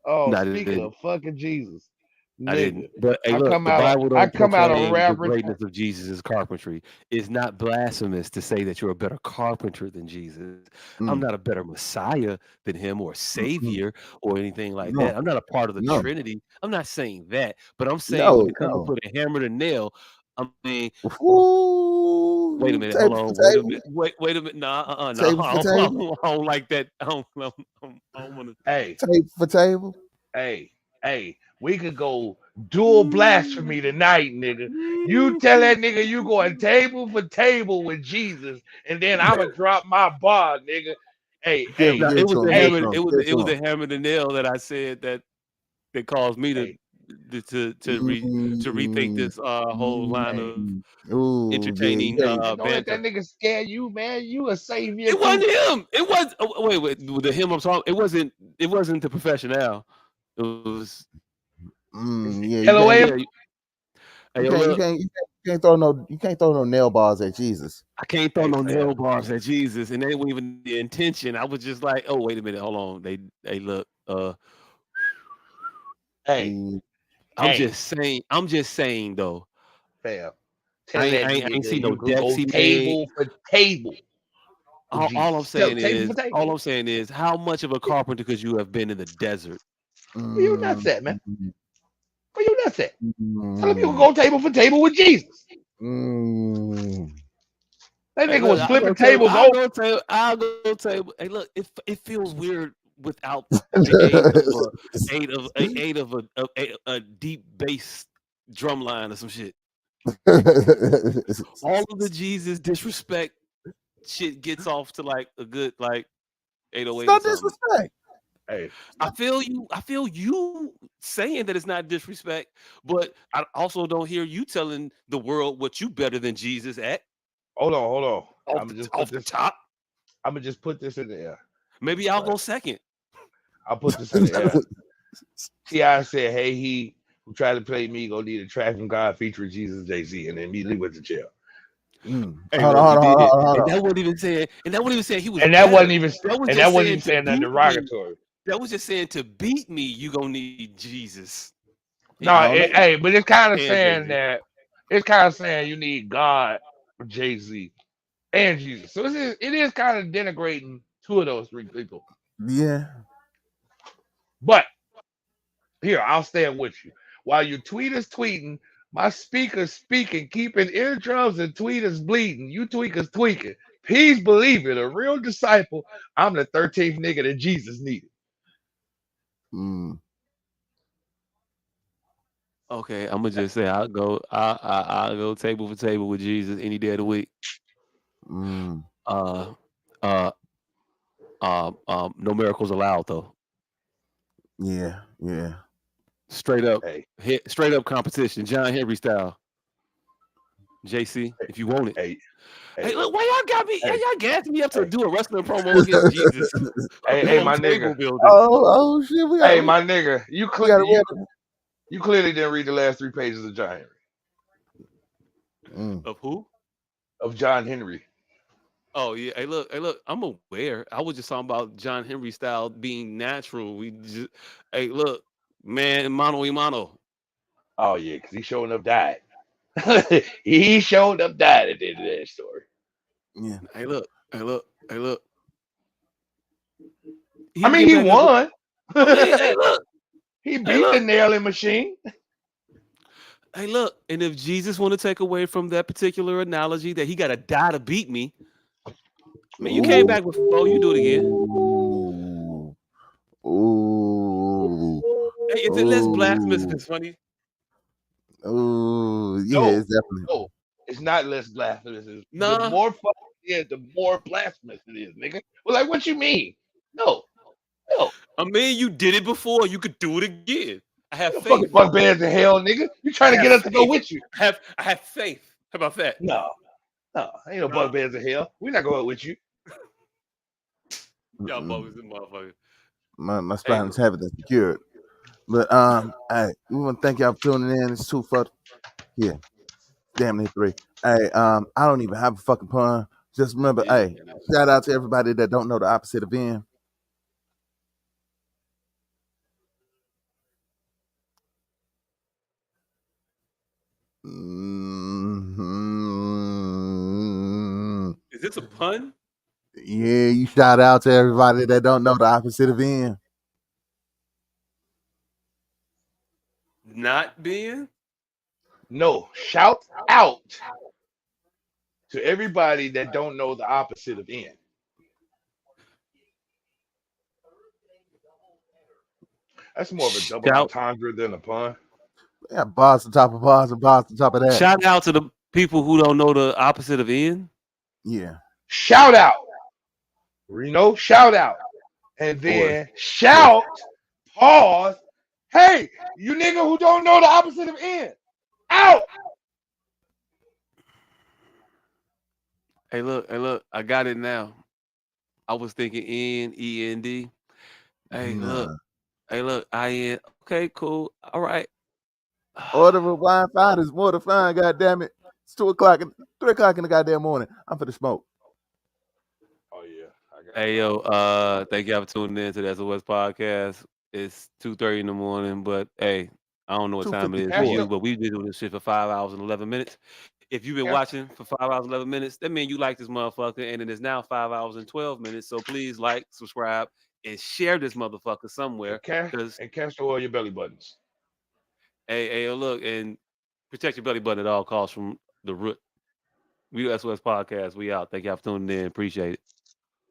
Oh, speaking of fucking Jesus. Nigga, I didn't. But hey, look, the Bible don't proclaim the greatness of Jesus' carpentry. It's not blasphemous to say that you're a better carpenter than Jesus. I'm not a better Messiah than him or Savior or anything like that. I'm not a part of the Trinity. I'm not saying that. But I'm saying when it comes to put a hammer to nail, I mean, wait a minute, hold on, wait a minute, no, I don't like that. I don't want to. Hey, tape for table. Hey, we could go dual blasphemy tonight, nigga. You tell that nigga you going table for table with Jesus, and then I'ma drop my bar, nigga. Hey, it was the hammer to nail that I said that caused me to rethink this whole line of entertaining don't let that nigga scare you, man. You a savior. It wasn't him. It was wait. The him I'm talking. It wasn't the professional. It was You can't throw no nail bars at Jesus. I can't throw no nail bars at Jesus, and they weren't even the intention. I was just like, oh wait a minute, hold on. They look. I'm just saying though. Fam. I ain't see no decks table for table. All I'm saying is how much of a carpenter could you have been in the desert? Where you nuts at, man? Where you nuts at? Tell him you can go table for table with Jesus. That nigga was flipping tables over. I'll go table. Hey, look, it feels weird without a deep bass drum line or some shit. All of the Jesus disrespect shit gets off to like a good like 808. It's not disrespect. Hey, I feel you saying that it's not disrespect, but I also don't hear you telling the world what you better than Jesus at. Hold on. Off the top. I'm gonna just put this in the air. Maybe I'll go second. I'll put this in the air. T.I. said, "Hey, he who tried to play me gonna need a track from God featuring Jesus, Jay-Z," and then immediately went to jail. Hey, Hold look, on, he hold did. on, hold And on. that wasn't even saying. And that wasn't even saying he was And that wasn't better. even That was and just that wasn't saying even to saying nothing beat me. derogatory. That was just saying to beat me, you gonna need Jesus. No, I don't know. hey, but it's kind of And saying Jay-Z. that it's kind of saying you need God, Jay-Z, and Jesus. So it is kind of denigrating two of those three people. Yeah. But here, I'll stand with you. While your tweeters tweeting, my speakers speaking, keeping eardrums and tweeters bleeding. You tweakers tweaking. Please believe it. A real disciple. I'm the 13th nigga that Jesus needed. Mm. Okay, I'm gonna just say I'll go table for table with Jesus any day of the week. Mm. Uh, uh, no miracles allowed though. Yeah. Yeah. Straight up, Hey, straight up competition, John Henry style. JC, if you want it. hey, Hey, hey, look, why y'all got me? hey, Y'all gassed me up to hey, do a wrestling promo against Jesus hey, on my table nigga. building. Oh shit, Hey, my nigga. we got You clearly didn't read the last 3 pages of John Henry. Of who? Of John Henry. Oh yeah, hey look, I'm aware. I was just talking about John Henry style being natural. We just, hey look, man, mano y mano. Oh yeah, because he showing up died. He showed up died at the end of that story. Yeah. Hey look, hey look, hey look. I He mean, get he back up. won. I mean, hey look, He hey beat the look, nailing machine. hey look. And if Jesus want to take away from that particular analogy that he got to die to beat me, I mean, you came back with 4. You do it again. Ooh. Ooh. Hey, is it less blasphemous if it's funny? Ooh. Yeah, No, it's definitely. no, it's not less blasphemous. The Nah. more fun it is, the more blasphemous it is, nigga. Well, like, what you mean? No, no. I mean, you did it before. You could do it again. I have You don't fucking faith. fuck bands in hell, nigga. You I trying to have get us to go faith. with you? I have faith. How about that? No, no, ain't no bug bands in hell. We're not going with you. Y'all Mm-mm. bogus and motherfuckers. My Hey, spine is heavy and secured. But hey, we want to thank y'all for tuning in. It's 2 for yeah, damn near 3. Hey, I don't even have a fucking pun. Just remember, hey, shout out to everybody that don't know the opposite of in. is this a pun? Yeah, you shout out to everybody that don't know the opposite of in. Not being? No, shout out to everybody that don't know the opposite of in. That's more of a double Shout, entendre than a pun. Yeah, bars on top of bars and bars on top of that. shout out to the people who don't know the opposite of in. Yeah. Shout out. Reno, shout out. And then shout, pause. Hey, you nigga who don't know the opposite of in. Out. Hey, look, I got it now. I was thinking N-E-N-D. Hey, Nah. look, I-N. Okay, cool. All right. Order of wine fine is more than fine, goddamn it. It's 2:00 and 3:00 in the goddamn morning. I'm for the smoke. Oh yeah. Hey yo, thank y'all for tuning in to the S.O.S podcast. It's 2:30 in the morning, but hey, I don't know what time it is for 2:54. you, but we've been doing this shit for 5 hours and 11 minutes. If you've been watching for 5 hours and 11 minutes, that means you like this motherfucker, and it is now 5 hours and 12 minutes. So please like, subscribe, and share this motherfucker somewhere. Because And castor oil your belly buttons. hey, look, and protect your belly button at all costs from the root. We do S.O.S podcast. We out. Thank y'all for tuning in. Appreciate it.